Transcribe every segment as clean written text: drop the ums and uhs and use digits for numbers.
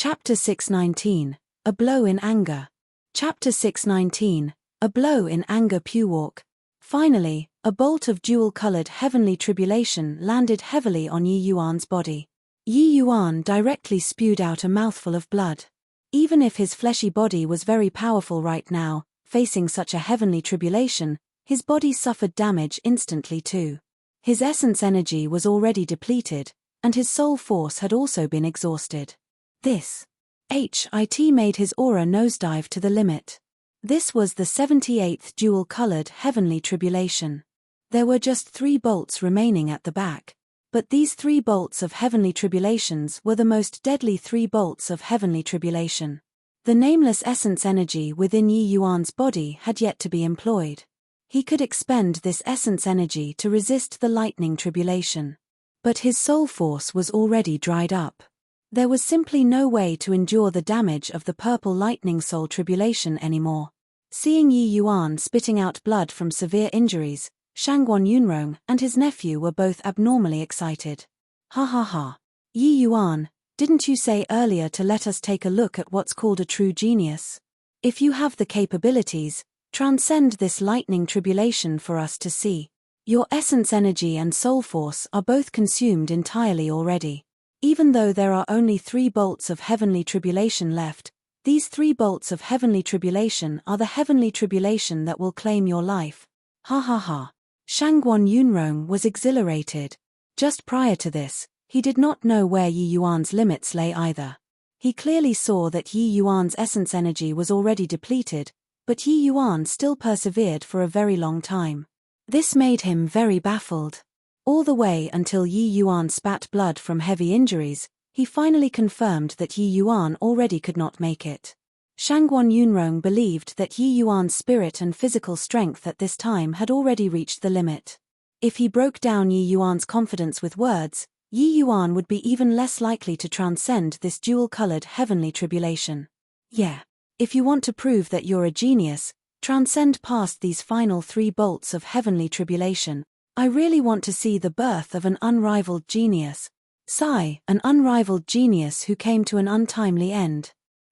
Chapter 619, A Blow in Anger. Chapter 619, A Blow in Anger. Pewalk. Finally, a bolt of jewel-colored heavenly tribulation landed heavily on Yi Yuan's body. Yi Yuan directly spewed out a mouthful of blood. Even if his fleshy body was very powerful right now, facing such a heavenly tribulation, his body suffered damage instantly too. His essence energy was already depleted, and his soul force had also been exhausted. This hit made his aura nosedive to the limit. This was the 78th jewel-colored heavenly tribulation. There were just 3 bolts remaining at the back. But these 3 bolts of heavenly tribulations were the most deadly 3 bolts of heavenly tribulation. The nameless essence energy within Yi Yuan's body had yet to be employed. He could expend this essence energy to resist the lightning tribulation. But his soul force was already dried up. There was simply no way to endure the damage of the purple lightning soul tribulation anymore. Seeing Yi Yuan spitting out blood from severe injuries, Shangguan Yunrong and his nephew were both abnormally excited. Ha ha ha. Yi Yuan, didn't you say earlier to let us take a look at what's called a true genius? If you have the capabilities, transcend this lightning tribulation for us to see. Your essence energy and soul force are both consumed entirely already. Even though there are only 3 bolts of heavenly tribulation left, these 3 bolts of heavenly tribulation are the heavenly tribulation that will claim your life. Ha ha ha. Shangguan Yunrong was exhilarated. Just prior to this, he did not know where Yi Yuan's limits lay either. He clearly saw that Yi Yuan's essence energy was already depleted, but Yi Yuan still persevered for a very long time. This made him very baffled. All the way until Yi Yuan spat blood from heavy injuries, he finally confirmed that Yi Yuan already could not make it. Shangguan Yunrong believed that Yi Yuan's spirit and physical strength at this time had already reached the limit. If he broke down Yi Yuan's confidence with words, Yi Yuan would be even less likely to transcend this jewel-colored heavenly tribulation. Yeah. If you want to prove that you're a genius, transcend past these final 3 bolts of heavenly tribulation. I really want to see the birth of an unrivaled genius. Sigh, an unrivaled genius who came to an untimely end.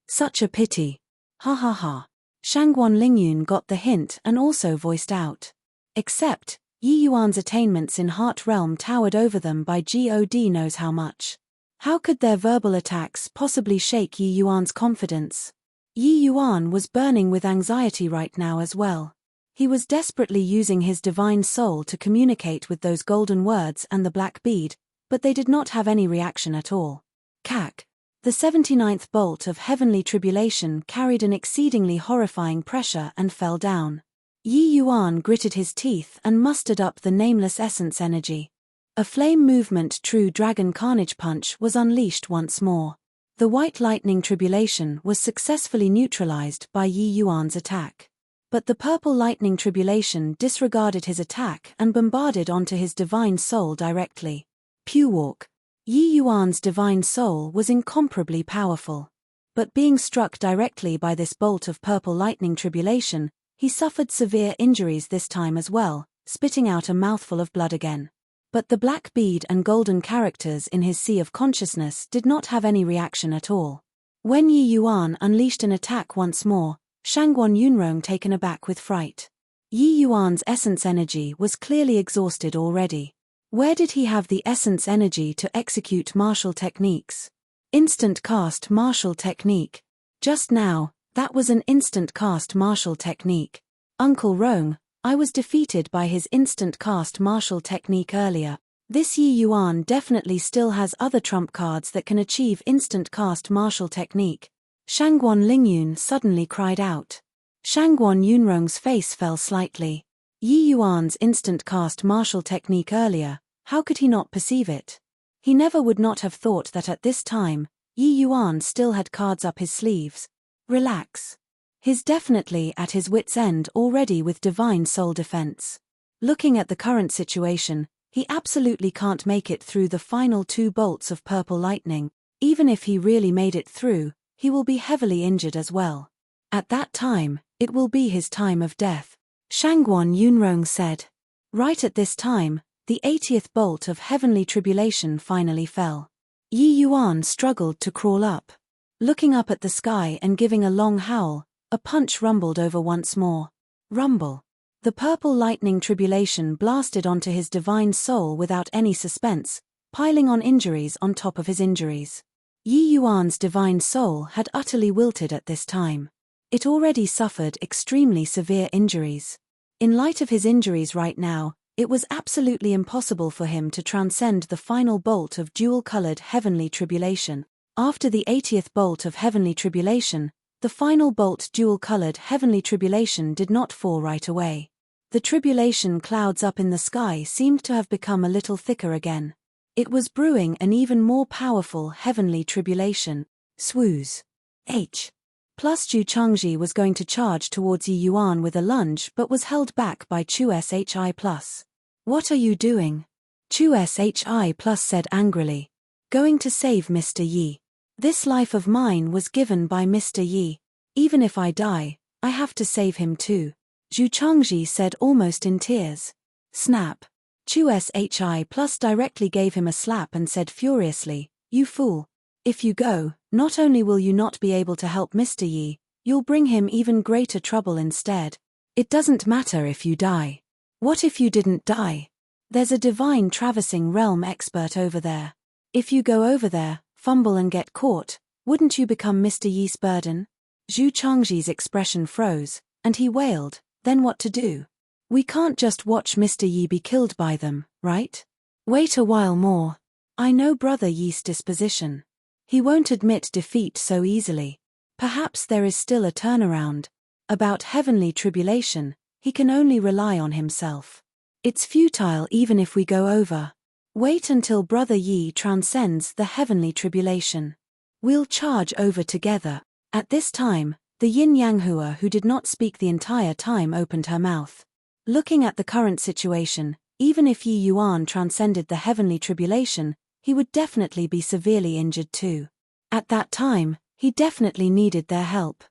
Such a pity. Ha ha ha. Shangguan Lingyun got the hint and also voiced out. Except, Yi Yuan's attainments in Heart Realm towered over them by God knows how much. How could their verbal attacks possibly shake Yi Yuan's confidence? Yi Yuan was burning with anxiety right now as well. He was desperately using his divine soul to communicate with those golden words and the black bead, but they did not have any reaction at all. Cack. The 79th bolt of heavenly tribulation carried an exceedingly horrifying pressure and fell down. Yi Yuan gritted his teeth and mustered up the nameless essence energy. A flame movement true dragon carnage punch was unleashed once more. The white lightning tribulation was successfully neutralized by Yi Yuan's attack. But the purple lightning tribulation disregarded his attack and bombarded onto his divine soul directly. Pewalk. Yi Yuan's divine soul was incomparably powerful. But being struck directly by this bolt of purple lightning tribulation, he suffered severe injuries this time as well, spitting out a mouthful of blood again. But the black bead and golden characters in his sea of consciousness did not have any reaction at all. When Yi Yuan unleashed an attack once more, Shangguan Yunrong taken aback with fright. Yi Yuan's essence energy was clearly exhausted already. Where did he have the essence energy to execute martial techniques? Instant cast martial technique. Just now, that was an instant cast martial technique. Uncle Rong, I was defeated by his instant cast martial technique earlier. This Yi Yuan definitely still has other trump cards that can achieve instant cast martial technique. Shangguan Lingyun suddenly cried out. Shangguan Yunrong's face fell slightly. Yi Yuan's instant cast martial technique earlier, how could he not perceive it? He never would not have thought that at this time, Yi Yuan still had cards up his sleeves. Relax. He's definitely at his wit's end already with divine soul defense. Looking at the current situation, he absolutely can't make it through the final 2 bolts of purple lightning. Even if he really made it through, he will be heavily injured as well. At that time, it will be his time of death. Shangguan Yunrong said. Right at this time, the 80th bolt of heavenly tribulation finally fell. Yi Yuan struggled to crawl up. Looking up at the sky and giving a long howl, a punch rumbled over once more. Rumble. The purple lightning tribulation blasted onto his divine soul without any suspense, piling on injuries on top of his injuries. Yi Yuan's divine soul had utterly wilted at this time. It already suffered extremely severe injuries. In light of his injuries right now, it was absolutely impossible for him to transcend the final bolt of dual-colored heavenly tribulation. After the 80th bolt of heavenly tribulation, the final bolt dual-colored heavenly tribulation did not fall right away. The tribulation clouds up in the sky seemed to have become a little thicker again. It was brewing an even more powerful heavenly tribulation. Swooze. H. Plus Zhu Changji was going to charge towards Yi Yuan with a lunge but was held back by Chu Shi Plus. What are you doing? Chu Shi Plus said angrily. Going to save Mr. Yi. This life of mine was given by Mr. Yi. Even if I die, I have to save him too. Zhu Changji said almost in tears. Snap. Chu Shi Plus directly gave him a slap and said furiously, "You fool. If you go, not only will you not be able to help Mr. Yi, you'll bring him even greater trouble instead. It doesn't matter if you die. What if you didn't die? There's a divine traversing realm expert over there. If you go over there, fumble and get caught, wouldn't you become Mr. Yi's burden?" Zhu Changji's expression froze, and he wailed, "Then what to do? We can't just watch Mr. Yi be killed by them, right? Wait a while more. I know Brother Yi's disposition. He won't admit defeat so easily. Perhaps there is still a turnaround. About heavenly tribulation, he can only rely on himself. It's futile even if we go over. Wait until Brother Yi transcends the heavenly tribulation. We'll charge over together." At this time, the Yin Yang Hua who did not speak the entire time opened her mouth. Looking at the current situation, even if Yi Yuan transcended the heavenly tribulation, he would definitely be severely injured too. At that time, he definitely needed their help.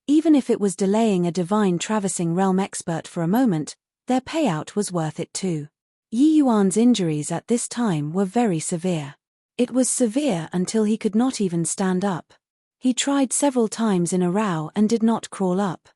Even if it was delaying a divine traversing realm expert for a moment, their payout was worth it too. Yi Yuan's injuries at this time were very severe. It was severe until he could not even stand up. He tried several times in a row and did not crawl up.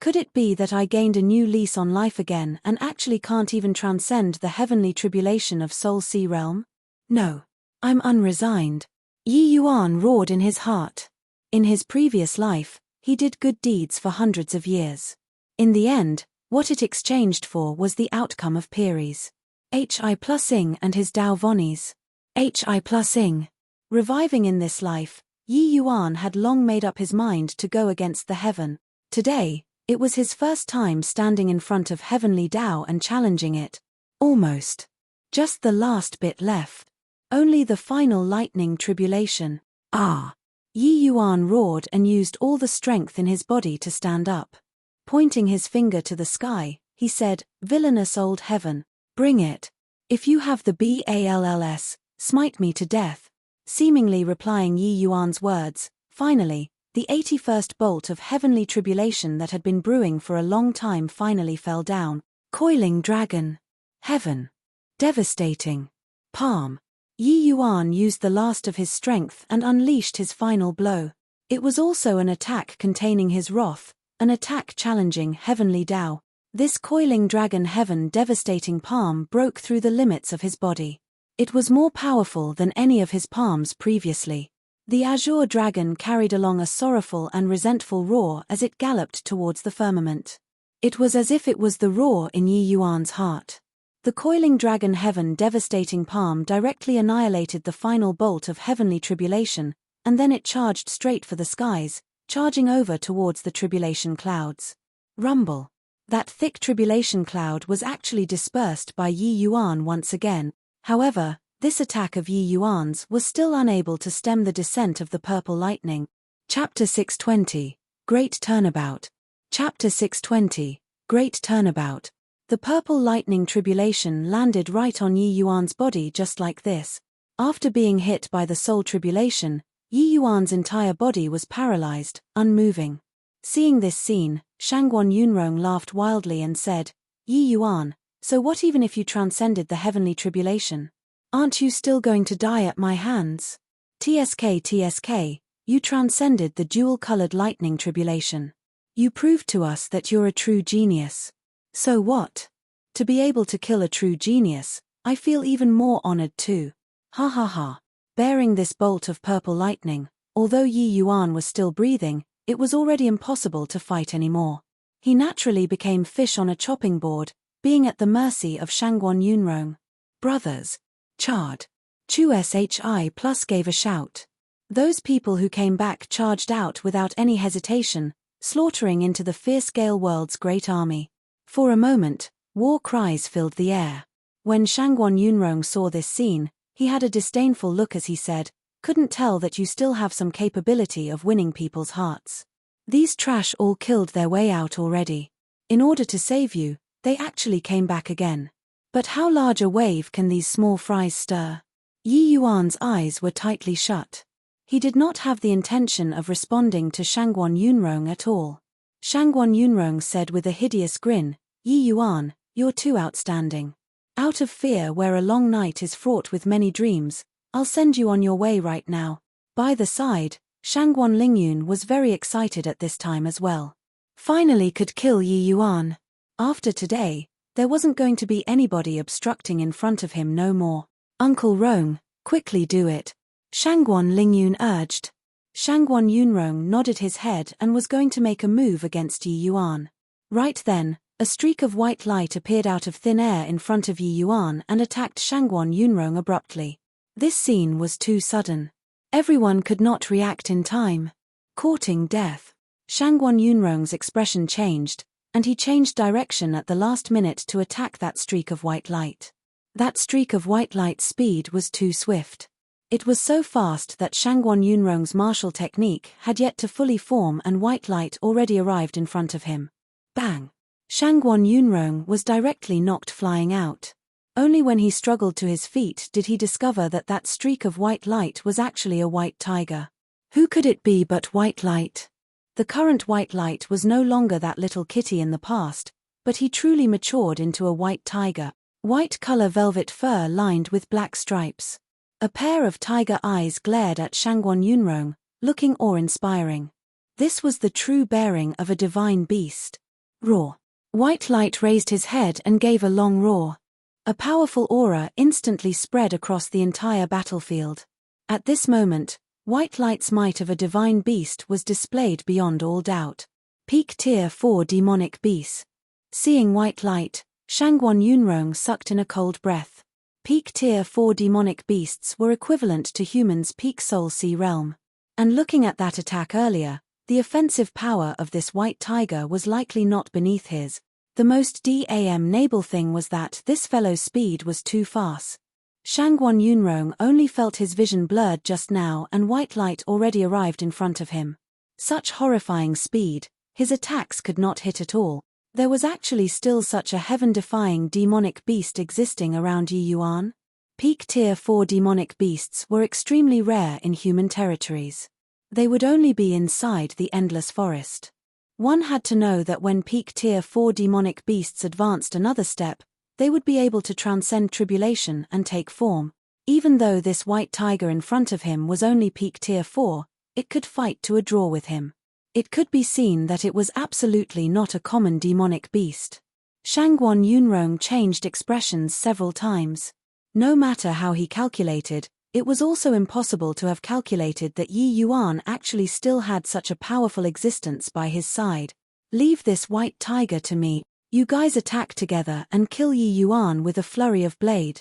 Could it be that I gained a new lease on life again and actually can't even transcend the heavenly tribulation of Soul Sea Realm? No. I'm unresigned. Yi Yuan roared in his heart. In his previous life, he did good deeds for hundreds of years. In the end, what it exchanged for was the outcome of Peries. Hi plus Ing and his Dao Vonies. Hi plus Ing. Reviving in this life, Yi Yuan had long made up his mind to go against the heaven. Today, it was his first time standing in front of heavenly Dao and challenging it. Almost. Just the last bit left. Only the final lightning tribulation. Ah! Yi Yuan roared and used all the strength in his body to stand up. Pointing his finger to the sky, he said, "Villainous old heaven, bring it. If you have the balls, smite me to death." Seemingly replying Yi Yuan's words, finally, the 81st bolt of heavenly tribulation that had been brewing for a long time finally fell down. Coiling dragon. Heaven. Devastating. Palm. Yi Yuan used the last of his strength and unleashed his final blow. It was also an attack containing his wrath, an attack challenging heavenly Dao. This coiling dragon heaven devastating palm broke through the limits of his body. It was more powerful than any of his palms previously. The azure dragon carried along a sorrowful and resentful roar as it galloped towards the firmament. It was as if it was the roar in Yi Yuan's heart. The coiling dragon heaven devastating palm directly annihilated the final bolt of heavenly tribulation, and then it charged straight for the skies, charging over towards the tribulation clouds. Rumble. That thick tribulation cloud was actually dispersed by Yi Yuan once again. However, this attack of Yi Yuan's was still unable to stem the descent of the purple lightning. Chapter 620, Great Turnabout. Chapter 620, Great Turnabout. The purple lightning tribulation landed right on Yi Yuan's body just like this. After being hit by the soul tribulation, Yi Yuan's entire body was paralyzed, unmoving. Seeing this scene, Shangguan Yunrong laughed wildly and said, "Yi Yuan, so what even if you transcended the heavenly tribulation? Aren't you still going to die at my hands?" TSK, You transcended the dual-colored lightning tribulation. You proved to us that you're a true genius. So what? To be able to kill a true genius, I feel even more honored too. Ha ha ha. Bearing this bolt of purple lightning, although Yi Yuan was still breathing, it was already impossible to fight anymore. He naturally became fish on a chopping board, being at the mercy of Shangguan Yunrong. Brothers. Charred. Chu Shi plus gave a shout. Those people who came back charged out without any hesitation, slaughtering into the fierce Gale World's great army. For a moment, war cries filled the air. When Shangguan Yunrong saw this scene, he had a disdainful look as he said, "Couldn't tell that you still have some capability of winning people's hearts. These trash all killed their way out already. In order to save you, they actually came back again. But how large a wave can these small fries stir?" Yi Yuan's eyes were tightly shut. He did not have the intention of responding to Shangguan Yunrong at all. Shangguan Yunrong said with a hideous grin, "Yi Yuan, you're too outstanding. Out of fear where a long night is fraught with many dreams, I'll send you on your way right now." By the side, Shangguan Lingyun was very excited at this time as well. Finally could kill Yi Yuan. After today, there wasn't going to be anybody obstructing in front of him no more. "Uncle Rong, quickly do it," Shangguan Lingyun urged. Shangguan Yunrong nodded his head and was going to make a move against Yi Yuan. Right then, a streak of white light appeared out of thin air in front of Yi Yuan and attacked Shangguan Yunrong abruptly. This scene was too sudden. Everyone could not react in time. Courting death. Shangguan Yunrong's expression changed, and he changed direction at the last minute to attack that streak of white light. That streak of white light's speed was too swift. It was so fast that Shangguan Yunrong's martial technique had yet to fully form and white light already arrived in front of him. Bang! Shangguan Yunrong was directly knocked flying out. Only when he struggled to his feet did he discover that that streak of white light was actually a white tiger. Who could it be but white light? The current white light was no longer that little kitty in the past, but he truly matured into a white tiger, white color velvet fur lined with black stripes. A pair of tiger eyes glared at Shangguan Yunrong, looking awe-inspiring. This was the true bearing of a divine beast. Roar. White light raised his head and gave a long roar. A powerful aura instantly spread across the entire battlefield. At this moment, white light's might of a divine beast was displayed beyond all doubt. Peak Tier 4 Demonic Beast. Seeing white light, Shangguan Yunrong sucked in a cold breath. Peak Tier 4 demonic beasts were equivalent to humans' peak Soul Sea realm. And looking at that attack earlier, the offensive power of this white tiger was likely not beneath his. The most damnable thing was that this fellow's speed was too fast. Shangguan Yunrong only felt his vision blurred just now and white light already arrived in front of him. Such horrifying speed, his attacks could not hit at all. There was actually still such a heaven-defying demonic beast existing around Yi Yuan. Peak Tier 4 demonic beasts were extremely rare in human territories. They would only be inside the endless forest. One had to know that when Peak Tier 4 demonic beasts advanced another step, they would be able to transcend tribulation and take form. Even though this white tiger in front of him was only Peak Tier 4, it could fight to a draw with him. It could be seen that it was absolutely not a common demonic beast. Shangguan Yunrong changed expressions several times. No matter how he calculated, it was also impossible to have calculated that Yi Yuan actually still had such a powerful existence by his side. "Leave this white tiger to me. You guys attack together and kill Yi Yuan with a flurry of blade."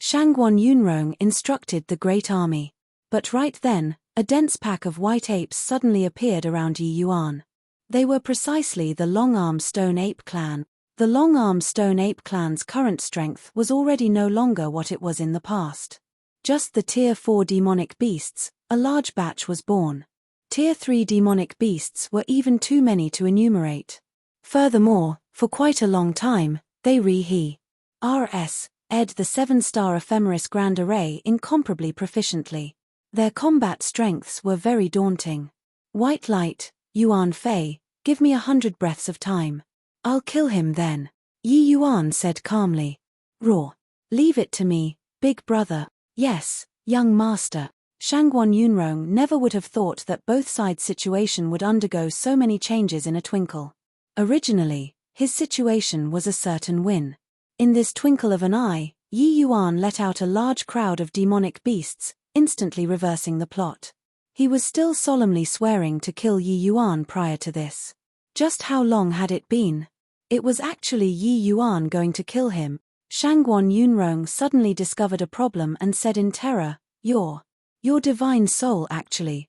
Shangguan Yunrong instructed the great army. But right then, a dense pack of white apes suddenly appeared around Yi Yuan. They were precisely the long-armed stone ape clan. The long-armed stone ape clan's current strength was already no longer what it was in the past. Just the Tier 4 demonic beasts, a large batch was born. Tier 3 demonic beasts were even too many to enumerate. Furthermore, for quite a long time, they ed the 7-star Ephemeris Grand Array incomparably proficiently. Their combat strengths were very daunting. "White light, Yuan Fei, give me 100 breaths of time. I'll kill him then," Yi Yuan said calmly. "Roar. Leave it to me, big brother." "Yes, young master." Shangguan Yunrong never would have thought that both sides' situation would undergo so many changes in a twinkle. Originally, his situation was a certain win. In this twinkle of an eye, Yi Yuan let out a large crowd of demonic beasts, instantly reversing the plot. He was still solemnly swearing to kill Yi Yuan prior to this. Just how long had it been? It was actually Yi Yuan going to kill him. Shangguan Yunrong suddenly discovered a problem and said in terror, Your divine soul actually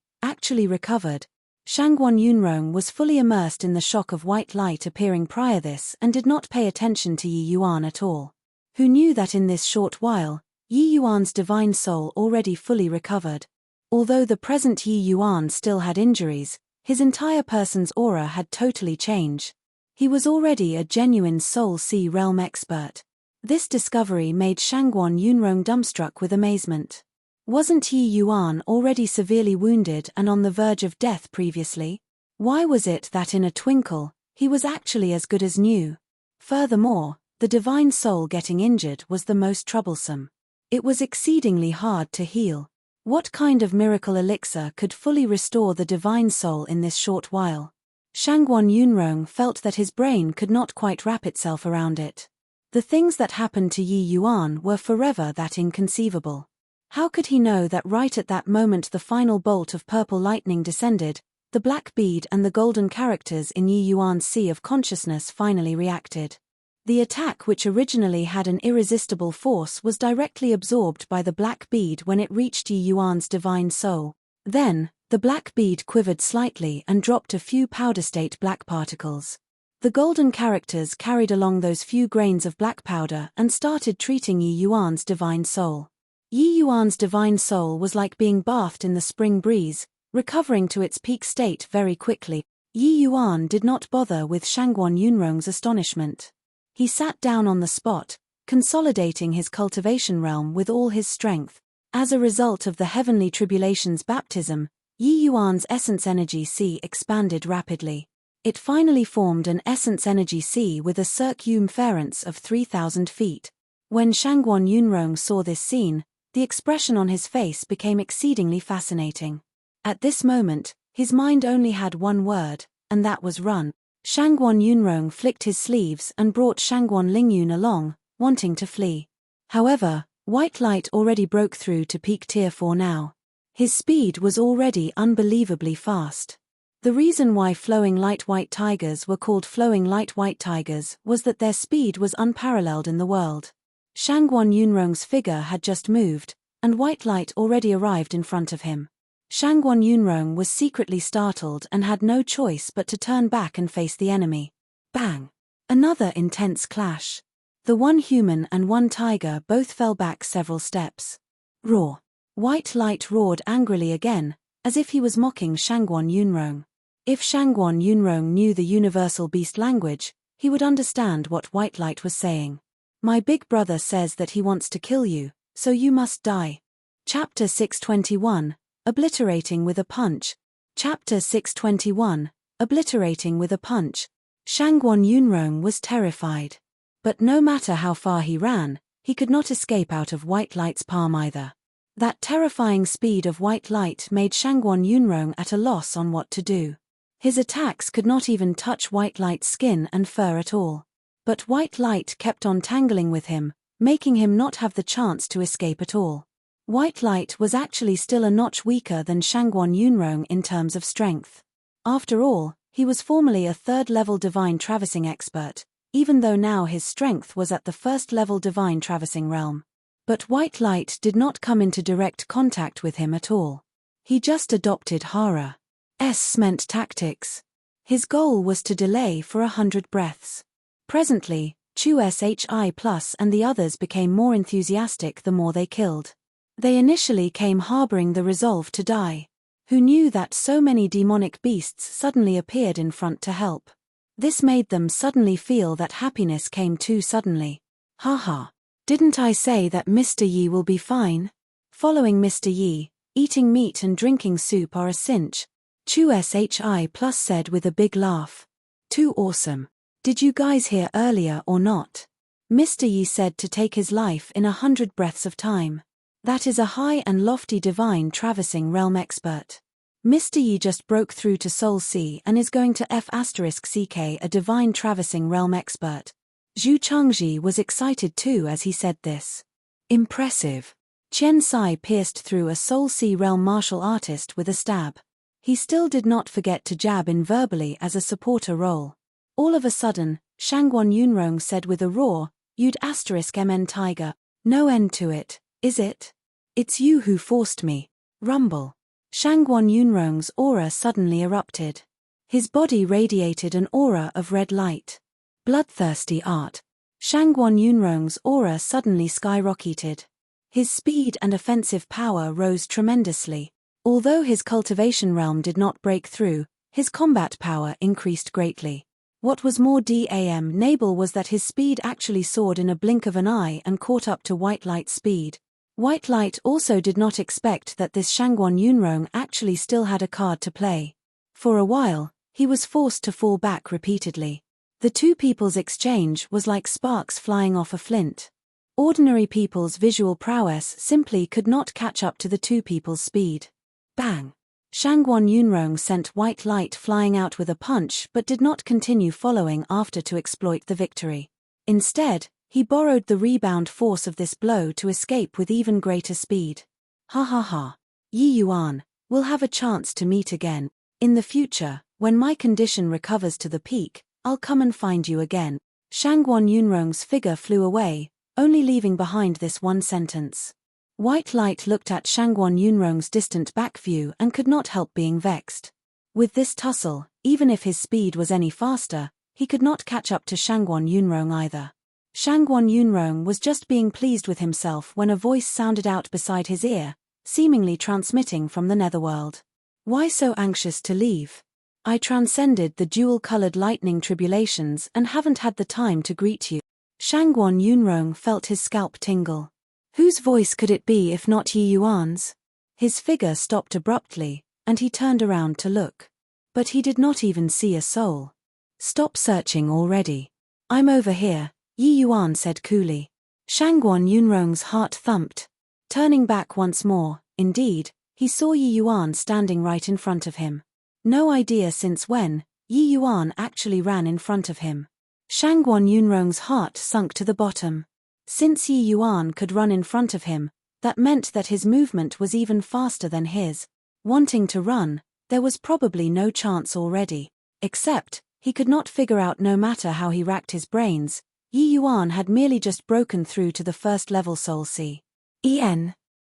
recovered. Shangguan Yunrong was fully immersed in the shock of white light appearing prior this and did not pay attention to Yi Yuan at all. Who knew that in this short while, Yi Yuan's divine soul already fully recovered. Although the present Yi Yuan still had injuries, his entire person's aura had totally changed. He was already a genuine Soul Sea realm expert. This discovery made Shangguan Yunrong dumbstruck with amazement. Wasn't Yi Yuan already severely wounded and on the verge of death previously? Why was it that in a twinkle, he was actually as good as new? Furthermore, the divine soul getting injured was the most troublesome. It was exceedingly hard to heal. What kind of miracle elixir could fully restore the divine soul in this short while? Shangguan Yunrong felt that his brain could not quite wrap itself around it. The things that happened to Yi Yuan were forever that inconceivable. How could he know that right at that moment the final bolt of purple lightning descended, the black bead and the golden characters in Yi Yuan's sea of consciousness finally reacted? The attack, which originally had an irresistible force, was directly absorbed by the black bead when it reached Yi Yuan's divine soul. Then, the black bead quivered slightly and dropped a few powder-state black particles. The golden characters carried along those few grains of black powder and started treating Yi Yuan's divine soul. Yi Yuan's divine soul was like being bathed in the spring breeze, recovering to its peak state very quickly. Yi Yuan did not bother with Shangguan Yunrong's astonishment. He sat down on the spot, consolidating his cultivation realm with all his strength. As a result of the heavenly tribulation's baptism, Yi Yuan's essence energy sea expanded rapidly. It finally formed an essence energy sea with a circumference of 3,000 feet. When Shangguan Yunrong saw this scene, the expression on his face became exceedingly fascinating. At this moment, his mind only had one word, and that was run. Shangguan Yunrong flicked his sleeves and brought Shangguan Lingyun along, wanting to flee. However, white light already broke through to peak tier 4 now. His speed was already unbelievably fast. The reason why flowing light white tigers were called flowing light white tigers was that their speed was unparalleled in the world. Shangguan Yunrong's figure had just moved, and white light already arrived in front of him. Shangguan Yunrong was secretly startled and had no choice but to turn back and face the enemy. Bang! Another intense clash. The one human and one tiger both fell back several steps. Roar! White light roared angrily again, as if he was mocking Shangguan Yunrong. If Shangguan Yunrong knew the universal beast language, he would understand what white light was saying. My big brother says that he wants to kill you, so you must die. Chapter 621, Obliterating with a Punch. Chapter 621, Obliterating with a Punch. Shangguan Yunrong was terrified. But no matter how far he ran, he could not escape out of white light's palm either. That terrifying speed of white light made Shangguan Yunrong at a loss on what to do. His attacks could not even touch white light's skin and fur at all. But white light kept on tangling with him, making him not have the chance to escape at all. White light was actually still a notch weaker than Shangguan Yunrong in terms of strength. After all, he was formerly a third-level divine traversing expert, even though now his strength was at the first-level divine traversing realm. But white light did not come into direct contact with him at all. He just adopted Hara's meant tactics. His goal was to delay for 100 breaths. Presently, Chu-Shi Plus and the others became more enthusiastic the more they killed. They initially came harboring the resolve to die. Who knew that so many demonic beasts suddenly appeared in front to help? This made them suddenly feel that happiness came too suddenly. Haha. Didn't I say that Mr. Yi will be fine? Following Mr. Yi, eating meat and drinking soup are a cinch. Chu-Shi Plus said with a big laugh. Too awesome. Did you guys hear earlier or not? Mr. Yi said to take his life in 100 breaths of time. That is a high and lofty divine traversing realm expert. Mr. Yi just broke through to Soul C and is going to F***ck a divine traversing realm expert. Zhu Changji was excited too as he said this. Impressive. Qian Sai pierced through a Soul C realm martial artist with a stab. He still did not forget to jab in verbally as a supporter role. All of a sudden, Shangguan Yunrong said with a roar, "You'd *mn tiger, no end to it, is it? It's you who forced me." Rumble. Shangguan Yunrong's aura suddenly erupted. His body radiated an aura of red light. Bloodthirsty art. Shangguan Yunrong's aura suddenly skyrocketed. His speed and offensive power rose tremendously. Although his cultivation realm did not break through, his combat power increased greatly. What was more damnable was that his speed actually soared in a blink of an eye and caught up to White Light's speed. White Light also did not expect that this Shangguan Yunrong actually still had a card to play. For a while, he was forced to fall back repeatedly. The two people's exchange was like sparks flying off a flint. Ordinary people's visual prowess simply could not catch up to the two people's speed. Bang! Shangguan Yunrong sent White Light flying out with a punch but did not continue following after to exploit the victory. Instead, he borrowed the rebound force of this blow to escape with even greater speed. Ha ha ha. Yi Yuan, we'll have a chance to meet again. In the future, when my condition recovers to the peak, I'll come and find you again. Shangguan Yunrong's figure flew away, only leaving behind this one sentence. White Light looked at Shangguan Yunrong's distant back view and could not help being vexed. With this tussle, even if his speed was any faster, he could not catch up to Shangguan Yunrong either. Shangguan Yunrong was just being pleased with himself when a voice sounded out beside his ear, seemingly transmitting from the netherworld. Why so anxious to leave? I transcended the dual-colored lightning tribulations and haven't had the time to greet you. Shangguan Yunrong felt his scalp tingle. Whose voice could it be if not Yi Yuan's? His figure stopped abruptly, and he turned around to look. But he did not even see a soul. Stop searching already. I'm over here, Yi Yuan said coolly. Shangguan Yunrong's heart thumped. Turning back once more, indeed, he saw Yi Yuan standing right in front of him. No idea since when, Yi Yuan actually ran in front of him. Shangguan Yunrong's heart sunk to the bottom. Since Yi Yuan could run in front of him, that meant that his movement was even faster than his. Wanting to run, there was probably no chance already. Except, he could not figure out no matter how he racked his brains, Yi Yuan had merely just broken through to the first level Soul C.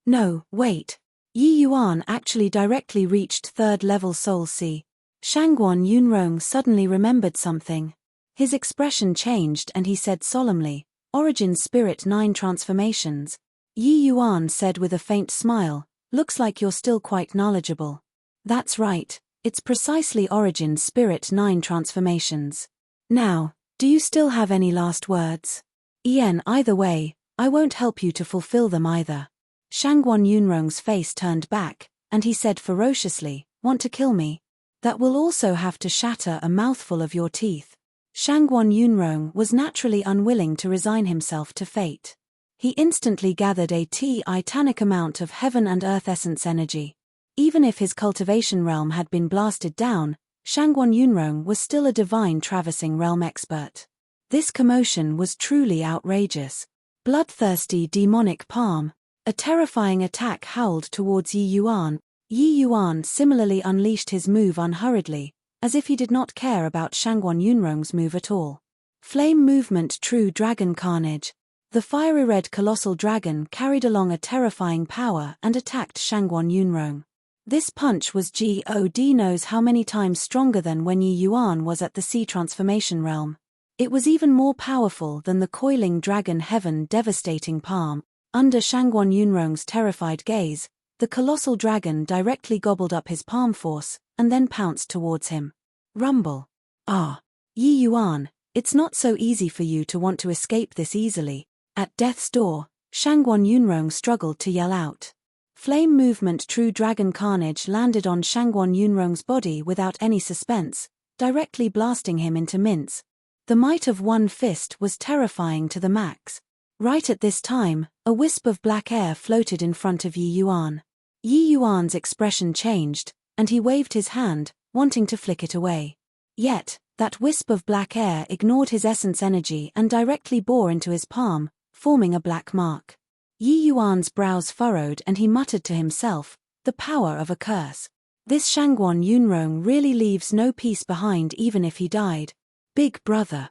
No, wait. Yi Yuan actually directly reached third level Soul C. Shangguan Yunrong suddenly remembered something. His expression changed and he said solemnly, Origin Spirit 9 transformations. Yi Yuan said with a faint smile, looks like you're still quite knowledgeable. That's right, it's precisely Origin Spirit 9 transformations. Now, do you still have any last words? Either way, I won't help you to fulfill them either. Shangguan Yunrong's face turned back, and he said ferociously, want to kill me? That will also have to shatter a mouthful of your teeth. Shangguan Yunrong was naturally unwilling to resign himself to fate. He instantly gathered a titanic amount of heaven and earth essence energy. Even if his cultivation realm had been blasted down, Shangguan Yunrong was still a divine traversing realm expert. This commotion was truly outrageous. Bloodthirsty demonic palm. A terrifying attack howled towards Yi Yuan. Yi Yuan similarly unleashed his move unhurriedly, as if he did not care about Shangguan Yunrong's move at all. Flame movement true dragon carnage. The fiery red colossal dragon carried along a terrifying power and attacked Shangguan Yunrong. This punch was God knows how many times stronger than when Yi Yuan was at the sea transformation realm. It was even more powerful than the coiling dragon heaven devastating palm. Under Shangguan Yunrong's terrified gaze, the colossal dragon directly gobbled up his palm force, and then pounced towards him. Rumble. Ah. Yi Yuan, it's not so easy for you to want to escape this easily. At death's door, Shangguan Yunrong struggled to yell out. Flame movement true dragon carnage landed on Shangguan Yunrong's body without any suspense, directly blasting him into mince. The might of one fist was terrifying to the max. Right at this time, a wisp of black air floated in front of Yi Yuan. Yi Yuan's expression changed, and he waved his hand, wanting to flick it away. Yet, that wisp of black air ignored his essence energy and directly bore into his palm, forming a black mark. Yi Yuan's brows furrowed and he muttered to himself, the power of a curse. This Shangguan Yunrong really leaves no peace behind even if he died. Big brother.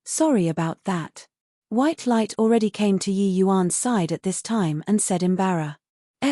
Sorry about that. White Light already came to Yi Yuan's side at this time and said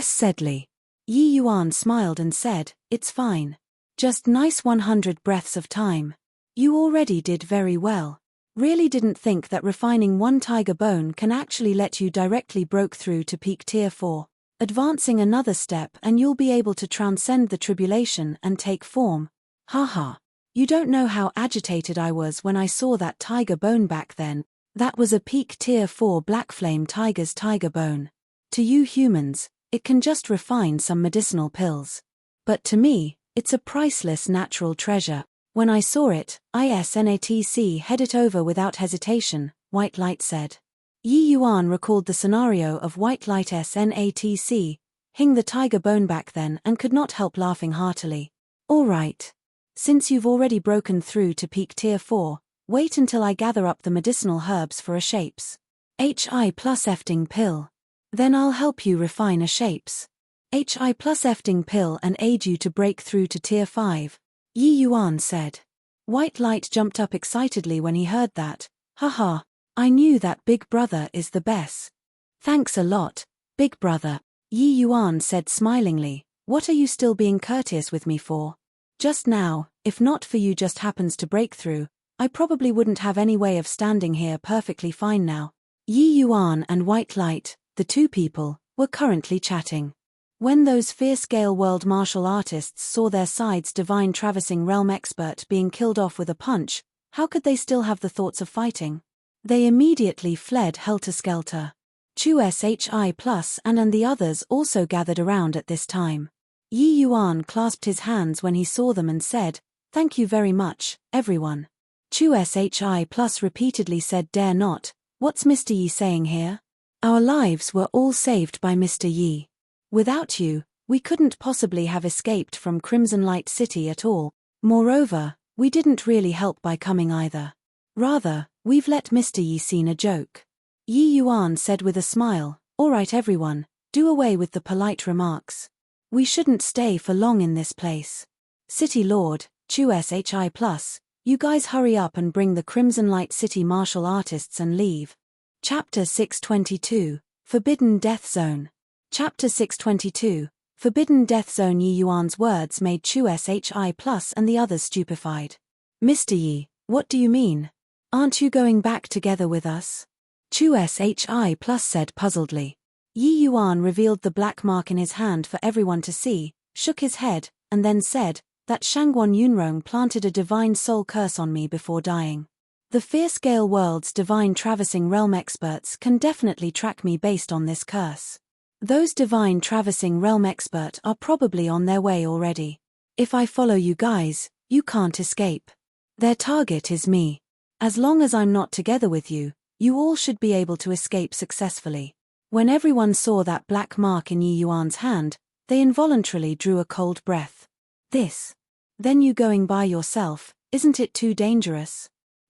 sadly. Yi Yuan smiled and said, it's fine. Just nice 100 breaths of time. You already did very well. Really didn't think that refining one tiger bone can actually let you directly broke through to peak tier 4. Advancing another step and you'll be able to transcend the tribulation and take form. Haha. You don't know how agitated I was when I saw that tiger bone back then. That was a peak tier 4 black flame tiger's tiger bone. To you humans, it can just refine some medicinal pills. But to me, it's a priceless natural treasure. When I saw it, ISNATC head it over without hesitation, White Light said. Yi Yuan recalled the scenario of White Light SNATC, hing the tiger bone back then and could not help laughing heartily. Alright. Since you've already broken through to peak tier 4, wait until I gather up the medicinal herbs for a shapes. HI plus Efting pill. Then I'll help you refine a shapes. HI plus Efting pill and aid you to break through to tier 5. Yi Yuan said. White Light jumped up excitedly when he heard that. Haha, I knew that Big Brother is the best. Thanks a lot, Big Brother. Yi Yuan said smilingly, what are you still being courteous with me for? Just now, if not for you just happens to break through, I probably wouldn't have any way of standing here perfectly fine now. Yi Yuan and White Light, the two people, were currently chatting. When those fierce-scale world martial artists saw their side's divine traversing realm expert being killed off with a punch, how could they still have the thoughts of fighting? They immediately fled helter-skelter. Chu SHI Plus and the others also gathered around at this time. Yi Yuan clasped his hands when he saw them and said, thank you very much, everyone. Chu SHI Plus repeatedly said dare not, what's Mr. Yi saying here? Our lives were all saved by Mr. Yi. Without you, we couldn't possibly have escaped from Crimson Light City at all. Moreover, we didn't really help by coming either. Rather, we've let Mr. Yi seen a joke. Yi Yuan said with a smile, alright everyone, do away with the polite remarks. We shouldn't stay for long in this place. City Lord, Chu SHI Plus, you guys hurry up and bring the Crimson Light City martial artists and leave. Chapter 622, Forbidden Death Zone. Chapter 622, Forbidden Death Zone. Yi Yuan's words made Chu SHI Plus and the others stupefied. Mr. Yi, what do you mean? Aren't you going back together with us? Chu SHI Plus said puzzledly. Yi Yuan revealed the black mark in his hand for everyone to see, shook his head, and then said, that Shangguan Yunrong planted a divine soul curse on me before dying. The fierce-scale world's divine traversing realm experts can definitely track me based on this curse. Those divine traversing realm expert are probably on their way already. If I follow you guys, you can't escape. Their target is me. As long as I'm not together with you, you all should be able to escape successfully. When everyone saw that black mark in Yi Yuan's hand, they involuntarily drew a cold breath. This? Then you going by yourself, isn't it too dangerous?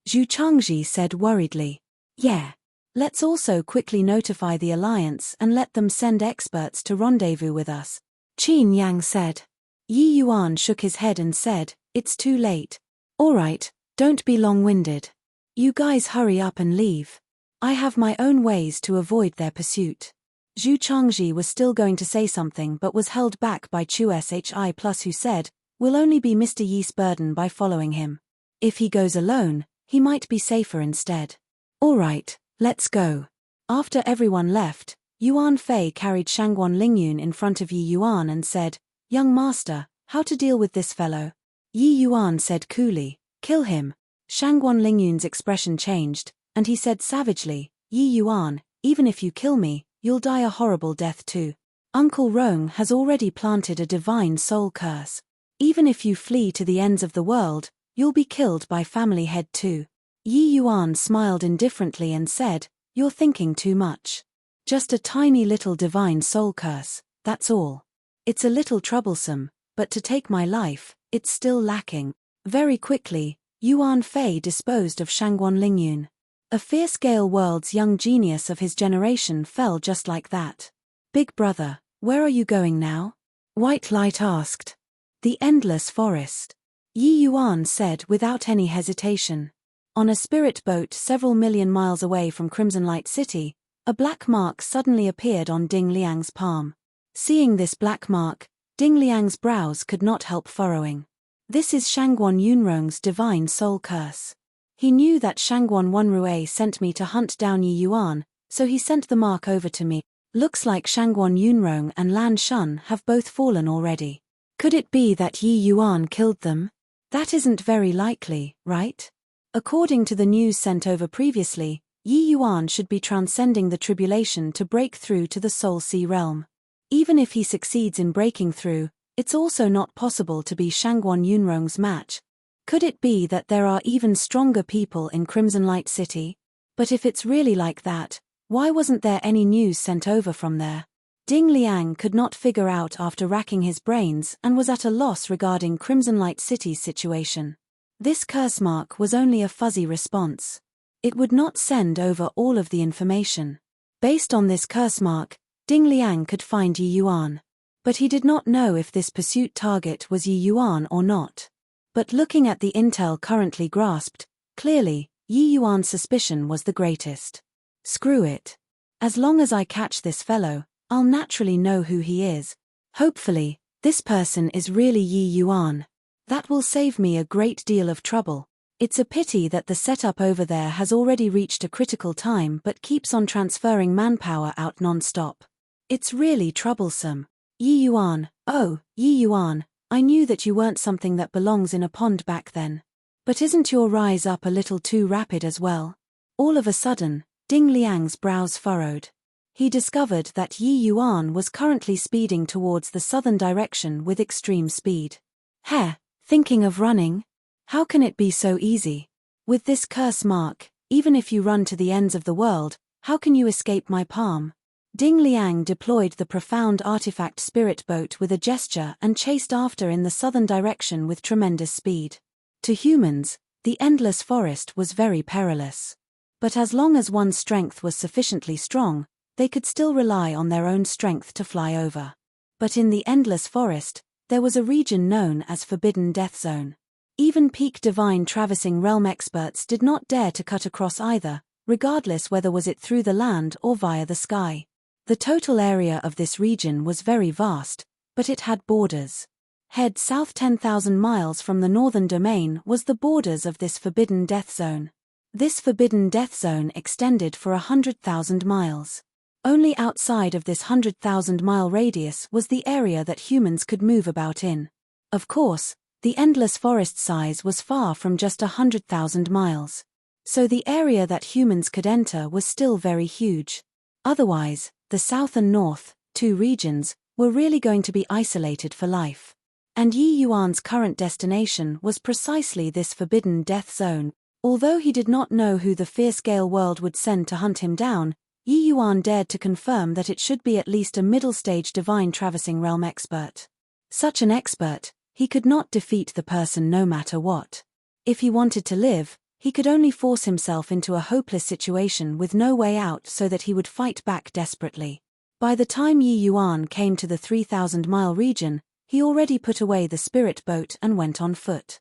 Zhu Changji said worriedly. Yeah. Let's also quickly notify the Alliance and let them send experts to rendezvous with us. Qin Yang said. Yi Yuan shook his head and said, it's too late. Alright, don't be long-winded. You guys hurry up and leave. I have my own ways to avoid their pursuit. Zhu Changji was still going to say something but was held back by Chu SHI Plus who said, we'll only be Mr. Yi's burden by following him. If he goes alone, he might be safer instead. Alright. Let's go. After everyone left, Yuan Fei carried Shangguan Lingyun in front of Yi Yuan and said, young master, how to deal with this fellow? Yi Yuan said coolly, kill him. Shangguan Lingyun's expression changed, and he said savagely, Yi Yuan, even if you kill me, you'll die a horrible death too. Uncle Rong has already planted a divine soul curse. Even if you flee to the ends of the world, you'll be killed by family head too. Yi Yuan smiled indifferently and said, You're thinking too much. Just a tiny little divine soul curse, that's all. It's a little troublesome, but to take my life, it's still lacking. Very quickly, Yuan Fei disposed of Shangguan Lingyun. A fierce Gale World's young genius of his generation fell just like that. Big brother, where are you going now? White Light asked. The endless forest. Yi Yuan said without any hesitation. On a spirit boat several million miles away from Crimson Light City, a black mark suddenly appeared on Ding Liang's palm. Seeing this black mark, Ding Liang's brows could not help furrowing. This is Shangguan Yunrong's divine soul curse. He knew that Shangguan Wenrui sent me to hunt down Yi Yuan, so he sent the mark over to me. Looks like Shangguan Yunrong and Lan Shun have both fallen already. Could it be that Yi Yuan killed them? That isn't very likely, right? According to the news sent over previously, Yi Yuan should be transcending the tribulation to break through to the Soul Sea realm. Even if he succeeds in breaking through, it's also not possible to be Shangguan Yunrong's match. Could it be that there are even stronger people in Crimson Light City? But if it's really like that, why wasn't there any news sent over from there? Ding Liang could not figure out after racking his brains and was at a loss regarding Crimson Light City's situation. This curse mark was only a fuzzy response. It would not send over all of the information. Based on this curse mark, Ding Liang could find Yi Yuan. But he did not know if this pursuit target was Yi Yuan or not. But looking at the intel currently grasped, clearly, Yi Yuan's suspicion was the greatest. Screw it. As long as I catch this fellow, I'll naturally know who he is. Hopefully, this person is really Yi Yuan. That will save me a great deal of trouble. It's a pity that the setup over there has already reached a critical time but keeps on transferring manpower out non-stop. It's really troublesome. Yi Yuan, oh, Yi Yuan, I knew that you weren't something that belongs in a pond back then. But isn't your rise up a little too rapid as well? All of a sudden, Ding Liang's brows furrowed. He discovered that Yi Yuan was currently speeding towards the southern direction with extreme speed. Heh, thinking of running? How can it be so easy? With this curse mark, even if you run to the ends of the world, how can you escape my palm? Ding Liang deployed the profound artifact spirit boat with a gesture and chased after in the southern direction with tremendous speed. To humans, the endless forest was very perilous. But as long as one's strength was sufficiently strong, they could still rely on their own strength to fly over. But in the endless forest, there was a region known as Forbidden Death Zone. Even peak divine traversing realm experts did not dare to cut across either, regardless whether was it through the land or via the sky. The total area of this region was very vast, but it had borders. Head south 10,000 miles from the northern domain was the borders of this Forbidden Death Zone. This Forbidden Death Zone extended for 100,000 miles. Only outside of this 100,000-mile radius was the area that humans could move about in. Of course, the endless forest size was far from just 100,000 miles. So the area that humans could enter was still very huge. Otherwise, the south and north, two regions, were really going to be isolated for life. And Yi Yuan's current destination was precisely this Forbidden Death Zone. Although he did not know who the fierce Gale World would send to hunt him down, Yi Yuan dared to confirm that it should be at least a middle-stage divine traversing realm expert. Such an expert, he could not defeat the person no matter what. If he wanted to live, he could only force himself into a hopeless situation with no way out so that he would fight back desperately. By the time Yi Yuan came to the 3,000-mile region, he already put away the spirit boat and went on foot.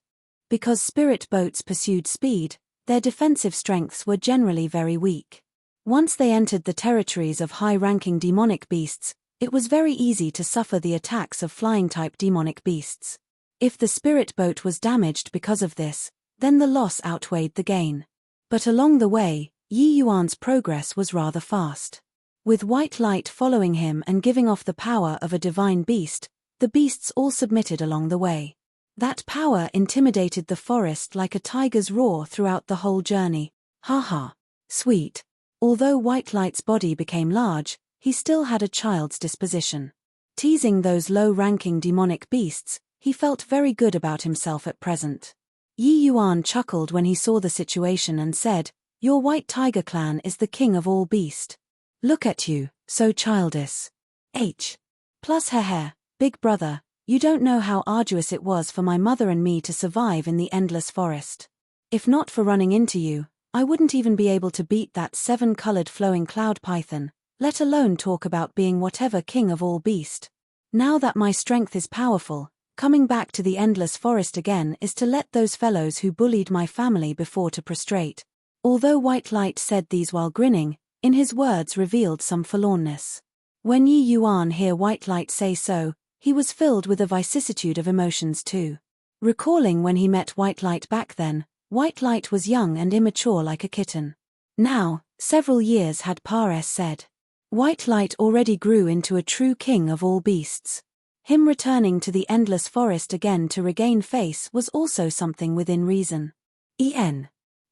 Because spirit boats pursued speed, their defensive strengths were generally very weak. Once they entered the territories of high-ranking demonic beasts, it was very easy to suffer the attacks of flying-type demonic beasts. If the spirit boat was damaged because of this, then the loss outweighed the gain. But along the way, Yi Yuan's progress was rather fast. With White Light following him and giving off the power of a divine beast, the beasts all submitted along the way. That power intimidated the forest like a tiger's roar throughout the whole journey. Ha. Sweet. Although White Light's body became large, he still had a child's disposition. Teasing those low-ranking demonic beasts, he felt very good about himself at present. Yi Yuan chuckled when he saw the situation and said, Your white tiger clan is the king of all beast. Look at you, so childish. Plus hair, big brother, you don't know how arduous it was for my mother and me to survive in the endless forest. If not for running into you, I wouldn't even be able to beat that 7-colored flowing cloud python, let alone talk about being whatever king of all beast. Now that my strength is powerful, coming back to the endless forest again is to let those fellows who bullied my family before to prostrate. Although White Light said these while grinning, in his words revealed some forlornness. When Yi Yuan heard White Light say so, he was filled with a vicissitude of emotions too. Recalling when he met White Light back then, White Light was young and immature like a kitten. Now, several years had passed. White Light already grew into a true king of all beasts. Him returning to the endless forest again to regain face was also something within reason.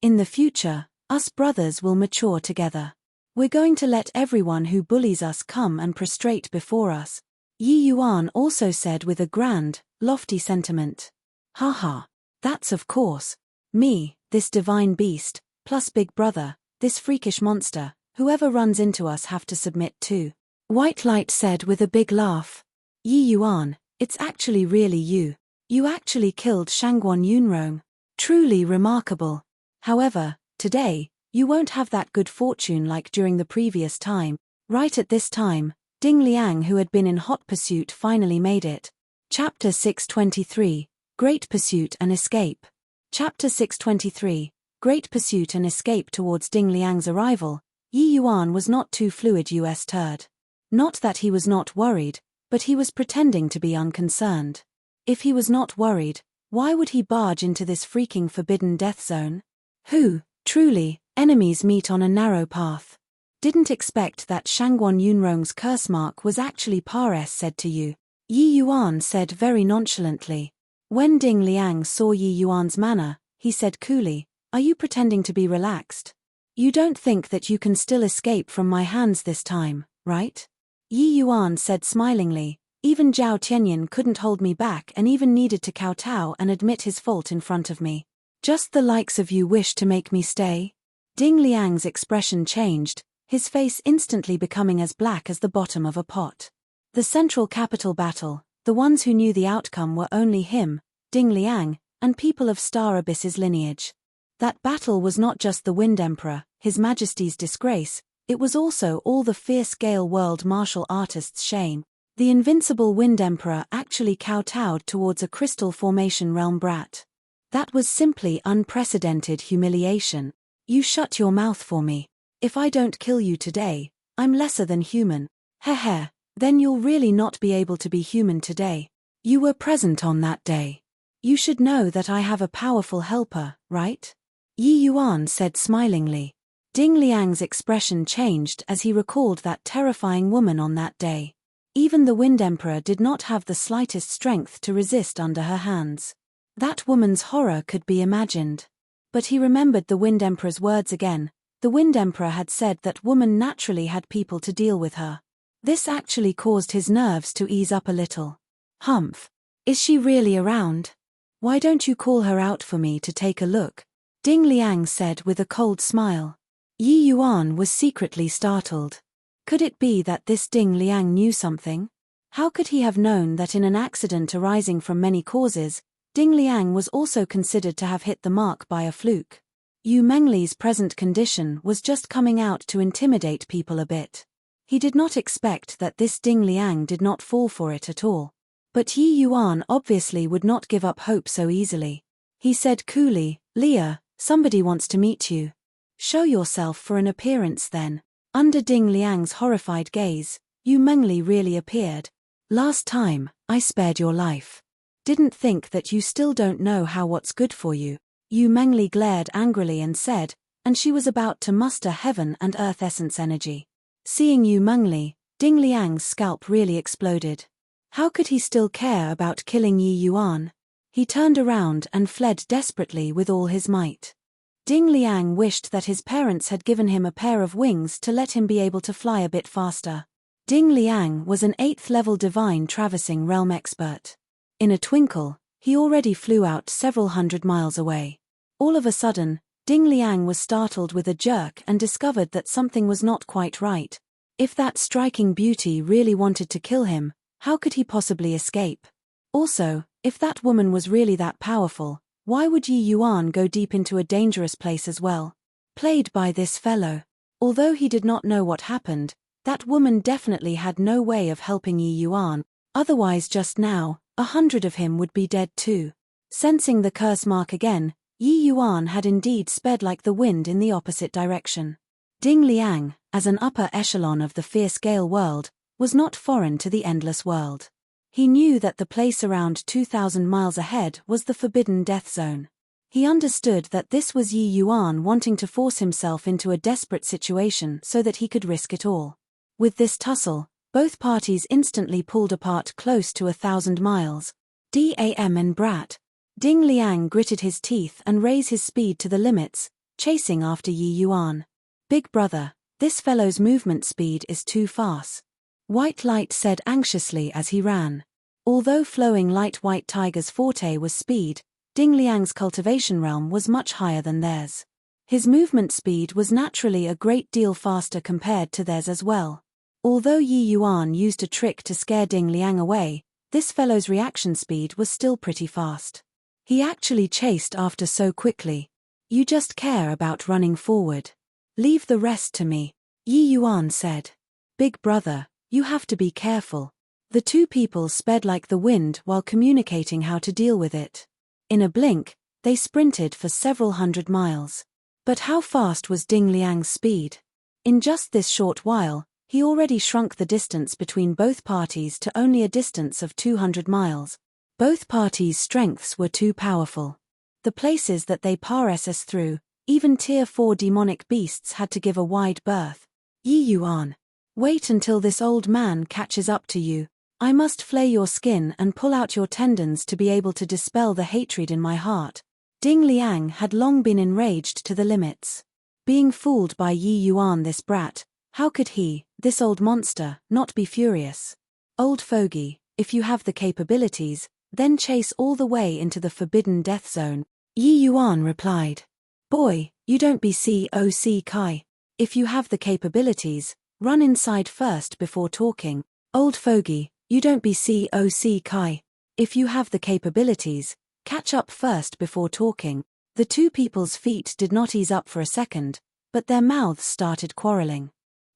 In the future, us brothers will mature together. We're going to let everyone who bullies us come and prostrate before us, Yi Yuan also said with a grand, lofty sentiment. Haha, that's of course. Me, this divine beast, plus big brother, this freakish monster, whoever runs into us have to submit to. White Light said with a big laugh. Yi Yuan, it's actually really you. You actually killed Shangguan Yunrong. Truly remarkable. However, today, you won't have that good fortune like during the previous time. Right at this time, Ding Liang, who had been in hot pursuit, finally made it. Chapter 623, Great Pursuit and Escape. Chapter 623, Great Pursuit and Escape. Towards Ding Liang's arrival, Yi Yuan was not too fluid US turd. Not that he was not worried, but he was pretending to be unconcerned. If he was not worried, why would he barge into this freaking forbidden death zone? Truly, enemies meet on a narrow path. Didn't expect that Shangguan Yunrong's curse mark was actually said to you. Yi Yuan said very nonchalantly. When Ding Liang saw Yi Yuan's manner, he said coolly, "Are you pretending to be relaxed? You don't think that you can still escape from my hands this time, right?" Yi Yuan said smilingly, "Even Zhao Tianyin couldn't hold me back and even needed to kowtow and admit his fault in front of me. Just the likes of you wish to make me stay?" Ding Liang's expression changed, his face instantly becoming as black as the bottom of a pot. The central capital battle, the ones who knew the outcome were only him, Ding Liang, and people of Star Abyss's lineage. That battle was not just the Wind Emperor, His Majesty's disgrace, it was also all the fierce Gale world martial artists' shame. The Invincible Wind Emperor actually kowtowed towards a crystal formation realm brat. That was simply unprecedented humiliation. You shut your mouth for me. If I don't kill you today, I'm lesser than human. Heh, then you'll really not be able to be human today. You were present on that day. You should know that I have a powerful helper, right? Yi Yuan said smilingly. Ding Liang's expression changed as he recalled that terrifying woman on that day. Even the Wind Emperor did not have the slightest strength to resist under her hands. That woman's horror could be imagined. But he remembered the Wind Emperor's words again. The Wind Emperor had said that woman naturally had people to deal with her. This actually caused his nerves to ease up a little. Humph. Is she really around? Why don't you call her out for me to take a look? Ding Liang said with a cold smile. Yi Yuan was secretly startled. Could it be that this Ding Liang knew something? How could he have known that in an accident arising from many causes, Ding Liang was also considered to have hit the mark by a fluke? Yu Mengli's present condition was just coming out to intimidate people a bit. He did not expect that this Ding Liang did not fall for it at all. But Yi Yuan obviously would not give up hope so easily. He said coolly, "Leah, somebody wants to meet you. Show yourself for an appearance then." Under Ding Liang's horrified gaze, Yu Mengli really appeared. "Last time, I spared your life. Didn't think that you still don't know how what's good for you." Yu Mengli glared angrily and said, and she was about to muster heaven and earth essence energy. Seeing Yu Mengli, Ding Liang's scalp really exploded. How could he still care about killing Yi Yuan? He turned around and fled desperately with all his might. Ding Liang wished that his parents had given him a pair of wings to let him be able to fly a bit faster. Ding Liang was an 8th-level divine traversing realm expert. In a twinkle, he already flew out several hundred miles away. All of a sudden, Ding Liang was startled with a jerk and discovered that something was not quite right. If that striking beauty really wanted to kill him, how could he possibly escape? Also, if that woman was really that powerful, why would Yi Yuan go deep into a dangerous place as well? Played by this fellow. Although he did not know what happened, that woman definitely had no way of helping Yi Yuan, otherwise just now, 100 of him would be dead too. Sensing the curse mark again, Yi Yuan had indeed sped like the wind in the opposite direction. Ding Liang, as an upper echelon of the fierce Gale world, was not foreign to the endless world. He knew that the place around 2,000 miles ahead was the forbidden death zone. He understood that this was Yi Yuan wanting to force himself into a desperate situation so that he could risk it all. With this tussle, both parties instantly pulled apart close to 1,000 miles. Damn and brat. Ding Liang gritted his teeth and raised his speed to the limits, chasing after Yi Yuan. Big brother, this fellow's movement speed is too fast. White Light said anxiously as he ran. Although flowing light White Tiger's forte was speed, Ding Liang's cultivation realm was much higher than theirs. His movement speed was naturally a great deal faster compared to theirs as well. Although Yi Yuan used a trick to scare Ding Liang away, this fellow's reaction speed was still pretty fast. He actually chased after so quickly. You just care about running forward. Leave the rest to me, Yi Yuan said. Big brother, you have to be careful. The two people sped like the wind while communicating how to deal with it. In a blink, they sprinted for several hundred miles. But how fast was Ding Liang's speed? In just this short while, he already shrunk the distance between both parties to only a distance of 200 miles. Both parties' strengths were too powerful. The places that they passes through, even Tier 4 demonic beasts had to give a wide berth. Yi Yuan. Wait until this old man catches up to you. I must flay your skin and pull out your tendons to be able to dispel the hatred in my heart. Ding Liang had long been enraged to the limits. Being fooled by Yi Yuan, this brat, how could he, this old monster, not be furious? Old fogey, if you have the capabilities, then chase all the way into the forbidden death zone, Yi Yuan replied. Boy, you don't be COC Kai. If you have the capabilities, run inside first before talking. Old fogey, you don't be COC Kai. If you have the capabilities, catch up first before talking. The two people's feet did not ease up for a second, but their mouths started quarreling.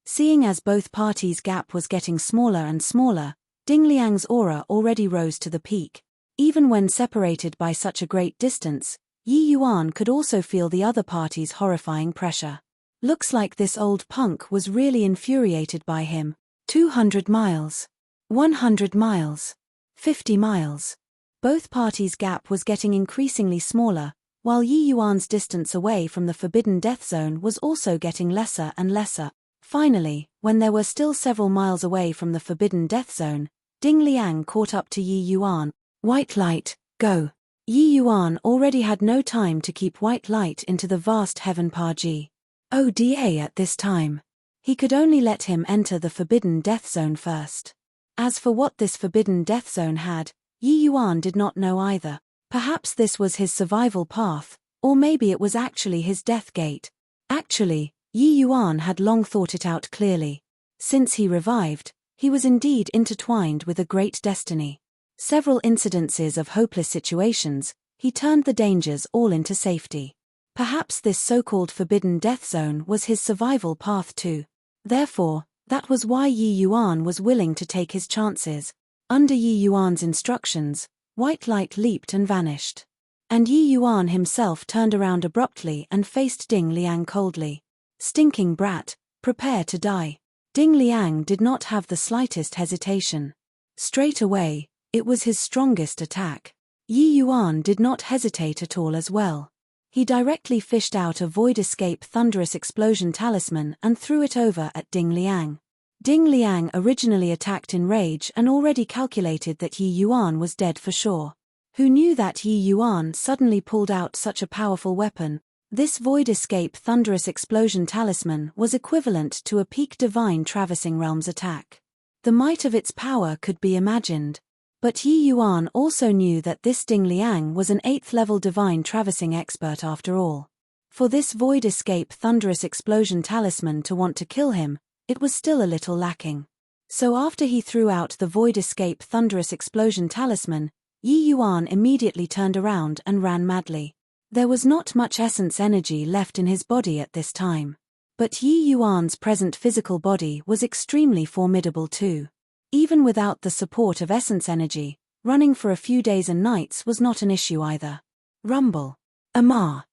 Seeing as both parties' gap was getting smaller and smaller, Ding Liang's aura already rose to the peak. Even when separated by such a great distance, Yi Yuan could also feel the other party's horrifying pressure. Looks like this old punk was really infuriated by him. 200 miles. 100 miles. 50 miles. Both parties' gap was getting increasingly smaller, while Yi Yuan's distance away from the forbidden death zone was also getting lesser and lesser. Finally, when they were still several miles away from the forbidden death zone, Ding Liang caught up to Yi Yuan. White Light, go. Yi Yuan already had no time to keep White Light into the vast heaven Paji. Oda at this time. He could only let him enter the forbidden death zone first. As for what this forbidden death zone had, Yi Yuan did not know either. Perhaps this was his survival path, or maybe it was actually his death gate. Actually, Yi Yuan had long thought it out clearly. Since he revived, he was indeed intertwined with a great destiny. Several incidences of hopeless situations, he turned the dangers all into safety. Perhaps this so-called forbidden death zone was his survival path too. Therefore, that was why Yi Yuan was willing to take his chances. Under Yi Yuan's instructions, White Light leaped and vanished. And Yi Yuan himself turned around abruptly and faced Ding Liang coldly. Stinking brat, prepare to die. Ding Liang did not have the slightest hesitation. Straight away, it was his strongest attack. Yi Yuan did not hesitate at all as well. He directly fished out a void escape thunderous explosion talisman and threw it over at Ding Liang. Ding Liang originally attacked in rage and already calculated that Yi Yuan was dead for sure. Who knew that Yi Yuan suddenly pulled out such a powerful weapon? This void escape thunderous explosion talisman was equivalent to a peak divine traversing realms attack. The might of its power could be imagined. But Yi Yuan also knew that this Ding Liang was an 8th level divine traversing expert after all. For this void escape thunderous explosion talisman to want to kill him, it was still a little lacking. So after he threw out the void escape thunderous explosion talisman, Yi Yuan immediately turned around and ran madly. There was not much essence energy left in his body at this time. But Yi Yuan's present physical body was extremely formidable too. Even without the support of essence energy, running for a few days and nights was not an issue either. Rumble. Amar.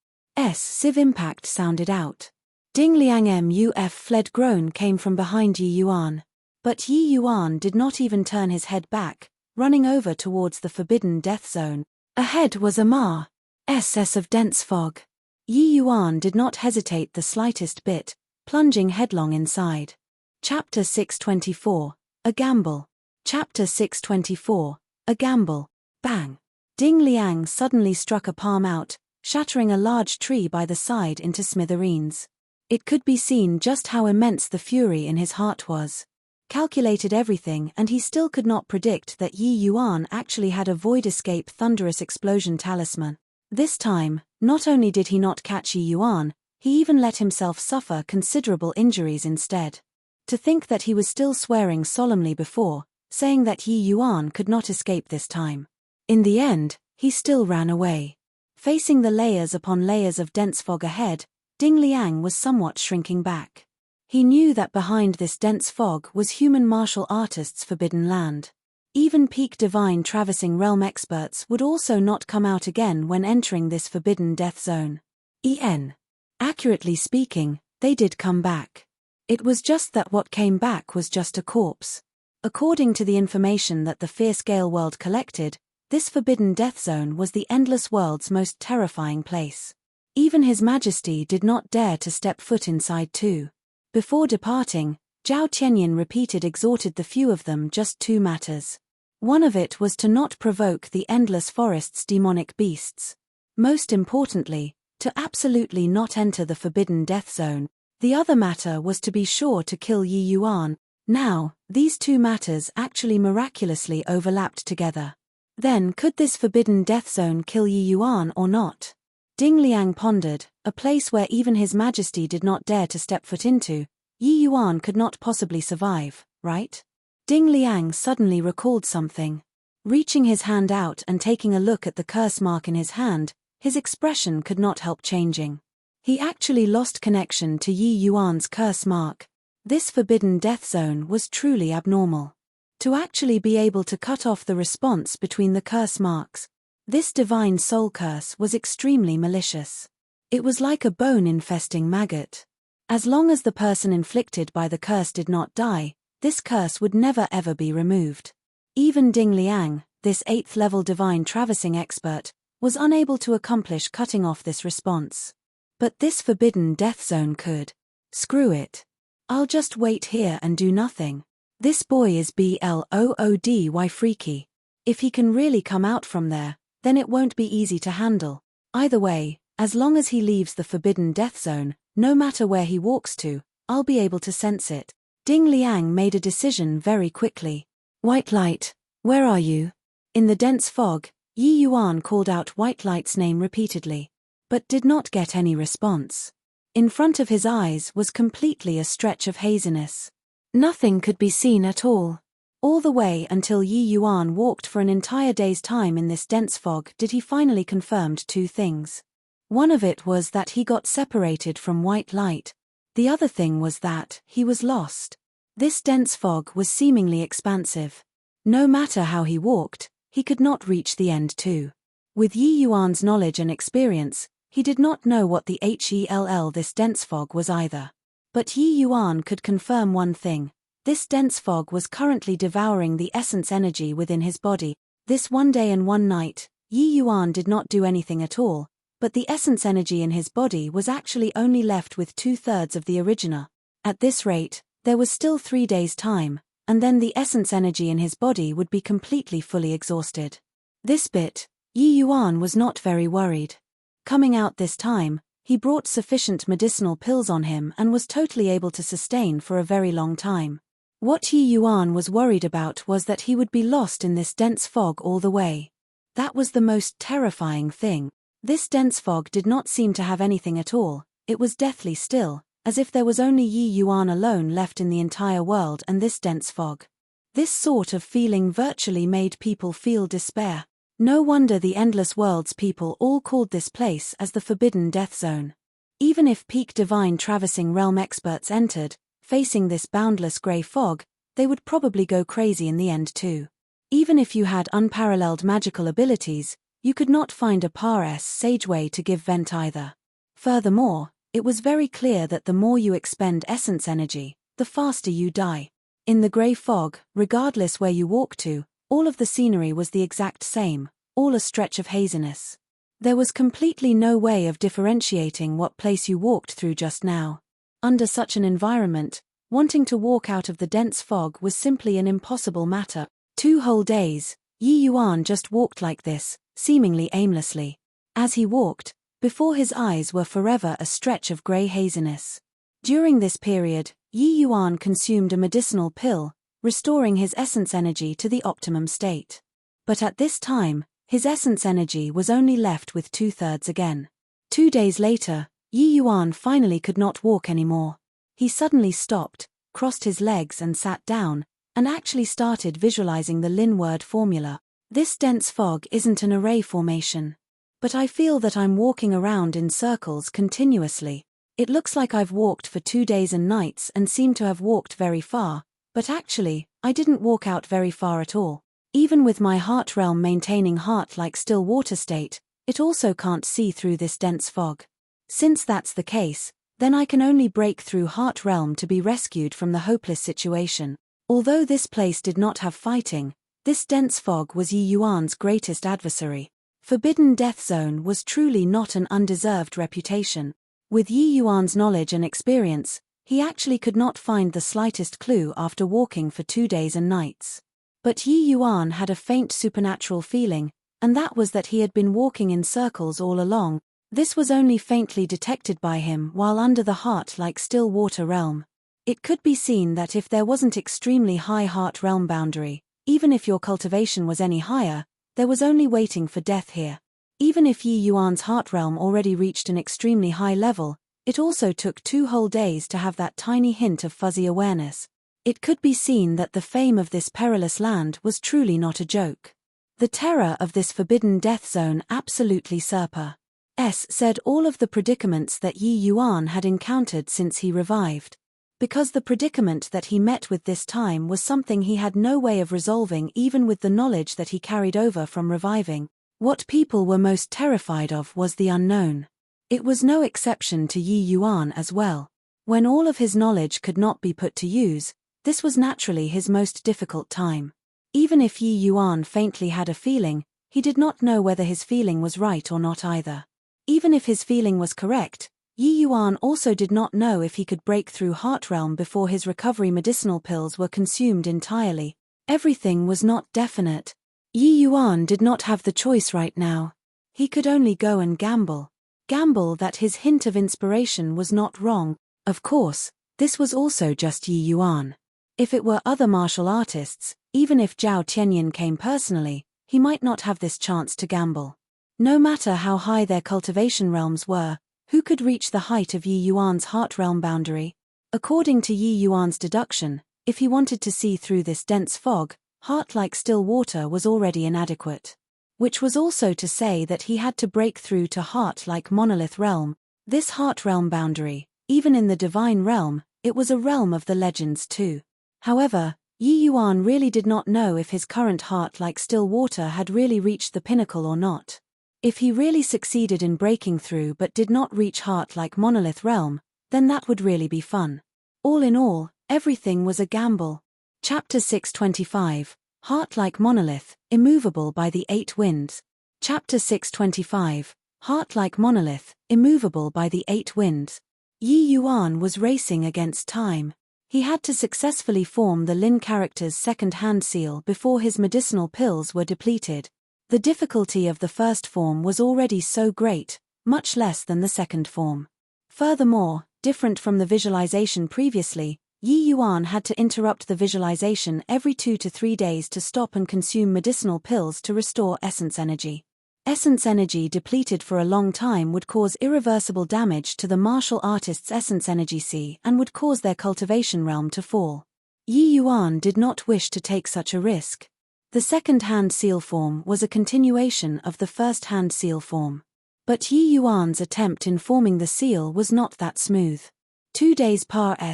Sieve impact sounded out. Ding Liang Muf fled groan came from behind Yi Yuan. But Yi Yuan did not even turn his head back, running over towards the forbidden death zone. Ahead was Amar. SS of dense fog. Yi Yuan did not hesitate the slightest bit, plunging headlong inside. Chapter 624. A Gamble. Chapter 624. A Gamble. Bang. Ding Liang suddenly struck a palm out, shattering a large tree by the side into smithereens. It could be seen just how immense the fury in his heart was. Calculated everything and he still could not predict that Yi Yuan actually had a void escape thunderous explosion talisman. This time, not only did he not catch Yi Yuan, he even let himself suffer considerable injuries instead. To think that he was still swearing solemnly before, saying that Yi Yuan could not escape this time. In the end, he still ran away. Facing the layers upon layers of dense fog ahead, Ding Liang was somewhat shrinking back. He knew that behind this dense fog was human martial artists' forbidden land. Even peak divine traversing realm experts would also not come out again when entering this forbidden death zone. Accurately speaking, they did come back. It was just that what came back was just a corpse. According to the information that the fierce Gale world collected, this forbidden death zone was the endless world's most terrifying place. Even His Majesty did not dare to step foot inside too. Before departing, Zhao Tianyin exhorted the few of them just two matters. One of it was to not provoke the endless forest's demonic beasts. Most importantly, to absolutely not enter the forbidden death zone. The other matter was to be sure to kill Yi Yuan. Now, these two matters actually miraculously overlapped together. Then could this forbidden death zone kill Yi Yuan or not? Ding Liang pondered, a place where even His Majesty did not dare to step foot into. Yi Yuan could not possibly survive, right? Ding Liang suddenly recalled something. Reaching his hand out and taking a look at the curse mark in his hand, his expression could not help changing. He actually lost connection to Yi Yuan's curse mark. This forbidden death zone was truly abnormal. To actually be able to cut off the response between the curse marks. This divine soul curse was extremely malicious. It was like a bone-infesting maggot. As long as the person inflicted by the curse did not die, this curse would never ever be removed. Even Ding Liang, this 8th-level divine traversing expert, was unable to accomplish cutting off this response. But this forbidden death zone could. Screw it. I'll just wait here and do nothing. This boy is bloody freaky. If he can really come out from there, then it won't be easy to handle. Either way, as long as he leaves the forbidden death zone, no matter where he walks to, I'll be able to sense it. Ding Liang made a decision very quickly. White Light, where are you? In the dense fog, Yi Yuan called out White Light's name repeatedly, but did not get any response. In front of his eyes was completely a stretch of haziness. Nothing could be seen at all. All the way until Yi Yuan walked for an entire day's time in this dense fog did he finally confirmed two things. One of it was that he got separated from White Light. The other thing was that he was lost. This dense fog was seemingly expansive. No matter how he walked, he could not reach the end too. With Yi Yuan's knowledge and experience, he did not know what the hell this dense fog was either. But Yi Yuan could confirm one thing. This dense fog was currently devouring the essence energy within his body. This one day and one night, Yi Yuan did not do anything at all, but the essence energy in his body was actually only left with 2/3 of the original. At this rate, there was still 3 days' time, and then the essence energy in his body would be completely fully exhausted. This bit, Yi Yuan was not very worried. Coming out this time, he brought sufficient medicinal pills on him and was totally able to sustain for a very long time. What Yi Yuan was worried about was that he would be lost in this dense fog all the way. That was the most terrifying thing. This dense fog did not seem to have anything at all. It was deathly still, as if there was only Yi Yuan alone left in the entire world and this dense fog. This sort of feeling virtually made people feel despair. No wonder the Endless Worlds people all called this place as the Forbidden Death Zone. Even if peak divine traversing realm experts entered, facing this boundless grey fog, they would probably go crazy in the end too. Even if you had unparalleled magical abilities, you could not find a sage way to give vent either. Furthermore, it was very clear that the more you expend essence energy, the faster you die. In the grey fog, regardless where you walk to, all of the scenery was the exact same, all a stretch of haziness. There was completely no way of differentiating what place you walked through just now. Under such an environment, wanting to walk out of the dense fog was simply an impossible matter. 2 whole days, Yi Yuan just walked like this, seemingly aimlessly. As he walked, before his eyes were forever a stretch of grey haziness. During this period, Yi Yuan consumed a medicinal pill, restoring his essence energy to the optimum state. But at this time, his essence energy was only left with 2/3 again. 2 days later, Yi Yuan finally could not walk anymore. He suddenly stopped, crossed his legs and sat down, and actually started visualizing the Lin word formula. This dense fog isn't an array formation. But I feel that I'm walking around in circles continuously. It looks like I've walked for 2 days and nights and seem to have walked very far, but actually, I didn't walk out very far at all. Even with my heart realm maintaining heart-like still water state, it also can't see through this dense fog. Since that's the case, then I can only break through heart realm to be rescued from the hopeless situation. Although this place did not have fighting, this dense fog was Yi Yuan's greatest adversary. Forbidden Death Zone was truly not an undeserved reputation. With Yi Yuan's knowledge and experience, he actually could not find the slightest clue after walking for 2 days and nights. But Yi Yuan had a faint supernatural feeling, and that was that he had been walking in circles all along. This was only faintly detected by him while under the heart-like still water realm. It could be seen that if there wasn't extremely high heart realm boundary, even if your cultivation was any higher, there was only waiting for death here. Even if Yi Yuan's heart realm already reached an extremely high level, it also took 2 whole days to have that tiny hint of fuzzy awareness. It could be seen that the fame of this perilous land was truly not a joke. The terror of this forbidden death zone absolutely said all of the predicaments that Yi Yuan had encountered since he revived. Because the predicament that he met with this time was something he had no way of resolving even with the knowledge that he carried over from reviving. What people were most terrified of was the unknown. It was no exception to Yi Yuan as well. When all of his knowledge could not be put to use, this was naturally his most difficult time. Even if Yi Yuan faintly had a feeling, he did not know whether his feeling was right or not either. Even if his feeling was correct, Yi Yuan also did not know if he could break through Heart Realm before his recovery medicinal pills were consumed entirely. Everything was not definite. Yi Yuan did not have the choice right now. He could only go and gamble. Gamble that his hint of inspiration was not wrong. Of course, this was also just Yi Yuan. If it were other martial artists, even if Zhao Tianyin came personally, he might not have this chance to gamble. No matter how high their cultivation realms were, who could reach the height of Yi Yuan's heart realm boundary? According to Yi Yuan's deduction, if he wanted to see through this dense fog, heart-like still water was already inadequate. Which was also to say that he had to break through to heart-like monolith realm. This heart realm boundary, even in the divine realm, it was a realm of the legends too. However, Yi Yuan really did not know if his current heart-like still water had really reached the pinnacle or not. If he really succeeded in breaking through but did not reach heart-like monolith realm, then that would really be fun. All in all, everything was a gamble. Chapter 625, Heart-like Monolith, Immovable by the 8 Winds. Chapter 625, Heart-like Monolith, Immovable by the 8 Winds. Yi Yuan was racing against time. He had to successfully form the Lin character's second hand seal before his medicinal pills were depleted. The difficulty of the first form was already so great, much less than the second form. Furthermore, different from the visualization previously, Yi Yuan had to interrupt the visualization every 2 to 3 days to stop and consume medicinal pills to restore essence energy. Essence energy depleted for a long time would cause irreversible damage to the martial artist's essence energy sea and would cause their cultivation realm to fall. Yi Yuan did not wish to take such a risk. The second-hand seal form was a continuation of the first-hand seal form. But Yi Yuan's attempt in forming the seal was not that smooth. 2 days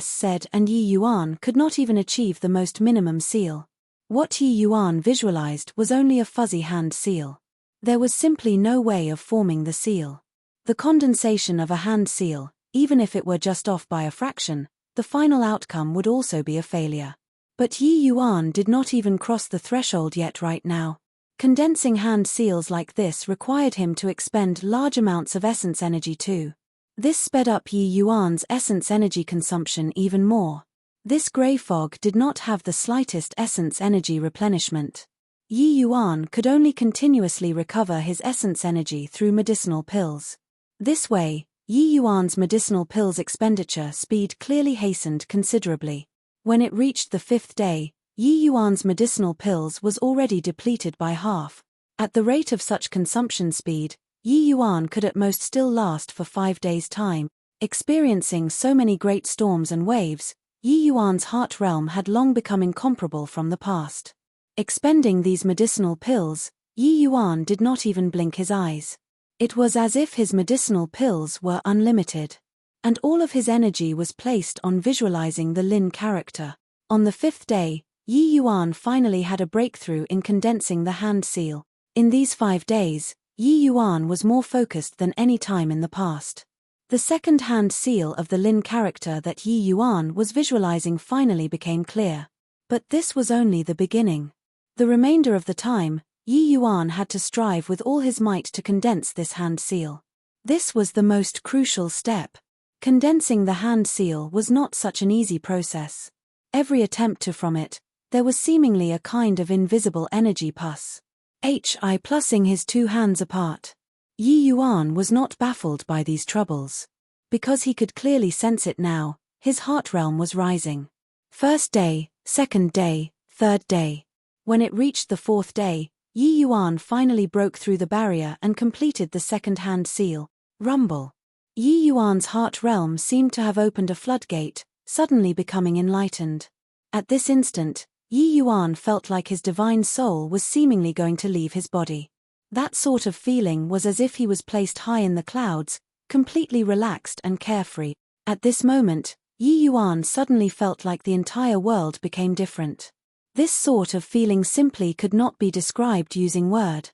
said and Yi Yuan could not even achieve the most minimum seal. What Yi Yuan visualized was only a fuzzy hand seal. There was simply no way of forming the seal. The condensation of a hand seal, even if it were just off by a fraction, the final outcome would also be a failure. But Yi Yuan did not even cross the threshold yet right now. Condensing hand seals like this required him to expend large amounts of essence energy too. This sped up Yi Yuan's essence energy consumption even more. This grey fog did not have the slightest essence energy replenishment. Yi Yuan could only continuously recover his essence energy through medicinal pills. This way, Yi Yuan's medicinal pills expenditure speed clearly hastened considerably. When it reached the 5th day, Yi Yuan's medicinal pills was already depleted by half. At the rate of such consumption speed, Yi Yuan could at most still last for 5 days' time. Experiencing so many great storms and waves, Yi Yuan's heart realm had long become incomparable from the past. Expending these medicinal pills, Yi Yuan did not even blink his eyes. It was as if his medicinal pills were unlimited. And all of his energy was placed on visualizing the Lin character. On the 5th day, Yi Yuan finally had a breakthrough in condensing the hand seal. In these 5 days, Yi Yuan was more focused than any time in the past. The second hand seal of the Lin character that Yi Yuan was visualizing finally became clear. But this was only the beginning. The remainder of the time, Yi Yuan had to strive with all his might to condense this hand seal. This was the most crucial step. Condensing the hand seal was not such an easy process. Every attempt to from it, there was seemingly a kind of invisible energy pus. Plussing his 2 hands apart. Yi Yuan was not baffled by these troubles. Because he could clearly sense it now, his heart realm was rising. 1st day, 2nd day, 3rd day. When it reached the 4th day, Yi Yuan finally broke through the barrier and completed the second-hand seal. Rumble. Yi Yuan's heart realm seemed to have opened a floodgate, suddenly becoming enlightened. At this instant, Yi Yuan felt like his divine soul was seemingly going to leave his body. That sort of feeling was as if he was placed high in the clouds, completely relaxed and carefree. At this moment, Yi Yuan suddenly felt like the entire world became different. This sort of feeling simply could not be described using word.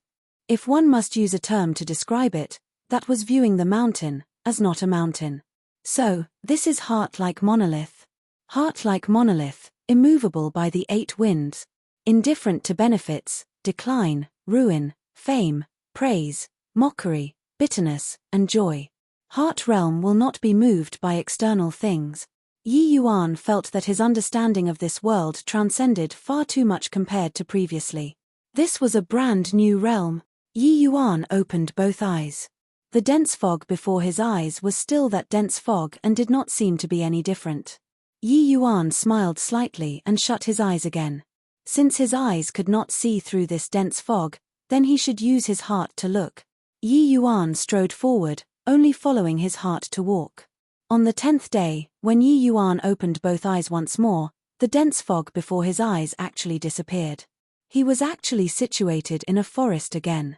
If one must use a term to describe it, that was viewing the mountain as not a mountain. So, this is heart-like monolith. Heart-like monolith, immovable by the 8 winds. Indifferent to benefits, decline, ruin, fame, praise, mockery, bitterness, and joy. Heart realm will not be moved by external things. Yi Yuan felt that his understanding of this world transcended far too much compared to previously. This was a brand new realm. Yi Yuan opened both eyes. The dense fog before his eyes was still that dense fog and did not seem to be any different. Yi Yuan smiled slightly and shut his eyes again. Since his eyes could not see through this dense fog, then he should use his heart to look. Yi Yuan strode forward, only following his heart to walk. On the 10th day, when Yi Yuan opened both eyes once more, the dense fog before his eyes actually disappeared. He was actually situated in a forest again.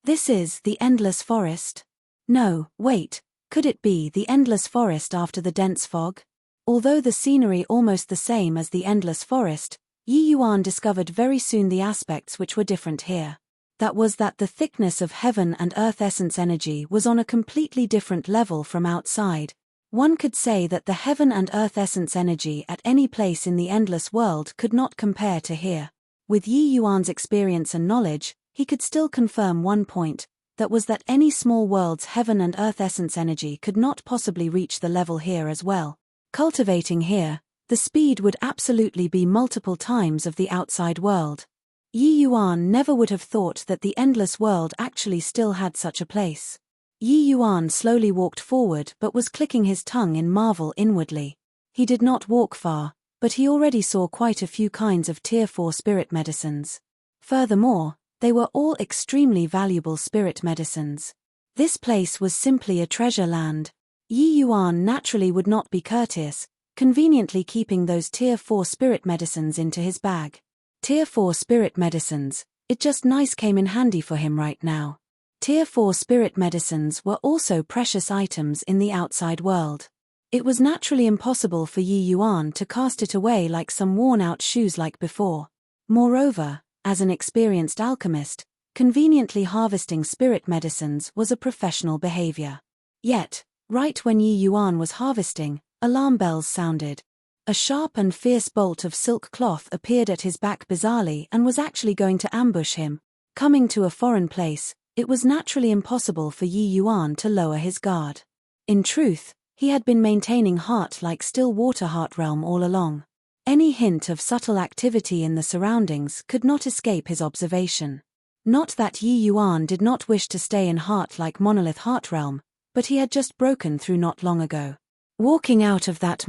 This is the endless forest? No, wait, could it be the endless forest after the dense fog? Although the scenery almost the same as the endless forest, Yi Yuan discovered very soon the aspects which were different here. That was that the thickness of heaven and earth essence energy was on a completely different level from outside. One could say that the heaven and earth essence energy at any place in the endless world could not compare to here. With Yi Yuan's experience and knowledge, he could still confirm one point, that was that any small world's heaven and earth essence energy could not possibly reach the level here as well. Cultivating here, the speed would absolutely be multiple times of the outside world. Yi Yuan never would have thought that the endless world actually still had such a place. Yi Yuan slowly walked forward but was clicking his tongue in marvel inwardly. He did not walk far, but he already saw quite a few kinds of Tier 4 spirit medicines. Furthermore, They were all extremely valuable spirit medicines. This place was simply a treasure land. Yi Yuan naturally would not be courteous, conveniently keeping those Tier 4 spirit medicines into his bag. Tier 4 spirit medicines, it just nice came in handy for him right now. Tier 4 spirit medicines were also precious items in the outside world. It was naturally impossible for Yi Yuan to cast it away like some worn-out shoes like before. Moreover, as an experienced alchemist, conveniently harvesting spirit medicines was a professional behavior. Yet, right when Yi Yuan was harvesting, alarm bells sounded. A sharp and fierce bolt of silk cloth appeared at his back bizarrely and was actually going to ambush him. Coming to a foreign place, it was naturally impossible for Yi Yuan to lower his guard. In truth, he had been maintaining heart-like still water heart realm all along. Any hint of subtle activity in the surroundings could not escape his observation. Not that Yi Yuan did not wish to stay in heart-like monolith heart realm, but he had just broken through not long ago. Walking out of that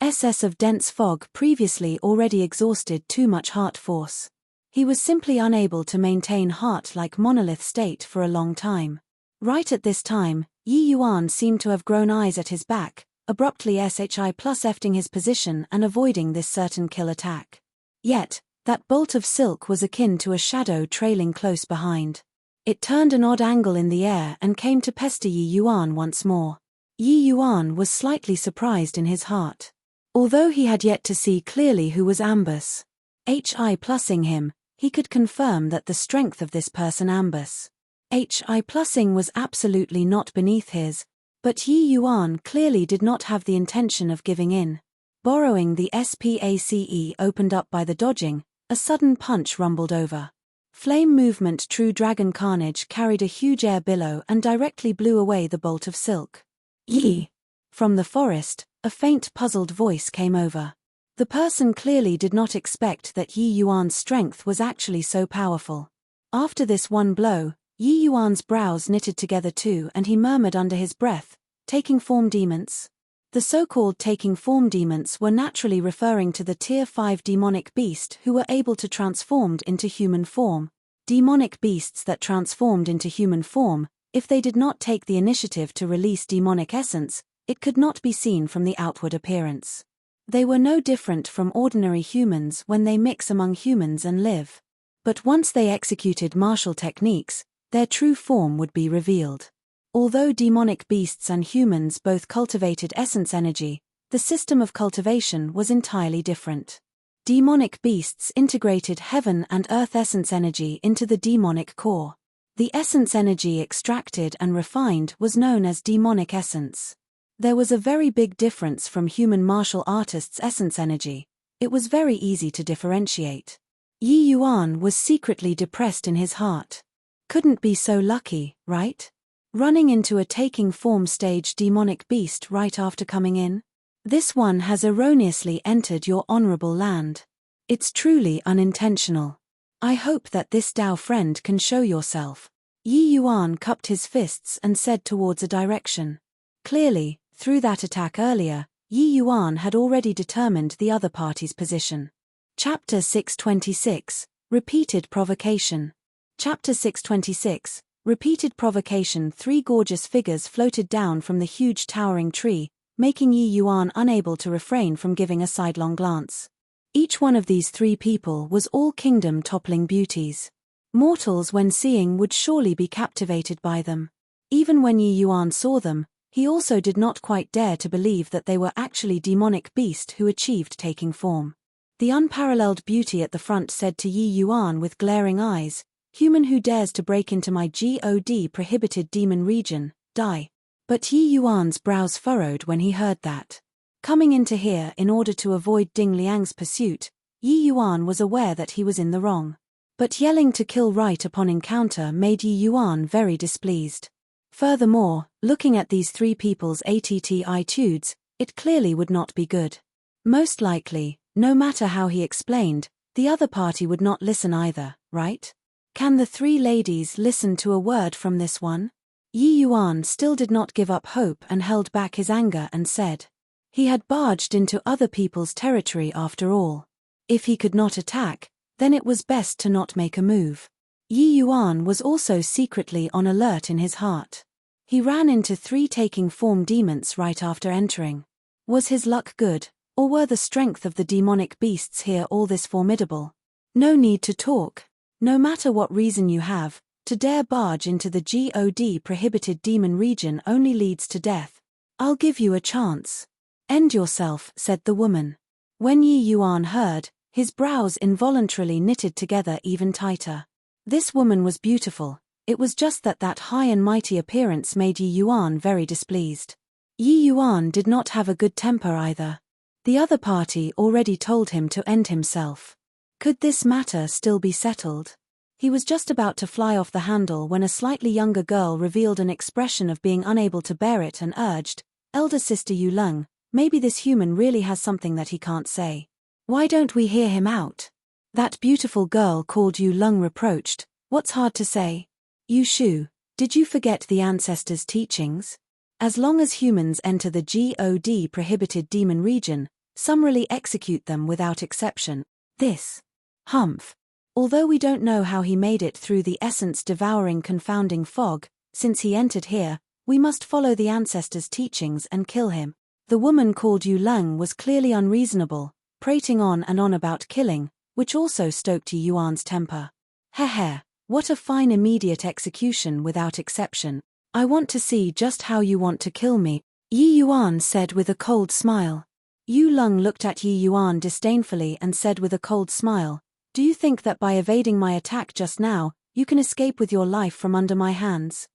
SS of dense fog previously already exhausted too much heart force. He was simply unable to maintain heart-like monolith state for a long time. Right at this time, Yi Yuan seemed to have grown eyes at his back, abruptly SHI+F'ing his position and avoiding this certain kill attack. Yet, that bolt of silk was akin to a shadow trailing close behind. It turned an odd angle in the air and came to pester Yi Yuan once more. Yi Yuan was slightly surprised in his heart. Although he had yet to see clearly who was Ambus HI+ing him, he could confirm that the strength of this person Ambus HI+ing was absolutely not beneath his, but Yi Yuan clearly did not have the intention of giving in. Borrowing the SPACE opened up by the dodging, a sudden punch rumbled over. Flame movement True Dragon Carnage carried a huge air billow and directly blew away the bolt of silk. Yi! From the forest, a faint puzzled voice came over. The person clearly did not expect that Yi Yuan's strength was actually so powerful. After this one blow, Yi Yuan's brows knitted together too and he murmured under his breath, "Taking form demons?" The so-called taking form demons were naturally referring to the Tier 5 demonic beast who were able to transform into human form. Demonic beasts that transformed into human form, if they did not take the initiative to release demonic essence, it could not be seen from the outward appearance. They were no different from ordinary humans when they mix among humans and live. But once they executed martial techniques, their true form would be revealed. Although demonic beasts and humans both cultivated essence energy, the system of cultivation was entirely different. Demonic beasts integrated heaven and earth essence energy into the demonic core. The essence energy extracted and refined was known as demonic essence. There was a very big difference from human martial artists' essence energy. It was very easy to differentiate. Yi Yuan was secretly depressed in his heart. Couldn't be so lucky, right? Running into a taking form stage demonic beast right after coming in? This one has erroneously entered your honorable land. It's truly unintentional. I hope that this Dao friend can show yourself. Yi Yuan cupped his fists and said towards a direction. Clearly, through that attack earlier, Yi Yuan had already determined the other party's position. Chapter 626, Repeated Provocation. Chapter 626, Repeated Provocation. 3 gorgeous figures floated down from the huge towering tree, making Yi Yuan unable to refrain from giving a sidelong glance. Each one of these 3 people was all kingdom-toppling beauties. Mortals when seeing would surely be captivated by them. Even when Yi Yuan saw them, he also did not quite dare to believe that they were actually demonic beast who achieved taking form. The unparalleled beauty at the front said to Yi Yuan with glaring eyes, "Human who dares to break into my God prohibited demon region, die." But Yi Yuan's brows furrowed when he heard that. Coming into here in order to avoid Ding Liang's pursuit, Yi Yuan was aware that he was in the wrong. But yelling to kill right upon encounter made Yi Yuan very displeased. Furthermore, looking at these 3 people's attitudes, it clearly would not be good. Most likely, no matter how he explained, the other party would not listen either, right? Can the 3 ladies listen to a word from this one? Yi Yuan still did not give up hope and held back his anger and said. He had barged into other people's territory after all. If he could not attack, then it was best to not make a move. Yi Yuan was also secretly on alert in his heart. He ran into 3 taking form demons right after entering. Was his luck good, or were the strength of the demonic beasts here all this formidable? No need to talk. No matter what reason you have, to dare barge into the God prohibited demon region only leads to death. I'll give you a chance. End yourself, said the woman. When Yi Yuan heard, his brows involuntarily knitted together even tighter. This woman was beautiful, it was just that high and mighty appearance made Yi Yuan very displeased. Yi Yuan did not have a good temper either. The other party already told him to end himself. Could this matter still be settled? He was just about to fly off the handle when a slightly younger girl revealed an expression of being unable to bear it and urged, "Elder sister Yu Lung, maybe this human really has something that he can't say. Why don't we hear him out?" That beautiful girl called Yu Lung reproached, "What's hard to say? Yu Shu, did you forget the ancestors' teachings? As long as humans enter the God prohibited demon region, summarily execute them without exception." This Humph. Although we don't know how he made it through the essence-devouring confounding fog, since he entered here, we must follow the ancestors' teachings and kill him. The woman called Yu Lung was clearly unreasonable, prating on and on about killing, which also stoked Yi Yuan's temper. Heh, what a fine immediate execution without exception. I want to see just how you want to kill me, Yi Yuan said with a cold smile. Yu Lung looked at Yi Yuan disdainfully and said with a cold smile, "Do you think that by evading my attack just now, you can escape with your life from under my hands?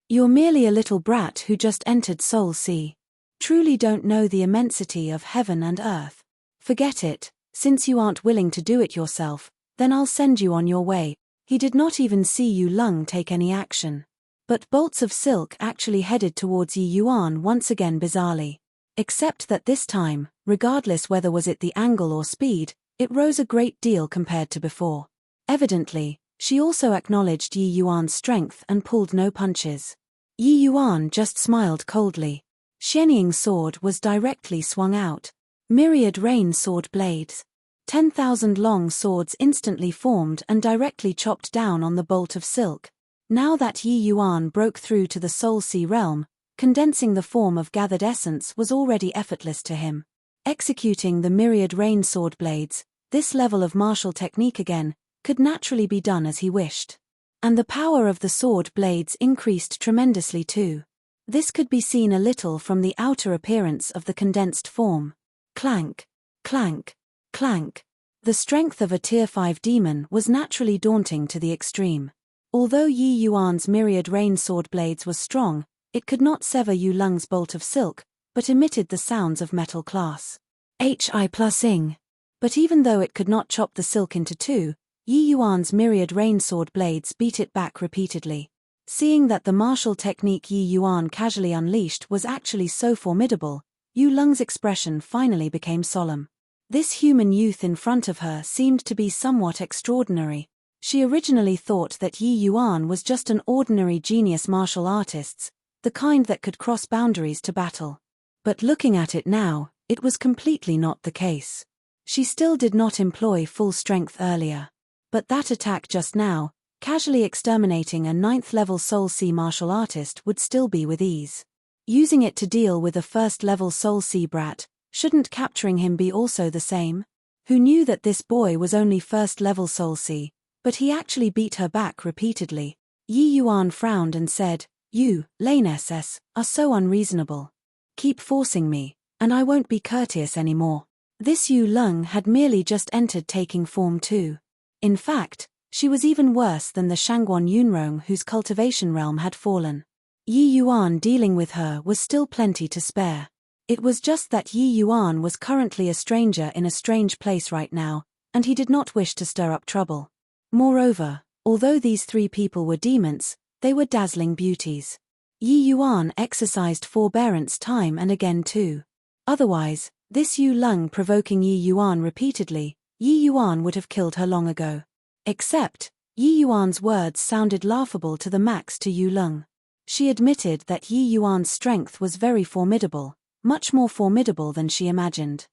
You're merely a little brat who just entered Soul Sea. Truly don't know the immensity of heaven and earth. Forget it, since you aren't willing to do it yourself, then I'll send you on your way." He did not even see Yu Lung take any action. But bolts of silk actually headed towards Yi Yuan once again bizarrely. Except that this time, regardless whether was it the angle or speed, it rose a great deal compared to before. Evidently, she also acknowledged Yi Yuan's strength and pulled no punches. Yi Yuan just smiled coldly. Xianying's sword was directly swung out. Myriad rain sword blades. 10,000 long swords instantly formed and directly chopped down on the bolt of silk. Now that Yi Yuan broke through to the Soul Sea realm, condensing the form of gathered essence was already effortless to him. Executing the myriad rain sword blades, this level of martial technique again, could naturally be done as he wished. And the power of the sword blades increased tremendously too. This could be seen a little from the outer appearance of the condensed form. Clank, clank, clank. The strength of a Tier 5 demon was naturally daunting to the extreme. Although Yi Yuan's myriad rain sword blades was strong, it could not sever Yu Lung's bolt of silk, but emitted the sounds of metal class. Hi+ing. But even though it could not chop the silk into two, Yi Yuan's myriad rain sword blades beat it back repeatedly. Seeing that the martial technique Yi Yuan casually unleashed was actually so formidable, Yu Lung's expression finally became solemn. This human youth in front of her seemed to be somewhat extraordinary. She originally thought that Yi Yuan was just an ordinary genius martial artist, the kind that could cross boundaries to battle. But looking at it now, it was completely not the case. She still did not employ full strength earlier. But that attack just now, casually exterminating a 9th-level Soul Sea martial artist, would still be with ease. Using it to deal with a 1st-level Soul Sea brat, shouldn't capturing him be also the same? Who knew that this boy was only 1st-level Soul Sea, but he actually beat her back repeatedly. Yi Yuan frowned and said, "You, Lane SS, are so unreasonable. Keep forcing me, and I won't be courteous anymore." This Yu Lung had merely just entered taking form too. In fact, she was even worse than the Shangguan Yunrong whose cultivation realm had fallen. Yi Yuan dealing with her was still plenty to spare. It was just that Yi Yuan was currently a stranger in a strange place right now, and he did not wish to stir up trouble. Moreover, although these three people were demons, they were dazzling beauties. Yi Yuan exercised forbearance time and again too. Otherwise, this Yu Lung provoking Yi Yuan repeatedly, Yi Yuan would have killed her long ago. Except, Yi Yuan's words sounded laughable to the max to Yu Lung. She admitted that Yi Yuan's strength was very formidable, much more formidable than she imagined.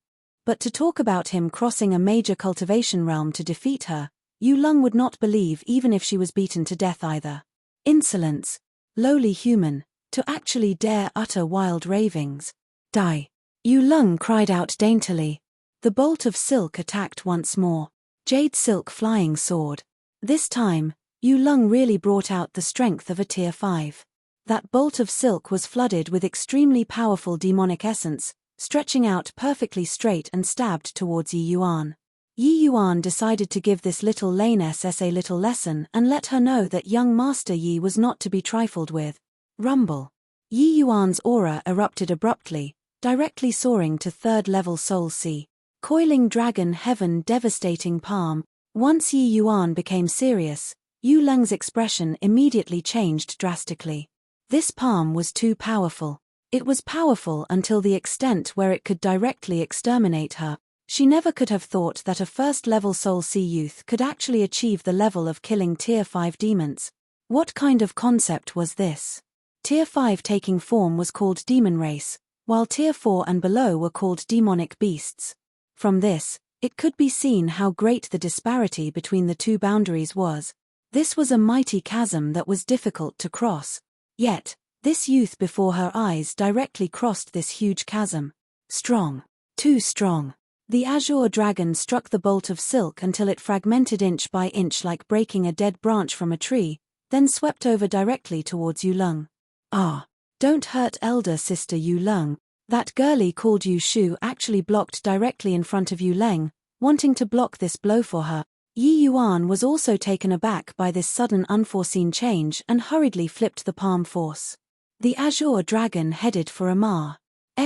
But to talk about him crossing a major cultivation realm to defeat her, Yu Lung would not believe even if she was beaten to death either. Insolence. Lowly human, to actually dare utter wild ravings. Die. Yu Lung cried out daintily. The bolt of silk attacked once more. Jade silk flying sword. This time, Yu Lung really brought out the strength of a tier 5. That bolt of silk was flooded with extremely powerful demonic essence, stretching out perfectly straight and stabbed towards Yi Yuan. Yi Yuan decided to give this little laness a little lesson and let her know that young Master Yi was not to be trifled with. Rumble. Yi Yuan's aura erupted abruptly, directly soaring to 3rd level Soul Sea. Coiling dragon heaven devastating palm. Once Yi Yuan became serious, Yu Lung's expression immediately changed drastically. This palm was too powerful. It was powerful until the extent where it could directly exterminate her. She never could have thought that a 1st level Soul Sea youth could actually achieve the level of killing tier 5 demons. What kind of concept was this? Tier 5 taking form was called demon race, while tier 4 and below were called demonic beasts. From this, it could be seen how great the disparity between the two boundaries was. This was a mighty chasm that was difficult to cross. Yet, this youth before her eyes directly crossed this huge chasm. Strong. Too strong. The azure dragon struck the bolt of silk until it fragmented inch by inch like breaking a dead branch from a tree, then swept over directly towards Yu Lung. Ah! Don't hurt elder sister Yu Lung. That girlie called Yu Shu actually blocked directly in front of Yu Leng, wanting to block this blow for her. Yi Yuan was also taken aback by this sudden unforeseen change and hurriedly flipped the palm force. The azure dragon headed for a Ma's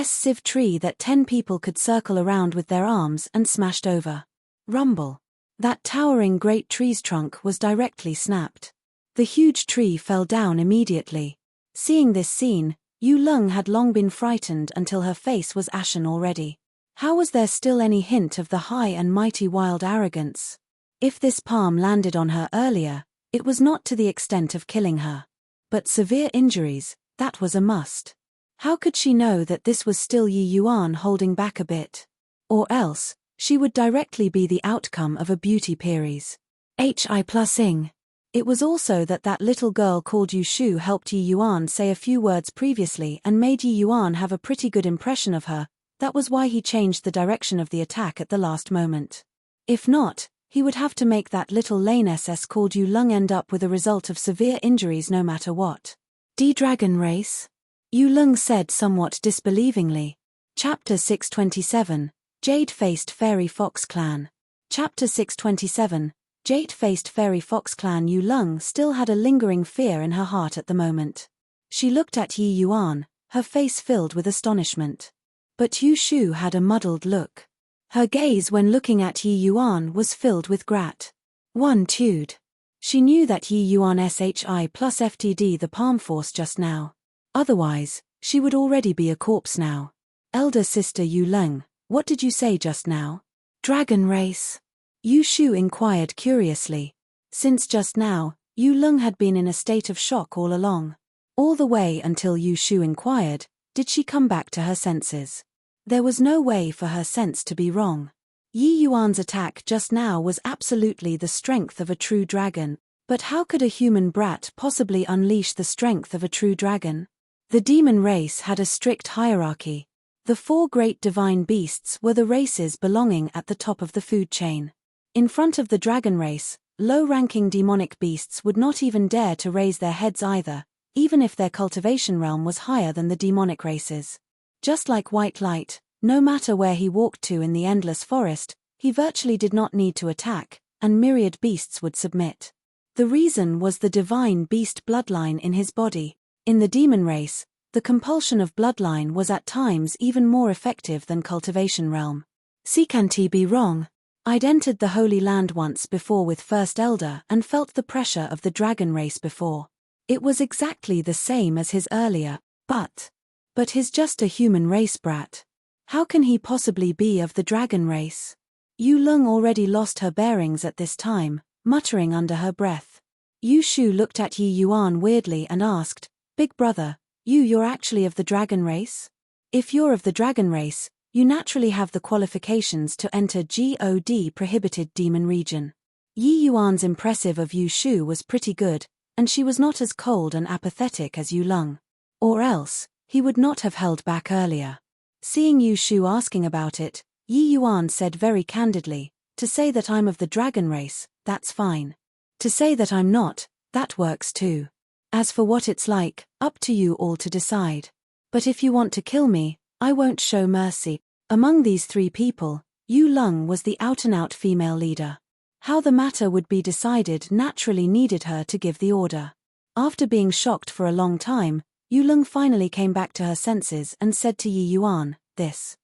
sieve tree that 10 people could circle around with their arms and smashed over. Rumble. That towering great tree's trunk was directly snapped. The huge tree fell down immediately. Seeing this scene, Yu Lung had long been frightened until her face was ashen already. How was there still any hint of the high and mighty wild arrogance? If this palm landed on her earlier, it was not to the extent of killing her. But severe injuries, that was a must. How could she know that this was still Yi Yuan holding back a bit? Or else, she would directly be the outcome of a beauty Peries. Hi+ing. It was also that little girl called Yu Shu helped Yi Yuan say a few words previously and made Yi Yuan have a pretty good impression of her. That was why he changed the direction of the attack at the last moment. If not, he would have to make that little laness called Yu Lung end up with a result of severe injuries no matter what. D-Dragon Race? Yu Lung said somewhat disbelievingly. Chapter 627, Jade-Faced Fairy Fox Clan. Chapter 627, Jade-Faced Fairy Fox Clan. Yu Lung still had a lingering fear in her heart at the moment. She looked at Yi Yuan, her face filled with astonishment. But Yu Shu had a muddled look. Her gaze when looking at Yi Yuan was filled with gratitude. She knew that Yi Yuan's HI plus FTD the palm force just now. Otherwise, she would already be a corpse now. Elder sister Yu Lung, what did you say just now? Dragon race? Yu Shu inquired curiously. Since just now, Yu Lung had been in a state of shock all along. All the way until Yu Shu inquired, did she come back to her senses? There was no way for her sense to be wrong. Yi Yuan's attack just now was absolutely the strength of a true dragon, but how could a human brat possibly unleash the strength of a true dragon? The demon race had a strict hierarchy. The 4 great divine beasts were the races belonging at the top of the food chain. In front of the dragon race, low-ranking demonic beasts would not even dare to raise their heads either, even if their cultivation realm was higher than the demonic races. Just like White Light, no matter where he walked to in the endless forest, he virtually did not need to attack, and myriad beasts would submit. The reason was the divine beast bloodline in his body. In the demon race, the compulsion of bloodline was at times even more effective than cultivation realm. Can't he be wrong? I'd entered the Holy Land once before with First Elder and felt the pressure of the dragon race before. It was exactly the same as his earlier, but he's just a human race brat. How can he possibly be of the dragon race? Yu Lung already lost her bearings at this time, muttering under her breath. Yu Shu looked at Yi Yuan weirdly and asked, Big brother, you're actually of the dragon race? If you're of the dragon race, you naturally have the qualifications to enter God prohibited demon region. Yi Yuan's impressive of Yu Shu was pretty good, and she was not as cold and apathetic as Yu Lung. Or else, he would not have held back earlier. Seeing Yu Shu asking about it, Yi Yuan said very candidly, "To say that I'm of the dragon race, that's fine. To say that I'm not, that works too. As for what it's like, up to you all to decide. But if you want to kill me, I won't show mercy." Among these three people, Yu Lung was the out-and-out female leader. How the matter would be decided naturally needed her to give the order. After being shocked for a long time, Yu Lung finally came back to her senses and said to Yi Yuan, This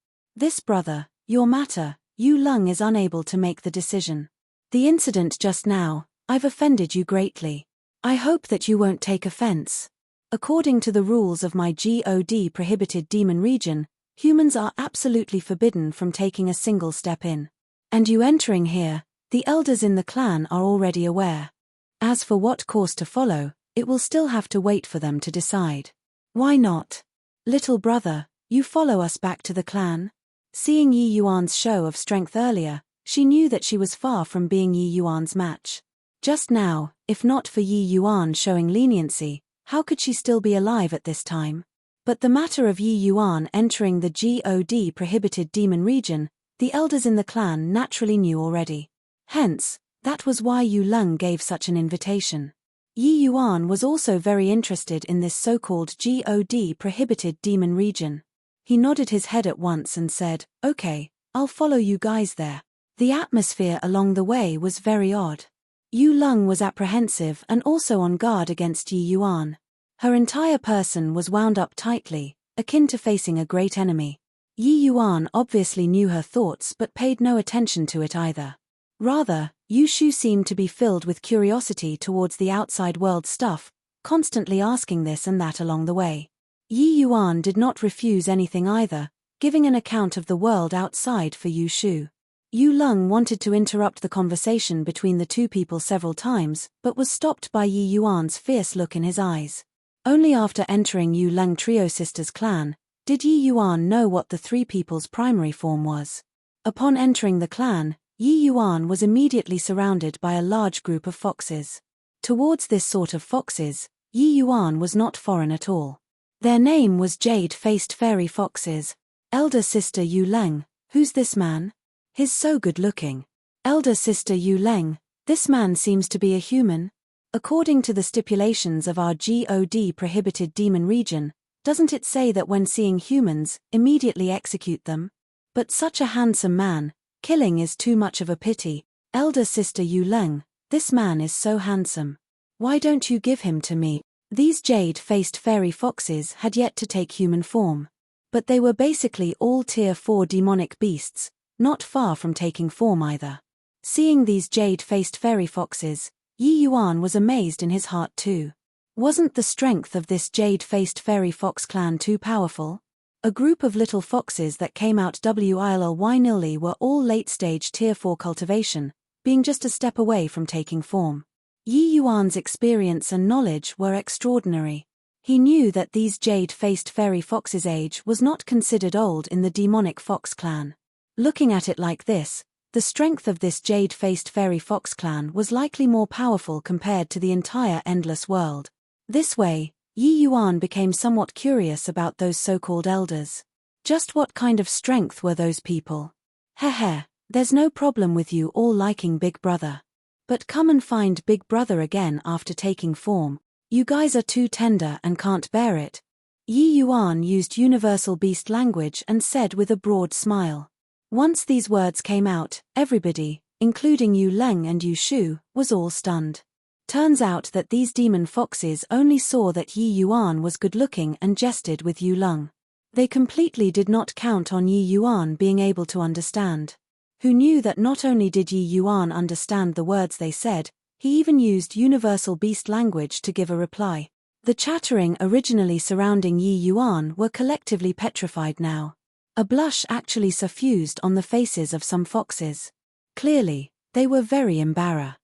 brother, your matter, Yu Lung is unable to make the decision. The incident just now, I've offended you greatly. I hope that you won't take offense. According to the rules of my God prohibited demon region, humans are absolutely forbidden from taking a single step in. And you entering here, the elders in the clan are already aware. As for what course to follow, it will still have to wait for them to decide. Why not? Little brother, you follow us back to the clan? Seeing Yi Yuan's show of strength earlier, she knew that she was far from being Yi Yuan's match. Just now, if not for Yi Yuan showing leniency, how could she still be alive at this time? But the matter of Yi Yuan entering the God prohibited demon region, the elders in the clan naturally knew already. Hence, that was why Yu Lung gave such an invitation. Yi Yuan was also very interested in this so-called God prohibited demon region. He nodded his head at once and said, "Okay, I'll follow you guys there." The atmosphere along the way was very odd. Yu Lung was apprehensive and also on guard against Yi Yuan. Her entire person was wound up tightly, akin to facing a great enemy. Yi Yuan obviously knew her thoughts but paid no attention to it either. Rather, Yu Shu seemed to be filled with curiosity towards the outside world stuff, constantly asking this and that along the way. Yi Yuan did not refuse anything either, giving an account of the world outside for Yu Shu. Yu Lung wanted to interrupt the conversation between the two people several times, but was stopped by Yi Yuan's fierce look in his eyes. Only after entering Yu Lung Trio Sisters clan, did Yi Yuan know what the three people's primary form was. Upon entering the clan, Yi Yuan was immediately surrounded by a large group of foxes. Towards this sort of foxes, Yi Yuan was not foreign at all. Their name was Jade-Faced Fairy Foxes. Elder sister Yu Leng, who's this man? He's so good looking. Elder sister Yu Leng, this man seems to be a human. According to the stipulations of our God prohibited demon region, doesn't it say that when seeing humans, immediately execute them? But such a handsome man, killing is too much of a pity. Elder sister Yu Leng, this man is so handsome. Why don't you give him to me? These jade-faced fairy foxes had yet to take human form. But they were basically all tier 4 demonic beasts, not far from taking form either. Seeing these jade-faced fairy foxes, Yi Yuan was amazed in his heart too. Wasn't the strength of this jade-faced fairy fox clan too powerful? A group of little foxes that came out WILLY were all late-stage tier 4 cultivation, being just a step away from taking form. Yi Yuan's experience and knowledge were extraordinary. He knew that these jade-faced fairy foxes' age was not considered old in the demonic fox clan. Looking at it like this, the strength of this jade-faced fairy fox clan was likely more powerful compared to the entire endless world. This way, Yi Yuan became somewhat curious about those so-called elders. Just what kind of strength were those people? Heh, there's no problem with you all liking Big Brother. But come and find Big Brother again after taking form. You guys are too tender and can't bear it. Yi Yuan used universal beast language and said with a broad smile. Once these words came out, everybody, including Yu Leng and Yu Shu, was all stunned. Turns out that these demon foxes only saw that Yi Yuan was good-looking and jested with Yu Leng. They completely did not count on Yi Yuan being able to understand. Who knew that not only did Yi Yuan understand the words they said, he even used universal beast language to give a reply. The chattering originally surrounding Yi Yuan were collectively petrified now. A blush actually suffused on the faces of some foxes. Clearly, they were very embarrassed.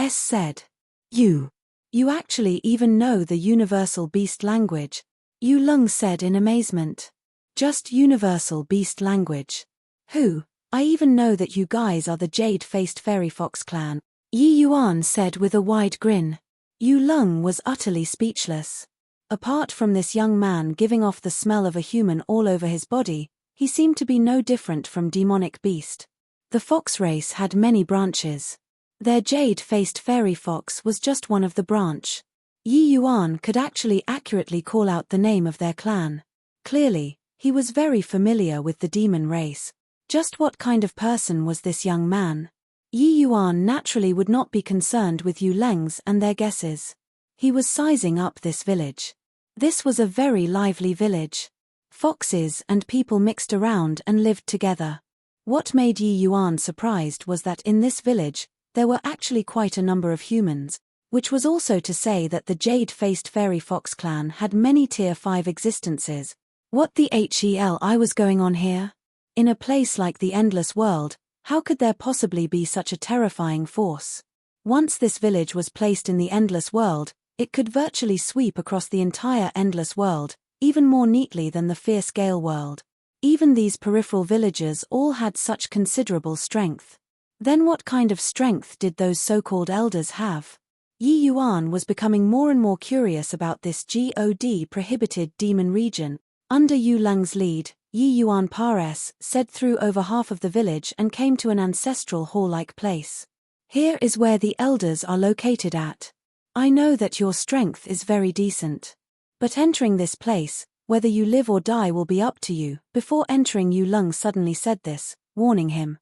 Said. You actually even know the universal beast language? Yu Leng said in amazement. Just universal beast language. Who? I even know that you guys are the jade-faced fairy fox clan. Yi Yuan said with a wide grin. Yu Leng was utterly speechless. Apart from this young man giving off the smell of a human all over his body, he seemed to be no different from demonic beast. The fox race had many branches. Their jade-faced fairy fox was just one of the branch. Yi Yuan could actually accurately call out the name of their clan. Clearly, he was very familiar with the demon race. Just what kind of person was this young man? Yi Yuan naturally would not be concerned with Yu Leng's and their guesses. He was sizing up this village. This was a very lively village. Foxes and people mixed around and lived together. What made Yi Yuan surprised was that in this village, there were actually quite a number of humans, which was also to say that the jade-faced fairy fox clan had many tier 5 existences. What the hell was going on here? In a place like the Endless World, how could there possibly be such a terrifying force? Once this village was placed in the Endless World, it could virtually sweep across the entire Endless World, even more neatly than the Fierce Gale World. Even these peripheral villagers all had such considerable strength. Then what kind of strength did those so-called elders have? Yi Yuan was becoming more and more curious about this God-prohibited demon region. Under Yu Leng's lead, Yi Yuan Pares said through over half of the village and came to an ancestral hall-like place. Here is where the elders are located at. I know that your strength is very decent. But entering this place, whether you live or die will be up to you. Before entering, Yu Leng suddenly said this, warning him.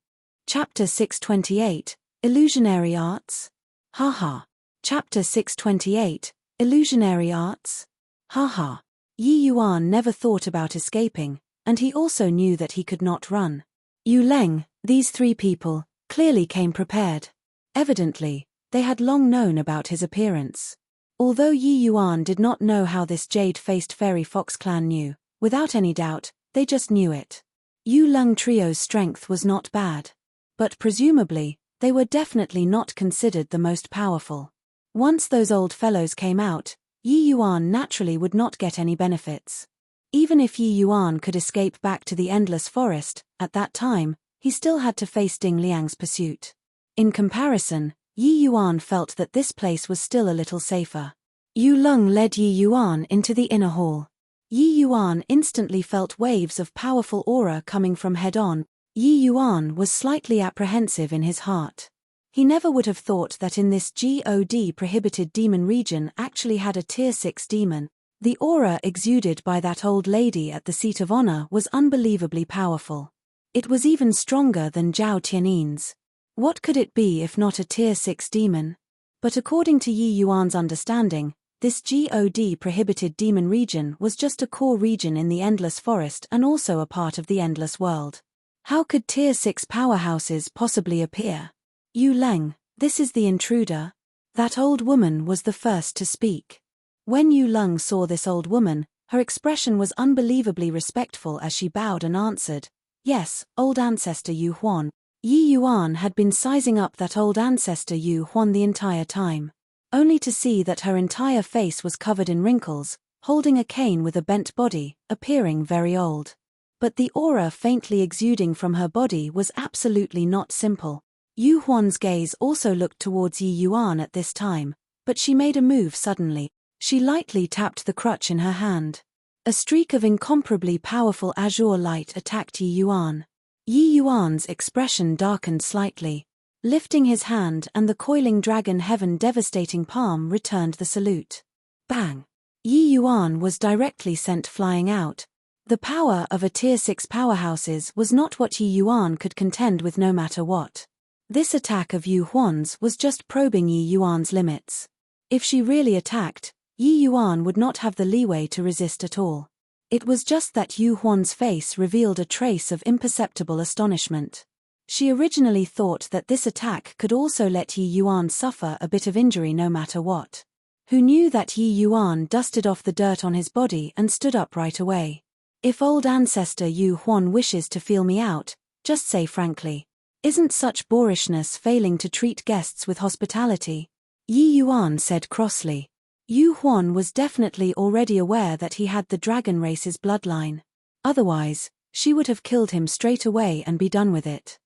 Chapter 628, Illusionary Arts? Haha. Chapter 628, Illusionary Arts? Haha. Yi Yuan never thought about escaping, and he also knew that he could not run. Yu Leng, these three people, clearly came prepared. Evidently, they had long known about his appearance. Although Yi Yuan did not know how this jade-faced fairy fox clan knew, without any doubt, they just knew it. Yu Leng Trio's strength was not bad. But presumably, they were definitely not considered the most powerful. Once those old fellows came out, Yi Yuan naturally would not get any benefits. Even if Yi Yuan could escape back to the Endless Forest, at that time, he still had to face Ding Liang's pursuit. In comparison, Yi Yuan felt that this place was still a little safer. Yu Leng led Yi Yuan into the inner hall. Yi Yuan instantly felt waves of powerful aura coming from head-on. Yi Yuan was slightly apprehensive in his heart. He never would have thought that in this God-prohibited demon region actually had a tier 6 demon. The aura exuded by that old lady at the seat of honor was unbelievably powerful. It was even stronger than Zhao Tianin's. What could it be if not a tier 6 demon? But according to Yi Yuan's understanding, this God-prohibited demon region was just a core region in the Endless Forest and also a part of the Endless World. How could tier 6 powerhouses possibly appear? Yu Leng, this is the intruder. That old woman was the first to speak. When Yu Leng saw this old woman, her expression was unbelievably respectful as she bowed and answered, "Yes, old ancestor Yu Huan." Yi Yuan had been sizing up that old ancestor Yu Huan the entire time, only to see that her entire face was covered in wrinkles, holding a cane with a bent body, appearing very old. But the aura faintly exuding from her body was absolutely not simple. Yu Huan's gaze also looked towards Yi Yuan at this time, but she made a move suddenly. She lightly tapped the crutch in her hand. A streak of incomparably powerful azure light attacked Yi Yuan. Yi Yuan's expression darkened slightly. Lifting his hand and the coiling dragon heaven devastating palm returned the salute. Bang! Yi Yuan was directly sent flying out. The power of a tier 6 powerhouses was not what Yi Yuan could contend with no matter what. This attack of Yu Huan's was just probing Yi Yuan's limits. If she really attacked, Yi Yuan would not have the leeway to resist at all. It was just that Yu Huan's face revealed a trace of imperceptible astonishment. She originally thought that this attack could also let Yi Yuan suffer a bit of injury no matter what. Who knew that Yi Yuan dusted off the dirt on his body and stood up right away. If old ancestor Yu Huan wishes to feel me out, just say frankly. Isn't such boorishness failing to treat guests with hospitality? Yi Yuan said crossly. Yu Huan was definitely already aware that he had the dragon race's bloodline. Otherwise, she would have killed him straight away and be done with it.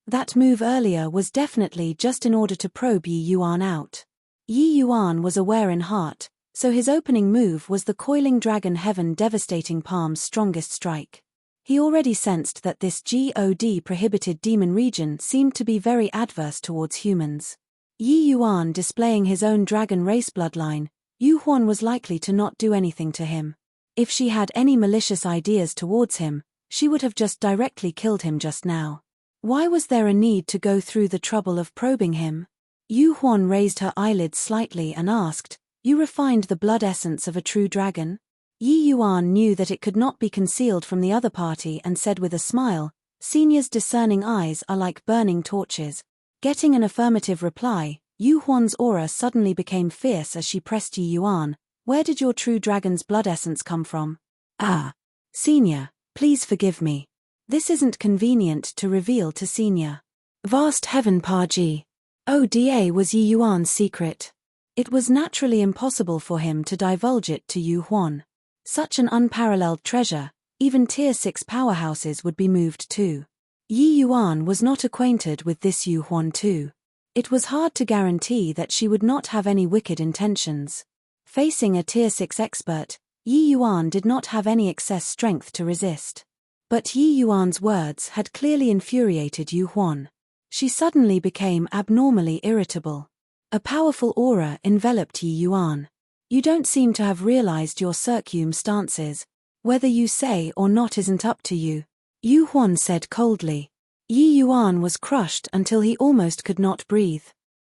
That move earlier was definitely just in order to probe Yi Yuan out. Yi Yuan was aware in heart, so his opening move was the coiling dragon heaven devastating palm's strongest strike. He already sensed that this God prohibited demon region seemed to be very adverse towards humans. Yi Yuan displaying his own dragon race bloodline, Yu Huan was likely to not do anything to him. If she had any malicious ideas towards him, she would have just directly killed him just now. Why was there a need to go through the trouble of probing him? Yu Huan raised her eyelids slightly and asked, "You refined the blood essence of a true dragon?" Yi Yuan knew that it could not be concealed from the other party and said with a smile, "Senior's discerning eyes are like burning torches." Getting an affirmative reply, Yu Huan's aura suddenly became fierce as she pressed Yi Yuan. "Where did your true dragon's blood essence come from?" "Ah. Senior, please forgive me. This isn't convenient to reveal to Senior." Vast heaven Paji. Oda was Yi Yuan's secret. It was naturally impossible for him to divulge it to Yu Huan. Such an unparalleled treasure, even Tier 6 powerhouses would be moved too. Yi Yuan was not acquainted with this Yu Huan too. It was hard to guarantee that she would not have any wicked intentions. Facing a Tier 6 expert, Yi Yuan did not have any excess strength to resist. But Yi Yuan's words had clearly infuriated Yu Huan. She suddenly became abnormally irritable. A powerful aura enveloped Yi Yuan. "You don't seem to have realized your circum stances. Whether you say or not isn't up to you," Yu Huan said coldly. Yi Yuan was crushed until he almost could not breathe.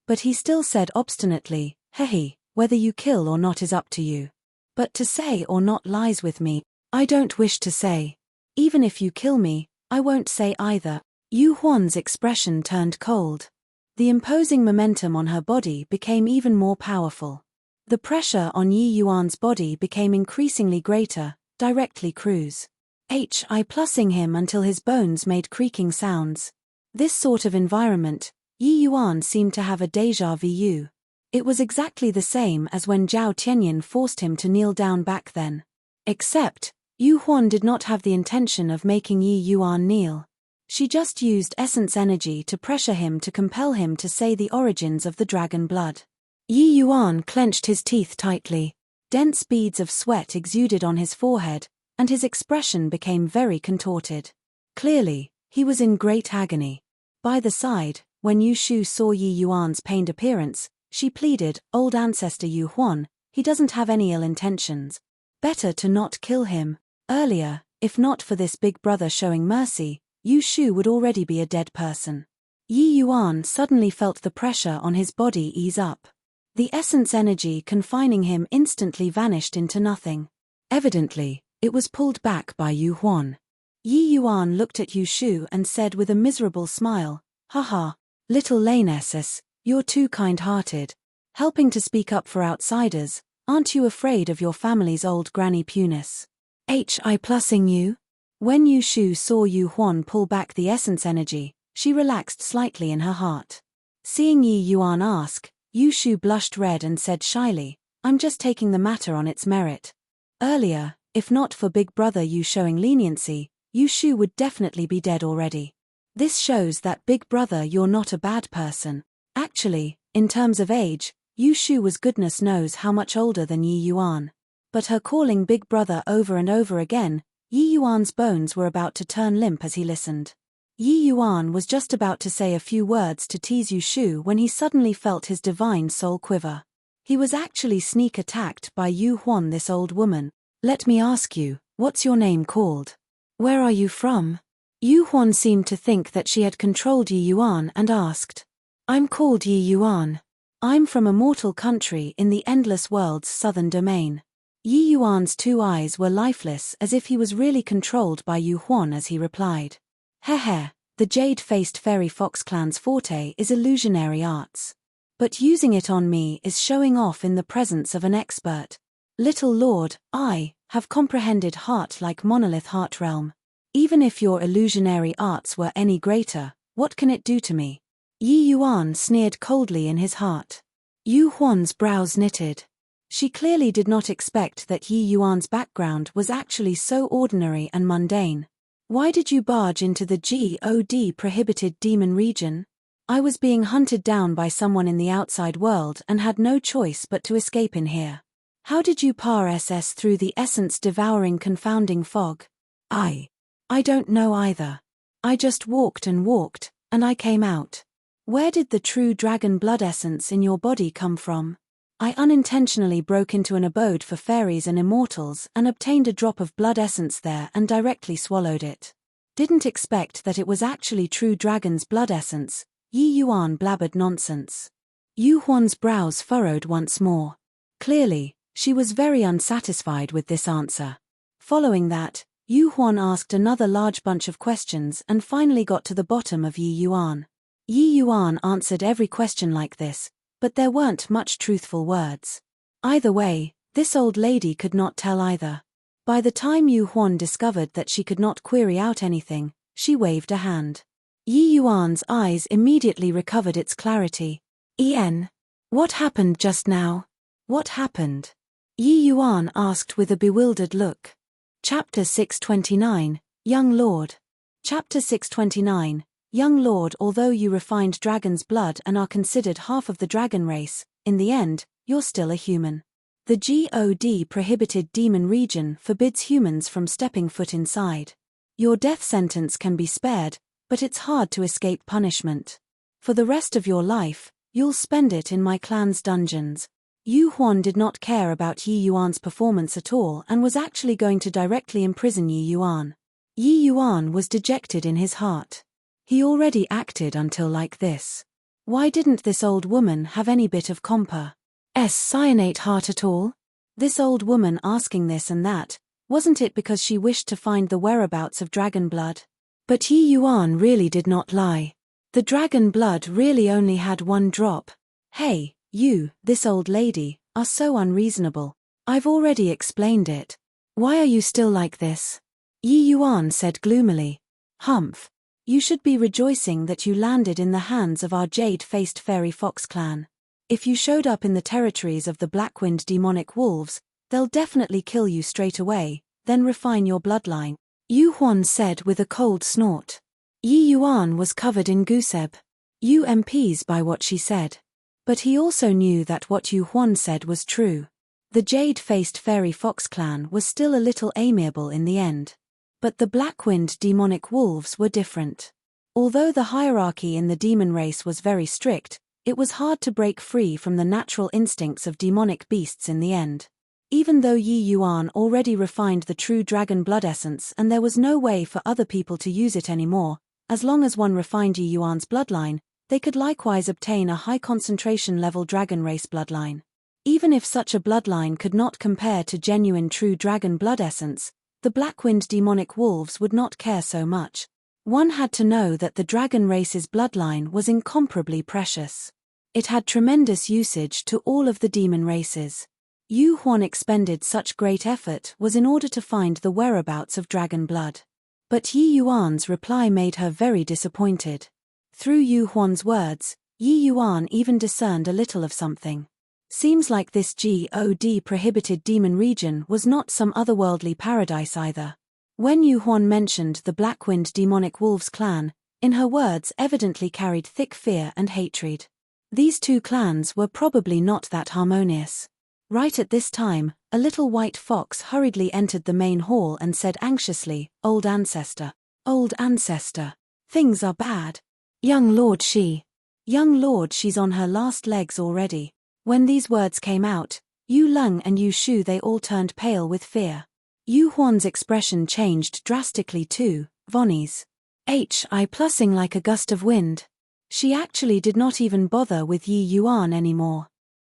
But he still said obstinately, "Hehe, whether you kill or not is up to you. But to say or not lies with me. I don't wish to say. Even if you kill me, I won't say either." Yu Huan's expression turned cold. The imposing momentum on her body became even more powerful. The pressure on Yi Yuan's body became increasingly greater, directly cruise. Plussing him until his bones made creaking sounds. This sort of environment, Yi Yuan seemed to have a déjà vu. It was exactly the same as when Zhao Tianyin forced him to kneel down back then. Except, Yu Huan did not have the intention of making Yi Yuan kneel. She just used essence energy to pressure him to compel him to say the origins of the dragon blood. Yi Yuan clenched his teeth tightly. Dense beads of sweat exuded on his forehead, and his expression became very contorted. Clearly, he was in great agony. By the side, when Yu Shu saw Yi Yuan's pained appearance, she pleaded, "Old ancestor Yu Huan, he doesn't have any ill intentions. Better to not kill him. Earlier, if not for this big brother showing mercy, Yu Shu would already be a dead person." Yi Yuan suddenly felt the pressure on his body ease up. The essence energy confining him instantly vanished into nothing. Evidently, it was pulled back by Yu Huan. Yi Yuan looked at Yu Shu and said with a miserable smile, "Haha, little Lanessus, you're too kind-hearted. Helping to speak up for outsiders, aren't you afraid of your family's old granny punis? Plussing you?" When Yu Shu saw Yu Huan pull back the essence energy, she relaxed slightly in her heart. Seeing Yi Yuan ask, Yu Shu blushed red and said shyly, "I'm just taking the matter on its merit. Earlier, if not for Big Brother Yu showing leniency, Yu Shu would definitely be dead already. This shows that Big Brother you're not a bad person. Actually, in terms of age, Yu Shu was goodness knows how much older than Yi Yuan. But her calling Big Brother over and over again, Yi Yuan's bones were about to turn limp as he listened. Yi Yuan was just about to say a few words to tease Yu Shu when he suddenly felt his divine soul quiver. He was actually sneak attacked by Yu Huan, this old woman. "Let me ask you, what's your name called? Where are you from?" Yu Huan seemed to think that she had controlled Yi Yuan and asked. "I'm called Yi Yuan. I'm from a mortal country in the endless world's southern domain." Yi Yuan's two eyes were lifeless as if he was really controlled by Yu Huan as he replied. "Heh, the jade-faced fairy fox clan's forte is illusionary arts. But using it on me is showing off in the presence of an expert. Little lord, I have comprehended heart like monolith heart realm. Even if your illusionary arts were any greater, what can it do to me?" Yi Yuan sneered coldly in his heart. Yu Huan's brows knitted. She clearly did not expect that Yi Yuan's background was actually so ordinary and mundane. Why did you barge into the God prohibited demon region? I was being hunted down by someone in the outside world and had no choice but to escape in here. How did you pass through the essence-devouring confounding fog? I don't know either. I just walked, and I came out. Where did the true dragon blood essence in your body come from? I unintentionally broke into an abode for fairies and immortals and obtained a drop of blood essence there and directly swallowed it. Didn't expect that it was actually true dragon's blood essence. Yi Yuan blabbered nonsense. Yu Huan's brows furrowed once more. Clearly, she was very unsatisfied with this answer. Following that, Yu Huan asked another large bunch of questions and finally got to the bottom of Yi Yuan. Yi Yuan answered every question like this, but there weren't much truthful words. Either way, this old lady could not tell either. By the time Yu Huan discovered that she could not query out anything, she waved a hand. Yi Yuan's eyes immediately recovered its clarity. What happened just now? What happened? Yi Yuan asked with a bewildered look. Chapter 629, Young Lord. Chapter 629, Young Lord. Although you refined dragon's blood and are considered half of the dragon race, in the end, you're still a human. The God prohibited demon region forbids humans from stepping foot inside. Your death sentence can be spared, but it's hard to escape punishment. For the rest of your life, you'll spend it in my clan's dungeons. Yu Huan did not care about Yi Yuan's performance at all and was actually going to directly imprison Yi Yuan. Yi Yuan was dejected in his heart. He already acted until like this. Why didn't this old woman have any bit of cyanate heart at all? This old woman asking this and that, wasn't it because she wished to find the whereabouts of dragon blood? But Yi Yuan really did not lie. The dragon blood really only had one drop. Hey, you, this old lady, are so unreasonable. I've already explained it. Why are you still like this? Yi Yuan said gloomily. Humph. You should be rejoicing that you landed in the hands of our jade-faced fairy fox clan. If you showed up in the territories of the Blackwind demonic wolves, they'll definitely kill you straight away, then refine your bloodline. Yu Huan said with a cold snort. Yi Yuan was covered in gooseb. UMPs by what she said. But he also knew that what Yu Huan said was true. The jade-faced fairy fox clan was still a little amiable in the end. But the Blackwind demonic wolves were different. Although the hierarchy in the demon race was very strict, it was hard to break free from the natural instincts of demonic beasts in the end. Even though Yi Yuan already refined the true dragon blood essence and there was no way for other people to use it anymore, as long as one refined Yi Yuan's bloodline, they could likewise obtain a high concentration level dragon race bloodline. Even if such a bloodline could not compare to genuine true dragon blood essence, the Blackwind demonic wolves would not care so much. One had to know that the dragon race's bloodline was incomparably precious. It had tremendous usage to all of the demon races. Yu Huan expended such great effort was in order to find the whereabouts of dragon blood. But Yi Yuan's reply made her very disappointed. Through Yu Huan's words, Yi Yuan even discerned a little of something. Seems like this God prohibited demon region was not some otherworldly paradise either. When Yu Huan mentioned the Blackwind demonic wolves clan, in her words evidently carried thick fear and hatred. These two clans were probably not that harmonious. Right at this time, a little white fox hurriedly entered the main hall and said anxiously, Old ancestor, things are bad. Young lord, she's on her last legs already. When these words came out, Yu Leng and Yu Shu they all turned pale with fear. Yu Huan's expression changed drastically too, Vonnie's plussing like a gust of wind. She actually did not even bother with Yi Yuan anymore.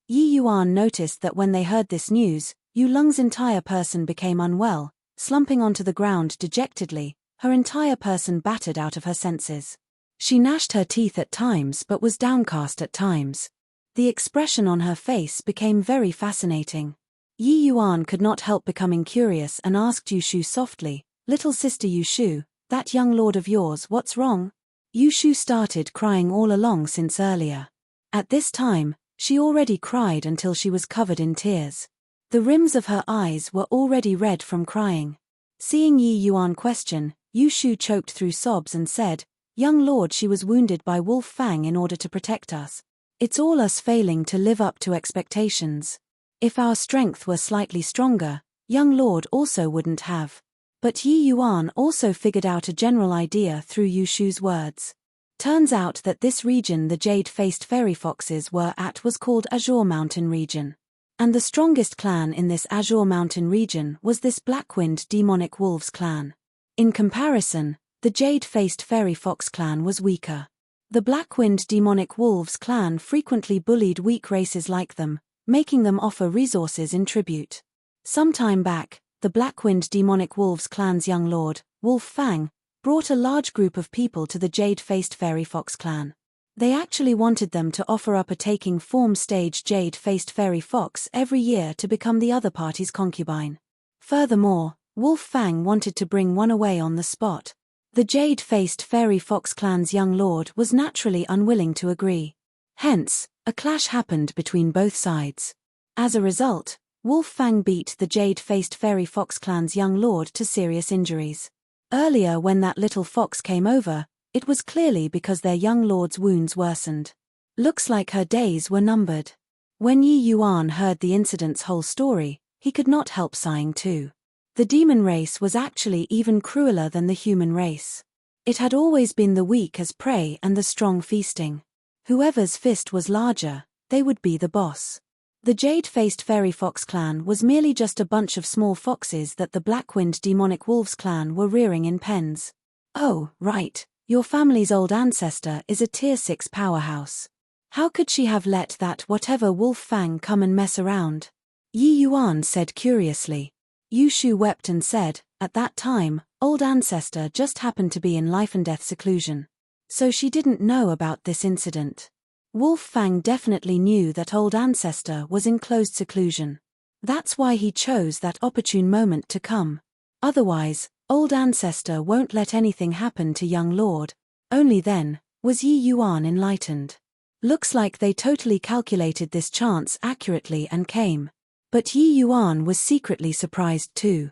Yi Yuan noticed that when they heard this news, Yu Leng's entire person became unwell, slumping onto the ground dejectedly, her entire person battered out of her senses. She gnashed her teeth at times but was downcast at times. The expression on her face became very fascinating. Yi Yuan could not help becoming curious and asked Yu Shu softly, Little sister Yu Shu, that young lord of yours, what's wrong? Yu Shu started crying all along since earlier. At this time, she already cried until she was covered in tears. The rims of her eyes were already red from crying. Seeing Yi Yuan question, Yu Shu choked through sobs and said, "Young lord, she was wounded by Wolf Fang in order to protect us. It's all us failing to live up to expectations. If our strength were slightly stronger, young lord also wouldn't have." But Yi Yuan also figured out a general idea through Yu Shu's words. Turns out that this region the jade-faced fairy foxes were at was called Azure Mountain region. And the strongest clan in this Azure Mountain region was this Blackwind Demonic Wolves clan. In comparison, the jade-faced fairy fox clan was weaker. The Blackwind Demonic Wolves clan frequently bullied weak races like them, making them offer resources in tribute. Some time back, the Blackwind Demonic Wolves clan's young lord, Wolf Fang, brought a large group of people to the jade-faced fairy fox clan. They actually wanted them to offer up a taking form stage jade-faced fairy fox every year to become the other party's concubine. Furthermore, Wolf Fang wanted to bring one away on the spot. The jade-faced fairy fox clan's young lord was naturally unwilling to agree. Hence, a clash happened between both sides. As a result, Wolf Fang beat the jade-faced fairy fox clan's young lord to serious injuries. Earlier when that little fox came over, it was clearly because their young lord's wounds worsened. Looks like her days were numbered. When Yi Yuan heard the incident's whole story, he could not help sighing too. The demon race was actually even crueler than the human race. It had always been the weak as prey and the strong feasting. Whoever's fist was larger, they would be the boss. The jade-faced fairy fox clan was merely just a bunch of small foxes that the Blackwind Demonic Wolves clan were rearing in pens. Oh, right, your family's old ancestor is a tier 6 powerhouse. How could she have let that whatever Wolf Fang come and mess around? Yi Yuan said curiously. Yu Shu wept and said, at that time, old ancestor just happened to be in life and death seclusion. So she didn't know about this incident. Wolf Fang definitely knew that old ancestor was in closed seclusion. That's why he chose that opportune moment to come. Otherwise, old ancestor won't let anything happen to young lord. Only then was Yi Yuan enlightened. Looks like they totally calculated this chance accurately and came. But Yi Yuan was secretly surprised too.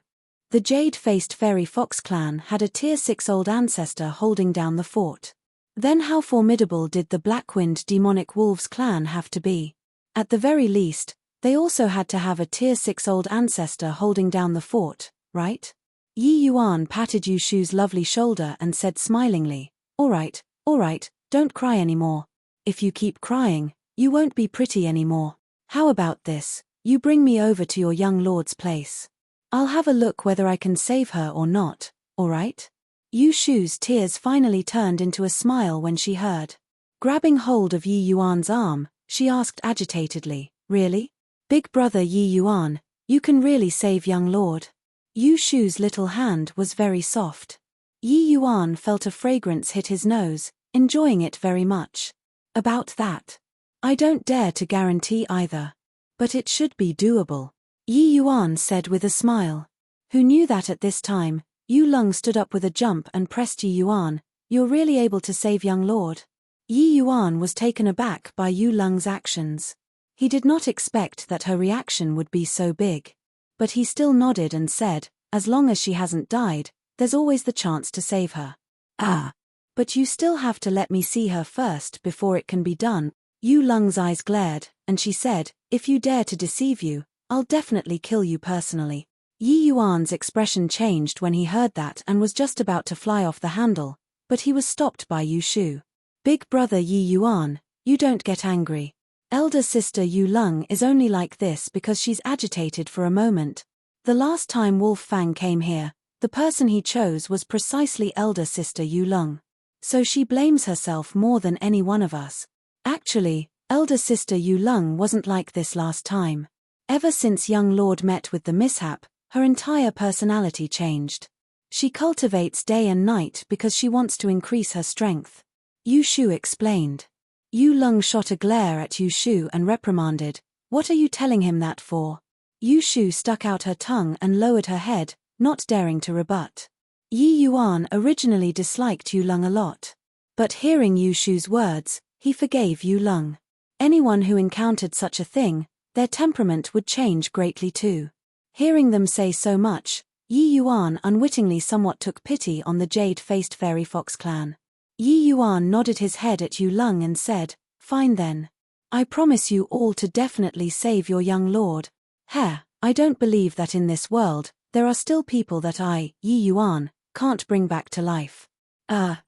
The jade-faced fairy fox clan had a tier 6 old ancestor holding down the fort. Then how formidable did the Blackwind Demonic Wolves clan have to be? At the very least, they also had to have a tier 6 old ancestor holding down the fort, right? Yi Yuan patted Yu Shu's lovely shoulder and said smilingly, all right, don't cry anymore. If you keep crying, you won't be pretty anymore. How about this? You bring me over to your young lord's place. I'll have a look whether I can save her or not, all right? Yu Shu's tears finally turned into a smile when she heard. Grabbing hold of Yi Yuan's arm, she asked agitatedly, really? Big brother Yi Yuan, you can really save young lord? Yu Shu's little hand was very soft. Yi Yuan felt a fragrance hit his nose, enjoying it very much. About that, I don't dare to guarantee either. But it should be doable, Yi Yuan said with a smile. Who knew that at this time? Yu Lung stood up with a jump and pressed Yi Yuan. You're really able to save young lord? Yi Yuan was taken aback by Yu Lung's actions. He did not expect that her reaction would be so big. But he still nodded and said, as long as she hasn't died, there's always the chance to save her. Ah. But you still have to let me see her first before it can be done. Yu Lung's eyes glared, and she said, if you dare to deceive you, I'll definitely kill you personally. Yi Yuan's expression changed when he heard that and was just about to fly off the handle, but he was stopped by Yu Shu. Big brother Yi Yuan, you don't get angry. Elder sister Yu Lung is only like this because she's agitated for a moment. The last time Wolf Fang came here, the person he chose was precisely elder sister Yu Lung. So she blames herself more than any one of us. Actually, elder sister Yu Lung wasn't like this last time. Ever since young lord met with the mishap, her entire personality changed. She cultivates day and night because she wants to increase her strength. Yu Shu explained. Yu Lung shot a glare at Yu Shu and reprimanded, what are you telling him that for? Yu Shu stuck out her tongue and lowered her head, not daring to rebut. Yi Yuan originally disliked Yu Lung a lot. But hearing Yu Shu's words, he forgave Yu Lung. Anyone who encountered such a thing, their temperament would change greatly too. Hearing them say so much, Yi Yuan unwittingly somewhat took pity on the jade-faced fairy fox clan. Yi Yuan nodded his head at Yu Lung and said, "Fine then. I promise you all to definitely save your young lord. I don't believe that in this world, there are still people that I, Yi Yuan, can't bring back to life.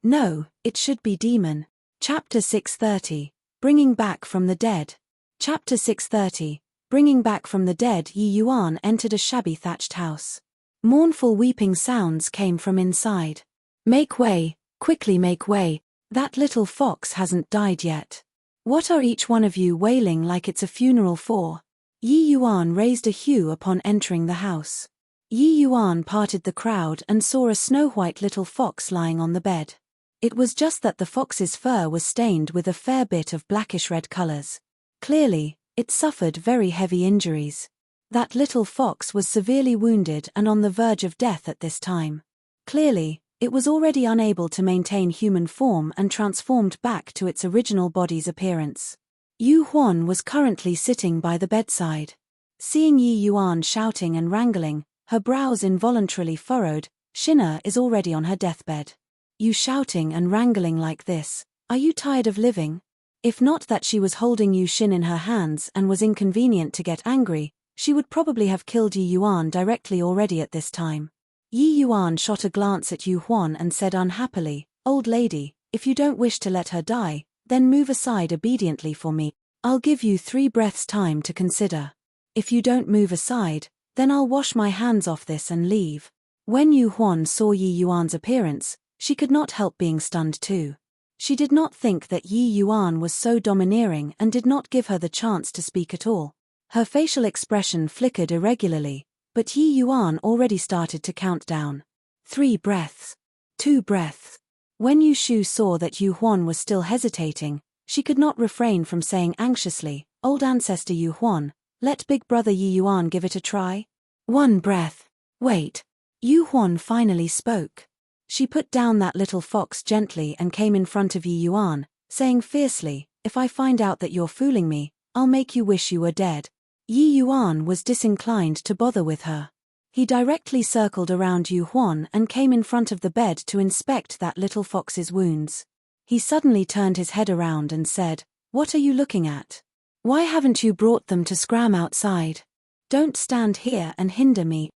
No, it should be demon." Chapter 630, Bringing Back from the Dead. Chapter 630, Bringing Back from the Dead. Yi Yuan entered a shabby thatched house. Mournful weeping sounds came from inside. "Make way, quickly make way, that little fox hasn't died yet. What are each one of you wailing like it's a funeral for?" Yi Yuan raised a hue upon entering the house. Yi Yuan parted the crowd and saw a snow-white little fox lying on the bed. It was just that the fox's fur was stained with a fair bit of blackish-red colors. Clearly, it suffered very heavy injuries. That little fox was severely wounded and on the verge of death at this time. Clearly, it was already unable to maintain human form and transformed back to its original body's appearance. Yu Huan was currently sitting by the bedside. Seeing Yi Yuan shouting and wrangling, her brows involuntarily furrowed. "Shina is already on her deathbed. You shouting and wrangling like this, are you tired of living?" If not that she was holding Yu Xin in her hands and was inconvenient to get angry, she would probably have killed Yi Yuan directly already at this time. Yi Yuan shot a glance at Yu Huan and said unhappily, "Old lady, if you don't wish to let her die, then move aside obediently for me. I'll give you 3 breaths time to consider. If you don't move aside, then I'll wash my hands off this and leave." When Yu Huan saw Yi Yuan's appearance, she could not help being stunned too. She did not think that Yi Yuan was so domineering and did not give her the chance to speak at all. Her facial expression flickered irregularly, but Yi Yuan already started to count down. 3 breaths. 2 breaths. When Yu Shu saw that Yu Huan was still hesitating, she could not refrain from saying anxiously, "Old ancestor Yu Huan, let big brother Yi Yuan give it a try." 1 breath. Wait. Yu Huan finally spoke. She put down that little fox gently and came in front of Yi Yuan, saying fiercely, "If I find out that you're fooling me, I'll make you wish you were dead." Yi Yuan was disinclined to bother with her. He directly circled around Yu Huan and came in front of the bed to inspect that little fox's wounds. He suddenly turned his head around and said, "What are you looking at? Why haven't you brought them to scram outside? Don't stand here and hinder me.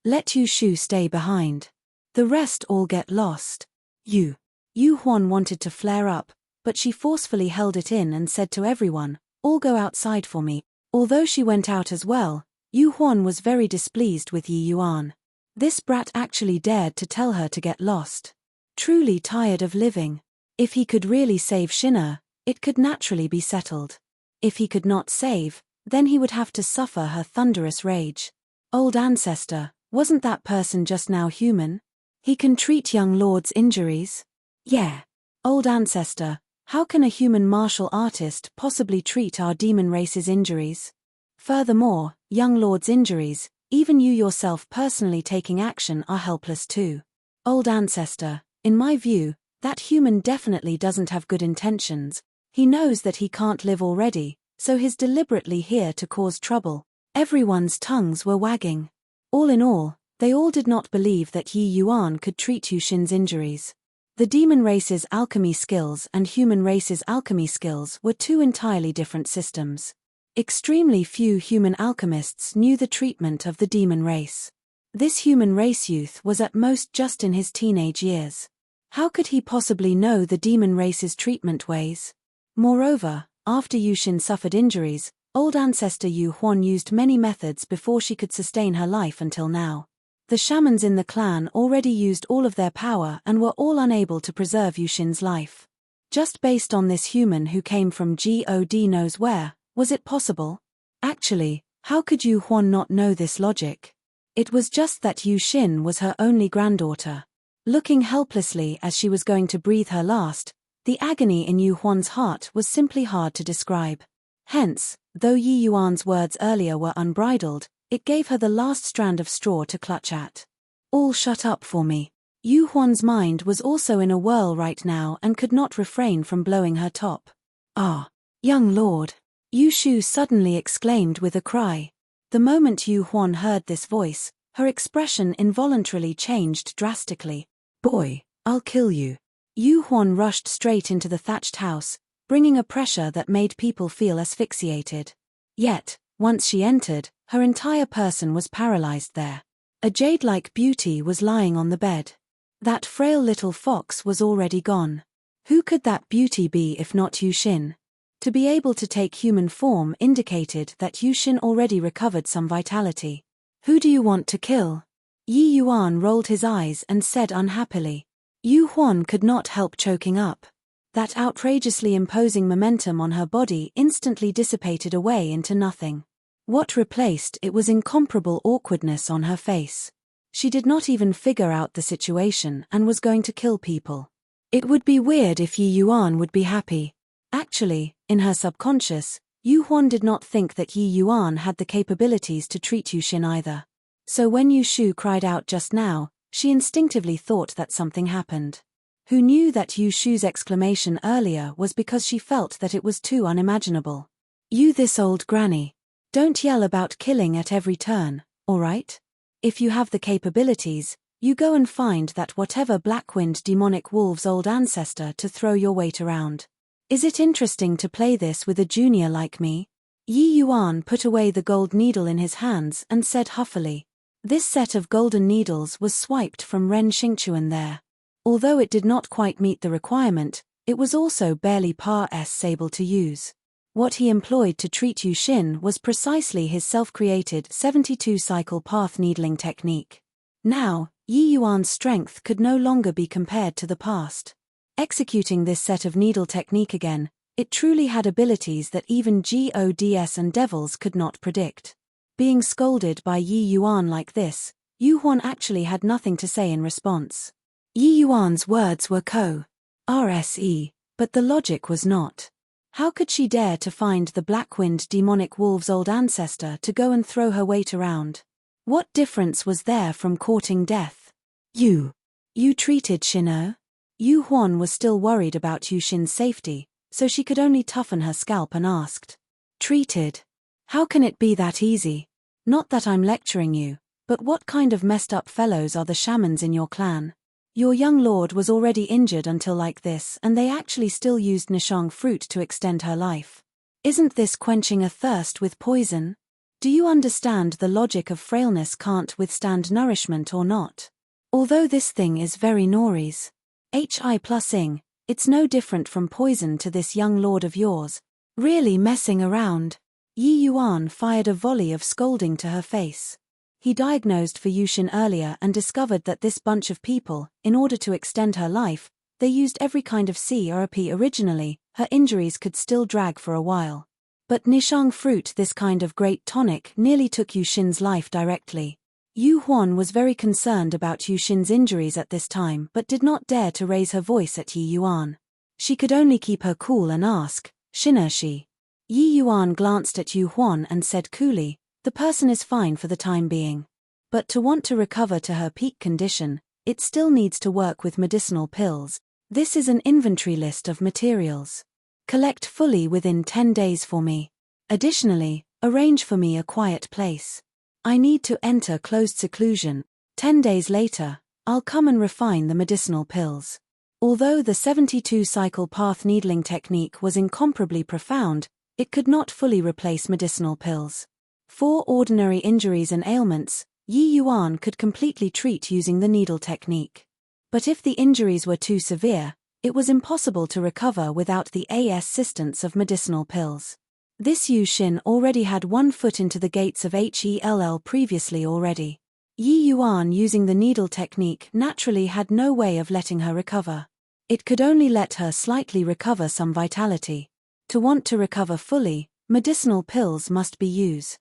Let Yu Shu stay behind. The rest all get lost." Yu Huan wanted to flare up, but she forcefully held it in and said to everyone, "All go outside for me." Although she went out as well, Yu Huan was very displeased with Yi Yuan. This brat actually dared to tell her to get lost. Truly tired of living. If he could really save Shina, it could naturally be settled. If he could not save, then he would have to suffer her thunderous rage. Old ancestor, wasn't that person just now human? He can treat young lord's injuries? Yeah. Old ancestor, how can a human martial artist possibly treat our demon race's injuries? Furthermore, young lord's injuries, even you yourself personally taking action, are helpless too. Old ancestor, in my view, that human definitely doesn't have good intentions. He knows that he can't live already, so he's deliberately here to cause trouble. Everyone's tongues were wagging. All in all, they all did not believe that Yi Yuan could treat Yu Xin's injuries. The demon race's alchemy skills and human race's alchemy skills were 2 entirely different systems. Extremely few human alchemists knew the treatment of the demon race. This human race youth was at most just in his teenage years. How could he possibly know the demon race's treatment ways? Moreover, after Yu Xin suffered injuries, old ancestor Yu Huan used many methods before she could sustain her life until now. The shamans in the clan already used all of their power and were all unable to preserve Yu Xin's life. Just based on this human who came from God knows where, was it possible? Actually, how could Yu Huan not know this logic? It was just that Yu Xin was her only granddaughter. Looking helplessly as she was going to breathe her last, the agony in Yu Huan's heart was simply hard to describe. Hence, though Yi Yuan's words earlier were unbridled, it gave her the last strand of straw to clutch at. All shut up for me. Yu Huan's mind was also in a whirl right now and could not refrain from blowing her top. "Ah, young lord," Yu Shu suddenly exclaimed with a cry. The moment Yu Huan heard this voice, Her expression involuntarily changed drastically. "Boy, I'll kill you." Yu Huan rushed straight into the thatched house, bringing a pressure that made people feel asphyxiated. Yet, once she entered, her entire person was paralyzed there. A jade-like beauty was lying on the bed. That frail little fox was already gone. Who could that beauty be if not Yu Xin? To be able to take human form indicated that Yu Xin already recovered some vitality. "Who do you want to kill?" Yi Yuan rolled his eyes and said unhappily. Yu Huan could not help choking up. That outrageously imposing momentum on her body instantly dissipated away into nothing. What replaced it was incomparable awkwardness on her face. She did not even figure out the situation and was going to kill people. It would be weird if Yi Yuan would be happy. Actually, in her subconscious, Yu Huan did not think that Yi Yuan had the capabilities to treat Yu Xin either. So when Yu Shu cried out just now, she instinctively thought that something happened. Who knew that Yu Shu's exclamation earlier was because she felt that it was too unimaginable. "You this old granny. Don't yell about killing at every turn, alright? If you have the capabilities, you go and find that whatever black-wind demonic wolf's old ancestor to throw your weight around. Is it interesting to play this with a junior like me?" Yi Yuan put away the gold needle in his hands and said huffily. This set of golden needles was swiped from Ren Xingchuan there. Although it did not quite meet the requirement, it was also barely par-sable to use. What he employed to treat Yu Xin was precisely his self-created 72-cycle path needling technique. Now, Yi Yuan's strength could no longer be compared to the past. Executing this set of needle technique again, it truly had abilities that even gods and devils could not predict. Being scolded by Yi Yuan like this, Yu Huan actually had nothing to say in response. Yi Yuan's words were co-rse, but the logic was not. How could she dare to find the black-wind demonic wolf's old ancestor to go and throw her weight around? What difference was there from courting death? You treated Shino? Yu Huan was still worried about Yu Xin's safety, so she could only toughen her scalp and asked. Treated? How can it be that easy? Not that I'm lecturing you, but what kind of messed up fellows are the shamans in your clan? Your young lord was already injured until like this, and they actually still used Nishang fruit to extend her life. Isn't this quenching a thirst with poison? Do you understand the logic of frailness can't withstand nourishment or not? Although this thing is very Nori's. Hi+ing, it's no different from poison to this young lord of yours. Really messing around. Yi Yuan fired a volley of scolding to her face. He diagnosed for Yu Xin earlier and discovered that this bunch of people, in order to extend her life, they used every kind of CRP originally. Her injuries could still drag for a while. But Nishang fruit, this kind of great tonic, nearly took Yu Xin's life directly. Yu Huan was very concerned about Yu Xin's injuries at this time but did not dare to raise her voice at Yi Yuan. She could only keep her cool and ask, "Shiner she?" Yi Yuan glanced at Yu Huan and said coolly, "The person is fine for the time being. But to want to recover to her peak condition, it still needs to work with medicinal pills. This is an inventory list of materials. Collect fully within 10 days for me. Additionally, arrange for me a quiet place. I need to enter closed seclusion. 10 days later, I'll come and refine the medicinal pills." Although the 72-cycle path needling technique was incomparably profound, it could not fully replace medicinal pills. For ordinary injuries and ailments, Yi Yuan could completely treat using the needle technique. But if the injuries were too severe, it was impossible to recover without the assistance of medicinal pills. This Yu Xin already had 1 foot into the gates of Hell previously already. Yi Yuan using the needle technique naturally had no way of letting her recover. It could only let her slightly recover some vitality. To want to recover fully, medicinal pills must be used.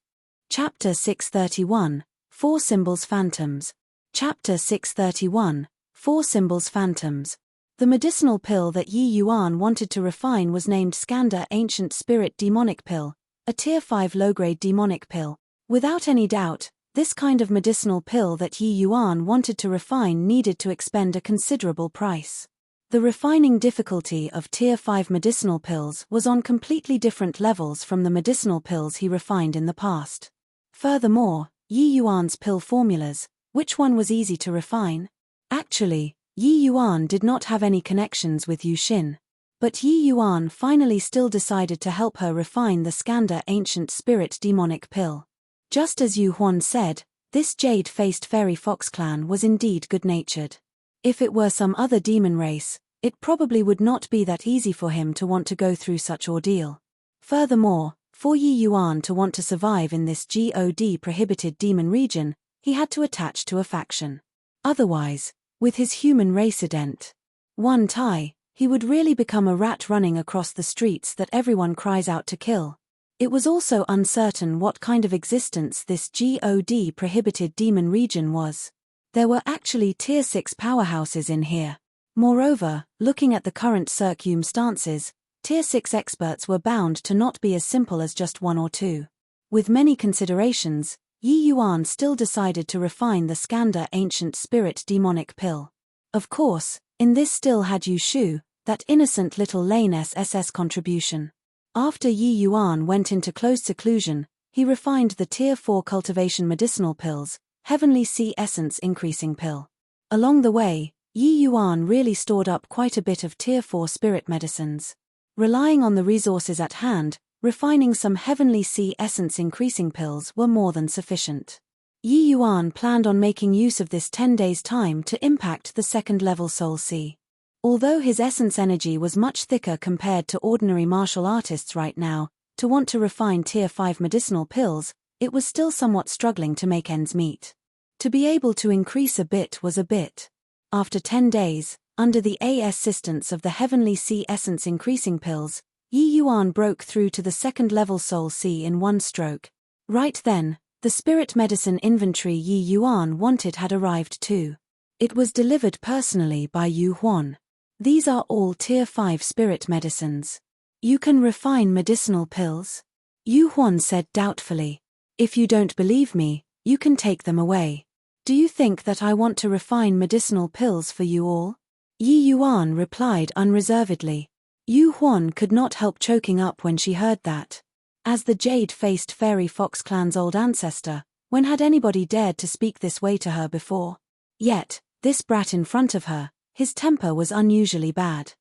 Chapter 631, 4 Symbols Phantoms. Chapter 631, 4 Symbols Phantoms. The medicinal pill that Yi Yuan wanted to refine was named Skanda Ancient Spirit Demonic Pill, a Tier 5 low-grade demonic pill. Without any doubt, this kind of medicinal pill that Yi Yuan wanted to refine needed to expend a considerable price. The refining difficulty of Tier 5 medicinal pills was on completely different levels from the medicinal pills he refined in the past. Furthermore, Yi Yuan's pill formulas, which one was easy to refine? Actually, Yi Yuan did not have any connections with Yu Xin. But Yi Yuan finally still decided to help her refine the Skandha ancient spirit demonic pill. Just as Yu Huan said, this jade-faced fairy fox clan was indeed good-natured. If it were some other demon race, it probably would not be that easy for him to want to go through such ordeal. Furthermore, for Yi Yuan to want to survive in this God-prohibited demon region, he had to attach to a faction. Otherwise, with his human race ident. One tie, he would really become a rat running across the streets that everyone cries out to kill. It was also uncertain what kind of existence this God-prohibited demon region was. There were actually Tier 6 powerhouses in here. Moreover, looking at the current circumstances, Tier 6 experts were bound to not be as simple as just one or two. With many considerations, Yi Yuan still decided to refine the Skandha ancient spirit demonic pill. Of course, in this still had Yu Shu, that innocent little lane SSS contribution. After Yi Yuan went into close seclusion, he refined the Tier 4 cultivation medicinal pills, Heavenly Sea Essence Increasing Pill. Along the way, Yi Yuan really stored up quite a bit of Tier 4 spirit medicines. Relying on the resources at hand, refining some Heavenly Sea Essence Increasing pills were more than sufficient. Yi Yuan planned on making use of this 10 days' time to impact the second-level Soul Sea. Although his essence energy was much thicker compared to ordinary martial artists right now, to want to refine Tier 5 medicinal pills, it was still somewhat struggling to make ends meet. To be able to increase a bit was a bit. After 10 days, under the assistance of the Heavenly Sea Essence Increasing pills, Yi Yuan broke through to the second-level Soul Sea in one stroke. Right then, the spirit medicine inventory Yi Yuan wanted had arrived too. It was delivered personally by Yu Huan. These are all Tier 5 spirit medicines. You can refine medicinal pills? Yu Huan said doubtfully. If you don't believe me, you can take them away. Do you think that I want to refine medicinal pills for you all? Yi Yuan replied unreservedly. Yu Huan could not help choking up when she heard that. As the jade-faced fairy fox clan's old ancestor, when had anybody dared to speak this way to her before? Yet, this brat in front of her, his temper was unusually bad.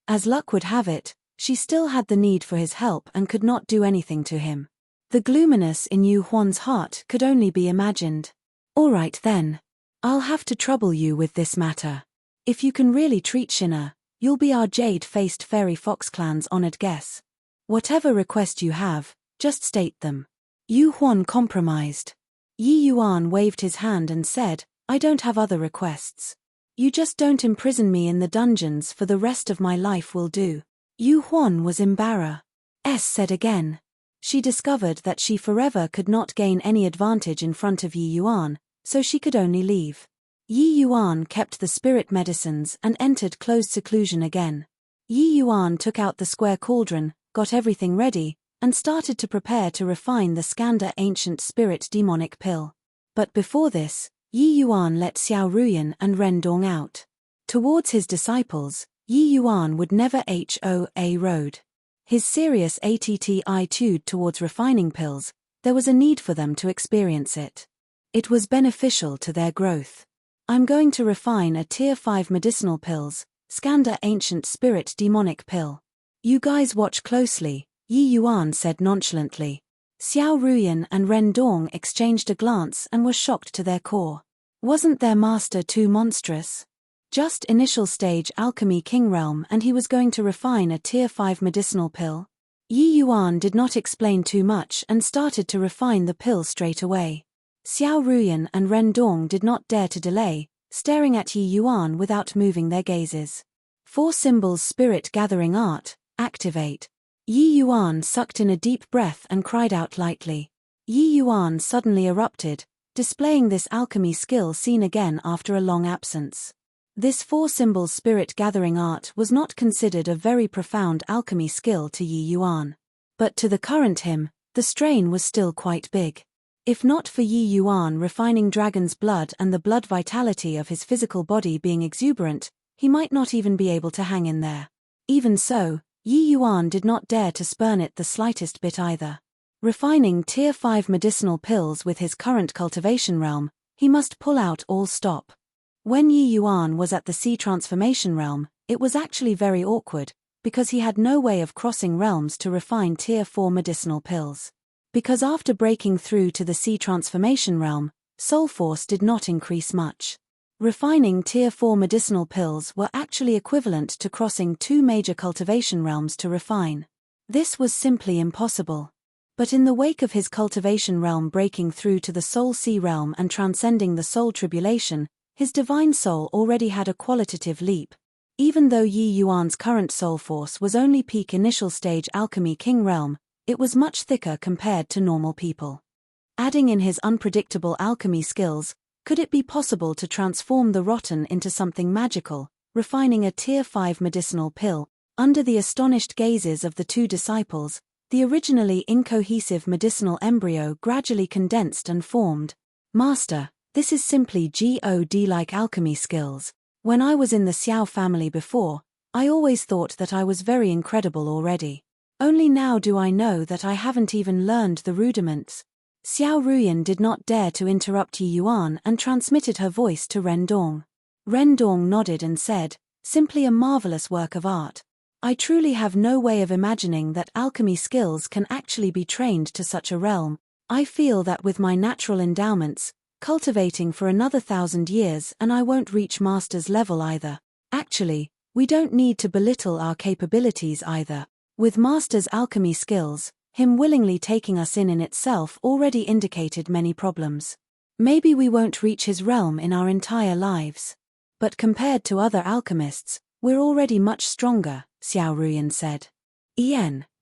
As luck would have it, she still had the need for his help and could not do anything to him. The gloominess in Yu Huan's heart could only be imagined. All right then. I'll have to trouble you with this matter. If you can really treat Shina, you'll be our jade-faced fairy fox clan's honored guest. Whatever request you have, just state them. Yu Huan compromised. Yi Yuan waved his hand and said, I don't have other requests. You just don't imprison me in the dungeons for the rest of my life will do. Yu Huan was embarrassed. Said again. She discovered that she forever could not gain any advantage in front of Yi Yuan, so she could only leave. Yi Yuan kept the spirit medicines and entered closed seclusion again. Yi Yuan took out the square cauldron, got everything ready, and started to prepare to refine the Skandha ancient spirit demonic pill. But before this, Yi Yuan let Xiao Ruyan and Ren Dong out. Towards his disciples, Yi Yuan would never HOA road. His serious attitude towards refining pills, there was a need for them to experience it. It was beneficial to their growth. I'm going to refine a Tier 5 medicinal pills, Skandha ancient spirit demonic pill. You guys watch closely, Yi Yuan said nonchalantly. Xiao Ruyan and Ren Dong exchanged a glance and were shocked to their core. Wasn't their master too monstrous? Just initial stage alchemy king realm and he was going to refine a Tier 5 medicinal pill? Yi Yuan did not explain too much and started to refine the pill straight away. Xiao Ruyan and Ren Dong did not dare to delay, staring at Yi Yuan without moving their gazes. 4 symbols spirit gathering art, activate. Yi Yuan sucked in a deep breath and cried out lightly. Yi Yuan suddenly erupted, displaying this alchemy skill seen again after a long absence. This 4 symbols spirit gathering art was not considered a very profound alchemy skill to Yi Yuan. But to the current him, the strain was still quite big. If not for Yi Yuan refining dragon's blood and the blood vitality of his physical body being exuberant, he might not even be able to hang in there. Even so, Yi Yuan did not dare to spurn it the slightest bit either. Refining Tier 5 medicinal pills with his current cultivation realm, he must pull out all stop. When Yi Yuan was at the sea transformation realm, it was actually very awkward, because he had no way of crossing realms to refine Tier 4 medicinal pills. Because after breaking through to the sea transformation realm, soul force did not increase much. Refining Tier 4 medicinal pills were actually equivalent to crossing 2 major cultivation realms to refine. This was simply impossible. But in the wake of his cultivation realm breaking through to the soul sea realm and transcending the soul tribulation, his divine soul already had a qualitative leap. Even though Yi Yuan's current soul force was only peak initial stage alchemy king realm, it was much thicker compared to normal people. Adding in his unpredictable alchemy skills, could it be possible to transform the rotten into something magical, refining a Tier 5 medicinal pill? Under the astonished gazes of the two disciples, the originally incohesive medicinal embryo gradually condensed and formed. Master, this is simply God-like alchemy skills. When I was in the Xiao family before, I always thought that I was very incredible already. Only now do I know that I haven't even learned the rudiments. Xiao Ruyan did not dare to interrupt Yi Yuan and transmitted her voice to Ren Dong. Ren Dong nodded and said, simply a marvelous work of art. I truly have no way of imagining that alchemy skills can actually be trained to such a realm. I feel that with my natural endowments, cultivating for another 1,000 years and I won't reach master's level either. Actually, we don't need to belittle our capabilities either. With master's alchemy skills, him willingly taking us in itself already indicated many problems. Maybe we won't reach his realm in our entire lives. But compared to other alchemists, we're already much stronger, Xiao Ruyan said.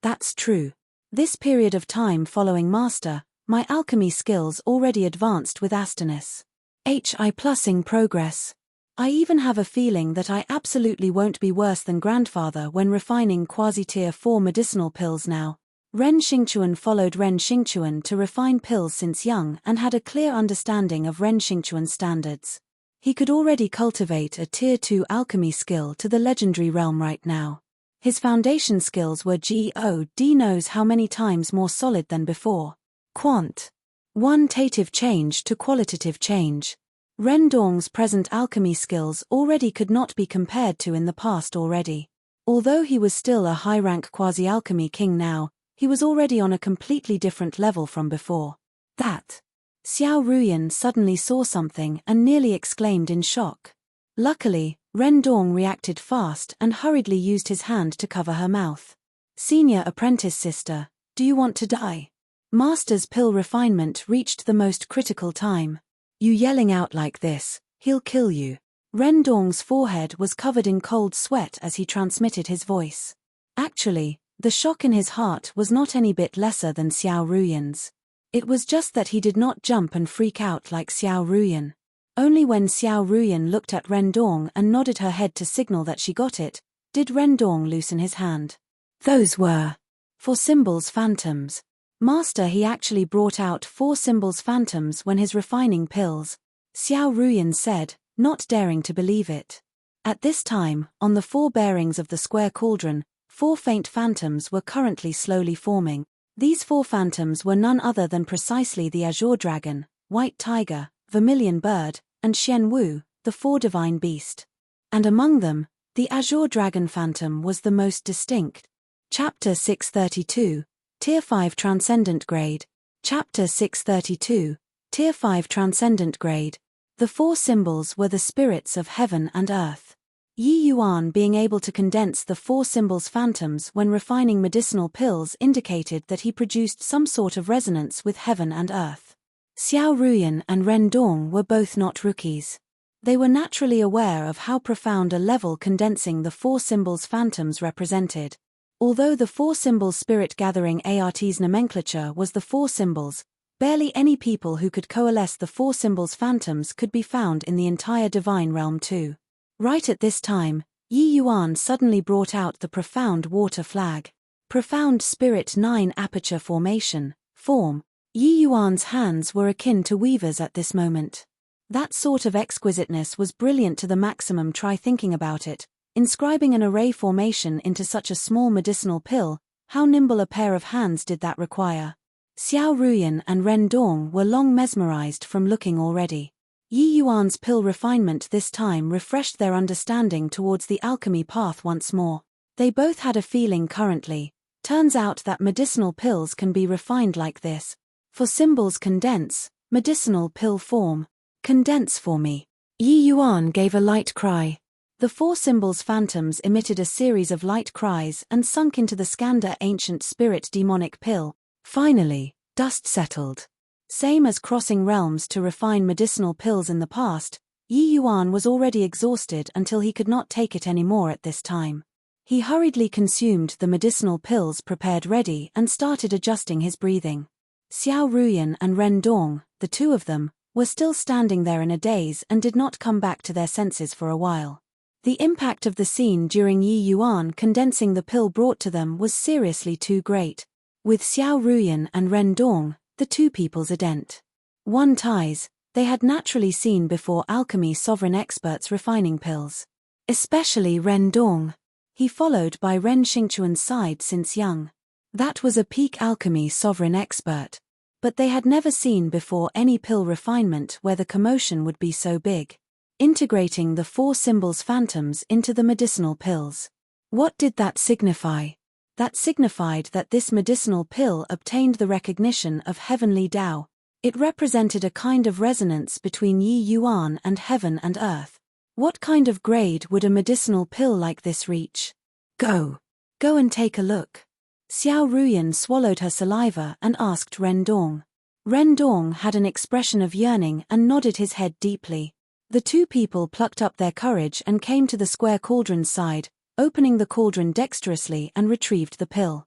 That's true. This period of time following master, my alchemy skills already advanced with astonished. HI+ing progress. I even have a feeling that I absolutely won't be worse than grandfather when refining quasi-tier 4 medicinal pills now. Ren Xingchuan followed Ren Xingchuan to refine pills since young and had a clear understanding of Ren Xingchuan's standards. He could already cultivate a Tier 2 alchemy skill to the legendary realm right now. His foundation skills were God knows how many times more solid than before. Quantitative change to qualitative change. Ren Dong's present alchemy skills already could not be compared to in the past already. Although he was still a high-rank quasi-alchemy king now, he was already on a completely different level from before. That. Xiao Ruyan suddenly saw something and nearly exclaimed in shock. Luckily, Ren Dong reacted fast and hurriedly used his hand to cover her mouth. Senior apprentice sister, do you want to die? Master's pill refinement reached the most critical time. You yelling out like this, he'll kill you. Ren Dong's forehead was covered in cold sweat as he transmitted his voice. Actually, the shock in his heart was not any bit lesser than Xiao Ruyan's. It was just that he did not jump and freak out like Xiao Ruyan. Only when Xiao Ruyan looked at Ren Dong and nodded her head to signal that she got it, did Ren Dong loosen his hand. Those were 4 symbols phantoms. Master, he actually brought out 4 symbols phantoms when his refining pills, Xiao Ruyan said, not daring to believe it. At this time, on the 4 bearings of the square cauldron, 4 faint phantoms were currently slowly forming. These 4 phantoms were none other than precisely the azure dragon, white tiger, vermilion bird, and Xian Wu, the 4 divine beast. And among them, the azure dragon phantom was the most distinct. Chapter 632, Tier 5 Transcendent Grade. Chapter 632, Tier 5 Transcendent Grade. The 4 symbols were the spirits of heaven and earth. Yi Yuan being able to condense the 4 symbols phantoms when refining medicinal pills indicated that he produced some sort of resonance with heaven and earth. Xiao Ruyan and Ren Dong were both not rookies. They were naturally aware of how profound a level condensing the 4 symbols phantoms represented. Although the 4 symbols spirit gathering ART's nomenclature was the 4 symbols, barely any people who could coalesce the 4 symbols phantoms could be found in the entire divine realm too. Right at this time, Yi Yuan suddenly brought out the profound water flag. Profound spirit 9 aperture formation, form. Yi Yuan's hands were akin to weavers at this moment. That sort of exquisiteness was brilliant to the maximum. Try thinking about it. Inscribing an array formation into such a small medicinal pill, how nimble a pair of hands did that require? Xiao Ruyan and Ren Dong were long mesmerized from looking already. Yi Yuan's pill refinement this time refreshed their understanding towards the alchemy path once more. They both had a feeling currently. Turns out that medicinal pills can be refined like this. For symbols condense, medicinal pill form. Condense for me. Yi Yuan gave a light cry. The four symbols phantoms emitted a series of light cries and sunk into the Skandha ancient spirit demonic pill. Finally, dust settled. Same as crossing realms to refine medicinal pills in the past, Yi Yuan was already exhausted until he could not take it anymore at this time. He hurriedly consumed the medicinal pills prepared ready and started adjusting his breathing. Xiao Ruyan and Ren Dong, the two of them, were still standing there in a daze and did not come back to their senses for a while. The impact of the scene during Yi Yuan condensing the pill brought to them was seriously too great. With Xiao Ruyan and Ren Dong, the two people's ident. One ties, they had naturally seen before alchemy sovereign experts refining pills. Especially Ren Dong. He followed by Ren Xingchuan's side since young. That was a peak alchemy sovereign expert. But they had never seen before any pill refinement where the commotion would be so big. Integrating the four symbols phantoms into the medicinal pills. What did that signify? That signified that this medicinal pill obtained the recognition of heavenly Tao. It represented a kind of resonance between Yi Yuan and heaven and earth. What kind of grade would a medicinal pill like this reach? Go and take a look. Xiao Ruyan swallowed her saliva and asked Ren Dong. Ren Dong had an expression of yearning and nodded his head deeply. The two people plucked up their courage and came to the square cauldron's side, opening the cauldron dexterously and retrieved the pill.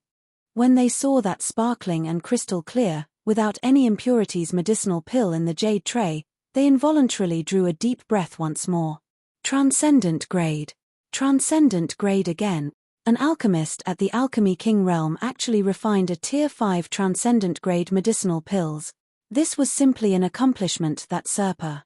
When they saw that sparkling and crystal clear, without any impurities medicinal pill in the jade tray, they involuntarily drew a deep breath once more. Transcendent grade. Transcendent grade again. An alchemist at the Alchemy King realm actually refined a Tier 5 transcendent grade medicinal pills. This was simply an accomplishment that surpassed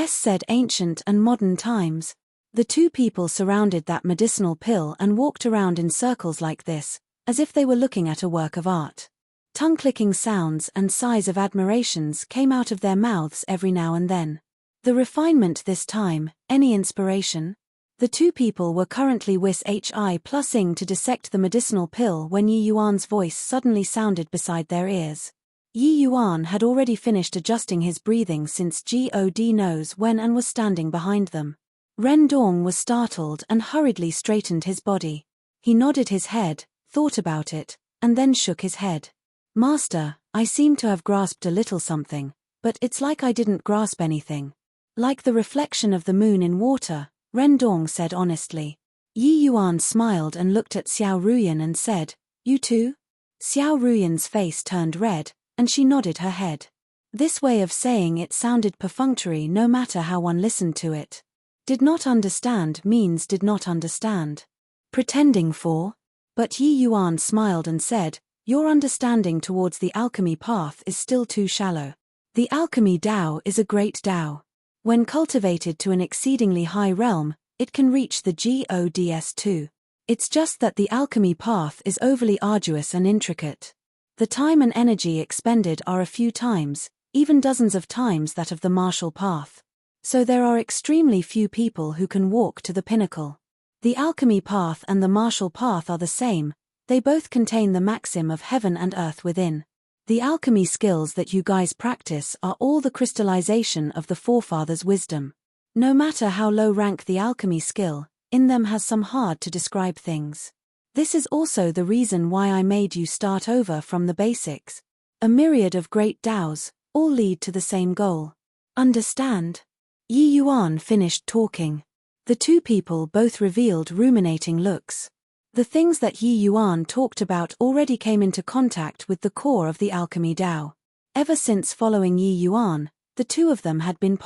said ancient and modern times. The two people surrounded that medicinal pill and walked around in circles like this, as if they were looking at a work of art. Tongue-clicking sounds and sighs of admirations came out of their mouths every now and then. The refinement this time, any inspiration? The two people were currently whis-hi-plussing to dissect the medicinal pill when Yi Yuan's voice suddenly sounded beside their ears. Yi Yuan had already finished adjusting his breathing since God knows when and was standing behind them. Ren Dong was startled and hurriedly straightened his body. He nodded his head, thought about it, and then shook his head. Master, I seem to have grasped a little something, but it's like I didn't grasp anything. Like the reflection of the moon in water, Ren Dong said honestly. Yi Yuan smiled and looked at Xiao Ruyan and said, You too? Xiao Ruyan's face turned red, and she nodded her head. This way of saying it sounded perfunctory no matter how one listened to it. Did not understand means did not understand. Pretending for? But Yi Yuan smiled and said, Your understanding towards the alchemy path is still too shallow. The alchemy Tao is a great Tao. When cultivated to an exceedingly high realm, it can reach the gods too. It's just that the alchemy path is overly arduous and intricate. The time and energy expended are a few times, even dozens of times that of the martial path. So there are extremely few people who can walk to the pinnacle. The alchemy path and the martial path are the same, they both contain the maxim of heaven and earth within. The alchemy skills that you guys practice are all the crystallization of the forefathers' wisdom. No matter how low rank the alchemy skill, in them has some hard to describe things. This is also the reason why I made you start over from the basics. A myriad of great Taos, all lead to the same goal. Understand? Yi Yuan finished talking. The two people both revealed ruminating looks. The things that Yi Yuan talked about already came into contact with the core of the alchemy Tao. Ever since following Yi Yuan, the two of them had been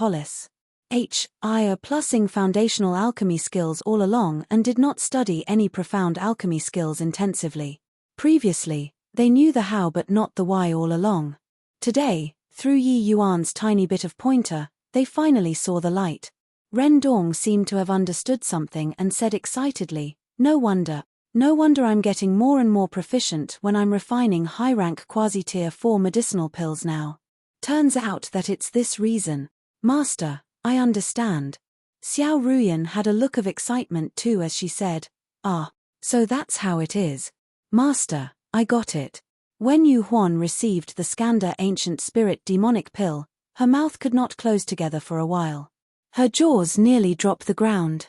plussing foundational alchemy skills all along and did not study any profound alchemy skills intensively. Previously, they knew the how but not the why all along. Today, through Yi Yuan's tiny bit of pointer, they finally saw the light. Ren Dong seemed to have understood something and said excitedly, No wonder. No wonder I'm getting more and more proficient when I'm refining high-rank quasi-tier 4 medicinal pills now. Turns out that it's this reason. Master, I understand. Xiao Ruyan had a look of excitement too as she said, "Ah, so that's how it is. Master, I got it." When Yu Huan received the Skandha Ancient Spirit Demonic Pill, her mouth could not close together for a while. Her jaws nearly dropped the ground.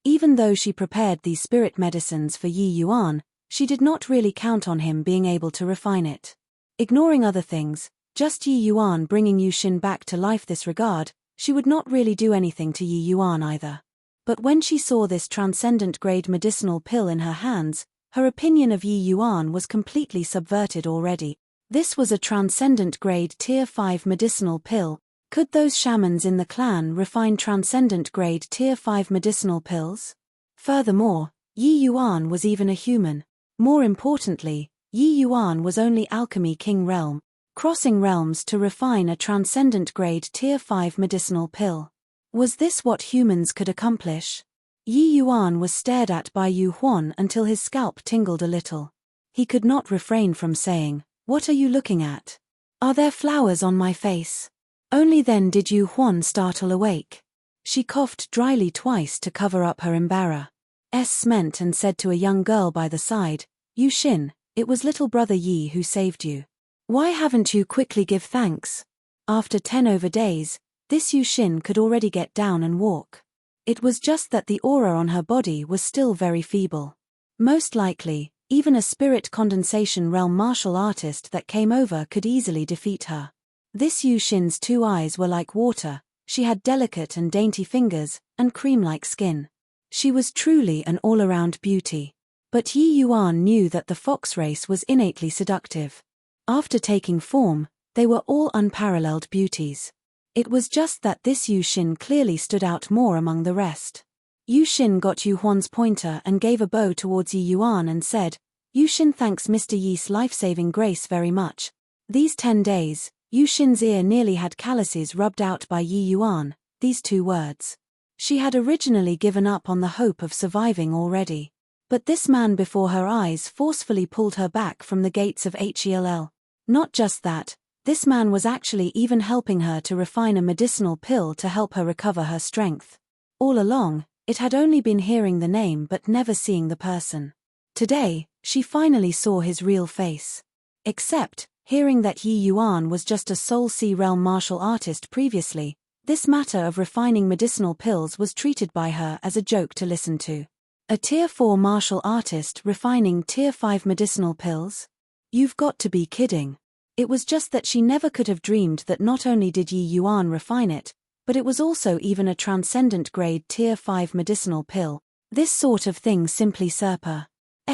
Even though she prepared these spirit medicines for Yi Yuan, she did not really count on him being able to refine it. Ignoring other things, just Yi Yuan bringing Yu Xin back to life this regard, she would not really do anything to Yi Yuan either. But when she saw this transcendent-grade medicinal pill in her hands, her opinion of Yi Yuan was completely subverted already. This was a transcendent-grade Tier 5 medicinal pill. Could those shamans in the clan refine transcendent-grade Tier 5 medicinal pills? Furthermore, Yi Yuan was even a human. More importantly, Yi Yuan was only Alchemy King realm, crossing realms to refine a transcendent-grade Tier 5 medicinal pill. Was this what humans could accomplish? Yi Yuan was stared at by Yu Huan until his scalp tingled a little. He could not refrain from saying, "What are you looking at? Are there flowers on my face?" Only then did Yu Huan startle awake. She coughed dryly twice to cover up her embarrassment and said to a young girl by the side, "Yu Xin, it was little brother Yi who saved you. Why haven't you quickly give thanks?" After 10 over days, this Yu Xin could already get down and walk. It was just that the aura on her body was still very feeble. Most likely, even a spirit condensation realm martial artist that came over could easily defeat her. This Yu Xin's 2 eyes were like water, she had delicate and dainty fingers, and cream-like skin. She was truly an all-around beauty. But Yi Yuan knew that the fox race was innately seductive. After taking form, they were all unparalleled beauties. It was just that this Yu Xin clearly stood out more among the rest. Yu Xin got Yu Huan's pointer and gave a bow towards Yi Yuan and said, "Yu Xin thanks Mr. Yi's life-saving grace very much." These 10 days, Yu Xin's ear nearly had calluses rubbed out by Yi Yuan, these 2 words. She had originally given up on the hope of surviving already. But this man before her eyes forcefully pulled her back from the gates of Hell. Not just that, this man was actually even helping her to refine a medicinal pill to help her recover her strength. All along, it had only been hearing the name but never seeing the person. Today, she finally saw his real face. Except, hearing that Yi Yuan was just a Soul Sea realm martial artist previously, this matter of refining medicinal pills was treated by her as a joke to listen to. A Tier 4 martial artist refining Tier 5 medicinal pills? You've got to be kidding. It was just that she never could have dreamed that not only did Yi Yuan refine it, but it was also even a transcendent-grade Tier 5 medicinal pill. This sort of thing simply surpa.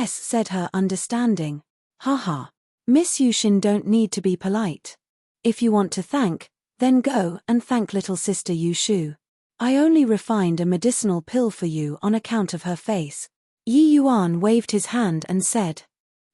Said her understanding. Haha. Miss Yu Xin don't need to be polite. If you want to thank, then go and thank little sister Yu Shu. I only refined a medicinal pill for you on account of her face. Yi Yuan waved his hand and said.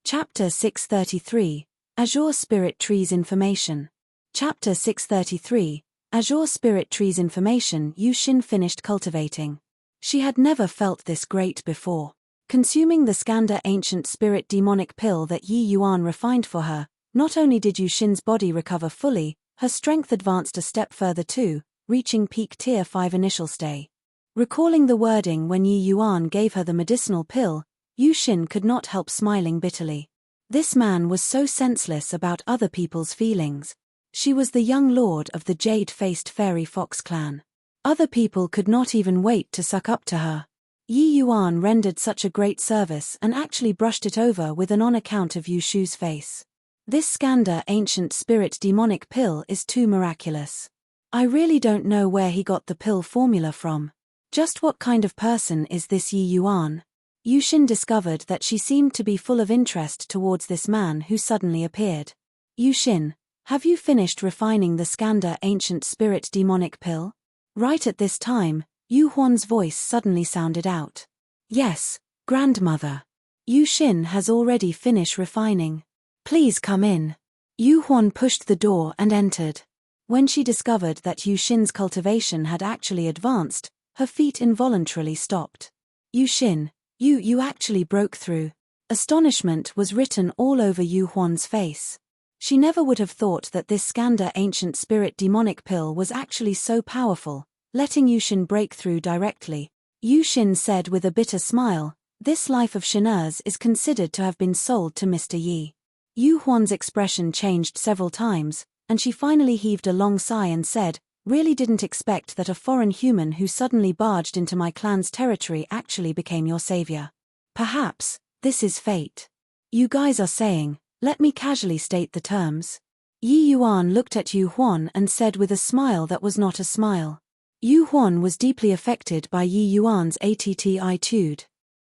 Chapter 633, Azure Spirit Trees Information. Chapter 633, Azure Spirit Trees Information. Yu Xin finished cultivating. She had never felt this great before. Consuming the Skandha Ancient Spirit Demonic Pill that Yi Yuan refined for her, not only did Yu Xin's body recover fully, her strength advanced a step further too, reaching peak Tier 5 initial stay. Recalling the wording when Yi Yuan gave her the medicinal pill, Yu Xin could not help smiling bitterly. This man was so senseless about other people's feelings. She was the young lord of the jade-faced fairy fox clan. Other people could not even wait to suck up to her. Yi Yuan rendered such a great service and actually brushed it over with an on account of Yu Shu's face. This Skandha Ancient Spirit Demonic Pill is too miraculous. I really don't know where he got the pill formula from. Just what kind of person is this Yi Yuan? Yu Xin discovered that she seemed to be full of interest towards this man who suddenly appeared. Yu Xin, have you finished refining the Skandha Ancient Spirit Demonic Pill? Right at this time, Yu Huan's voice suddenly sounded out. Yes, grandmother. Yu Xin has already finished refining. Please come in. Yu Huan pushed the door and entered. When she discovered that Yu Xin's cultivation had actually advanced, her feet involuntarily stopped. Yu Xin, you actually broke through. Astonishment was written all over Yu Huan's face. She never would have thought that this Skandha ancient spirit demonic pill was actually so powerful, letting Yu Xin break through directly. Yu Xin said with a bitter smile, "This life of Shin'er's is considered to have been sold to Mr. Yi." Yu Huan's expression changed several times, and she finally heaved a long sigh and said, "Really didn't expect that a foreign human who suddenly barged into my clan's territory actually became your savior. Perhaps this is fate. You guys are saying, let me casually state the terms." Yi Yuan looked at Yu Huan and said with a smile that was not a smile. Yu Huan was deeply affected by Yi Yuan's attitude.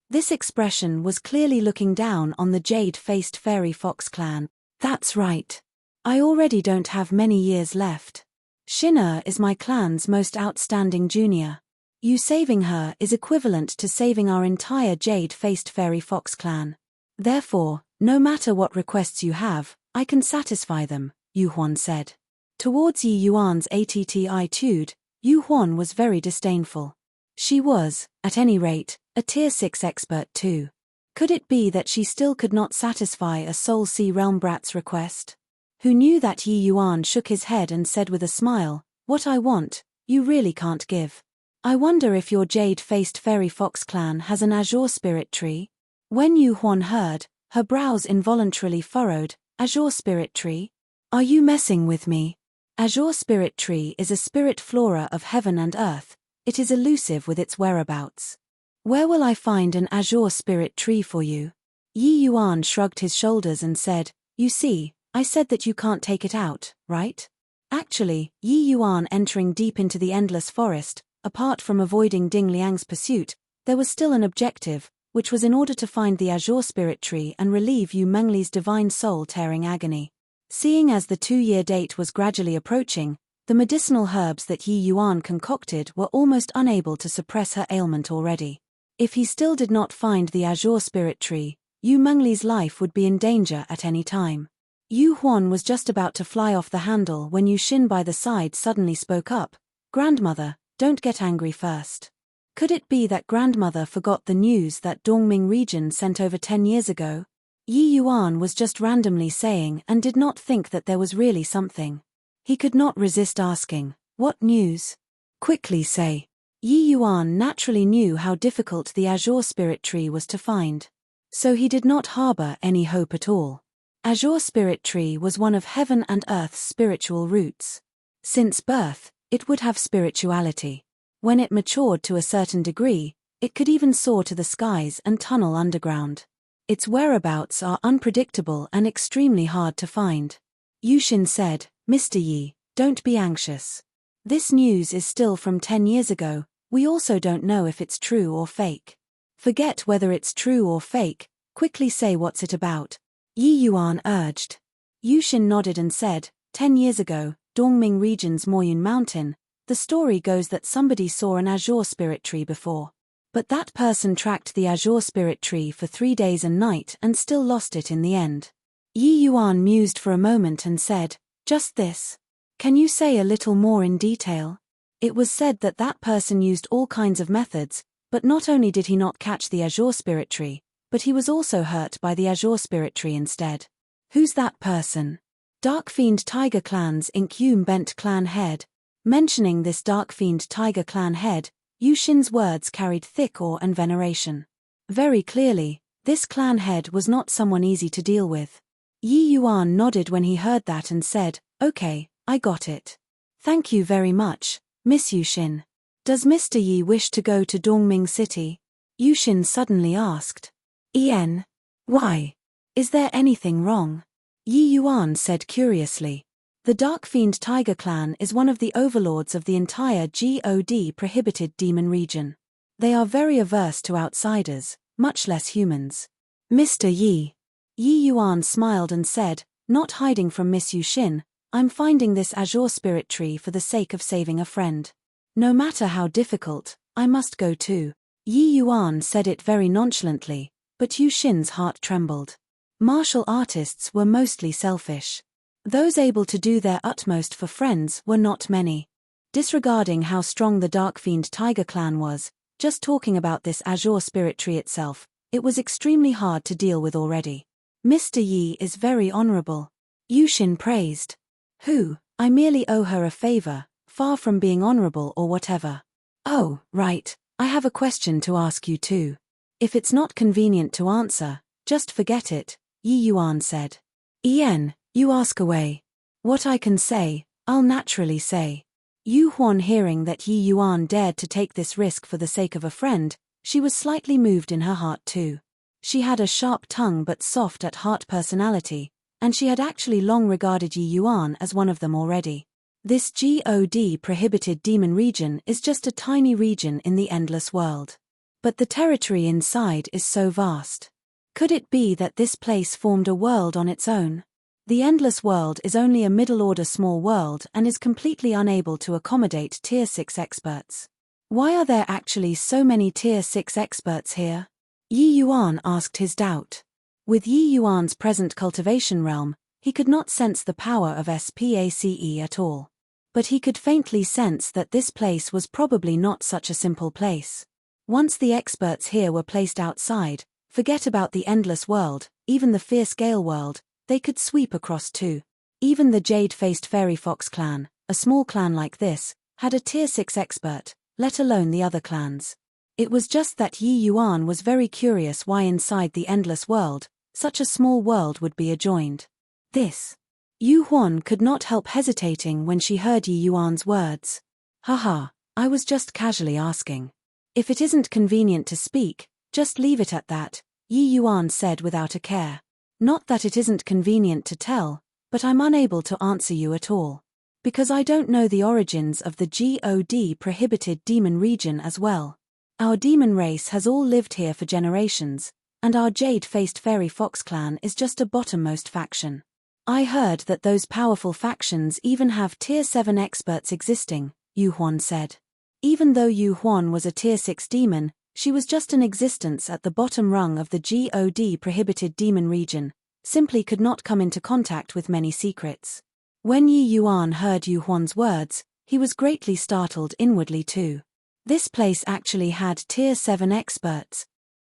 This expression was clearly looking down on the jade-faced fairy fox clan. "That's right. I already don't have many years left. Shin'er is my clan's most outstanding junior. You saving her is equivalent to saving our entire jade-faced fairy fox clan. Therefore, no matter what requests you have, I can satisfy them," Yu Huan said. Towards Yi Yuan's attitude, Yu Huan was very disdainful. She was, at any rate, a Tier 6 expert too. Could it be that she still could not satisfy a Soul Sea Realm brat's request? Who knew that? Yi Yuan shook his head and said with a smile, "What I want, you really can't give. I wonder if your jade-faced fairy fox clan has an azure spirit tree?" When Yu Huan heard, her brows involuntarily furrowed. "Azure spirit tree? Are you messing with me? Azure spirit tree is a spirit flora of heaven and earth. It is elusive with its whereabouts. Where will I find an azure spirit tree for you?" Yi Yuan shrugged his shoulders and said, "You see, I said that you can't take it out, right?" Actually, Yi Yuan entering deep into the endless forest, apart from avoiding Ding Liang's pursuit, there was still an objective, which was in order to find the azure spirit tree and relieve Yu Mengli's divine soul-tearing agony. Seeing as the 2-year date was gradually approaching, the medicinal herbs that Yi Yuan concocted were almost unable to suppress her ailment already. If he still did not find the azure spirit tree, Yu Mengli's life would be in danger at any time. Yu Huan was just about to fly off the handle when Yu Xin by the side suddenly spoke up, "Grandmother, don't get angry first." Could it be that grandmother forgot the news that Dongming region sent over 10 years ago? Yi Yuan was just randomly saying and did not think that there was really something. He could not resist asking, "What news? Quickly say." Yi Yuan naturally knew how difficult the azure spirit tree was to find. So he did not harbor any hope at all. Azure spirit tree was one of heaven and earth's spiritual roots. Since birth, it would have spirituality. When it matured to a certain degree, it could even soar to the skies and tunnel underground. Its whereabouts are unpredictable and extremely hard to find. Yu Xin said, "Mr. Yi, don't be anxious. This news is still from 10 years ago, we also don't know if it's true or fake. Forget whether it's true or fake, quickly say what's it about," Yi Yuan urged. Yu Xin nodded and said, 10 years ago, Dongming region's Moyun Mountain, the story goes that somebody saw an azure spirit tree before. But that person tracked the azure spirit tree for 3 days and night and still lost it in the end." Yi Yuan mused for a moment and said, "Just this. Can you say a little more in detail?" It was said that that person used all kinds of methods, but not only did he not catch the azure spirit tree, but he was also hurt by the azure spirit tree instead. "Who's that person?" Dark Fiend Tiger Clan's Inkyum Bent clan head. Mentioning this Dark Fiend Tiger clan head, Yu Xin's words carried thick awe and veneration. Very clearly, this clan head was not someone easy to deal with. Yi Yuan nodded when he heard that and said, "Okay, I got it. Thank you very much, Miss Yu Xin. Does Mr. Yi wish to go to Dongming City?" Yu Xin suddenly asked. Why? Is there anything wrong?" Yi Yuan said curiously. The Dark Fiend Tiger Clan is one of the overlords of the entire God prohibited demon region. They are very averse to outsiders, much less humans. "Mr. Yi." Yi Yuan smiled and said, not hiding from Miss Yu Xin, "I'm finding this azure spirit tree for the sake of saving a friend. No matter how difficult, I must go too." Yi Yuan said it very nonchalantly, but Yu Xin's heart trembled. Martial artists were mostly selfish. Those able to do their utmost for friends were not many. Disregarding how strong the Dark Fiend Tiger clan was, just talking about this azure spirit tree itself, It was extremely hard to deal with already. Mr. Yi is very honorable. Yushin praised. Who? I merely owe her a favor, far from being honorable or whatever. Oh, right, I have a question to ask you too. If it's not convenient to answer, just forget it, Yi Yuan said. Ian, you ask away. What I can say, I'll naturally say. Yu Huan, hearing that Yi Yuan dared to take this risk for the sake of a friend, she was slightly moved in her heart too. She had a sharp tongue but soft at heart personality, and she had actually long regarded Yi Yuan as one of them already. This God prohibited demon region is just a tiny region in the endless world. But the territory inside is so vast. Could it be that this place formed a world on its own? The endless world is only a middle-order small world and is completely unable to accommodate Tier 6 experts. Why are there actually so many Tier 6 experts here? Yi Yuan asked his doubt. With Yi Yuan's present cultivation realm, he could not sense the power of SPACE at all. But he could faintly sense that this place was probably not such a simple place. Once the experts here were placed outside, forget about the endless world, even the fierce gale world, they could sweep across too. Even the jade-faced fairy fox clan, a small clan like this, had a Tier 6 expert, let alone the other clans. It was just that Yi Yuan was very curious why inside the endless world, such a small world would be adjoined. This. Yu Huan could not help hesitating when she heard Yi Yuan's words. Haha, I was just casually asking. If it isn't convenient to speak, just leave it at that, Yi Yuan said without a care. Not that it isn't convenient to tell, but I'm unable to answer you at all. Because I don't know the origins of the God prohibited demon region as well. Our demon race has all lived here for generations, and our jade-faced fairy fox clan is just a bottommost faction. I heard that those powerful factions even have Tier 7 experts existing, Yu Huan said. Even though Yu Huan was a Tier 6 demon, she was just an existence at the bottom rung of the God prohibited demon region, simply could not come into contact with many secrets. When Yi Yuan heard Yu Huan's words, he was greatly startled inwardly too. This place actually had Tier 7 experts.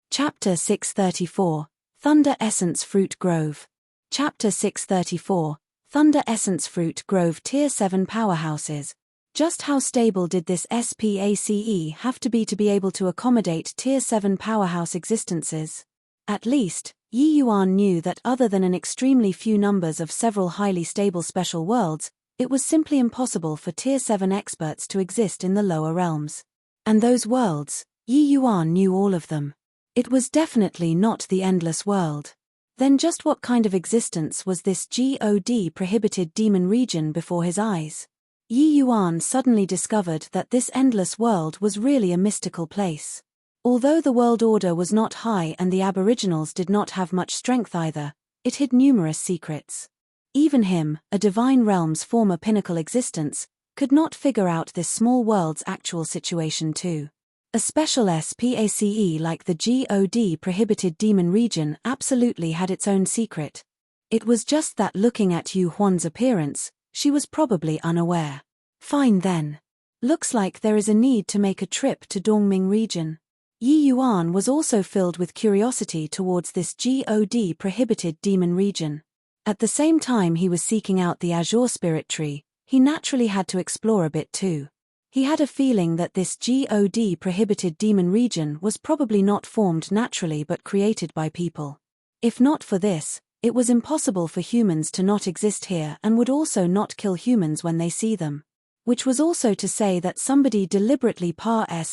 Chapter 634, Thunder Essence Fruit Grove. Chapter 634, Thunder Essence Fruit Grove Tier 7 Powerhouses. Just how stable did this SPACE have to be able to accommodate Tier 7 powerhouse existences? At least, Yi Yuan knew that other than an extremely few numbers of several highly stable special worlds, it was simply impossible for Tier 7 experts to exist in the lower realms. And those worlds, Yi Yuan knew all of them. It was definitely not the endless world. Then just what kind of existence was this God prohibited demon region before his eyes? Yi Yuan suddenly discovered that this endless world was really a mystical place. Although the world order was not high and the aboriginals did not have much strength either, it hid numerous secrets. Even him, a divine realm's former pinnacle existence, could not figure out this small world's actual situation too. A special SPACE like the God prohibited demon region absolutely had its own secret. It was just that looking at Yu Huan's appearance, she was probably unaware. Fine then. Looks like there is a need to make a trip to Dongming region. Yi Yuan was also filled with curiosity towards this God prohibited demon region. At the same time he was seeking out the Azure Spirit Tree, he naturally had to explore a bit too. He had a feeling that this God prohibited demon region was probably not formed naturally but created by people. If not for this, it was impossible for humans to not exist here and would also not kill humans when they see them. Which was also to say that somebody deliberately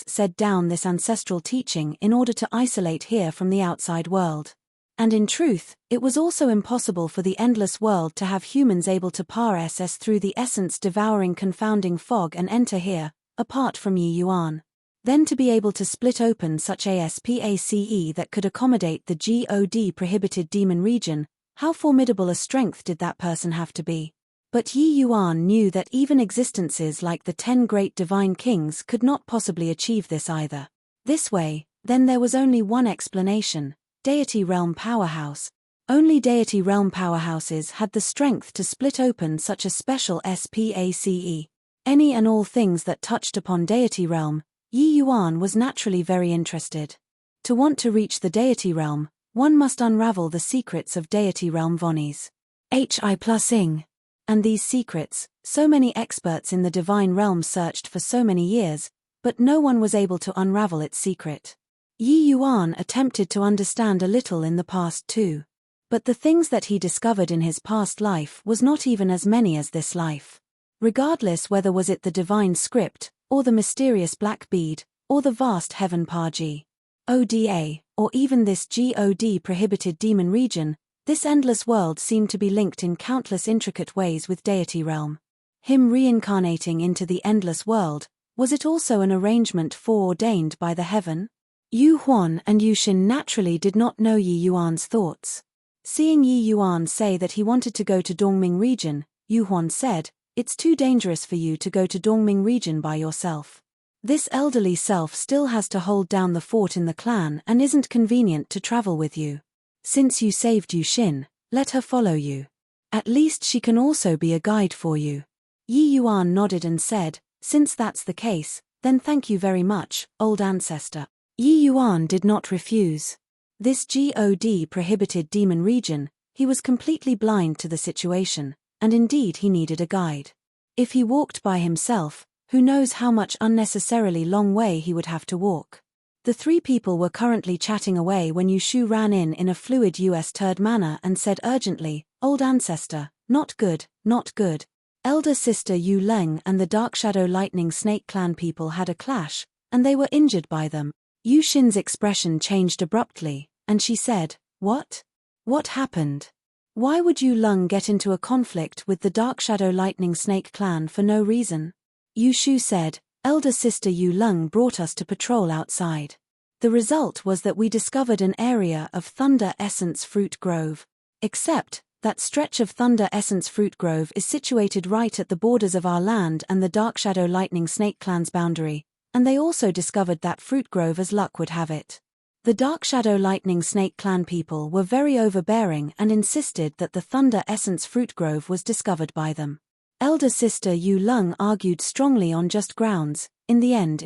said down this ancestral teaching in order to isolate here from the outside world. And in truth, it was also impossible for the endless world to have humans able to pass through the essence-devouring confounding fog and enter here, apart from Yi Yuan. Then to be able to split open such a SPACE that could accommodate the God prohibited demon region, how formidable a strength did that person have to be? But Yi Yuan knew that even existences like the 10 great divine kings could not possibly achieve this either. This way, then there was only one explanation: Deity Realm Powerhouse. Only Deity Realm Powerhouses had the strength to split open such a special SPACE. Any and all things that touched upon Deity Realm, Yi Yuan was naturally very interested. To want to reach the deity realm, one must unravel the secrets of deity realm Vonies. Hi+ing. And these secrets, so many experts in the divine realm searched for so many years, but no one was able to unravel its secret. Yi Yuan attempted to understand a little in the past too. But the things that he discovered in his past life was not even as many as this life. Regardless whether was it the divine script, or the mysterious black bead, or the vast heaven Paji. Oda, or even this God prohibited demon region, this endless world seemed to be linked in countless intricate ways with deity realm. Him reincarnating into the endless world, was it also an arrangement foreordained by the heaven? Yu Huan and Yu Xin naturally did not know Yi Yuan's thoughts. Seeing Yi Yuan say that he wanted to go to Dongming region, Yu Huan said, "It's too dangerous for you to go to Dongming region by yourself. This elderly self still has to hold down the fort in the clan and isn't convenient to travel with you. Since you saved Yu Xin, let her follow you. At least she can also be a guide for you." Yi Yuan nodded and said, "Since that's the case, then thank you very much, old ancestor." Yi Yuan did not refuse. This God prohibited demon region, he was completely blind to the situation, and indeed he needed a guide. If he walked by himself, who knows how much unnecessarily long way he would have to walk. The three people were currently chatting away when Yushu ran in a fluid US-turd manner and said urgently, "Old ancestor, not good, not good. Elder sister Yu Leng and the Dark Shadow Lightning Snake Clan people had a clash, and they were injured by them." Yu Xin's expression changed abruptly, and she said, "What? What happened? Why would Yu Leng get into a conflict with the Dark Shadow Lightning Snake Clan for no reason?" Yu Shu said, "Elder sister Yu Leng brought us to patrol outside. The result was that we discovered an area of Thunder Essence Fruit Grove. Except, that stretch of Thunder Essence Fruit Grove is situated right at the borders of our land and the Dark Shadow Lightning Snake Clan's boundary, and they also discovered that fruit grove as luck would have it. The Dark Shadow Lightning Snake Clan people were very overbearing and insisted that the Thunder Essence Fruit Grove was discovered by them. Elder sister Yu Leng argued strongly on just grounds. In the end,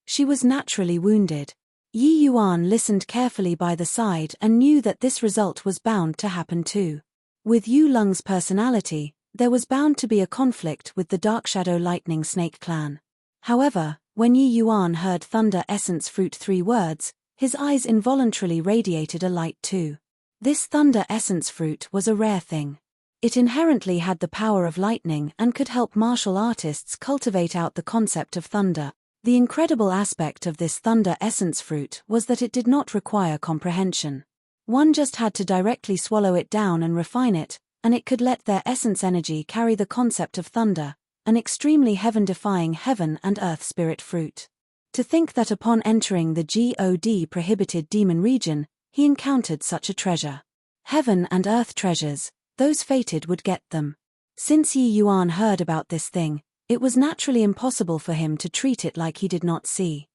she was naturally wounded. Yi Yuan listened carefully by the side and knew that this result was bound to happen too. With Yu Leng's personality, there was bound to be a conflict with the Dark Shadow Lightning Snake Clan. However, when Yi Yuan heard Thunder Essence Fruit 3 words, his eyes involuntarily radiated a light too. This Thunder Essence Fruit was a rare thing. It inherently had the power of lightning and could help martial artists cultivate out the concept of thunder. The incredible aspect of this Thunder Essence Fruit was that it did not require comprehension. One just had to directly swallow it down and refine it, and it could let their essence energy carry the concept of thunder, an extremely heaven-defying heaven and earth spirit fruit. To think that upon entering the God prohibited demon region, he encountered such a treasure. Heaven and earth treasures, those fated would get them. Since Yi Yuan heard about this thing, it was naturally impossible for him to treat it like he did not see.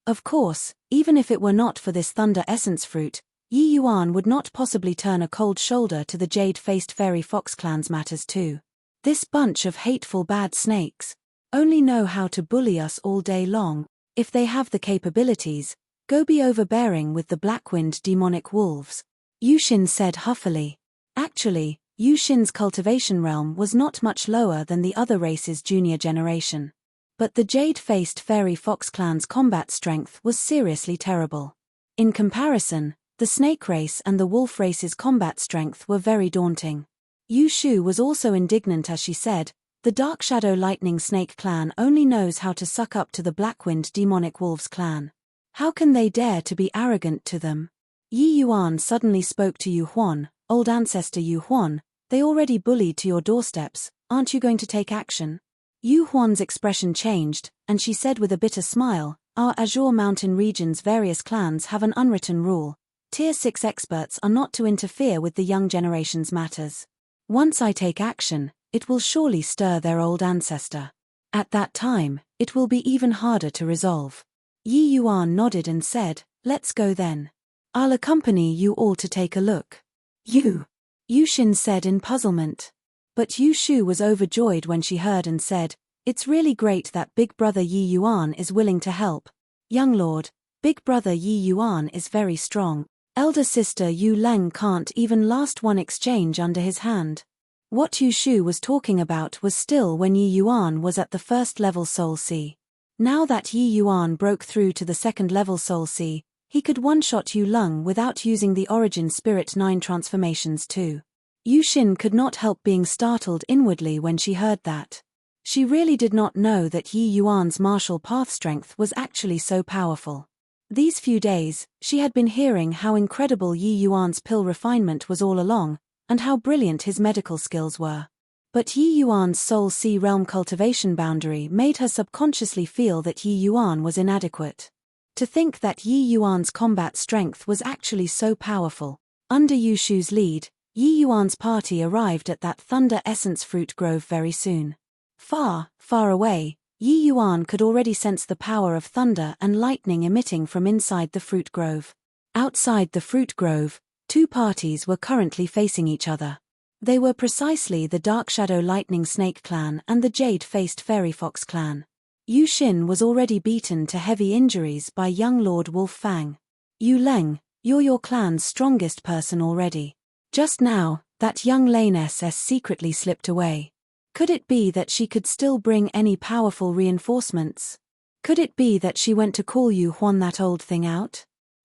Of course, even if it were not for this Thunder Essence Fruit, Yi Yuan would not possibly turn a cold shoulder to the jade-faced fairy fox clan's matters too. This bunch of hateful bad snakes only know how to bully us all day long. If they have the capabilities, go be overbearing with the black-winged demonic wolves. Yu Xin said huffily. Actually, Yu Xin's cultivation realm was not much lower than the other race's junior generation. But the jade-faced fairy fox clan's combat strength was seriously terrible. In comparison, the snake race and the wolf race's combat strength were very daunting. Yu Shu was also indignant as she said, "The Dark Shadow Lightning Snake Clan only knows how to suck up to the Black-Wind Demonic Wolves Clan. How can they dare to be arrogant to them?" Yi Yuan suddenly spoke to Yu Huan, "Old ancestor Yu Huan, they already bullied to your doorsteps, aren't you going to take action?" Yu Huan's expression changed, and she said with a bitter smile, "Our Azure Mountain region's various clans have an unwritten rule. Tier 6 experts are not to interfere with the young generation's matters. Once I take action, it will surely stir their old ancestor. At that time, it will be even harder to resolve." Yi Yuan nodded and said, "Let's go then. I'll accompany you all to take a look." Yu Xin said in puzzlement. But Yu Shu was overjoyed when she heard and said, "It's really great that big brother Yi Yuan is willing to help. Young lord, Big brother Yi Yuan is very strong. Elder sister Yu Leng can't even last one exchange under his hand. What Yu Shu was talking about was still when Yi Yuan was at the first level Soul Sea. Now that Yi Yuan broke through to the second level Soul Sea, he could one-shot Yu Leng without using the Origin Spirit 9 transformations too. Yu Xin could not help being startled inwardly when she heard that. She really did not know that Yi Yuan's martial path strength was actually so powerful. These few days, she had been hearing how incredible Yi Yuan's pill refinement was all along, and how brilliant his medical skills were. But Yi Yuan's Soul Sea realm cultivation boundary made her subconsciously feel that Yi Yuan was inadequate. To think that Yi Yuan's combat strength was actually so powerful. Under Yu Shu's lead, Yi Yuan's party arrived at that Thunder Essence Fruit Grove very soon. Far, far away, Yi Yuan could already sense the power of thunder and lightning emitting from inside the fruit grove. Outside the fruit grove, two parties were currently facing each other. They were precisely the Dark Shadow Lightning Snake clan and the Jade-faced Fairy Fox clan. Yu Xin was already beaten to heavy injuries by young Lord Wolf Fang. Yu Leng, you're your clan's strongest person already. Just now, that young Lane SS secretly slipped away. Could it be that she could still bring any powerful reinforcements? Could it be that she went to call Yu Huan that old thing out?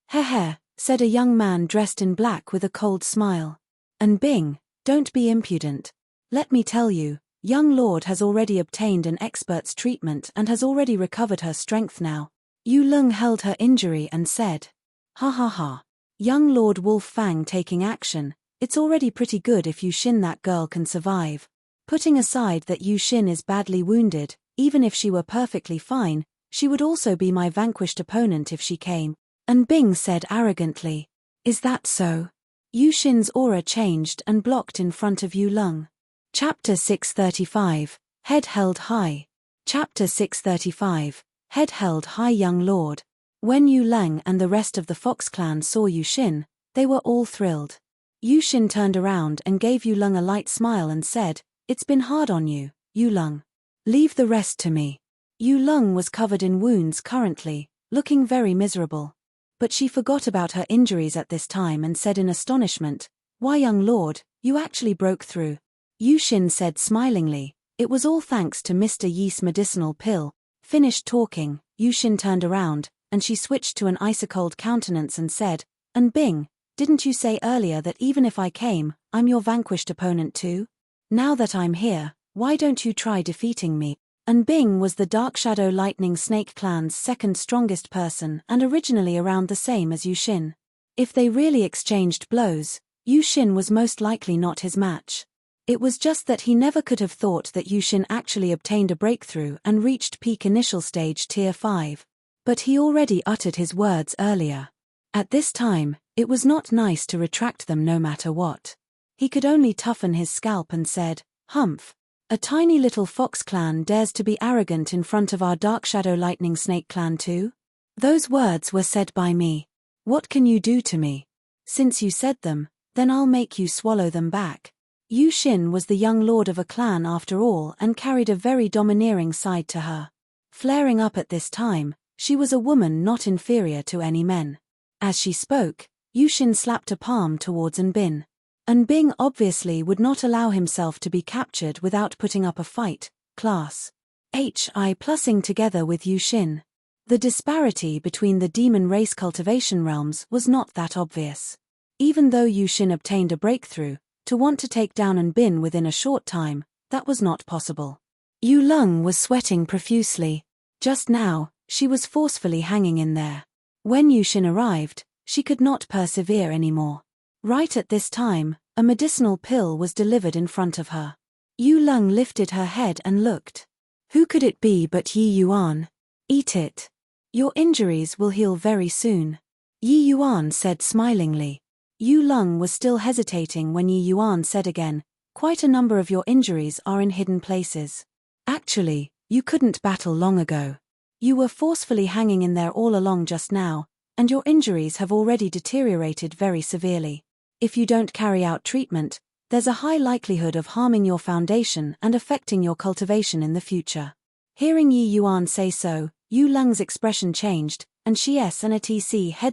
Heh, said a young man dressed in black with a cold smile. And Bing, don't be impudent. Let me tell you, young Lord has already obtained an expert's treatment and has already recovered her strength now. Yu Leng held her injury and said, ha ha ha. Young Lord Wolf Fang taking action, it's already pretty good if Yu Xin that girl can survive. Putting aside that Yu Xin is badly wounded, even if she were perfectly fine, she would also be my vanquished opponent if she came. And Bing said arrogantly, is that so? Yu Xin's aura changed and blocked in front of Yu Leng. Chapter 635, Head Held High. Chapter 635, Head Held High. Young Lord. When Yu Leng and the rest of the Fox clan saw Yu Xin, they were all thrilled. Yu Xin turned around and gave Yu Leng a light smile and said, it's been hard on you, Yu Leng. Leave the rest to me. Yu Leng was covered in wounds currently, looking very miserable. But she forgot about her injuries at this time and said in astonishment, why young lord, you actually broke through. Yu Xin said smilingly, it was all thanks to Mr. Yi's medicinal pill. Finished talking, Yu Xin turned around, and she switched to an ice-cold countenance and said, and Bing, didn't you say earlier that even if I came, I'm your vanquished opponent too? Now that I'm here, why don't you try defeating me? And Bing was the Dark Shadow Lightning Snake clan's second strongest person and originally around the same as Yu Xin. If they really exchanged blows, Yu Xin was most likely not his match. It was just that he never could have thought that Yu Xin actually obtained a breakthrough and reached peak initial stage tier 5. But he already uttered his words earlier. At this time, it was not nice to retract them no matter what. He could only toughen his scalp and said, humph. A tiny little fox clan dares to be arrogant in front of our Dark Shadow Lightning Snake clan too? Those words were said by me. What can you do to me? Since you said them, then I'll make you swallow them back. Yu Xin was the young lord of a clan after all and carried a very domineering side to her. Flaring up at this time, she was a woman not inferior to any men. As she spoke, Yu Xin slapped a palm towards An Bin. An Bing obviously would not allow himself to be captured without putting up a fight. Class HI plussing together with Yu Xin. The disparity between the demon race cultivation realms was not that obvious. Even though Yu Xin obtained a breakthrough, to want to take down An Bin within a short time, that was not possible. Yu Leng was sweating profusely. Just now, she was forcefully hanging in there. When Yu Xin arrived, she could not persevere anymore. Right at this time, a medicinal pill was delivered in front of her. Yu Leng lifted her head and looked. Who could it be but Yi Yuan? Eat it. Your injuries will heal very soon. Yi Yuan said smilingly. Yu Leng was still hesitating when Yi Yuan said again, quite a number of your injuries are in hidden places. Actually, you couldn't battle long ago. You were forcefully hanging in there all along just now, and your injuries have already deteriorated very severely. If you don't carry out treatment, there's a high likelihood of harming your foundation and affecting your cultivation in the future. Hearing Yi Yuan say so, Yu Leng's expression changed, and she had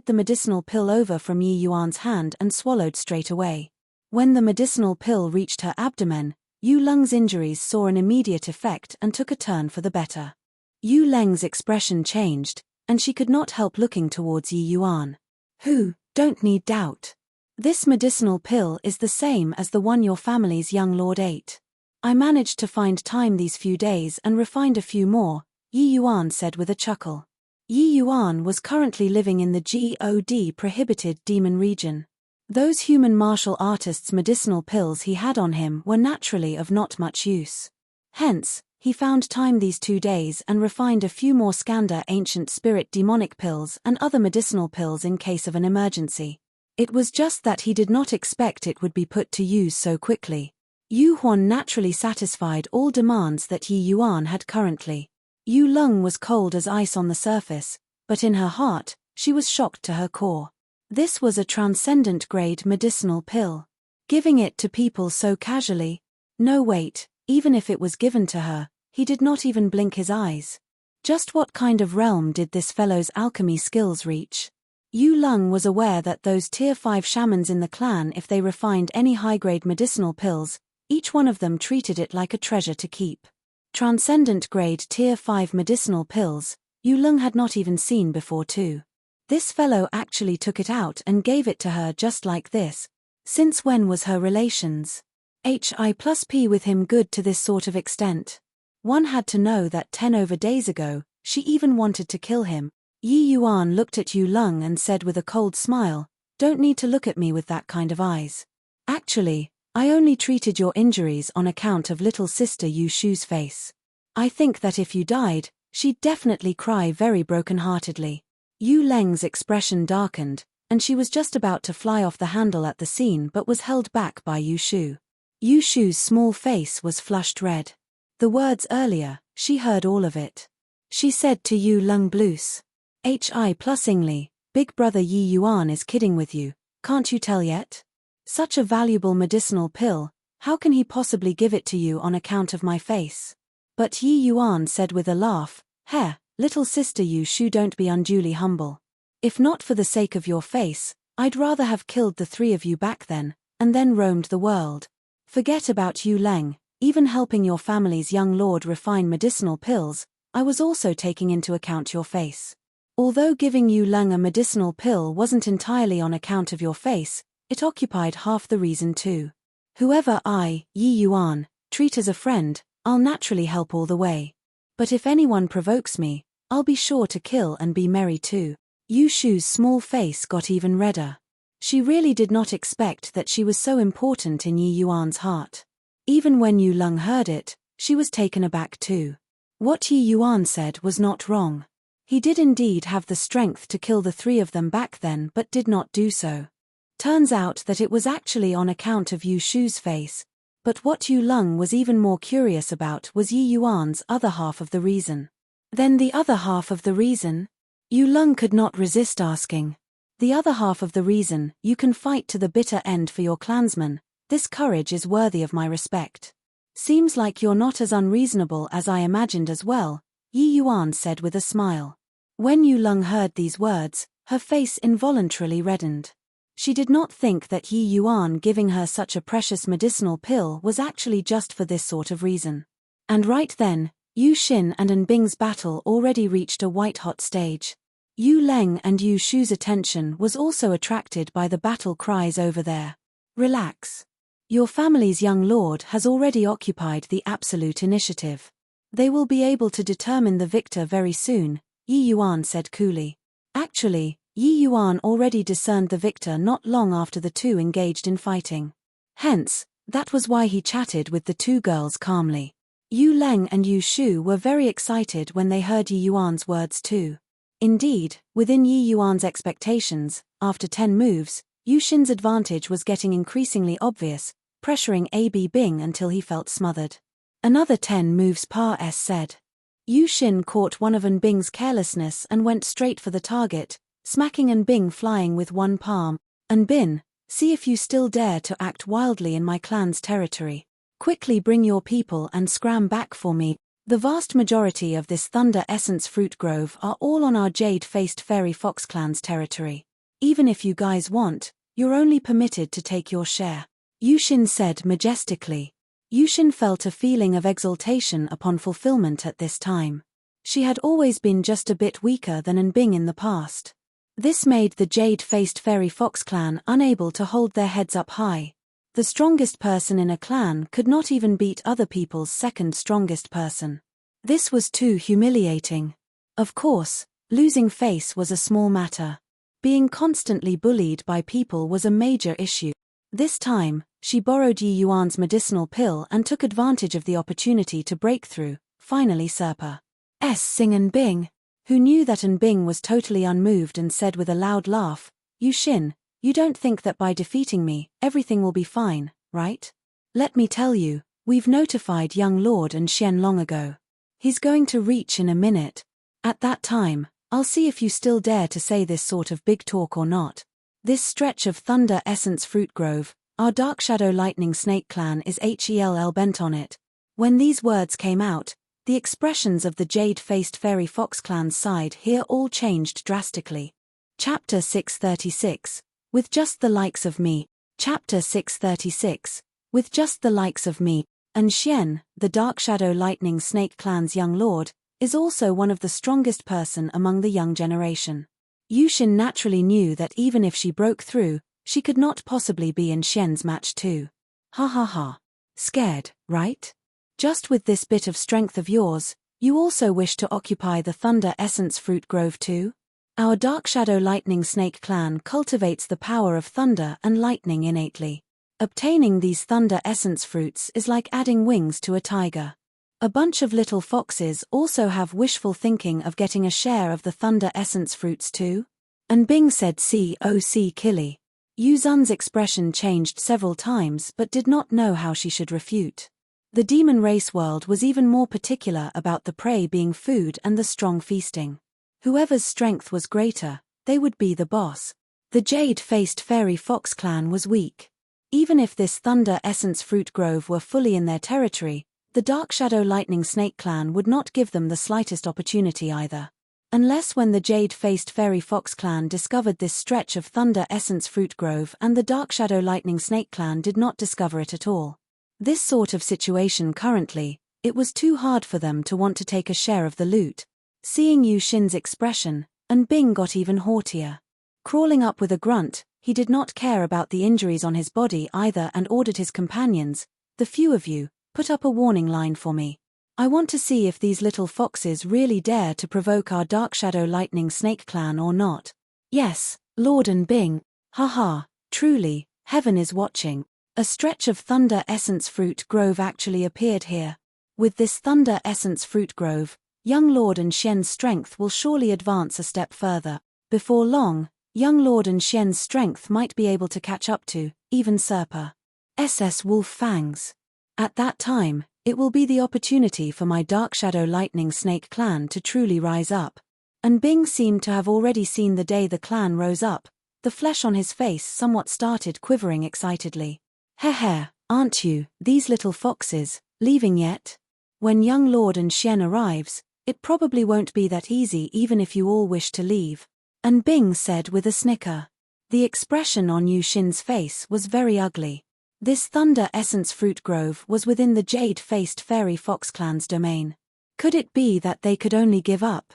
the medicinal pill over from Yi Yuan's hand and swallowed straight away. When the medicinal pill reached her abdomen, Yu Leng's injuries saw an immediate effect and took a turn for the better. Yu Leng's expression changed, and she could not help looking towards Yi Yuan. Don't need doubt. This medicinal pill is the same as the one your family's young lord ate. I managed to find time these few days and refined a few more, Yi Yuan said with a chuckle. Yi Yuan was currently living in the God prohibited demon region. Those human martial artists' medicinal pills he had on him were naturally of not much use. Hence, he found time these 2 days and refined a few more Skandha ancient spirit demonic pills and other medicinal pills in case of an emergency. It was just that he did not expect it would be put to use so quickly. Yu Huan naturally satisfied all demands that Yi Yuan had currently. Yu Leng was cold as ice on the surface, but in her heart, she was shocked to her core. This was a transcendent-grade medicinal pill. Giving it to people so casually? No wait, even if it was given to her, he did not even blink his eyes. Just what kind of realm did this fellow's alchemy skills reach? Yu Leng was aware that those Tier 5 shamans in the clan, if they refined any high-grade medicinal pills, each one of them treated it like a treasure to keep. Transcendent-grade Tier 5 medicinal pills, Yu Leng had not even seen before too. This fellow actually took it out and gave it to her just like this. Since when was her relations? Hi+P with him good to this sort of extent? One had to know that 10 over days ago, she even wanted to kill him. Yi Yuan looked at Yu Leng and said with a cold smile, "Don't need to look at me with that kind of eyes. Actually, I only treated your injuries on account of little sister Yu Shu's face. I think that if you died, she'd definitely cry very broken-heartedly." Yu Leng's expression darkened, and she was just about to fly off the handle at the scene but was held back by Yu Shu. Yu Shu's small face was flushed red. The words earlier, she heard all of it. She said to Yu Leng Blues, "Hi+ingly, big brother Yi Yuan is kidding with you, can't you tell yet? Such a valuable medicinal pill, how can he possibly give it to you on account of my face?" But Yi Yuan said with a laugh, "Little sister Yu Shu, don't be unduly humble. If not for the sake of your face, I'd rather have killed the 3 of you back then, and then roamed the world. Forget about Yu Leng, even helping your family's young lord refine medicinal pills, I was also taking into account your face. Although giving Yu Leng a medicinal pill wasn't entirely on account of your face, it occupied half the reason too. Whoever I, Yi Yuan, treat as a friend, I'll naturally help all the way. But if anyone provokes me, I'll be sure to kill and be merry too." Yu Shu's small face got even redder. She really did not expect that she was so important in Yi Yuan's heart. Even when Yu Leng heard it, she was taken aback too. What Yi Yuan said was not wrong. He did indeed have the strength to kill the 3 of them back then but did not do so. Turns out that it was actually on account of Yu Shu's face. But what Yu Leng was even more curious about was Yi Yuan's other half of the reason. Then the other half of the reason? Yu Leng could not resist asking. The other half of the reason, you can fight to the bitter end for your clansmen, this courage is worthy of my respect. Seems like you're not as unreasonable as I imagined as well, Yi Yuan said with a smile. When Yu Leng heard these words, her face involuntarily reddened. She did not think that Yi Yuan giving her such a precious medicinal pill was actually just for this sort of reason. And right then, Yu Xin and An Bing's battle already reached a white-hot stage. Yu Leng and Yu Shu's attention was also attracted by the battle cries over there. "Relax. Your family's young lord has already occupied the absolute initiative. They will be able to determine the victor very soon," Yi Yuan said coolly. Actually, Yi Yuan already discerned the victor not long after the 2 engaged in fighting. Hence, that was why he chatted with the 2 girls calmly. Yu Leng and Yu Shu were very excited when they heard Yi Yuan's words too. Indeed, within Yi Yuan's expectations, after 10 moves, Yu Xin's advantage was getting increasingly obvious, pressuring AB Bing until he felt smothered. "Another 10 moves Pa S said." Yu Xin caught one of An Bing's carelessness and went straight for the target, smacking An Bing flying with one palm. "An Bin, see if you still dare to act wildly in my clan's territory. Quickly bring your people and scram back for me." The vast majority of this Thunder Essence Fruit Grove are all on our Jade-Faced Fairy Fox Clan's territory. Even if you guys want, you're only permitted to take your share, Yushin said majestically. Yushin felt a feeling of exultation upon fulfillment at this time. She had always been just a bit weaker than Nbing in the past. This made the Jade-Faced Fairy Fox Clan unable to hold their heads up high. The strongest person in a clan could not even beat other people's second strongest person. This was too humiliating. Of course, losing face was a small matter. Being constantly bullied by people was a major issue. This time, she borrowed Yi Yuan's medicinal pill and took advantage of the opportunity to break through, finally surpass Nbing, who knew that Nbing was totally unmoved and said with a loud laugh, "Yushin, you don't think that by defeating me, everything will be fine, right? Let me tell you, we've notified young Lord and Xian long ago. He's going to reach in a minute. At that time, I'll see if you still dare to say this sort of big talk or not. This stretch of Thunder Essence Fruit Grove, our Dark Shadow Lightning Snake Clan is HELL bent on it." When these words came out, the expressions of the Jade-Faced Fairy Fox Clan's side here all changed drastically. Chapter 636. With just the likes of me. Chapter 636. With just the likes of me. And Xian, the Dark Shadow Lightning Snake Clan's young lord, is also one of the strongest person among the young generation. Yushin naturally knew that even if she broke through, she could not possibly be in Xian's match too. Ha ha ha. Scared, right? Just with this bit of strength of yours, you also wish to occupy the Thunder Essence Fruit Grove too? Our Dark Shadow Lightning Snake Clan cultivates the power of thunder and lightning innately. Obtaining these Thunder Essence Fruits is like adding wings to a tiger. A bunch of little foxes also have wishful thinking of getting a share of the Thunder Essence Fruits too? Nbing said "COC Killy." Yuzun's expression changed several times but did not know how she should refute. The demon race world was even more particular about the prey being food and the strong feasting. Whoever's strength was greater, they would be the boss. The Jade-Faced Fairy Fox Clan was weak. Even if this Thunder Essence Fruit Grove were fully in their territory, the Dark Shadow Lightning Snake Clan would not give them the slightest opportunity either. Unless when the Jade-Faced Fairy Fox Clan discovered this stretch of Thunder Essence Fruit Grove and the Dark Shadow Lightning Snake Clan did not discover it at all. This sort of situation currently, it was too hard for them to want to take a share of the loot. Seeing Yushin's expression, Nbing got even haughtier. Crawling up with a grunt, he did not care about the injuries on his body either and ordered his companions, "The few of you, put up a warning line for me. I want to see if these little foxes really dare to provoke our Dark Shadow Lightning Snake Clan or not." "Yes, Lord Nbing, haha, truly, heaven is watching." A stretch of Thunder Essence Fruit Grove actually appeared here. With this Thunder Essence Fruit Grove, young Lord and Xian's strength will surely advance a step further. Before long, young Lord and Xian's strength might be able to catch up to, even surpass Wolf Fangs. At that time, it will be the opportunity for my Dark Shadow Lightning Snake Clan to truly rise up. Nbing seemed to have already seen the day the clan rose up. The flesh on his face somewhat started quivering excitedly. "Heh, aren't you, these little foxes, leaving yet? When young Lord and Xian arrives, it probably won't be that easy even if you all wish to leave," Nbing said with a snicker. The expression on Yushin's face was very ugly. This Thunder Essence Fruit Grove was within the Jade-Faced Fairy Fox Clan's domain. Could it be that they could only give up?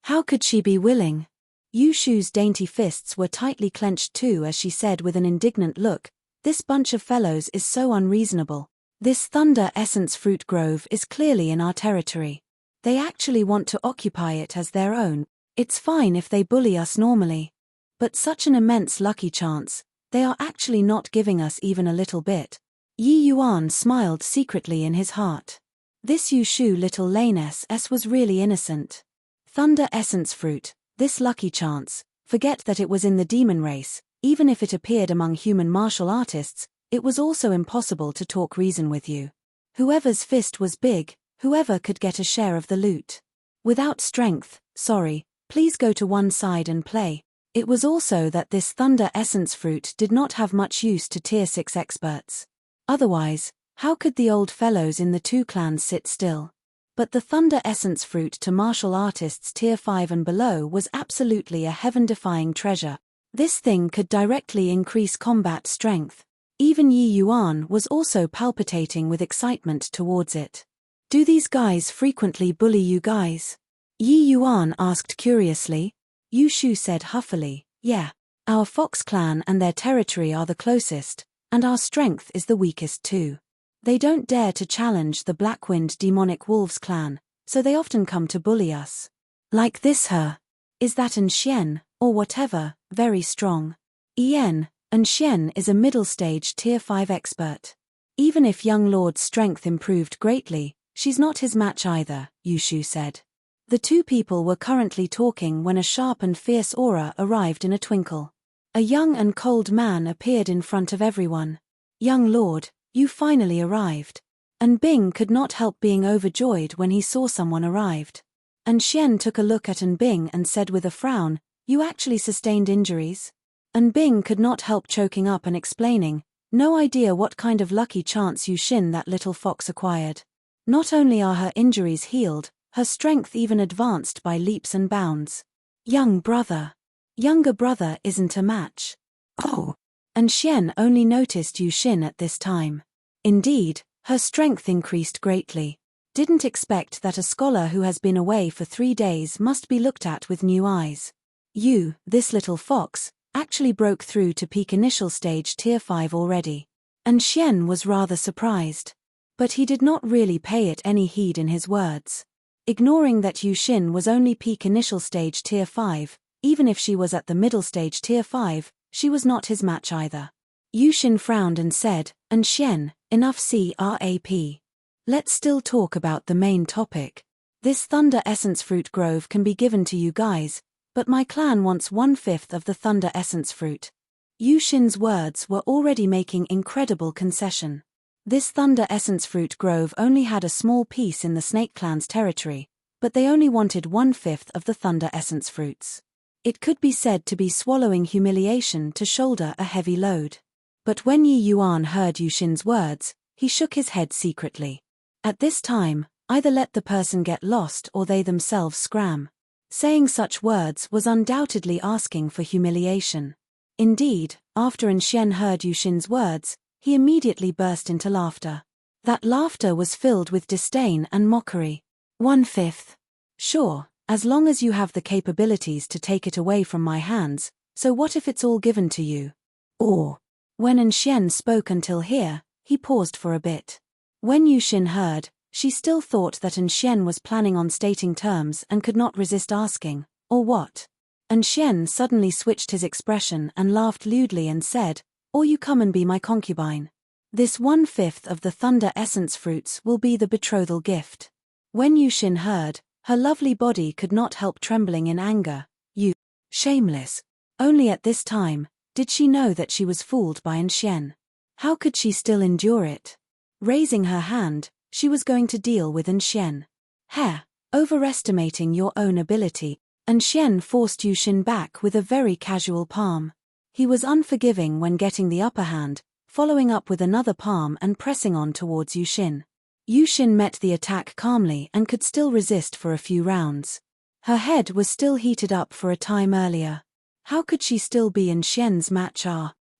How could she be willing? Yushu's dainty fists were tightly clenched too as she said with an indignant look, "This bunch of fellows is so unreasonable. This Thunder Essence Fruit Grove is clearly in our territory. They actually want to occupy it as their own. It's fine if they bully us normally. But such an immense lucky chance, they are actually not giving us even a little bit." Yi Yuan smiled secretly in his heart. This Yushu little laness was really innocent. Thunder Essence Fruit, this lucky chance, forget that it was in the demon race, even if it appeared among human martial artists, it was also impossible to talk reason with you. Whoever's fist was big, whoever could get a share of the loot. Without strength, sorry, please go to one side and play. It was also that this Thunder Essence Fruit did not have much use to Tier 6 experts. Otherwise, how could the old fellows in the two clans sit still? But the Thunder Essence fruit to martial artists Tier 5 and below was absolutely a heaven-defying treasure. This thing could directly increase combat strength. Even Yi Yuan was also palpitating with excitement towards it. Do these guys frequently bully you guys? Yi Yuan asked curiously. Yu Shu said huffily, yeah. Our Fox clan and their territory are the closest, and our strength is the weakest too. They don't dare to challenge the Blackwind Demonic Wolves clan, so they often come to bully us. Like this her. Is that An Xian, or whatever, very strong? An Xian is a middle-stage Tier 5 expert. Even if young Lord's strength improved greatly, she's not his match either, Yu Shu said. The two people were currently talking when a sharp and fierce aura arrived in a twinkle. A young and cold man appeared in front of everyone. Young Lord, you finally arrived. An Bing could not help being overjoyed when he saw someone arrived. An Xian took a look at An Bing and said with a frown, you actually sustained injuries? An Bing could not help choking up and explaining, no idea what kind of lucky chance Yu Xin that little fox acquired. Not only are her injuries healed, her strength even advanced by leaps and bounds. Younger brother isn't a match. Oh. An Xian only noticed Yu Xin at this time. Indeed, her strength increased greatly. Didn't expect that a scholar who has been away for 3 days must be looked at with new eyes. You, this little fox, actually broke through to peak initial stage Tier 5 already. An Xian was rather surprised. But he did not really pay it any heed in his words. Ignoring that Yu Xin was only peak initial stage Tier 5, even if she was at the middle stage Tier 5, she was not his match either. Yu Xin frowned and said, An Xian, enough crap. Let's still talk about the main topic. This Thunder Essence Fruit Grove can be given to you guys, but my clan wants 1/5 of the Thunder Essence Fruit. Yu Xin's words were already making incredible concession. This Thunder Essence Fruit Grove only had a small piece in the Snake Clan's territory, but they only wanted 1/5 of the Thunder Essence Fruits. It could be said to be swallowing humiliation to shoulder a heavy load. But when Yi Yuan heard Yu Xin's words, he shook his head secretly. At this time, either let the person get lost or they themselves scram. Saying such words was undoubtedly asking for humiliation. Indeed, after An Xian heard Yu Xin's words, he immediately burst into laughter. That laughter was filled with disdain and mockery. 1/5. Sure, as long as you have the capabilities to take it away from my hands, so what if it's all given to you? Or, when An Xian spoke until here, he paused for a bit. When Yu Xin heard, she still thought that An Xian was planning on stating terms and could not resist asking, or what? An Xian suddenly switched his expression and laughed lewdly and said, or you come and be my concubine. This 1/5 of the Thunder Essence Fruits will be the betrothal gift. When Yu Xin heard, her lovely body could not help trembling in anger. You, shameless. Only at this time, did she know that she was fooled by An Xian. How could she still endure it? Raising her hand, she was going to deal with An Xian. Overestimating your own ability, An Xian forced Yu Xin back with a very casual palm. He was unforgiving when getting the upper hand, following up with another palm and pressing on towards Yu Xin. Yu Xin met the attack calmly and could still resist for a few rounds. Her head was still heated up for a time earlier. How could she still be An Xian's match?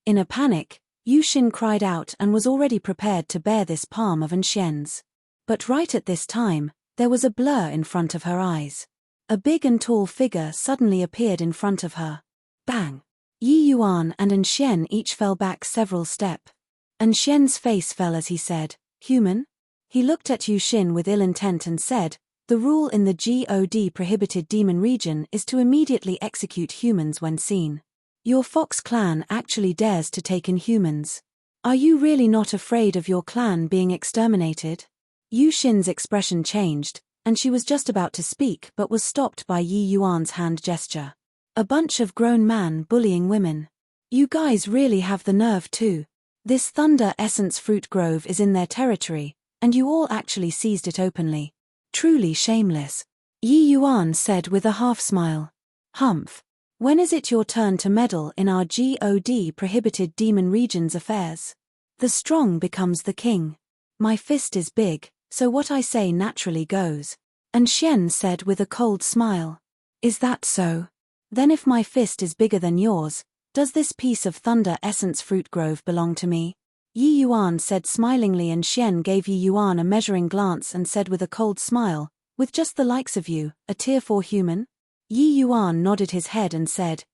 In a panic, Yu Xin cried out and was already prepared to bear this palm of An Xian's. But right at this time, there was a blur in front of her eyes. A big and tall figure suddenly appeared in front of her. Bang! Yi Yuan and An Xian each fell back several steps. An Xian's face fell as he said, human? He looked at Yu Xin with ill intent and said, the rule in the God prohibited demon region is to immediately execute humans when seen. Your Fox clan actually dares to take in humans. Are you really not afraid of your clan being exterminated? Yu Xin's expression changed, and she was just about to speak but was stopped by Yi Yuan's hand gesture. A bunch of grown men bullying women. You guys really have the nerve too. This Thunder Essence Fruit Grove is in their territory, and you all actually seized it openly. Truly shameless. Yi Yuan said with a half-smile. Humph. When is it your turn to meddle in our God prohibited demon region's affairs? The strong becomes the king. My fist is big, so what I say naturally goes. And Xian said with a cold smile. Is that so? Then if my fist is bigger than yours, does this piece of thunder essence fruit grove belong to me? Yi Yuan said smilingly, and Xian gave Yi Yuan a measuring glance and said with a cold smile, with just the likes of you, a tier 4 human? Yi Yuan nodded his head and said,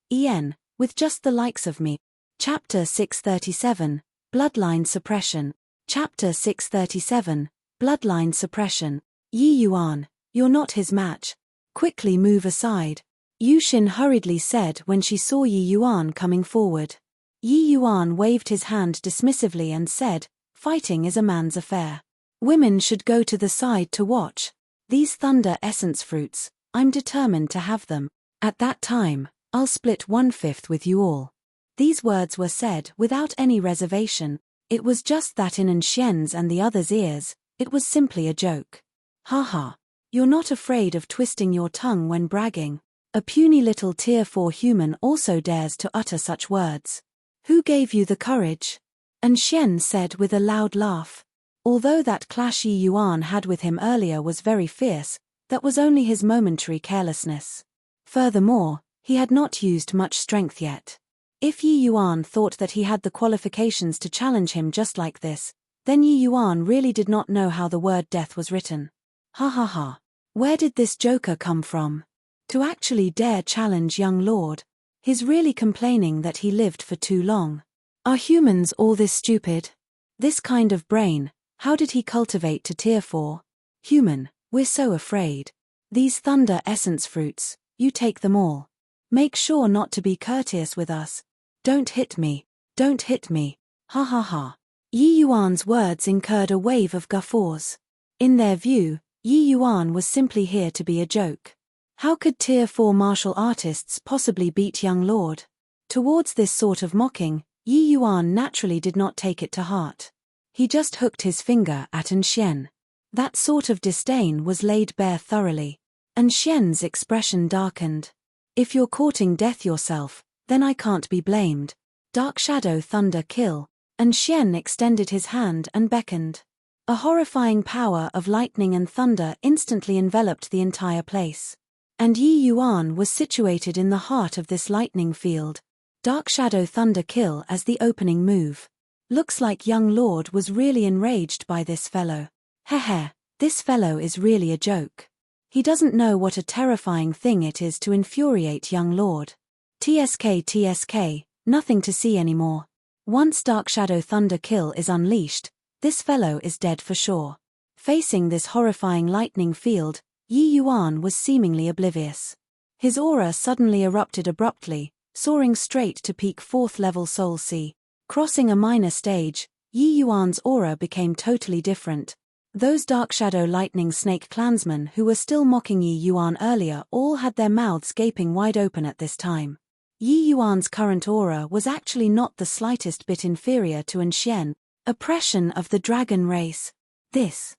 with just the likes of me. Chapter 637, Bloodline Suppression. Chapter 637, Bloodline Suppression. Yi Yuan, you're not his match. Quickly move aside. Yu Xin hurriedly said when she saw Yi Yuan coming forward. Yi Yuan waved his hand dismissively and said, fighting is a man's affair. Women should go to the side to watch. These thunder essence fruits, I'm determined to have them. At that time, I'll split 1/5 with you all. These words were said without any reservation. It was just that in Xian's and the others' ears, it was simply a joke. Ha ha. You're not afraid of twisting your tongue when bragging. A puny little tier 4 human also dares to utter such words. Who gave you the courage? And Xian said with a loud laugh. Although that clash Yi Yuan had with him earlier was very fierce, that was only his momentary carelessness. Furthermore, he had not used much strength yet. If Yi Yuan thought that he had the qualifications to challenge him just like this, then Yi Yuan really did not know how the word death was written. Ha ha ha. Where did this joker come from? To actually dare challenge young lord. He's really complaining that he lived for too long. Are humans all this stupid? This kind of brain, how did he cultivate to tier 4? Human, we're so afraid. These thunder essence fruits, you take them all. Make sure not to be courteous with us. Don't hit me. Don't hit me. Ha ha ha. Yi Yuan's words incurred a wave of guffaws. In their view, Yi Yuan was simply here to be a joke. How could tier 4 martial artists possibly beat young lord? Towards this sort of mocking, Yi Yuan naturally did not take it to heart. He just hooked his finger at An Xian. That sort of disdain was laid bare thoroughly. An Xian's expression darkened. If you're courting death yourself, then I can't be blamed. Dark Shadow Thunder Kill. An Xian extended his hand and beckoned. A horrifying power of lightning and thunder instantly enveloped the entire place. And Yi Yuan was situated in the heart of this lightning field. Dark Shadow Thunder Kill as the opening move. Looks like young lord was really enraged by this fellow. Heh, this fellow is really a joke. He doesn't know what a terrifying thing it is to infuriate young lord. TSK, nothing to see anymore. Once Dark Shadow Thunder Kill is unleashed, this fellow is dead for sure. Facing this horrifying lightning field, Yi Yuan was seemingly oblivious. His aura suddenly erupted abruptly, soaring straight to peak 4th level Soul Sea. Crossing a minor stage, Yi Yuan's aura became totally different. Those Dark Shadow Lightning Snake clansmen who were still mocking Yi Yuan earlier all had their mouths gaping wide open at this time. Yi Yuan's current aura was actually not the slightest bit inferior to An Xian. Oppression of the dragon race. This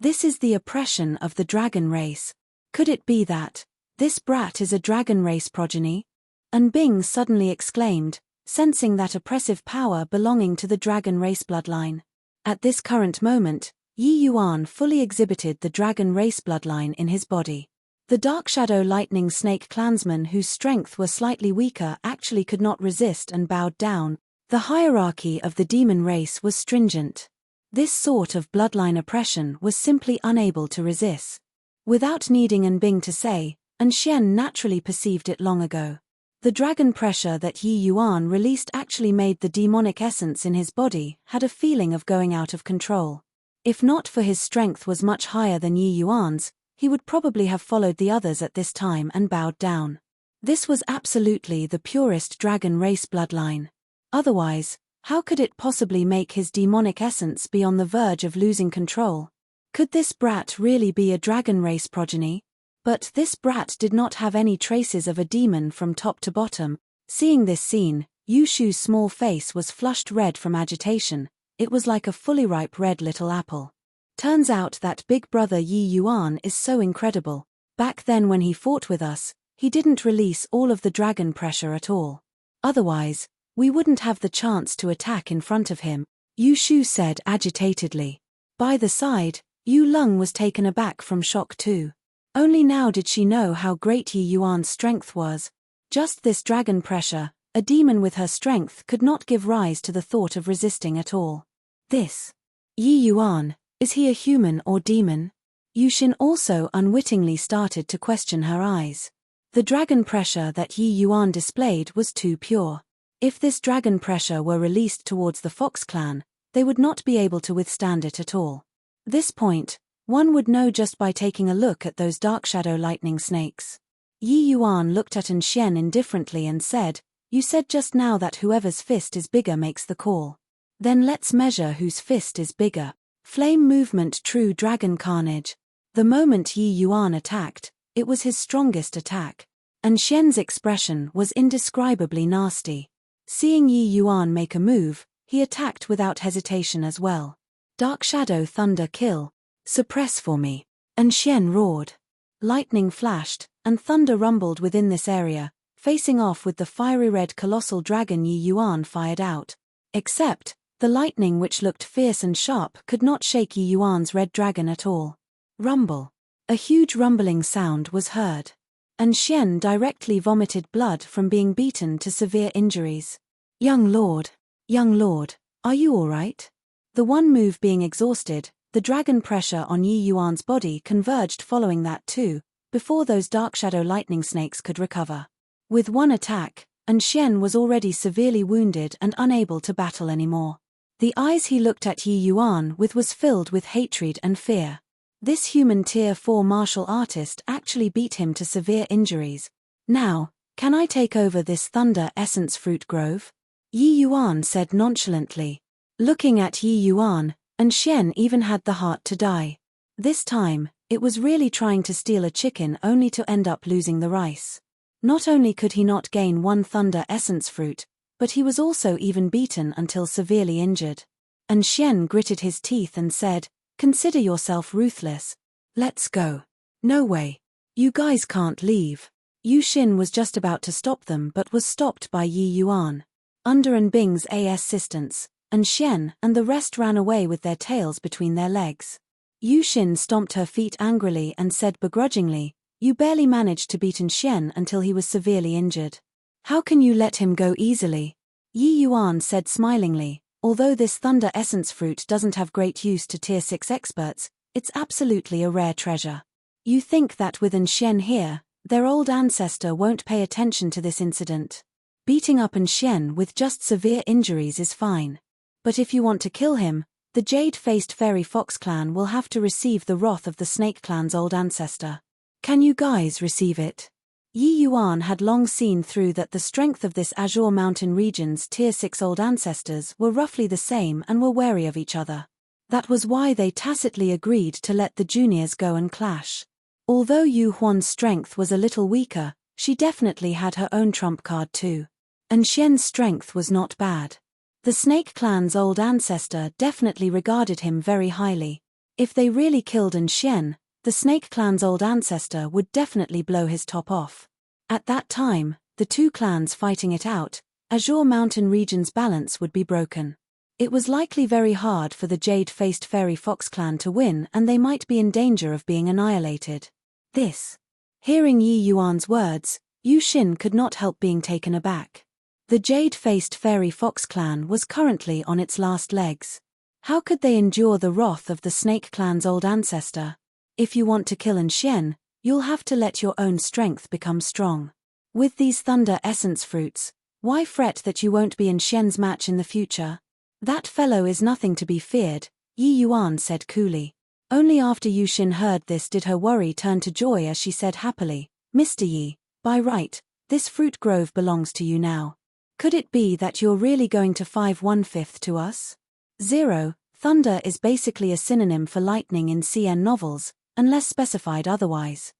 is the oppression of the dragon race. Could it be that this brat is a dragon race progeny? An Bing suddenly exclaimed, sensing that oppressive power belonging to the dragon race bloodline. At this current moment, Yi Yuan fully exhibited the dragon race bloodline in his body. The Dark Shadow Lightning Snake clansmen whose strength was slightly weaker actually could not resist and bowed down. The hierarchy of the demon race was stringent. This sort of bloodline oppression was simply unable to resist. Without needing An Bing to say, An Xian naturally perceived it long ago. The dragon pressure that Yi Yuan released actually made the demonic essence in his body had a feeling of going out of control. If not for his strength was much higher than Yi Yuan's, he would probably have followed the others at this time and bowed down. This was absolutely the purest dragon race bloodline. Otherwise, how could it possibly make his demonic essence be on the verge of losing control? Could this brat really be a dragon race progeny? But this brat did not have any traces of a demon from top to bottom. Seeing this scene, Yu Shu's small face was flushed red from agitation. It was like a fully ripe red little apple. Turns out that big brother Yi Yuan is so incredible. Back then when he fought with us, he didn't release all of the dragon pressure at all. Otherwise, we wouldn't have the chance to attack in front of him, Yu Shu said agitatedly. By the side, Yu Lung was taken aback from shock too. Only now did she know how great Yi Yuan's strength was. Just this dragon pressure, a demon with her strength could not give rise to the thought of resisting at all. This Yi Yuan, is he a human or demon? Yu Xin also unwittingly started to question her eyes. The dragon pressure that Yi Yuan displayed was too pure. If this dragon pressure were released towards the Fox clan, they would not be able to withstand it at all. This point, one would know just by taking a look at those dark shadow lightning snakes. Yi Yuan looked at An Xian indifferently and said, "You said just now that whoever's fist is bigger makes the call. Then let's measure whose fist is bigger." Flame movement, true dragon carnage. The moment Yi Yuan attacked, it was his strongest attack. An Xian's expression was indescribably nasty. Seeing Yi Yuan make a move, he attacked without hesitation as well. Dark shadow thunder kill. Suppress for me. An Xian roared. Lightning flashed, and thunder rumbled within this area, facing off with the fiery red colossal dragon Yi Yuan fired out. Except, the lightning which looked fierce and sharp could not shake Yi Yuan's red dragon at all. Rumble. A huge rumbling sound was heard. An Xian directly vomited blood from being beaten to severe injuries. Young Lord, are you alright? The one move being exhausted, the dragon pressure on Yi Yuan's body converged following that too, before those dark shadow lightning snakes could recover. With one attack, An Xian was already severely wounded and unable to battle anymore. The eyes he looked at Yi Yuan with was filled with hatred and fear. This human tier 4 martial artist actually beat him to severe injuries. Now, can I take over this Thunder Essence Fruit Grove? Yi Yuan said nonchalantly. Looking at Yi Yuan, An Xian even had the heart to die. This time, it was really trying to steal a chicken only to end up losing the rice. Not only could he not gain one Thunder Essence Fruit, but he was also even beaten until severely injured. An Xian gritted his teeth and said, "Consider yourself ruthless. Let's go." "No way. You guys can't leave." Yu Xin was just about to stop them but was stopped by Yi Yuan. Under An Bing's assistance, An Xian and the rest ran away with their tails between their legs. Yu Xin stomped her feet angrily and said begrudgingly, "You barely managed to beat An Xian until he was severely injured. How can you let him go easily?" Yi Yuan said smilingly, "Although this Thunder Essence Fruit doesn't have great use to Tier 6 experts, it's absolutely a rare treasure. You think that with An Xian here, their old ancestor won't pay attention to this incident. Beating up An Xian with just severe injuries is fine. But if you want to kill him, the Jade-Faced Fairy Fox clan will have to receive the wrath of the Snake clan's old ancestor. Can you guys receive it?" Yi Yuan had long seen through that the strength of this Azure Mountain region's Tier 6 old ancestors were roughly the same and were wary of each other. That was why they tacitly agreed to let the juniors go and clash. Although Yu Huan's strength was a little weaker, she definitely had her own trump card too. An Xian's strength was not bad. The Snake clan's old ancestor definitely regarded him very highly. If they really killed An Xian, the Snake clan's old ancestor would definitely blow his top off. At that time, the two clans fighting it out, Azure Mountain region's balance would be broken. It was likely very hard for the Jade-Faced Fairy Fox clan to win and they might be in danger of being annihilated. Hearing Yi Yuan's words, Yu Xin could not help being taken aback. The Jade-Faced Fairy Fox clan was currently on its last legs. How could they endure the wrath of the Snake clan's old ancestor? If you want to kill An Xian, you'll have to let your own strength become strong. With these Thunder Essence Fruits, why fret that you won't be An Xian's match in the future? That fellow is nothing to be feared, Yi Yuan said coolly. Only after Yu Xin heard this did her worry turn to joy as she said happily, "Mr. Yi, by right, this fruit grove belongs to you now. Could it be that you're really going to 5/1/5 to us?" 0. Thunder is basically a synonym for lightning in CN novels, unless specified otherwise.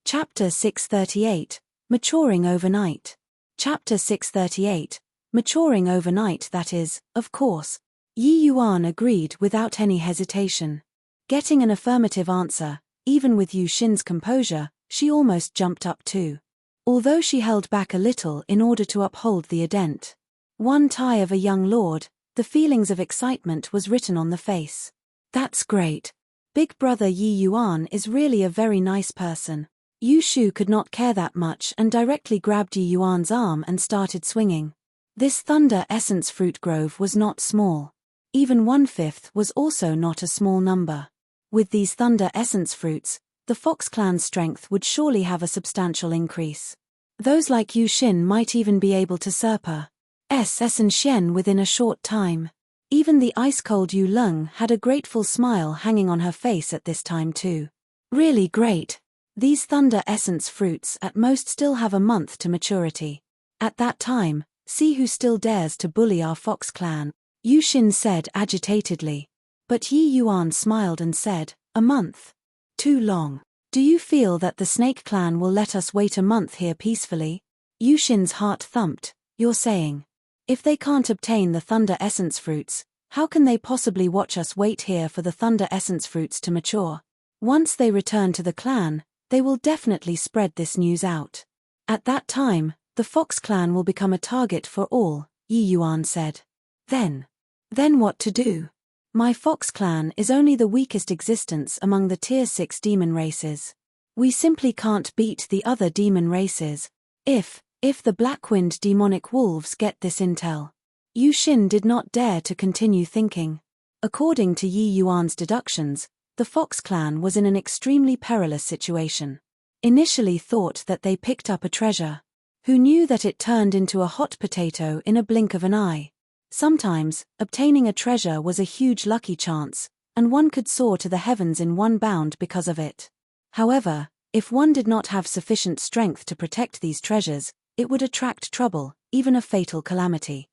Chapter 638, Maturing Overnight. Chapter 638, Maturing Overnight. That is, of course. Yi Yuan agreed without any hesitation. Getting an affirmative answer, even with Yu Xin's composure, she almost jumped up too. Although she held back a little in order to uphold the ident. One tie of a young lord, the feelings of excitement was written on the face. "That's great. Big brother Yi Yuan is really a very nice person. Yu Shu could not care that much and directly grabbed Yi Yuan's arm and started swinging. This thunder essence fruit grove was not small. Even 1/5 was also not a small number. With these thunder essence fruits, the Fox clan's strength would surely have a substantial increase. Those like Yu Xin might even be able to surpass and Xian within a short time. Even the ice-cold Yu Leng had a grateful smile hanging on her face at this time too. Really great. These thunder essence fruits at most still have a month to maturity. At that time, see who still dares to bully our Fox clan, Yu Xin said agitatedly. But Yi Yuan smiled and said, a month? Too long. Do you feel that the Snake clan will let us wait a month here peacefully? Yu Xin's heart thumped. You're saying, if they can't obtain the thunder essence fruits, how can they possibly watch us wait here for the thunder essence fruits to mature? Once they return to the clan, they will definitely spread this news out. At that time, the Fox clan will become a target for all, Yi Yuan said. Then what to do? My Fox clan is only the weakest existence among the tier 6 demon races. We simply can't beat the other demon races. If the Blackwind demonic wolves get this intel. Yu Xin did not dare to continue thinking. According to Yi Yuan's deductions, the Fox clan was in an extremely perilous situation. Initially thought that they picked up a treasure. Who knew that it turned into a hot potato in a blink of an eye? Sometimes, obtaining a treasure was a huge lucky chance, and one could soar to the heavens in one bound because of it. However, if one did not have sufficient strength to protect these treasures, it would attract trouble, even a fatal calamity.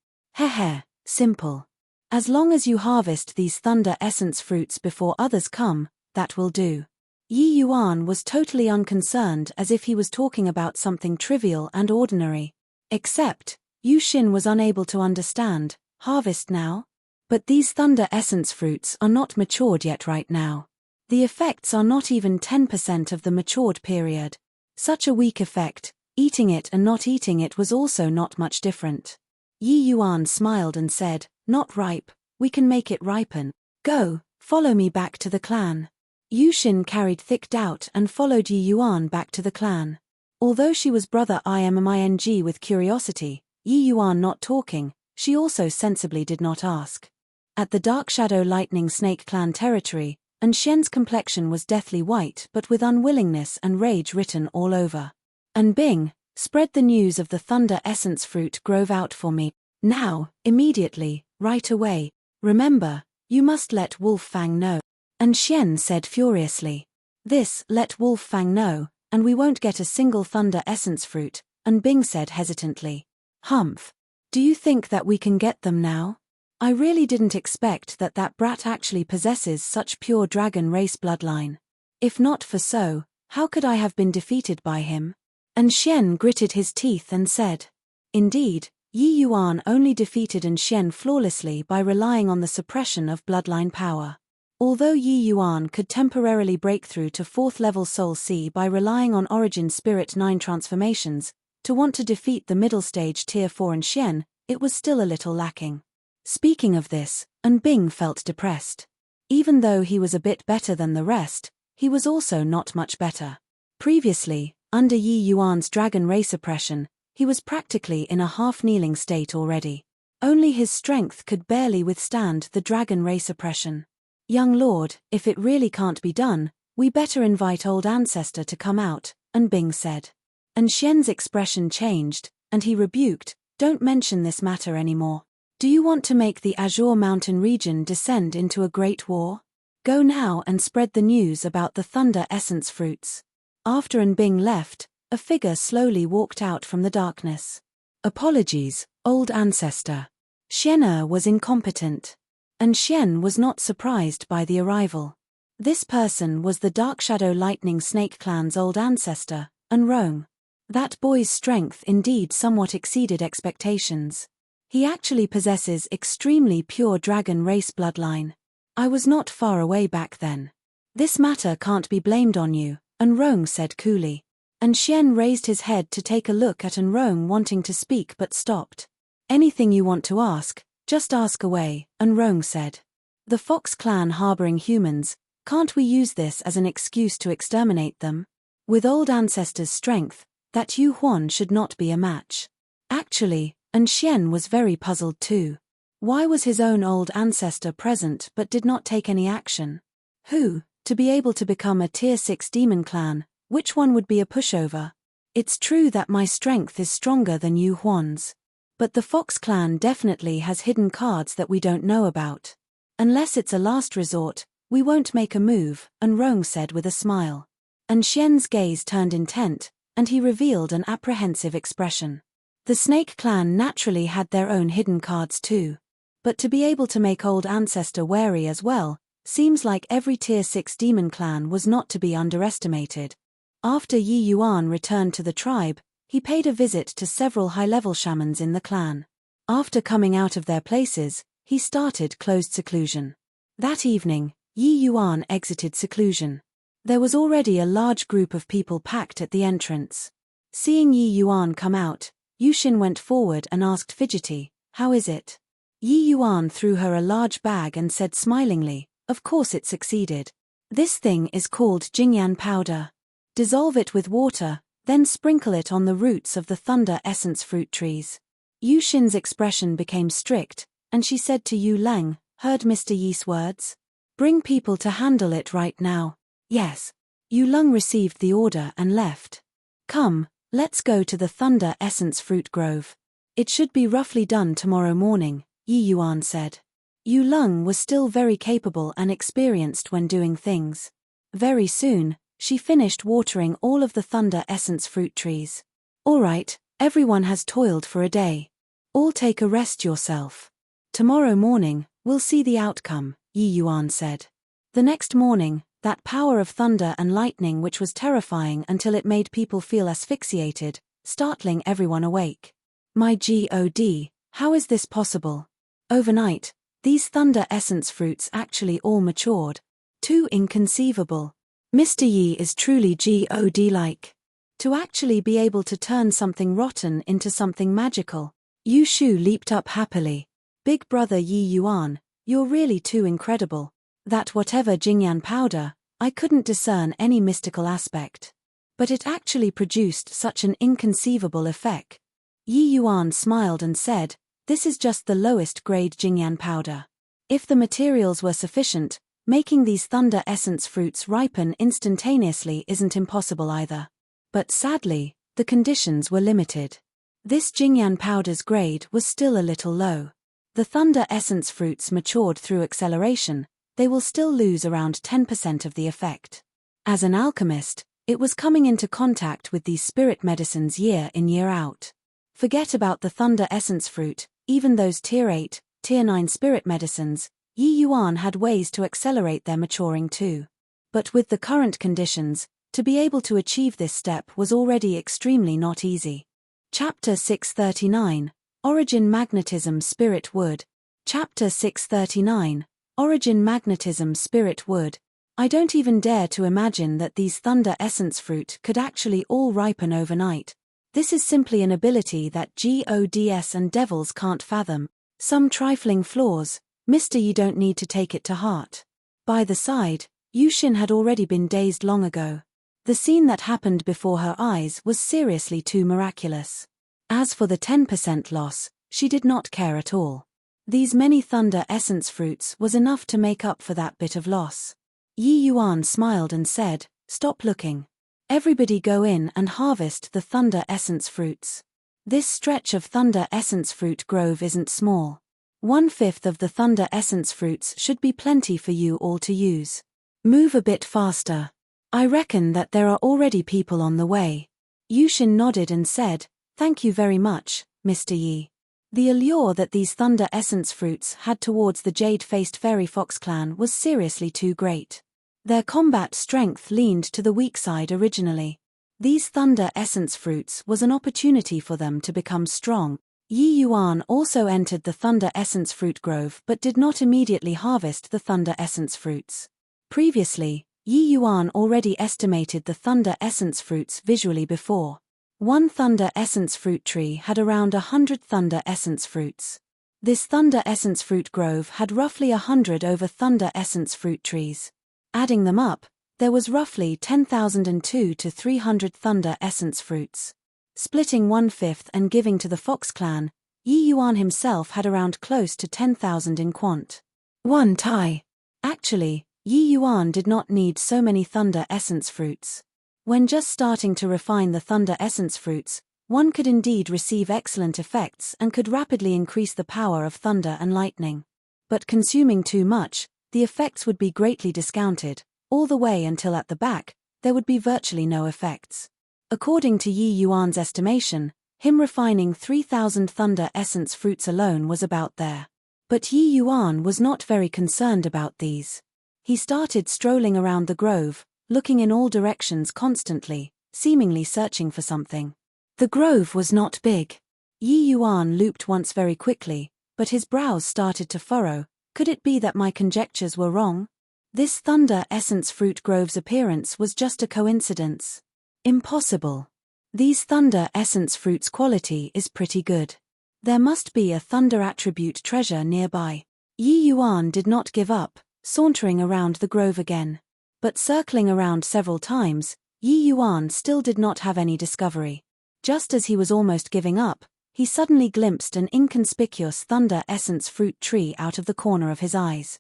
Simple. As long as you harvest these thunder essence fruits before others come, that will do. Yi Yuan was totally unconcerned, as if he was talking about something trivial and ordinary. Except, Yu Xin was unable to understand. Harvest now? But these thunder essence fruits are not matured yet right now. The effects are not even 10% of the matured period. Such a weak effect, eating it and not eating it was also not much different. Yi Yuan smiled and said, not ripe, we can make it ripen. Go, follow me back to the clan. Yu Xin carried thick doubt and followed Yi Yuan back to the clan. Although she was brother Iming with curiosity, Yi Yuan not talking, she also sensibly did not ask. At the Dark Shadow Lightning Snake clan territory, and Xian's complexion was deathly white but with unwillingness and rage written all over. And Bing, spread the news of the thunder essence fruit grove out for me. Now, immediately, right away. Remember, you must let Wolf Fang know. And Xian said furiously. This, let Wolf Fang know, and we won't get a single thunder essence fruit, and Bing said hesitantly. Humph. Do you think that we can get them now? I really didn't expect that brat actually possesses such pure dragon race bloodline. If not for so, how could I have been defeated by him? And Xian gritted his teeth and said. Indeed, Yi Yuan only defeated An Xian flawlessly by relying on the suppression of bloodline power. Although Yi Yuan could temporarily break through to 4th level Soul C by relying on Origin Spirit 9 transformations, to want to defeat the middle stage Tier 4 An Xian, it was still a little lacking. Speaking of this, An Bing felt depressed. Even though he was a bit better than the rest, he was also not much better. Previously, under Yi Yuan's dragon race oppression, he was practically in a half-kneeling state already. Only his strength could barely withstand the dragon race oppression. Young lord, if it really can't be done, we better invite old ancestor to come out, An Bing said. And Xian's expression changed, and he rebuked, don't mention this matter anymore. Do you want to make the Azure Mountain region descend into a great war? Go now and spread the news about the thunder essence fruits. After An Bing left, a figure slowly walked out from the darkness. Apologies, old ancestor. Xian was incompetent. And Xian was not surprised by the arrival. This person was the Dark Shadow Lightning Snake clan's old ancestor, An Rong. That boy's strength indeed somewhat exceeded expectations. He actually possesses extremely pure dragon race bloodline. I was not far away back then. This matter can't be blamed on you, An Rong said coolly. And Xian raised his head to take a look at An Rong wanting to speak but stopped. Anything you want to ask, just ask away, An Rong said. The Fox clan harboring humans, Can't we use this as an excuse to exterminate them? With old ancestors' strength, that Yu Huan should not be a match. Actually, and Xian was very puzzled too. Why was his own old ancestor present but did not take any action? Who, to be able to become a tier 6 demon clan, which one would be a pushover? It's true that my strength is stronger than Yu Huan's. But the Fox clan definitely has hidden cards that we don't know about. Unless it's a last resort, we won't make a move, and Rong said with a smile. And Xian's gaze turned intent, and he revealed an apprehensive expression. The Snake clan naturally had their own hidden cards too. But to be able to make old ancestor wary as well, seems like every tier 6 demon clan was not to be underestimated. After Yi Yuan returned to the tribe, he paid a visit to several high-level shamans in the clan. After coming out of their places, he started closed seclusion. That evening, Yi Yuan exited seclusion. There was already a large group of people packed at the entrance. Seeing Yi Yuan come out, Yushin went forward and asked Fidgety, "How is it?" Yi Yuan threw her a large bag and said smilingly, "Of course it succeeded. This thing is called Jingyan powder. Dissolve it with water, then sprinkle it on the roots of the thunder essence fruit trees." Yushin's expression became strict, and she said to Yu Leng, "Heard Mr. Yi's words? Bring people to handle it right now." "Yes." Yu Leng received the order and left. "Come, let's go to the thunder essence fruit grove. It should be roughly done tomorrow morning," Yi Yuan said. Yu Leng was still very capable and experienced when doing things. Very soon, she finished watering all of the thunder essence fruit trees. "All right, everyone has toiled for a day. All take a rest yourself. Tomorrow morning, we'll see the outcome," Yi Yuan said. The next morning, that power of thunder and lightning which was terrifying until it made people feel asphyxiated, startling everyone awake. My God, how is this possible? Overnight, these thunder essence fruits actually all matured. Too inconceivable. Mr. Yi is truly God-like. To actually be able to turn something rotten into something magical. Yu Shu leaped up happily. "Big brother Yi Yuan, you're really too incredible. That whatever Jingyan powder, I couldn't discern any mystical aspect. But it actually produced such an inconceivable effect." Yi Yuan smiled and said, "This is just the lowest grade Jingyan powder. If the materials were sufficient, making these thunder essence fruits ripen instantaneously isn't impossible either. But sadly, the conditions were limited. This Jingyan powder's grade was still a little low. The thunder essence fruits matured through acceleration, they will still lose around 10% of the effect. As an alchemist, it was coming into contact with these spirit medicines year in year out. Forget about the thunder essence fruit, even those tier 8, tier 9 spirit medicines, Yi Yuan had ways to accelerate their maturing too. But with the current conditions, to be able to achieve this step was already extremely not easy. Chapter 639, Origin Magnetism Spirit Wood. Chapter 639, Origin Magnetism Spirit Wood. I don't even dare to imagine that these thunder essence fruit could actually all ripen overnight. This is simply an ability that gods and devils can't fathom. Some trifling flaws, Mr. You don't need to take it to heart. By the side, Yushin had already been dazed long ago. The scene that happened before her eyes was seriously too miraculous. As for the 10% loss, she did not care at all. These many thunder essence fruits was enough to make up for that bit of loss. Yi Yuan smiled and said, "Stop looking. Everybody go in and harvest the thunder essence fruits. This stretch of thunder essence fruit grove isn't small. 1/5 of the thunder essence fruits should be plenty for you all to use. Move a bit faster. I reckon that there are already people on the way." Yushin nodded and said, "Thank you very much, Mr. Yi." The allure that these thunder essence fruits had towards the jade-faced fairy fox clan was seriously too great. Their combat strength leaned to the weak side originally. These thunder essence fruits was an opportunity for them to become strong. Yi Yuan also entered the thunder essence fruit grove but did not immediately harvest the thunder essence fruits. Previously, Yi Yuan already estimated the thunder essence fruits visually before. One thunder essence fruit tree had around 100 thunder essence fruits. This thunder essence fruit grove had roughly 100 over thunder essence fruit trees. Adding them up, there was roughly 10,002 to 300 thunder essence fruits. Splitting 1/5 and giving to the Fox clan, Yi Yuan himself had around close to 10,000 in quant. 1 Tai. Actually, Yi Yuan did not need so many thunder essence fruits. When just starting to refine the thunder essence fruits, one could indeed receive excellent effects and could rapidly increase the power of thunder and lightning. But consuming too much, the effects would be greatly discounted, all the way until at the back, there would be virtually no effects. According to Yi Yuan's estimation, him refining 3,000 thunder essence fruits alone was about there. But Yi Yuan was not very concerned about these. He started strolling around the grove, looking in all directions constantly, seemingly searching for something. The grove was not big. Yi Yuan looped once very quickly, but his brows started to furrow. Could it be that my conjectures were wrong? This thunder essence fruit grove's appearance was just a coincidence. Impossible. These thunder essence fruits' quality is pretty good. There must be a thunder attribute treasure nearby. Yi Yuan did not give up, sauntering around the grove again. But circling around several times, Yi Yuan still did not have any discovery. Just as he was almost giving up, he suddenly glimpsed an inconspicuous thunder essence fruit tree out of the corner of his eyes.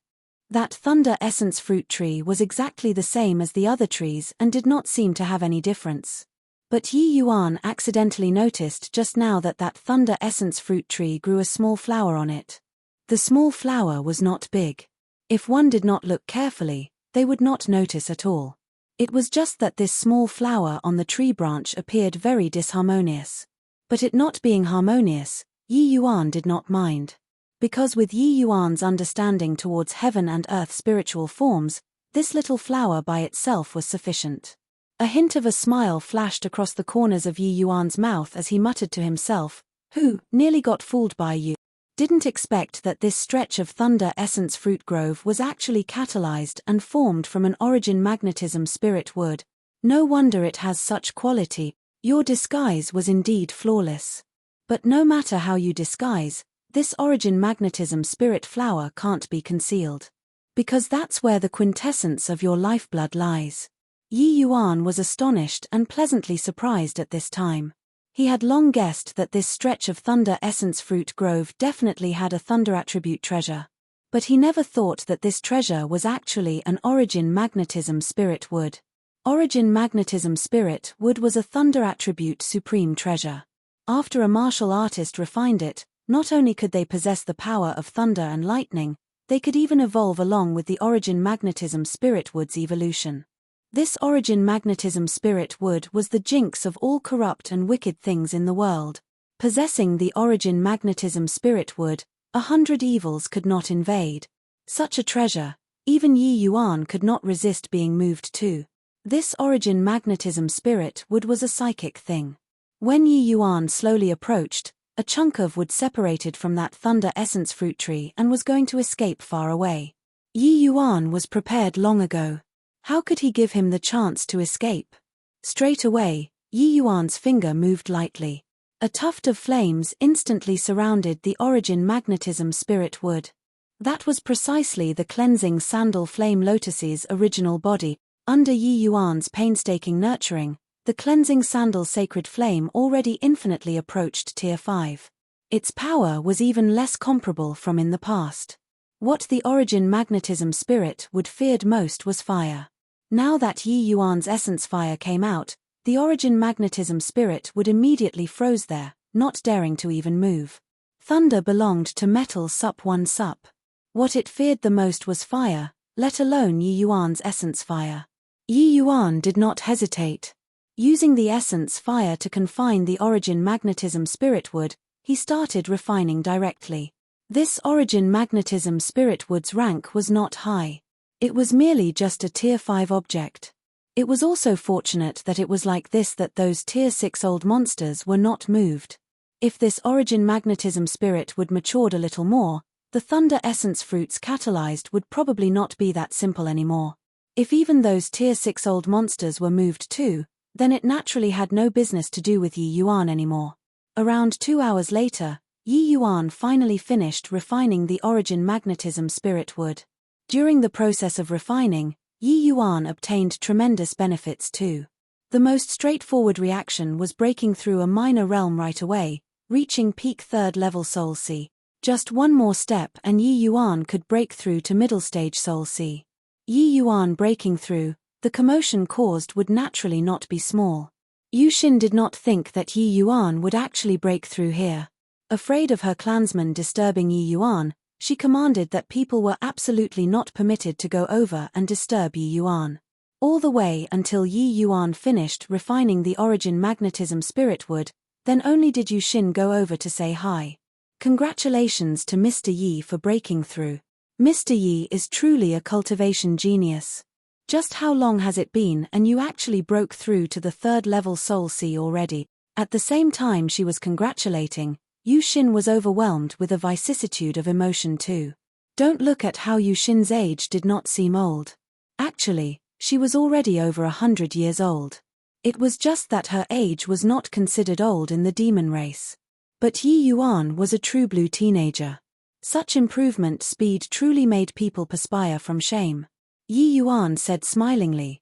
That thunder essence fruit tree was exactly the same as the other trees and did not seem to have any difference. But Yi Yuan accidentally noticed just now that thunder essence fruit tree grew a small flower on it. The small flower was not big. If one did not look carefully, they would not notice at all. It was just that this small flower on the tree branch appeared very disharmonious. But it not being harmonious, Yi Yuan did not mind. Because with Yi Yuan's understanding towards heaven and earth spiritual forms, this little flower by itself was sufficient. A hint of a smile flashed across the corners of Yi Yuan's mouth as he muttered to himself, "Who, nearly got fooled by you. Didn't expect that this stretch of thunder essence fruit grove was actually catalyzed and formed from an origin magnetism spirit wood. No wonder it has such quality. Your disguise was indeed flawless. But no matter how you disguise, this origin magnetism spirit flower can't be concealed. Because that's where the quintessence of your lifeblood lies." Yi Yuan was astonished and pleasantly surprised at this time. He had long guessed that this stretch of thunder essence fruit grove definitely had a thunder attribute treasure. But he never thought that this treasure was actually an origin magnetism spirit wood. Origin magnetism spirit wood was a thunder attribute supreme treasure. After a martial artist refined it, not only could they possess the power of thunder and lightning, they could even evolve along with the origin magnetism spirit wood's evolution. This origin magnetism spirit wood was the jinx of all corrupt and wicked things in the world. Possessing the origin magnetism spirit wood, 100 evils could not invade. Such a treasure, even Yi Yuan could not resist being moved to. This origin magnetism spirit wood was a psychic thing. When Yi Yuan slowly approached, a chunk of wood separated from that thunder essence fruit tree and was going to escape far away. Yi Yuan was prepared long ago. How could he give him the chance to escape? Straight away, Yi Yuan's finger moved lightly. A tuft of flames instantly surrounded the origin magnetism spirit wood. That was precisely the cleansing sandal flame lotus's original body. Under Yi Yuan's painstaking nurturing, the cleansing sandal sacred flame already infinitely approached tier 5. Its power was even less comparable from in the past. What the origin magnetism spirit would feared most was fire. Now that Yi Yuan's essence fire came out, the origin magnetism spirit would immediately froze there, not daring to even move. Thunder belonged to metal sup 1 sup. What it feared the most was fire, let alone Yi Yuan's essence fire. Yi Yuan did not hesitate. Using the essence fire to confine the origin magnetism spirit wood, he started refining directly. This origin magnetism spirit wood's rank was not high. It was merely just a tier 5 object. It was also fortunate that it was like this that those tier 6 old monsters were not moved. If this origin magnetism spirit would matured a little more, the thunder essence fruits catalyzed would probably not be that simple anymore. If even those tier 6 old monsters were moved too, then it naturally had no business to do with Yi Yuan anymore. Around 2 hours later, Yi Yuan finally finished refining the origin magnetism spirit wood. During the process of refining, Yi Yuan obtained tremendous benefits too. The most straightforward reaction was breaking through a minor realm right away, reaching peak 3rd level Soul C. Just one more step and Yi Yuan could break through to middle stage Soul C. Yi Yuan breaking through, the commotion caused would naturally not be small. Yu Xin did not think that Yi Yuan would actually break through here. Afraid of her clansmen disturbing Yi Yuan, she commanded that people were absolutely not permitted to go over and disturb Yi Yuan. All the way until Yi Yuan finished refining the origin magnetism spirit wood, then only did Yu Xin go over to say hi. Congratulations to Mr. Yi for breaking through. Mr. Yi is truly a cultivation genius. Just how long has it been and you actually broke through to the 3rd level Soul C already? At the same time she was congratulating, Yu Xin was overwhelmed with a vicissitude of emotion too. Don't look at how Yu Xin's age did not seem old. Actually, she was already over 100 years old. It was just that her age was not considered old in the demon race. But Yi Yuan was a true blue teenager. Such improvement speed truly made people perspire from shame. Yi Yuan said smilingly,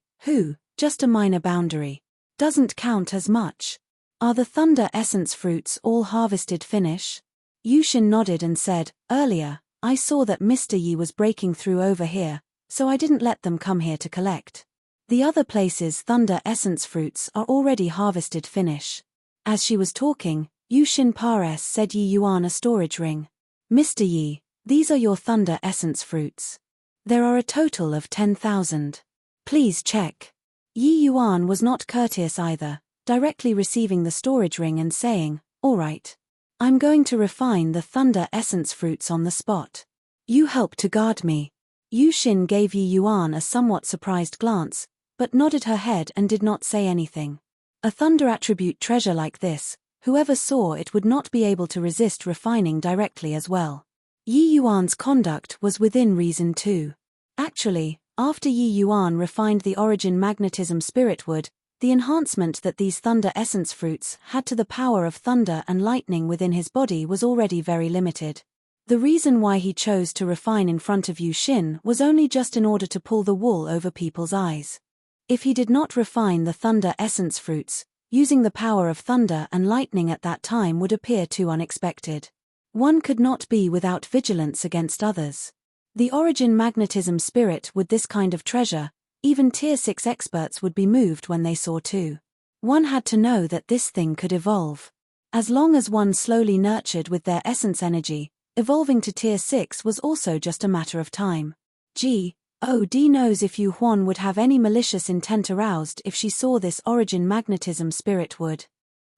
just a minor boundary. Doesn't count as much. Are the thunder essence fruits all harvested finish? Yu Xin nodded and said, earlier, I saw that Mr. Yi was breaking through over here, so I didn't let them come here to collect. The other places thunder essence fruits are already harvested finish. As she was talking, Yu Xin Pares said Yi Yuan a storage ring. Mr. Yi, these are your thunder essence fruits. There are a total of 10,000. Please check. Yi Yuan was not courteous either, directly receiving the storage ring and saying, all right. I'm going to refine the thunder essence fruits on the spot. You help to guard me. Yu Xin gave Yi Yuan a somewhat surprised glance, but nodded her head and did not say anything. A thunder attribute treasure like this, whoever saw it would not be able to resist refining directly as well. Yi Yuan's conduct was within reason too. Actually, after Yi Yuan refined the origin magnetism spirit wood, the enhancement that these thunder essence fruits had to the power of thunder and lightning within his body was already very limited. The reason why he chose to refine in front of Yu Xin was only just in order to pull the wool over people's eyes. If he did not refine the thunder essence fruits, using the power of thunder and lightning at that time would appear too unexpected. One could not be without vigilance against others. The origin magnetism spirit with this kind of treasure, even tier 6 experts would be moved when they saw too. One had to know that this thing could evolve. As long as one slowly nurtured with their essence energy, evolving to tier 6 was also just a matter of time. D knows if Yu Huan would have any malicious intent aroused if she saw this origin magnetism spirit wood.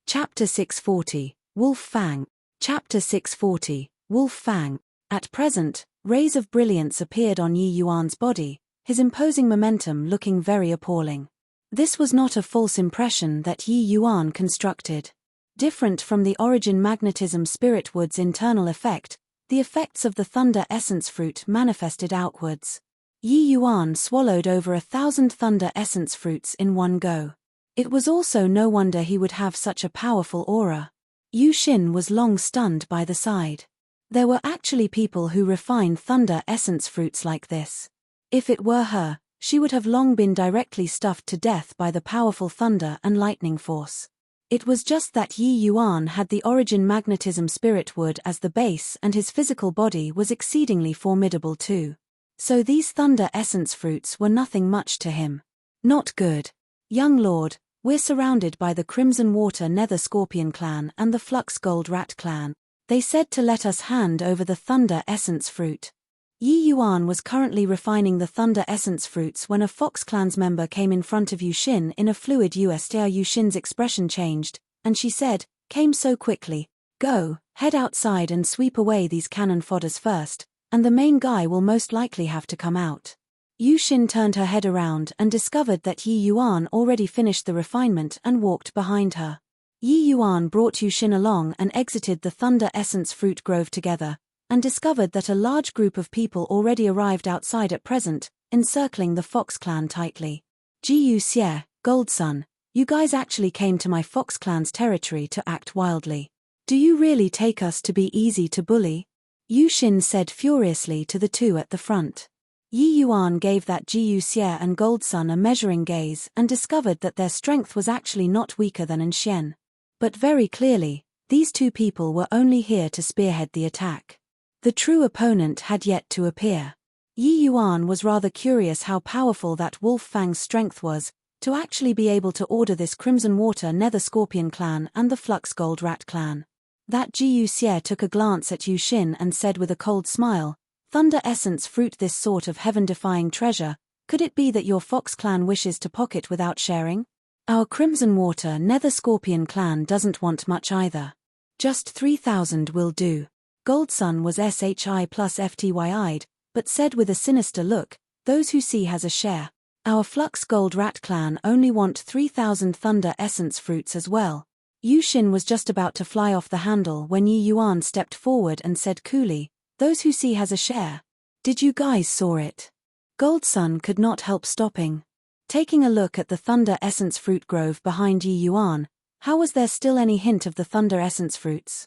Chapter 640, Wolf Fang. Chapter 640, Wolf Fang. At present, rays of brilliance appeared on Yi Yuan's body, his imposing momentum looking very appalling. This was not a false impression that Yi Yuan constructed. Different from the origin magnetism spirit wood's internal effect, the effects of the thunder essence fruit manifested outwards. Yi Yuan swallowed over 1,000 thunder essence fruits in one go. It was also no wonder he would have such a powerful aura. Yu Xin was long stunned by the sight. There were actually people who refine thunder essence fruits like this. If it were her, she would have long been directly stuffed to death by the powerful thunder and lightning force. It was just that Yi Yuan had the origin magnetism spirit wood as the base and his physical body was exceedingly formidable too. So these thunder essence fruits were nothing much to him. Not good. Young lord, we're surrounded by the Crimson Water Nether Scorpion clan and the Flux Gold Rat clan. They said to let us hand over the thunder essence fruit. Yi Yuan was currently refining the thunder essence fruits when a Fox Clan's member came in front of Yu Xin in a fluid USDR. Yu Xin's expression changed, and she said, came so quickly, go, head outside and sweep away these cannon fodders first, and the main guy will most likely have to come out. Yu Xin turned her head around and discovered that Yi Yuan already finished the refinement and walked behind her. Yi Yuan brought Yu Xin along and exited the thunder essence fruit grove together, and discovered that a large group of people already arrived outside at present, encircling the Fox clan tightly. Yu Xie, Gold Sun, you guys actually came to my Fox clan's territory to act wildly. Do you really take us to be easy to bully? Yu Xin said furiously to the two at the front. Yi Yuan gave that Jiyu Xie and Gold Sun a measuring gaze and discovered that their strength was actually not weaker than Xian. But very clearly, these two people were only here to spearhead the attack. The true opponent had yet to appear. Yi Yuan was rather curious how powerful that Wolf Fang's strength was, to actually be able to order this Crimson Water Nether Scorpion clan and the Flux Gold Rat clan. That Jiyu Xie took a glance at Yu Xin and said with a cold smile, "Thunder Essence Fruit, this sort of heaven-defying treasure, could it be that your Fox clan wishes to pocket without sharing? Our Crimson Water Nether Scorpion clan doesn't want much either. Just 3,000 will do." Gold Sun was SHI plus FTYI'd, but said with a sinister look, "Those who see has a share. Our Flux Gold Rat clan only want 3,000 Thunder Essence Fruits as well." Yu Xin was just about to fly off the handle when Yi Yuan stepped forward and said coolly, "Those who see has a share. Did you guys saw it?" Gold Sun could not help stopping. Taking a look at the Thunder Essence Fruit grove behind Yi Yuan, how was there still any hint of the Thunder Essence Fruits?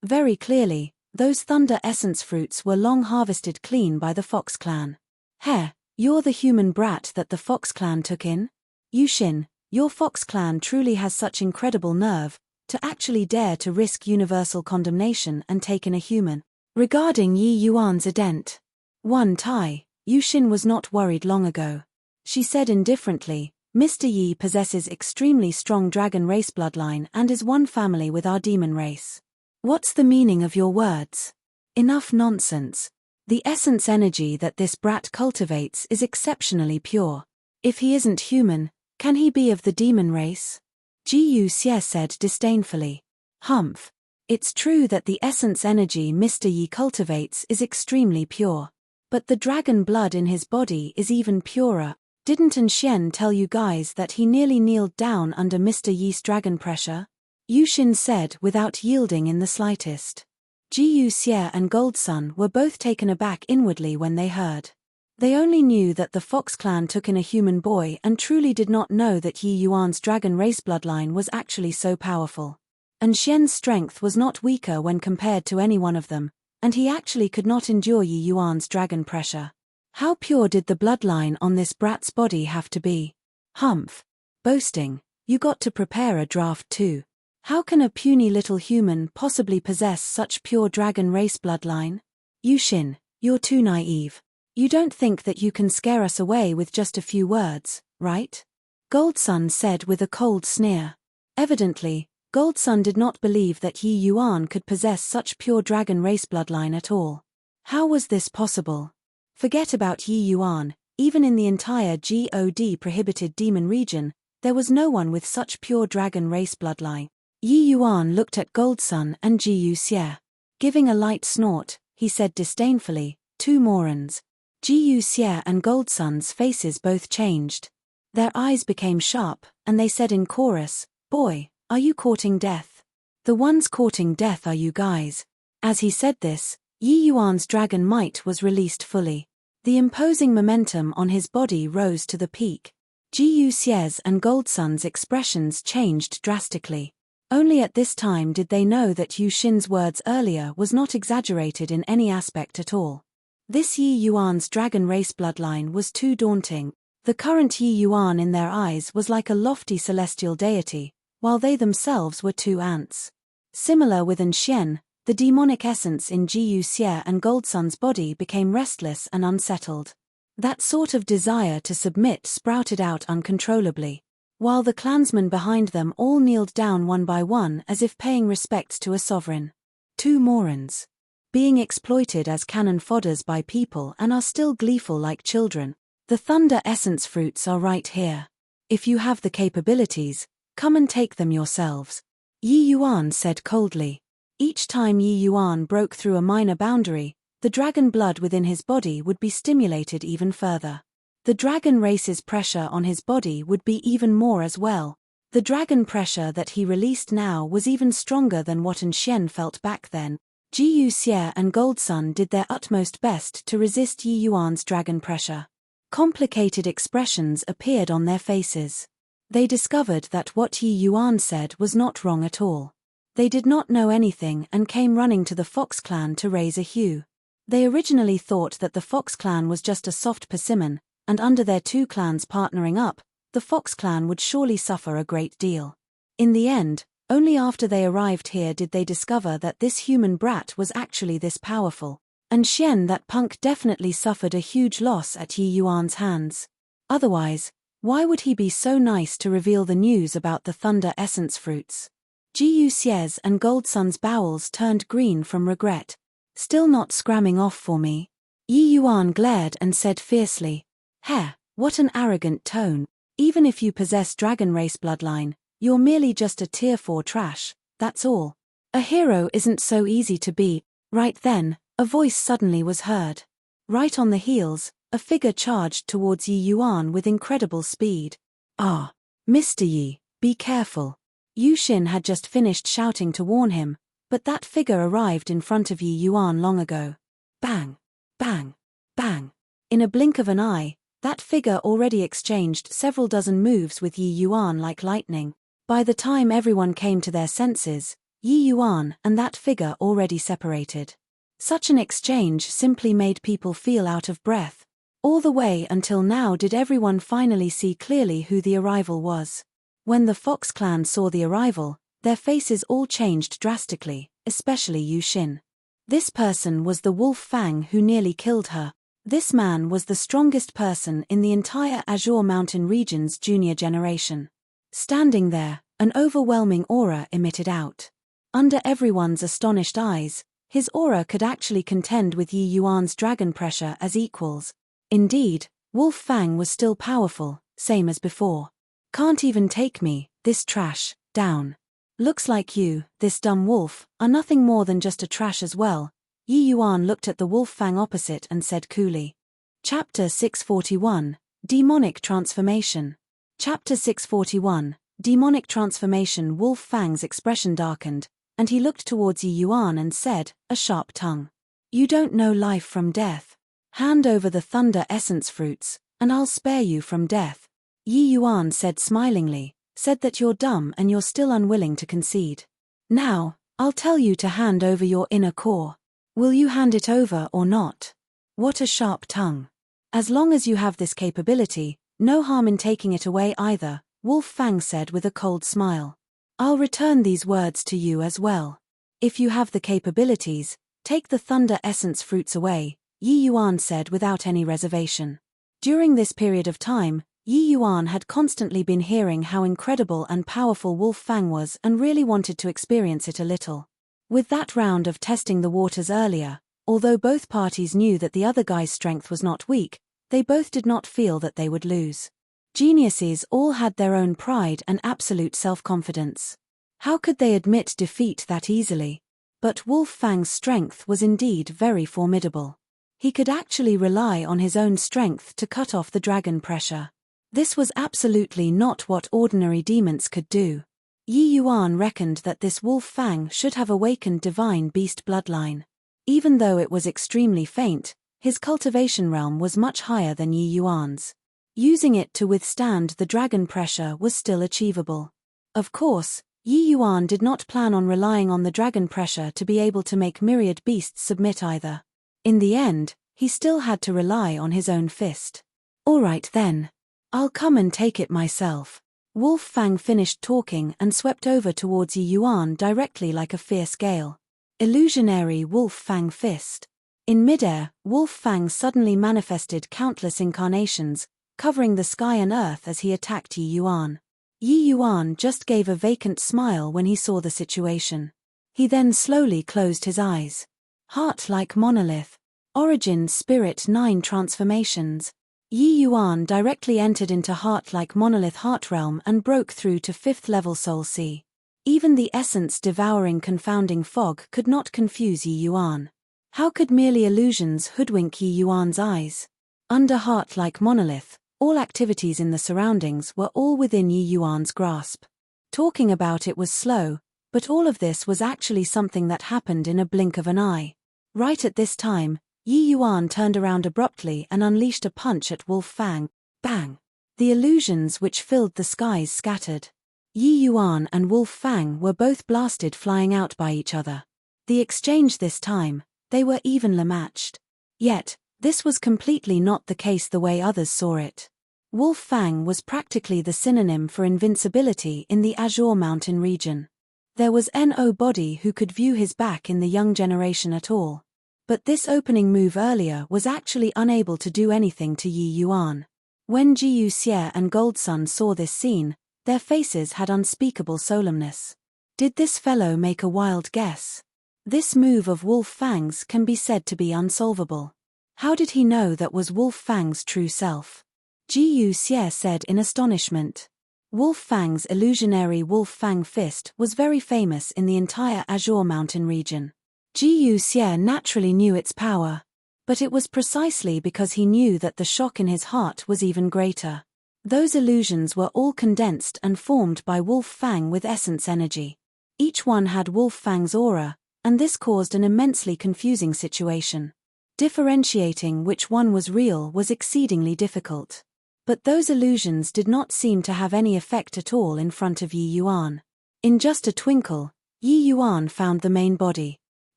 Very clearly, those Thunder Essence Fruits were long harvested clean by the Fox clan. "Heh, you're the human brat that the Fox clan took in? Yu Xin, your Fox clan truly has such incredible nerve, to actually dare to risk universal condemnation and take in a human." Regarding Yi Yuan's ident. One Tai, Yu Xin was not worried long ago. She said indifferently, "Mr. Yi possesses extremely strong dragon race bloodline and is one family with our demon race." "What's the meaning of your words?" "Enough nonsense. The essence energy that this brat cultivates is exceptionally pure. If he isn't human, can he be of the demon race?" Jiyu Xie said disdainfully. "Humph. It's true that the essence energy Mr. Yi cultivates is extremely pure. But the dragon blood in his body is even purer. Didn't An Xian tell you guys that he nearly kneeled down under Mr. Yi's dragon pressure?" Yu Xin said without yielding in the slightest. Jiyu Xie and Gold Sun were both taken aback inwardly when they heard. They only knew that the Fox clan took in a human boy and truly did not know that Yi Yuan's dragon race bloodline was actually so powerful. An Xian's strength was not weaker when compared to any one of them, and he actually could not endure Yi Yuan's dragon pressure. How pure did the bloodline on this brat's body have to be? Humph. Boasting, you got to prepare a draft too. How can a puny little human possibly possess such pure dragon race bloodline? Yu Xin, you're too naive. You don't think that you can scare us away with just a few words, right? Gold Sun said with a cold sneer. Evidently, Gold Sun did not believe that Yi Yuan could possess such pure dragon race bloodline at all. How was this possible? Forget about Yi Yuan, even in the entire God prohibited demon region, there was no one with such pure dragon race bloodline. Yi Yuan looked at Gold Sun and Jiyu Xie. Giving a light snort, he said disdainfully, "Two morons." Jiyu Xie and Gold Sun's faces both changed. Their eyes became sharp, and they said in chorus, "Boy, are you courting death? The ones courting death are you guys." As he said this, Yi Yuan's dragon might was released fully. The imposing momentum on his body rose to the peak. Jiyu Xie's and Gold Sun's expressions changed drastically. Only at this time did they know that Yu Xin's words earlier was not exaggerated in any aspect at all. This Yi Yuan's dragon race bloodline was too daunting. The current Yi Yuan in their eyes was like a lofty celestial deity, while they themselves were two ants. Similar with An Xian, the demonic essence in Jiyu Xie and Gold Sun's body became restless and unsettled. That sort of desire to submit sprouted out uncontrollably, while the clansmen behind them all kneeled down one by one as if paying respects to a sovereign. Two morons. Being exploited as cannon fodders by people and are still gleeful like children. The Thunder Essence Fruits are right here. If you have the capabilities, come and take them yourselves. Yi Yuan said coldly. Each time Yi Yuan broke through a minor boundary, the dragon blood within his body would be stimulated even further. The dragon race's pressure on his body would be even more as well. The dragon pressure that he released now was even stronger than what An Xian felt back then. Jiyu Xie and Gold Sun did their utmost best to resist Yi Yuan's dragon pressure. Complicated expressions appeared on their faces. They discovered that what Yi Yuan said was not wrong at all. They did not know anything and came running to the Fox clan to raise a hue. They originally thought that the Fox clan was just a soft persimmon, and under their two clans partnering up, the Fox clan would surely suffer a great deal. In the end, only after they arrived here did they discover that this human brat was actually this powerful, and Xian, that punk, definitely suffered a huge loss at Yi Yuan's hands. Otherwise, why would he be so nice to reveal the news about the Thunder Essence fruits? Ji Yuxie's and Gold Sun's bowels turned green from regret. Still not scramming off for me? Yi Yuan glared and said fiercely. Heh, what an arrogant tone. Even if you possess dragon race bloodline, you're merely just a tier 4 trash, that's all. A hero isn't so easy to be. Right then, a voice suddenly was heard. Right on the heels, a figure charged towards Yi Yuan with incredible speed. Ah, Mr. Yi, be careful. Yu Xin had just finished shouting to warn him, but that figure arrived in front of Yi Yuan long ago. Bang! Bang! Bang! In a blink of an eye, that figure already exchanged several dozen moves with Yi Yuan like lightning. By the time everyone came to their senses, Yi Yuan and that figure already separated. Such an exchange simply made people feel out of breath. All the way until now did everyone finally see clearly who the arrival was. When the Fox clan saw the arrival, their faces all changed drastically, especially Yu Xin. This person was the Wolf Fang who nearly killed her. This man was the strongest person in the entire Azure Mountain region's junior generation. Standing there, an overwhelming aura emitted out. Under everyone's astonished eyes, his aura could actually contend with Yi Yuan's dragon pressure as equals. Indeed, Wolf Fang was still powerful, same as before. Can't even take me, this trash, down. Looks like you, this dumb wolf, are nothing more than just a trash as well. Yi Yuan looked at the Wolf Fang opposite and said coolly. Chapter 641, Demonic Transformation. Chapter 641, Demonic Transformation. Wolf Fang's expression darkened, and he looked towards Yi Yuan and said, a sharp tongue. You don't know life from death. Hand over the Thunder Essence fruits, and I'll spare you from death. Yi Yuan said smilingly, said that you're dumb and you're still unwilling to concede. Now, I'll tell you to hand over your inner core. Will you hand it over or not? What a sharp tongue. As long as you have this capability, no harm in taking it away either, Wolf Fang said with a cold smile. I'll return these words to you as well. If you have the capabilities, take the Thunder Essence fruits away, Yi Yuan said without any reservation. During this period of time, Yi Yuan had constantly been hearing how incredible and powerful Wolf Fang was and really wanted to experience it a little. With that round of testing the waters earlier, although both parties knew that the other guy's strength was not weak, they both did not feel that they would lose. Geniuses all had their own pride and absolute self-confidence. How could they admit defeat that easily? But Wolf Fang's strength was indeed very formidable. He could actually rely on his own strength to cut off the dragon pressure. This was absolutely not what ordinary demons could do. Yi Yuan reckoned that this Wolf Fang should have awakened divine beast bloodline. Even though it was extremely faint, his cultivation realm was much higher than Yi Yuan's. Using it to withstand the dragon pressure was still achievable. Of course, Yi Yuan did not plan on relying on the dragon pressure to be able to make myriad beasts submit either. In the end, he still had to rely on his own fist. All right then. I'll come and take it myself. Wolf Fang finished talking and swept over towards Yi Yuan directly like a fierce gale. Illusionary Wolf Fang Fist. In midair, Wolf Fang suddenly manifested countless incarnations, covering the sky and earth as he attacked Yi Yuan. Yi Yuan just gave a vacant smile when he saw the situation. He then slowly closed his eyes. Heart-like monolith. Origin Spirit 9 transformations. Yi Yuan directly entered into Heart-like monolith heart realm and broke through to 5th level Soul Sea. Even the essence-devouring confounding fog could not confuse Yi Yuan. How could merely illusions hoodwink Yi Yuan's eyes? Under Heart-like monolith, all activities in the surroundings were all within Yi Yuan's grasp. Talking about it was slow, but all of this was actually something that happened in a blink of an eye. Right at this time, Yi Yuan turned around abruptly and unleashed a punch at Wolf Fang. Bang! The illusions which filled the skies scattered. Yi Yuan and Wolf Fang were both blasted, flying out by each other. The exchange this time, They were evenly matched. Yet, this was completely not the case the way others saw it. Wolf Fang was practically the synonym for invincibility in the Azure Mountain region. There was nobody who could view his back in the young generation at all. But this opening move earlier was actually unable to do anything to Yi Yuan. When Jiu Xie and Gold Sun saw this scene, their faces had unspeakable solemnness. Did this fellow make a wild guess? This move of Wolf Fang's can be said to be unsolvable. How did he know that was Wolf Fang's true self? Jiu Xie said in astonishment. Wolf Fang's illusionary Wolf Fang fist was very famous in the entire Azure Mountain region. Jiu Xie naturally knew its power. But it was precisely because he knew that the shock in his heart was even greater. Those illusions were all condensed and formed by Wolf Fang with essence energy. Each one had Wolf Fang's aura, and this caused an immensely confusing situation. Differentiating which one was real was exceedingly difficult. But those illusions did not seem to have any effect at all in front of Yi Yuan. In just a twinkle, Yi Yuan found the main body.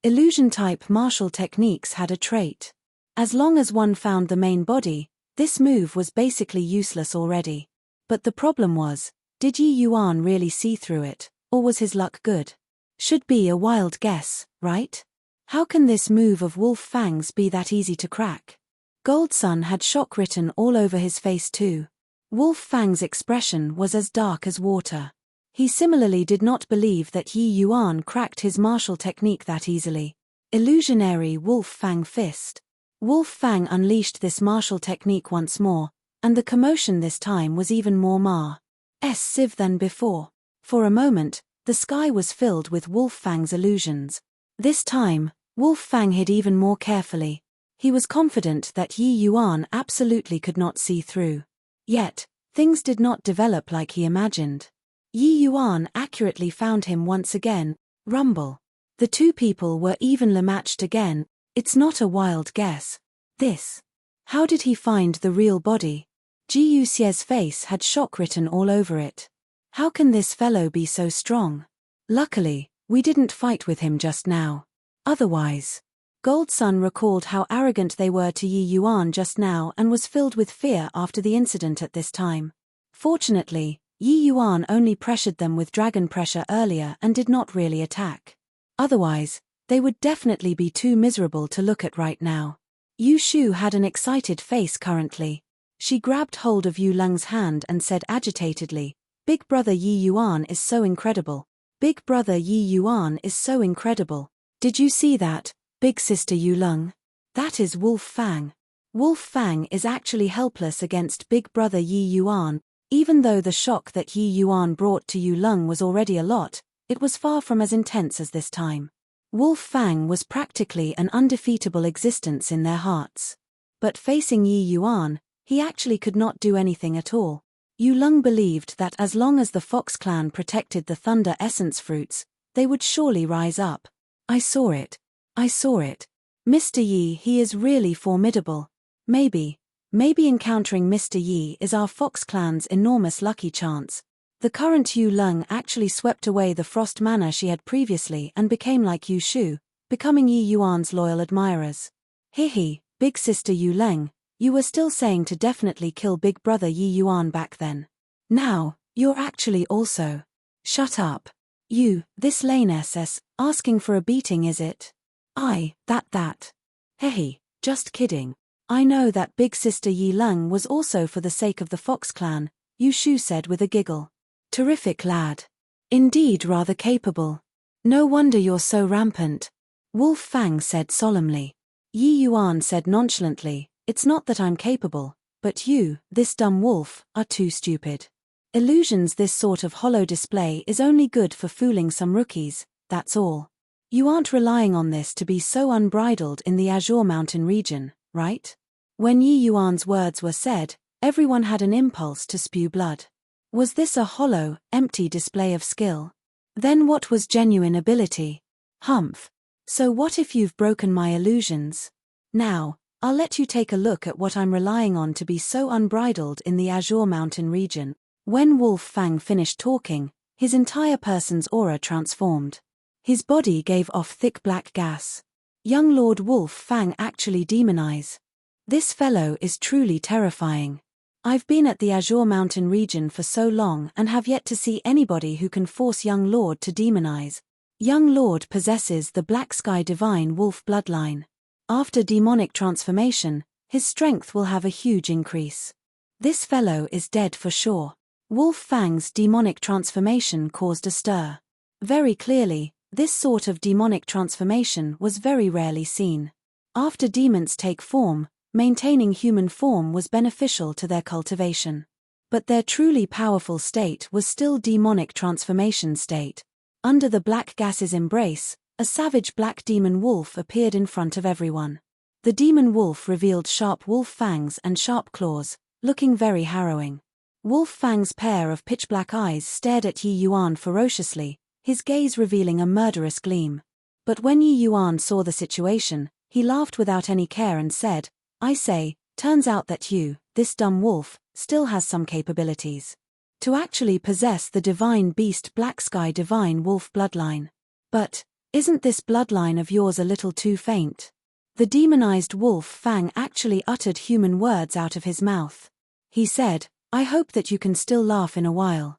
Illusion-type martial techniques had a trait. As long as one found the main body, this move was basically useless already. But the problem was, did Yi Yuan really see through it, or was his luck good? Should be a wild guess, right? How can this move of Wolf Fang's be that easy to crack? Gold Sun had shock written all over his face too. Wolf Fang's expression was as dark as water. He similarly did not believe that Yi Yuan cracked his martial technique that easily. Illusionary Wolf Fang fist. Wolf Fang unleashed this martial technique once more, and the commotion this time was even more massive than before. For a moment, the sky was filled with Wolf Fang's illusions. This time, Wolf Fang hid even more carefully. He was confident that Yi Yuan absolutely could not see through. Yet, things did not develop like he imagined. Yi Yuan accurately found him once again. Rumble. The two people were evenly matched again. It's not a wild guess. This. How did he find the real body? Jiu Xie's face had shock written all over it. How can this fellow be so strong? Luckily, we didn't fight with him just now. Otherwise. Gold Sun recalled how arrogant they were to Yi Yuan just now and was filled with fear after the incident at this time. Fortunately, Yi Yuan only pressured them with dragon pressure earlier and did not really attack. Otherwise, they would definitely be too miserable to look at right now. Yu Shu had an excited face currently. She grabbed hold of Yu Lung's hand and said agitatedly, "Big brother Yi Yuan is so incredible. Big brother Yi Yuan is so incredible. Did you see that, big sister Yu Lung? That is Wolf Fang. Wolf Fang is actually helpless against big brother Yi Yuan. Even though the shock that Yi Yuan brought to Yu Lung was already a lot, it was far from as intense as this time. Wolf Fang was practically an undefeatable existence in their hearts. But facing Yi Yuan, he actually could not do anything at all. Yu Lung believed that as long as the Fox clan protected the Thunder Essence fruits, they would surely rise up. I saw it. I saw it. Mr. Yi, he is really formidable. Maybe encountering Mr. Yi is our Fox clan's enormous lucky chance. The current Yu Lung actually swept away the frost manner she had previously and became like Yu Shu, becoming Yi Yuan's loyal admirers. Hihi, big sister Yu Leng, you were still saying to definitely kill big brother Yi Yuan back then. Now, you're actually also. Shut up. You, this lane SS, asking for a beating is it? That. Hehe, just kidding. I know that big sister Yi Lung was also for the sake of the Fox clan, Yu Shu said with a giggle. Terrific lad. Indeed rather capable. No wonder you're so rampant. Wolf Fang said solemnly. Yi Yuan said nonchalantly, it's not that I'm capable, but you, this dumb wolf, are too stupid. Illusions this sort of hollow display is only good for fooling some rookies, that's all. You aren't relying on this to be so unbridled in the Azure Mountain region, right? When Yi Yuan's words were said, everyone had an impulse to spew blood. Was this a hollow, empty display of skill? Then what was genuine ability? Humph. So what if you've broken my illusions? Now, I'll let you take a look at what I'm relying on to be so unbridled in the Azure Mountain region. When Wolf Fang finished talking, his entire person's aura transformed. His body gave off thick black gas. Young Lord Wolf Fang actually demonize. This fellow is truly terrifying. I've been at the Azure Mountain region for so long and have yet to see anybody who can force Young Lord to demonize. Young Lord possesses the Black Sky Divine Wolf bloodline. After demonic transformation, his strength will have a huge increase. This fellow is dead for sure. Wolf Fang's demonic transformation caused a stir. Very clearly, this sort of demonic transformation was very rarely seen. After demons take form, maintaining human form was beneficial to their cultivation. But their truly powerful state was still demonic transformation state. Under the black gas's embrace, a savage black demon wolf appeared in front of everyone. The demon wolf revealed sharp wolf fangs and sharp claws, looking very harrowing. Wolf Fang's pair of pitch-black eyes stared at Yi Yuan ferociously, his gaze revealing a murderous gleam. But when Yi Yuan saw the situation, he laughed without any care and said, "I say, turns out that you, this dumb wolf, still has some capabilities. To actually possess the divine beast Black Sky Divine Wolf bloodline. But, isn't this bloodline of yours a little too faint?" The demonized Wolf Fang actually uttered human words out of his mouth. He said, "I hope that you can still laugh in a while."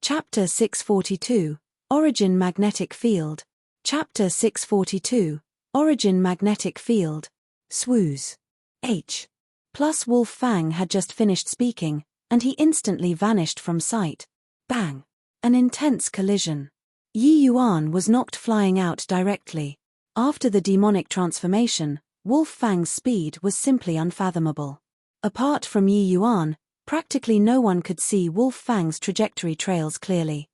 Chapter 642, Origin Magnetic Field. Chapter 642, Origin Magnetic Field. Swooze. H. Plus Wolf Fang had just finished speaking, and he instantly vanished from sight. Bang! An intense collision. Yi Yuan was knocked flying out directly. After the demonic transformation, Wolf Fang's speed was simply unfathomable. Apart from Yi Yuan, practically no one could see Wolf Fang's trajectory trails clearly.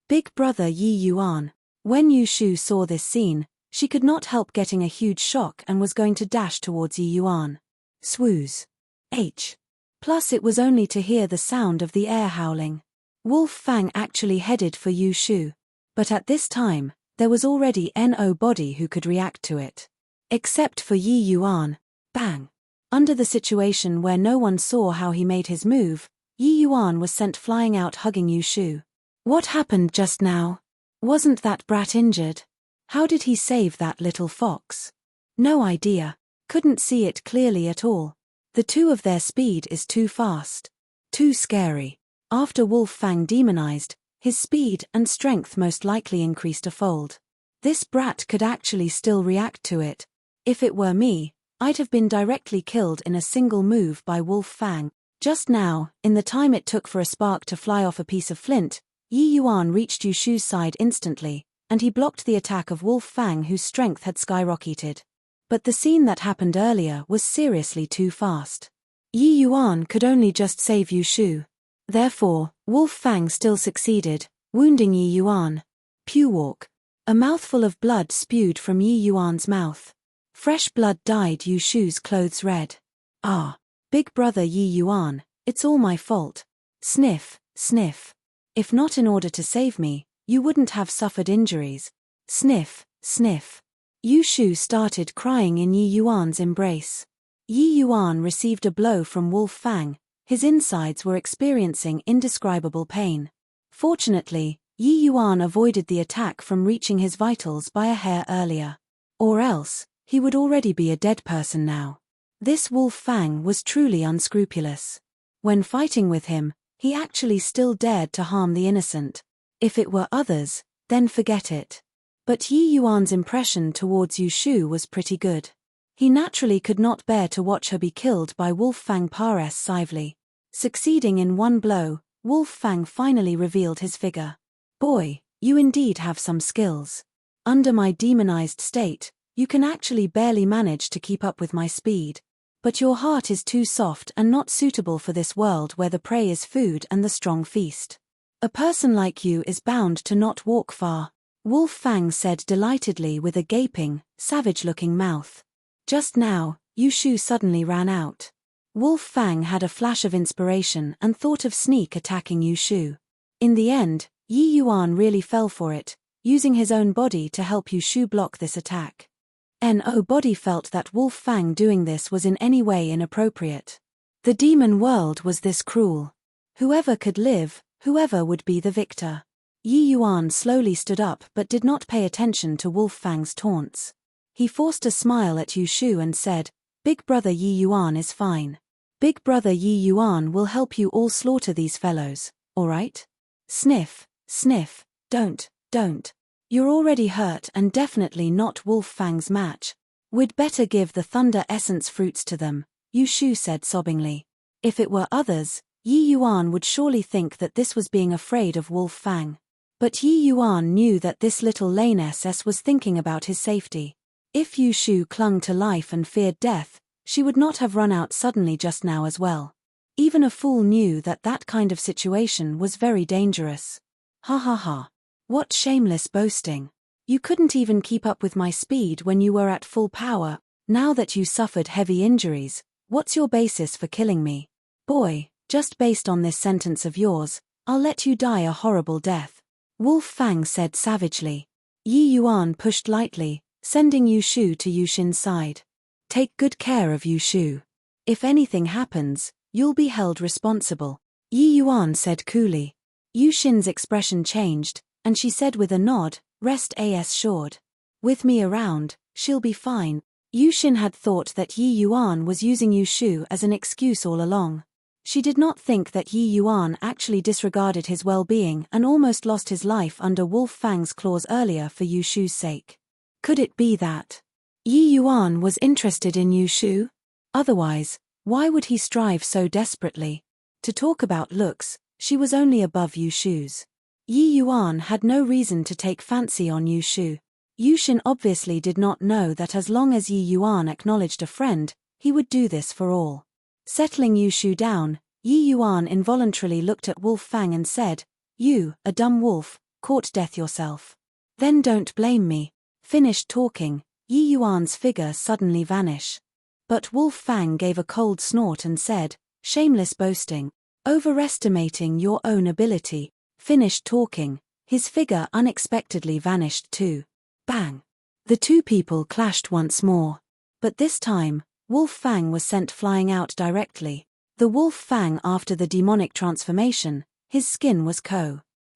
Big brother Yi Yuan. When Yu Shu saw this scene, she could not help getting a huge shock and was going to dash towards Yi Yuan. Swooze. H. Plus it was only to hear the sound of the air howling. Wolf Fang actually headed for Yu Shu. But at this time, there was already no body who could react to it. Except for Yi Yuan. Bang! Under the situation where no one saw how he made his move, Yi Yuan was sent flying out hugging Yu Shu. What happened just now? Wasn't that brat injured? How did he save that little fox? No idea. Couldn't see it clearly at all. The two of their speed is too fast. Too scary. After Wolf Fang demonized, his speed and strength most likely increased a fold. This brat could actually still react to it. If it were me, I'd have been directly killed in a single move by Wolf Fang. Just now, in the time it took for a spark to fly off a piece of flint, Yi Yuan reached Yu Shu's side instantly, and he blocked the attack of Wolf Fang whose strength had skyrocketed. But the scene that happened earlier was seriously too fast. Yi Yuan could only just save Yu Shu. Therefore, Wolf Fang still succeeded, wounding Yi Yuan. Pewalk. A mouthful of blood spewed from Yi Yuan's mouth. Fresh blood dyed Yu Shu's clothes red. Big brother Yi Yuan, it's all my fault. Sniff, sniff. If not in order to save me, you wouldn't have suffered injuries. Sniff, sniff. Yu Shu started crying in Yi Yuan's embrace. Yi Yuan received a blow from Wolf Fang. His insides were experiencing indescribable pain. Fortunately, Yi Yuan avoided the attack from reaching his vitals by a hair earlier. Or else, he would already be a dead person now. This Wolf Fang was truly unscrupulous. When fighting with him, he actually still dared to harm the innocent. If it were others, then forget it. But Yi Yuan's impression towards Yu Shu was pretty good. He naturally could not bear to watch her be killed by Wolf Fang pares Sively. Succeeding in one blow, Wolf Fang finally revealed his figure. Boy, you indeed have some skills. Under my demonized state, you can actually barely manage to keep up with my speed. But your heart is too soft and not suitable for this world where the prey is food and the strong feast. A person like you is bound to not walk far. Wolf Fang said delightedly with a gaping, savage-looking mouth. Just now, Yu Shu suddenly ran out. Wolf Fang had a flash of inspiration and thought of sneak attacking Yu Shu. In the end, Yi Yuan really fell for it, using his own body to help Yu Shu block this attack. Nobody felt that Wolf Fang doing this was in any way inappropriate. The demon world was this cruel. Whoever could live, whoever would be the victor. Yi Yuan slowly stood up but did not pay attention to Wolf Fang's taunts. He forced a smile at Yu Shu and said, Big brother Yi Yuan is fine. Big brother Yi Yuan will help you all slaughter these fellows, alright? Sniff, sniff, don't. You're already hurt and definitely not Wolf Fang's match. We'd better give the thunder essence fruits to them, Yu Shu said sobbingly. If it were others, Yi Yuan would surely think that this was being afraid of Wolf Fang. But Yi Yuan knew that this little lane SS was thinking about his safety. If Yu Shu clung to life and feared death, she would not have run out suddenly just now as well. Even a fool knew that that kind of situation was very dangerous. Ha ha ha. What shameless boasting. You couldn't even keep up with my speed when you were at full power. Now that you suffered heavy injuries, what's your basis for killing me? Boy, just based on this sentence of yours, I'll let you die a horrible death. Wolf Fang said savagely. Yi Yuan pushed lightly, sending Yu Shu to Yu Xin's side. Take good care of Yu Shu. If anything happens, you'll be held responsible, Yi Yuan said coolly. Yu Xin's expression changed, and she said with a nod, rest assured. With me around, she'll be fine. Yu Xin had thought that Yi Yuan was using Yu Shu as an excuse all along. She did not think that Yi Yuan actually disregarded his well-being and almost lost his life under Wolf Fang's claws earlier for Yu Shu's sake. Could it be that Yi Yuan was interested in Yu Shu? Otherwise, why would he strive so desperately? To talk about looks, she was only above Yu Shu's. Yi Yuan had no reason to take fancy on Yu Shu. Yu Xin obviously did not know that as long as Yi Yuan acknowledged a friend, he would do this for all. Settling Yu Shu down, Yi Yuan involuntarily looked at Wolf Fang and said, You, a dumb wolf, caught death yourself. Then don't blame me. Finished talking, Yi Yuan's figure suddenly vanished. But Wolf Fang gave a cold snort and said, Shameless boasting. Overestimating your own ability. Finished talking, his figure unexpectedly vanished too. Bang! The two people clashed once more. But this time, Wolf Fang was sent flying out directly. The Wolf Fang after the demonic transformation, his skin was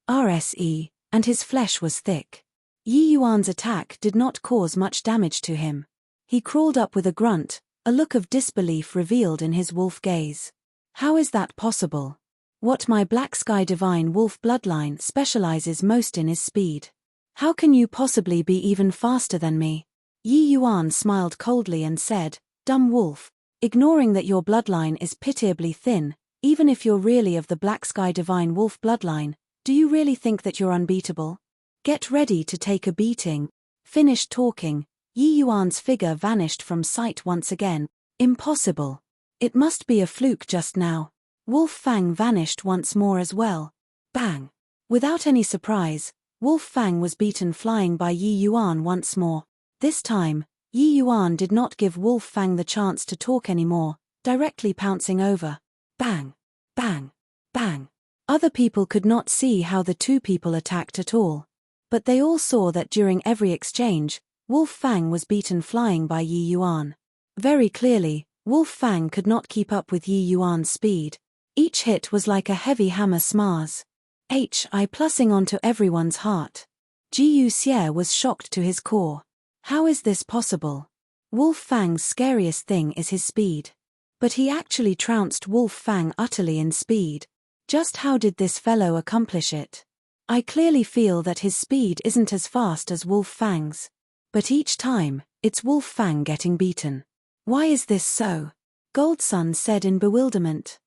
RSE, and his flesh was thick. Yi Yuan's attack did not cause much damage to him. He crawled up with a grunt, a look of disbelief revealed in his wolf gaze. How is that possible? What my Black Sky Divine Wolf bloodline specializes most in is speed. How can you possibly be even faster than me? Yi Yuan smiled coldly and said, Dumb wolf, ignoring that your bloodline is pitiably thin, even if you're really of the Black Sky Divine Wolf bloodline, do you really think that you're unbeatable? Get ready to take a beating. Finished talking, Yi Yuan's figure vanished from sight once again. Impossible. It must be a fluke just now. Wolf Fang vanished once more as well. Bang! Without any surprise, Wolf Fang was beaten flying by Yi Yuan once more. This time, Yi Yuan did not give Wolf Fang the chance to talk anymore, directly pouncing over. Bang! Bang! Bang! Other people could not see how the two people attacked at all. But they all saw that during every exchange, Wolf Fang was beaten flying by Yi Yuan. Very clearly, Wolf Fang could not keep up with Yi Yuan's speed. Each hit was like a heavy hammer smash. I plussing onto everyone's heart. Jiu Xie was shocked to his core. How is this possible? Wolf Fang's scariest thing is his speed. But he actually trounced Wolf Fang utterly in speed. Just how did this fellow accomplish it? I clearly feel that his speed isn't as fast as Wolf Fang's. But each time, it's Wolf Fang getting beaten. Why is this so? Gold Sun said in bewilderment.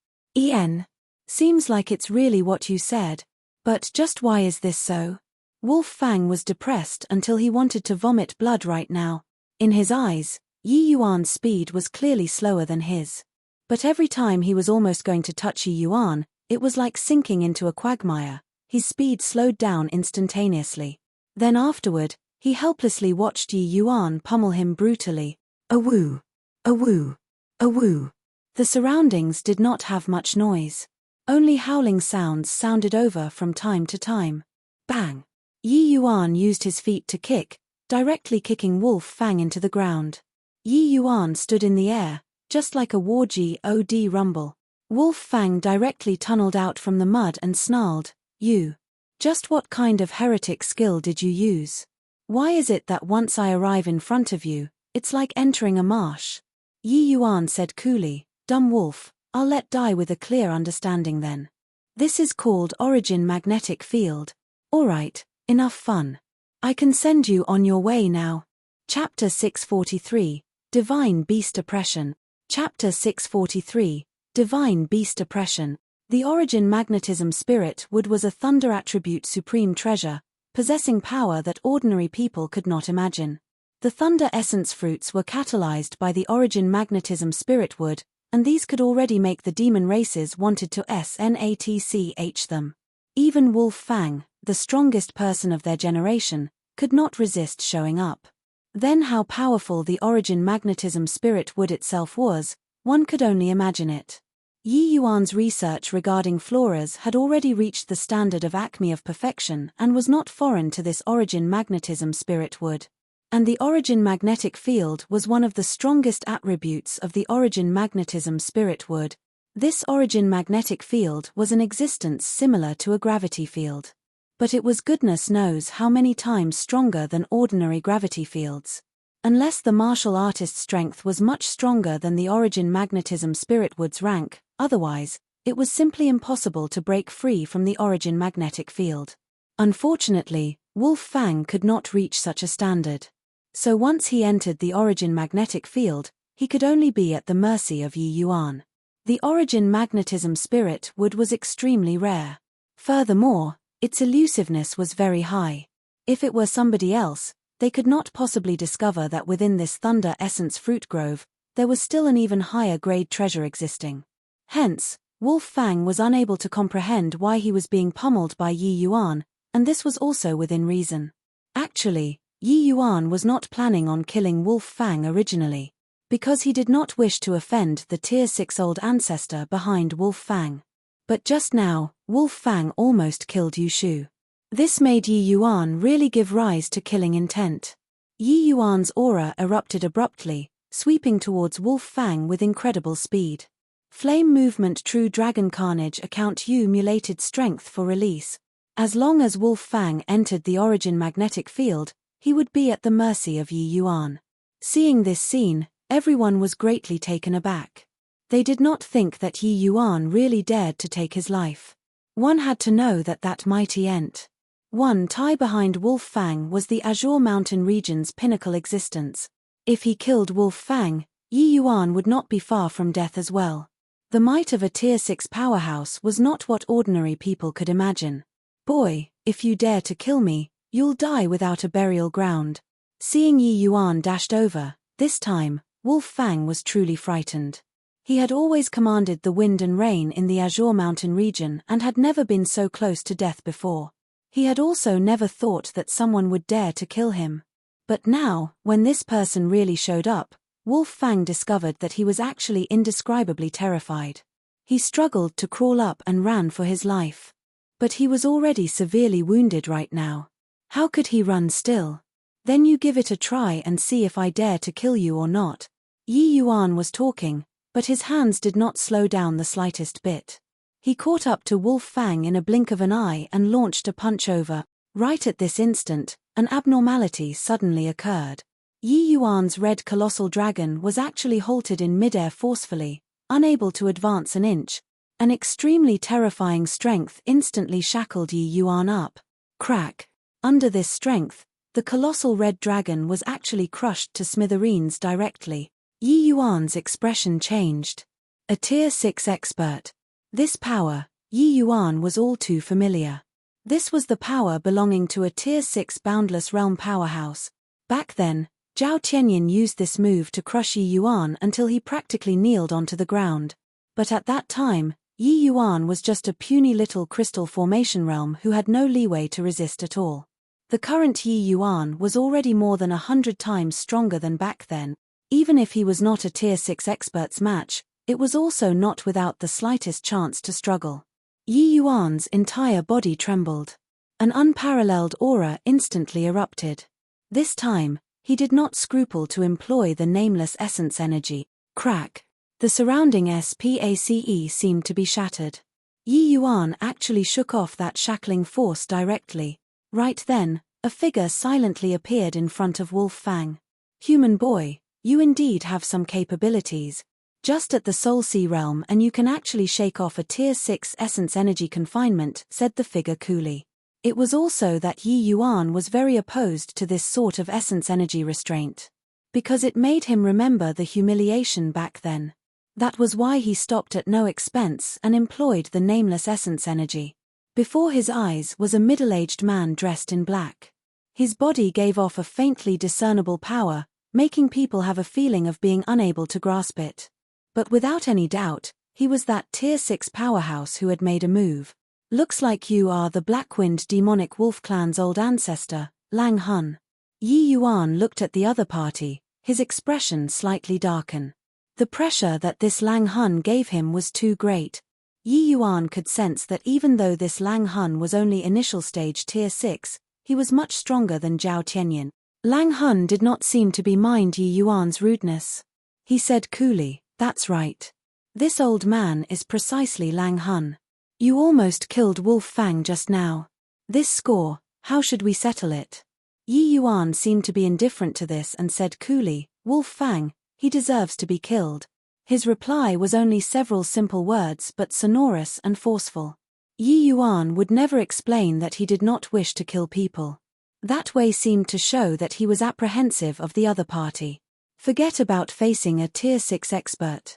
Seems like it's really what you said. But just why is this so? Wolf Fang was depressed until he wanted to vomit blood right now. In his eyes, Yi Yuan's speed was clearly slower than his. But every time he was almost going to touch Yi Yuan, it was like sinking into a quagmire. His speed slowed down instantaneously. Then afterward, he helplessly watched Yi Yuan pummel him brutally. Awoo! Awoo! Awoo! The surroundings did not have much noise. Only howling sounds sounded over from time to time. Bang! Yi Yuan used his feet to kick, directly kicking Wolf Fang into the ground. Yi Yuan stood in the air, just like a wargy OD rumble. Wolf Fang directly tunneled out from the mud and snarled, You. Just what kind of heretic skill did you use? Why is it that once I arrive in front of you, it's like entering a marsh? Yi Yuan said coolly, dumb wolf, I'll let die with a clear understanding then. This is called Origin Magnetic Field. Alright, enough fun. I can send you on your way now. Chapter 643, Divine Beast Oppression. Chapter 643, Divine Beast Oppression. The Origin Magnetism Spirit Wood was a thunder attribute supreme treasure, possessing power that ordinary people could not imagine. The thunder essence fruits were catalyzed by the Origin Magnetism Spirit Wood, and these could already make the demon races wanted to snatch them. Even Wolf Fang, the strongest person of their generation, could not resist showing up. Then how powerful the Origin Magnetism Spirit Wood itself was, one could only imagine it. Yi Yuan's research regarding floras had already reached the standard of acme of perfection and was not foreign to this Origin Magnetism Spirit Wood. And the Origin Magnetic Field was one of the strongest attributes of the Origin Magnetism Spirit Wood. This Origin Magnetic Field was an existence similar to a gravity field. But it was goodness knows how many times stronger than ordinary gravity fields. Unless the martial artist's strength was much stronger than the Origin Magnetism Spirit Wood's rank, otherwise, it was simply impossible to break free from the Origin Magnetic Field. Unfortunately, Wolf Fang could not reach such a standard. So once he entered the Origin Magnetic Field, he could only be at the mercy of Yi Yuan. The Origin Magnetism Spirit Wood was extremely rare. Furthermore, its elusiveness was very high. If it were somebody else, they could not possibly discover that within this Thunder Essence Fruit Grove, there was still an even higher grade treasure existing. Hence, Wolf Fang was unable to comprehend why he was being pummeled by Yi Yuan, and this was also within reason. Actually, Yi Yuan was not planning on killing Wolf Fang originally, because he did not wish to offend the Tier 6 old ancestor behind Wolf Fang. But just now, Wolf Fang almost killed Yu Shu. This made Yi Yuan really give rise to killing intent. Yi Yuan's aura erupted abruptly, sweeping towards Wolf Fang with incredible speed. Flame movement true dragon carnage account Yu mulated strength for release. As long as Wolf Fang entered the Origin Magnetic Field, he would be at the mercy of Yi Yuan. Seeing this scene, everyone was greatly taken aback. They did not think that Yi Yuan really dared to take his life. One had to know that that mighty Ent. One tie behind Wolf Fang was the Azure Mountain region's pinnacle existence. If he killed Wolf Fang, Yi Yuan would not be far from death as well. The might of a Tier 6 powerhouse was not what ordinary people could imagine. Boy, if you dare to kill me, you'll die without a burial ground. Seeing Yi Yuan dashed over, this time, Wolf Fang was truly frightened. He had always commanded the wind and rain in the Azure Mountain region and had never been so close to death before. He had also never thought that someone would dare to kill him. But now, when this person really showed up, Wolf Fang discovered that he was actually indescribably terrified. He struggled to crawl up and ran for his life. But he was already severely wounded right now. How could he run still? Then you give it a try and see if I dare to kill you or not. Yi Yuan was talking, but his hands did not slow down the slightest bit. He caught up to Wolf Fang in a blink of an eye and launched a punch over. Right at this instant, an abnormality suddenly occurred. Yi Yuan's red colossal dragon was actually halted in midair forcefully, unable to advance an inch. An extremely terrifying strength instantly shackled Yi Yuan up. Crack. Under this strength, the colossal red dragon was actually crushed to smithereens directly. Yi Yuan's expression changed. A Tier 6 expert. This power, Yi Yuan was all too familiar. This was the power belonging to a Tier 6 boundless realm powerhouse. Back then, Zhao Tianyin used this move to crush Yi Yuan until he practically kneeled onto the ground. But at that time, Yi Yuan was just a puny little crystal formation realm who had no leeway to resist at all. The current Yi Yuan was already more than 100 times stronger than back then. Even if he was not a Tier 6 expert's match, it was also not without the slightest chance to struggle. Yi Yuan's entire body trembled. An unparalleled aura instantly erupted. This time, he did not scruple to employ the nameless essence energy. Crack. The surrounding space seemed to be shattered. Yi Yuan actually shook off that shackling force directly. Right then, A figure silently appeared in front of Wolf Fang. Human boy, you indeed have some capabilities. Just at the Soul Sea realm and you can actually shake off a Tier 6 essence energy confinement, said the figure coolly. It was also that Yi Yuan was very opposed to this sort of essence energy restraint. Because it made him remember the humiliation back then. That was why he stopped at no expense and employed the nameless essence energy. Before his eyes was a middle-aged man dressed in black. His body gave off a faintly discernible power, making people have a feeling of being unable to grasp it. But without any doubt, he was that Tier 6 powerhouse who had made a move. Looks like you are the Blackwind demonic wolf clan's old ancestor, Lang Hun. Yi Yuan looked at the other party, his expression slightly darken. The pressure that this Lang Hun gave him was too great. Yi Yuan could sense that even though this Lang Hun was only initial stage Tier 6, he was much stronger than Zhao Tianyin. Lang Hun did not seem to be mind Yi Yuan's rudeness. He said coolly, "That's right. This old man is precisely Lang Hun. You almost killed Wolf Fang just now. This score, how should we settle it?" Yi Yuan seemed to be indifferent to this and said coolly, "Wolf Fang, he deserves to be killed." His reply was only several simple words but sonorous and forceful. Yi Yuan would never explain that he did not wish to kill people. That way seemed to show that he was apprehensive of the other party. Forget about facing a Tier 6 expert.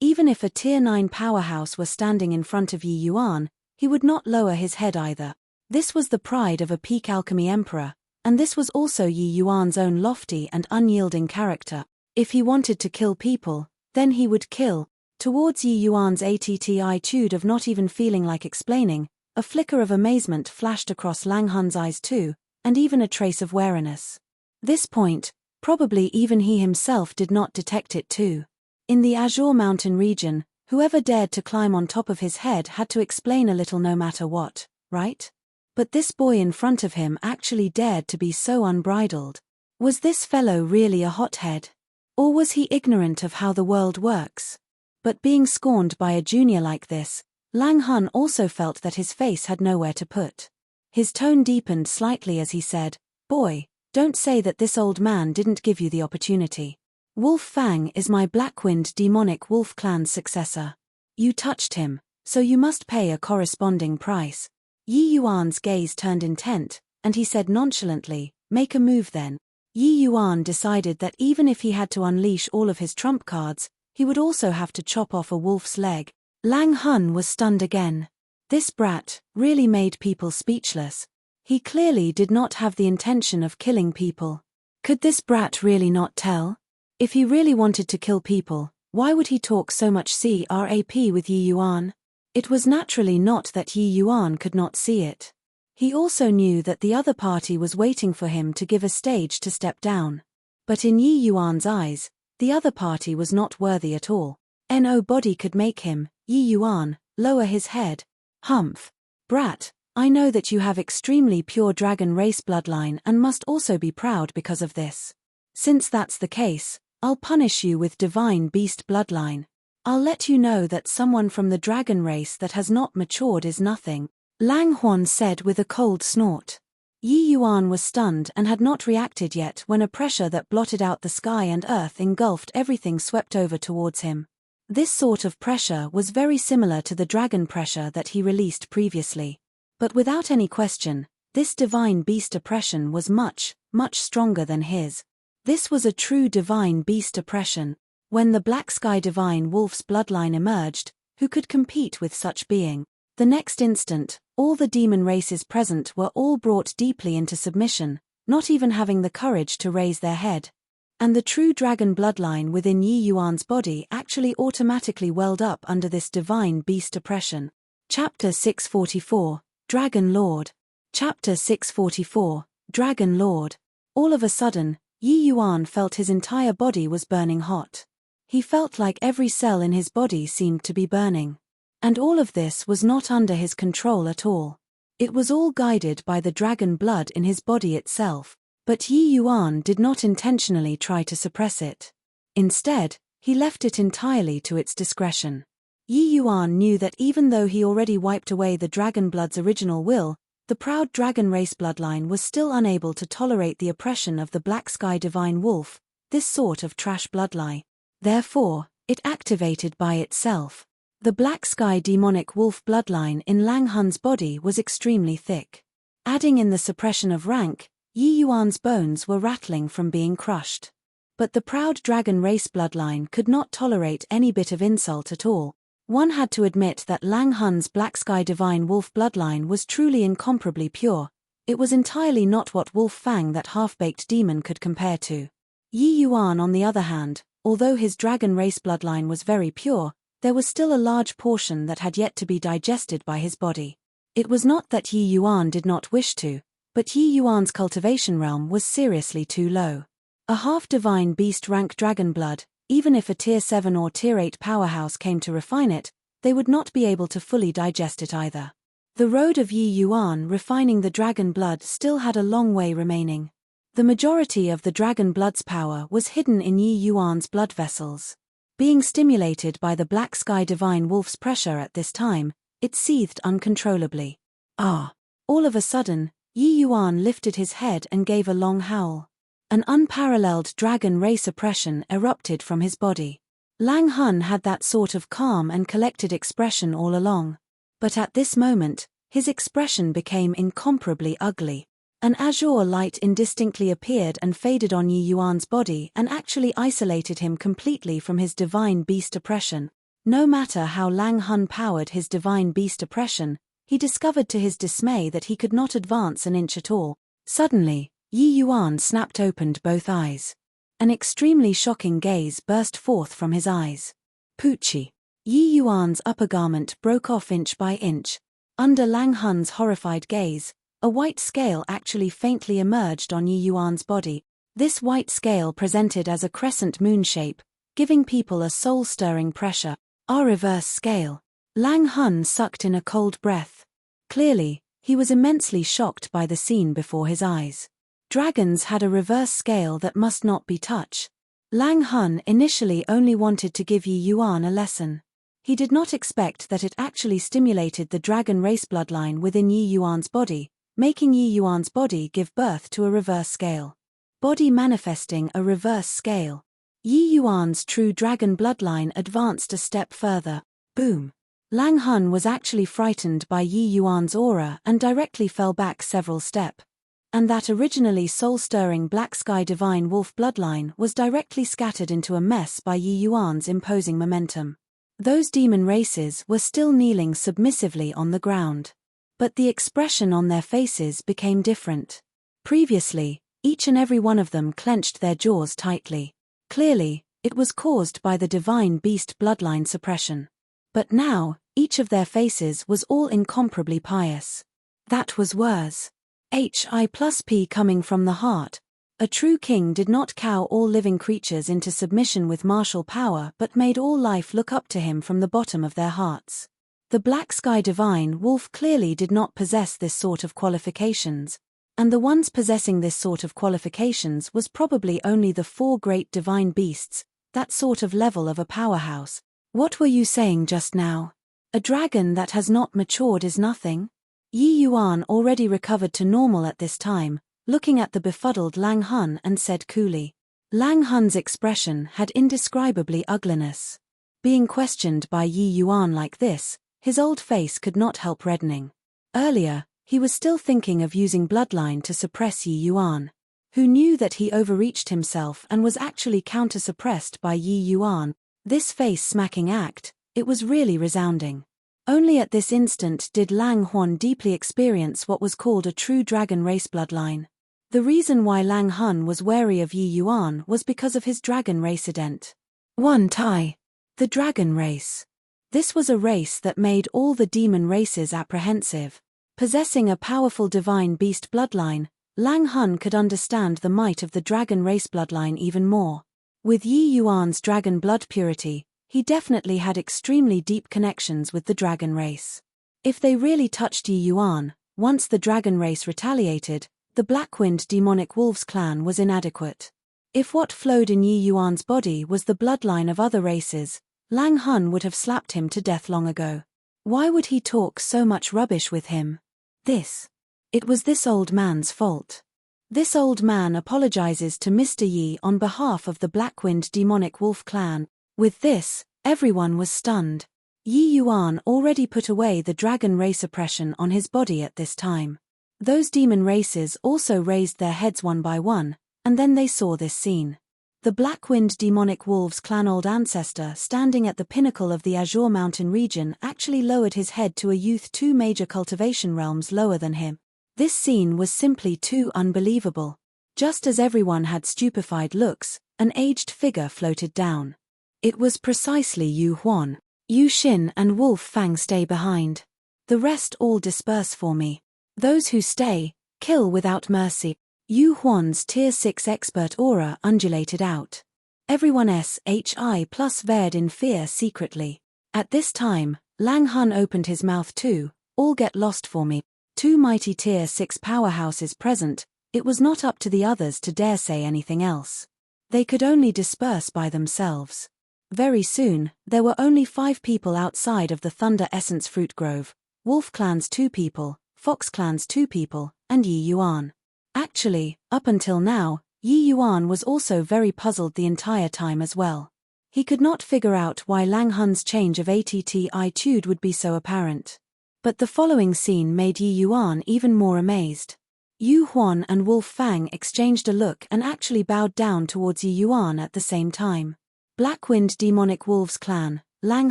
Even if a Tier 9 powerhouse were standing in front of Yi Yuan, he would not lower his head either. This was the pride of a peak alchemy emperor, and this was also Yi Yuan's own lofty and unyielding character. If he wanted to kill people, then he would kill. Towards Yi Yuan's attitude of not even feeling like explaining, a flicker of amazement flashed across Lang Hun's eyes too, and even a trace of wariness. This point, probably even he himself did not detect it too. In the Azure Mountain region, whoever dared to climb on top of his head had to explain a little no matter what, right? But this boy in front of him actually dared to be so unbridled. Was this fellow really a hothead? Or was he ignorant of how the world works? But being scorned by a junior like this, Lang Hun also felt that his face had nowhere to put. His tone deepened slightly as he said, "Boy, don't say that this old man didn't give you the opportunity. Wolf Fang is my Blackwind demonic wolf clan's successor. You touched him, so you must pay a corresponding price." Yi Yuan's gaze turned intent, and he said nonchalantly, "Make a move then." Yi Yuan decided that even if he had to unleash all of his trump cards, he would also have to chop off a wolf's leg. Lang Hun was stunned again. This brat really made people speechless. He clearly did not have the intention of killing people. Could this brat really not tell? If he really wanted to kill people, why would he talk so much crap with Yi Yuan? It was naturally not that Yi Yuan could not see it. He also knew that the other party was waiting for him to give a stage to step down. But in Yi Yuan's eyes, the other party was not worthy at all. Nobody could make him, Yi Yuan, lower his head. "Humph. Brat, I know that you have extremely pure dragon race bloodline and must also be proud because of this. Since that's the case, I'll punish you with divine beast bloodline. I'll let you know that someone from the dragon race that has not matured is nothing," Lang Huan said with a cold snort. Yi Yuan was stunned and had not reacted yet when a pressure that blotted out the sky and earth engulfed everything swept over towards him. This sort of pressure was very similar to the dragon pressure that he released previously. But without any question, this divine beast oppression was much, much stronger than his. This was a true divine beast oppression. When the Black Sky Divine Wolf's bloodline emerged, who could compete with such being? The next instant, all the demon races present were all brought deeply into submission, not even having the courage to raise their head. And the true dragon bloodline within Yi Yuan's body actually automatically welled up under this divine beast oppression. Chapter 644, Dragon Lord. Chapter 644, Dragon Lord. All of a sudden, Yi Yuan felt his entire body was burning hot. He felt like every cell in his body seemed to be burning. And all of this was not under his control at all. It was all guided by the dragon blood in his body itself, but Yi Yuan did not intentionally try to suppress it. Instead, he left it entirely to its discretion. Yi Yuan knew that even though he already wiped away the dragon blood's original will, the proud dragon race bloodline was still unable to tolerate the oppression of the Black Sky Divine Wolf, this sort of trash bloodline. Therefore, it activated by itself. The Black Sky Demonic Wolf bloodline in Lang Hun's body was extremely thick. Adding in the suppression of rank, Yi Yuan's bones were rattling from being crushed. But the proud dragon race bloodline could not tolerate any bit of insult at all. One had to admit that Lang Hun's Black Sky Divine Wolf bloodline was truly incomparably pure. It was entirely not what Wolf Fang, that half-baked demon, could compare to. Yi Yuan, on the other hand, although his dragon race bloodline was very pure, there was still a large portion that had yet to be digested by his body. It was not that Yi Yuan did not wish to, but Yi Yuan's cultivation realm was seriously too low. A half-divine beast rank dragon blood, even if a tier 7 or tier 8 powerhouse came to refine it, they would not be able to fully digest it either. The road of Yi Yuan refining the dragon blood still had a long way remaining. The majority of the dragon blood's power was hidden in Yi Yuan's blood vessels. Being stimulated by the Black Sky Divine Wolf's pressure at this time, it seethed uncontrollably. Ah! All of a sudden, Yi Yuan lifted his head and gave a long howl. An unparalleled dragon race oppression erupted from his body. Lang Hun had that sort of calm and collected expression all along. But at this moment, his expression became incomparably ugly. An azure light indistinctly appeared and faded on Yi Yuan's body and actually isolated him completely from his divine beast oppression. No matter how Lang Hun powered his divine beast oppression, he discovered to his dismay that he could not advance an inch at all. Suddenly, Yi Yuan snapped open both eyes. An extremely shocking gaze burst forth from his eyes. Poochie! Yi Yuan's upper garment broke off inch by inch. Under Lang Hun's horrified gaze, a white scale actually faintly emerged on Yi Yuan's body. This white scale presented as a crescent moon shape, giving people a soul-stirring pressure. Our reverse scale. Lang Hun sucked in a cold breath. Clearly, he was immensely shocked by the scene before his eyes. Dragons had a reverse scale that must not be touched. Lang Hun initially only wanted to give Yi Yuan a lesson. He did not expect that it actually stimulated the dragon race bloodline within Yi Yuan's body, making Yi Yuan's body give birth to a reverse scale. Body manifesting a reverse scale. Yi Yuan's true dragon bloodline advanced a step further. Boom! Lang Hun was actually frightened by Yi Yuan's aura and directly fell back several steps. And that originally soul-stirring Black Sky Divine Wolf bloodline was directly scattered into a mess by Yi Yuan's imposing momentum. Those demon races were still kneeling submissively on the ground. But the expression on their faces became different. Previously, each and every one of them clenched their jaws tightly. Clearly, it was caused by the divine beast bloodline suppression. But now, each of their faces was all incomparably pious. That was worse. Hi+P coming from the heart. A true king did not cow all living creatures into submission with martial power but made all life look up to him from the bottom of their hearts. The Black Sky Divine Wolf clearly did not possess this sort of qualifications, and the ones possessing this sort of qualifications was probably only the 4 great divine beasts, that sort of level of a powerhouse. What were you saying just now? A dragon that has not matured is nothing? Yi Yuan already recovered to normal at this time, looking at the befuddled Lang Hun and said coolly. Lang Hun's expression had indescribably ugliness. Being questioned by Yi Yuan like this, his old face could not help reddening. Earlier, he was still thinking of using bloodline to suppress Yi Yuan. Who knew that he overreached himself and was actually counter-suppressed by Yi Yuan? This face-smacking act, it was really resounding. Only at this instant did Lang Huan deeply experience what was called a true dragon race bloodline. The reason why Lang Hun was wary of Yi Yuan was because of his dragon race ident. 1 Tai. The dragon race. This was a race that made all the demon races apprehensive. Possessing a powerful divine beast bloodline, Lang Hun could understand the might of the dragon race bloodline even more. With Yi Yuan's dragon blood purity, he definitely had extremely deep connections with the dragon race. If they really touched Yi Yuan, once the dragon race retaliated, the Blackwind demonic wolves clan was inadequate. If what flowed in Yi Yuan's body was the bloodline of other races, Lang Hun would have slapped him to death long ago. Why would he talk so much rubbish with him? This It was this old man's fault. This old man apologizes to Mr. Yi on behalf of the Blackwind demonic wolf clan. With this, everyone was stunned. Yi Yuan already put away the dragon race oppression on his body at this time. Those demon races also raised their heads one by one, and then they saw this scene. The Blackwind demonic wolves clan old ancestor standing at the pinnacle of the Azure Mountain region actually lowered his head to a youth 2 major cultivation realms lower than him. This scene was simply too unbelievable. Just as everyone had stupefied looks, an aged figure floated down. It was precisely Yu Huan. Yu Xin and Wolf Fang stay behind. The rest all disperse for me. Those who stay, kill without mercy. Yu Huan's Tier 6 expert aura undulated out. Everyone SHI plus veered in fear secretly. At this time, Lang Hun opened his mouth too. All get lost for me. 2 mighty Tier 6 powerhouses present, it was not up to the others to dare say anything else. They could only disperse by themselves. Very soon, there were only 5 people outside of the Thunder Essence Fruit Grove. Wolf Clan's 2 people, Fox Clan's 2 people, and Yi Yuan. Actually, up until now, Yi Yuan was also very puzzled the entire time as well. He could not figure out why Lang Hun's change of attitude would be so apparent. But the following scene made Yi Yuan even more amazed. Yu Huan and Wolf Fang exchanged a look and actually bowed down towards Yi Yuan at the same time. Blackwind Demonic Wolves Clan, Lang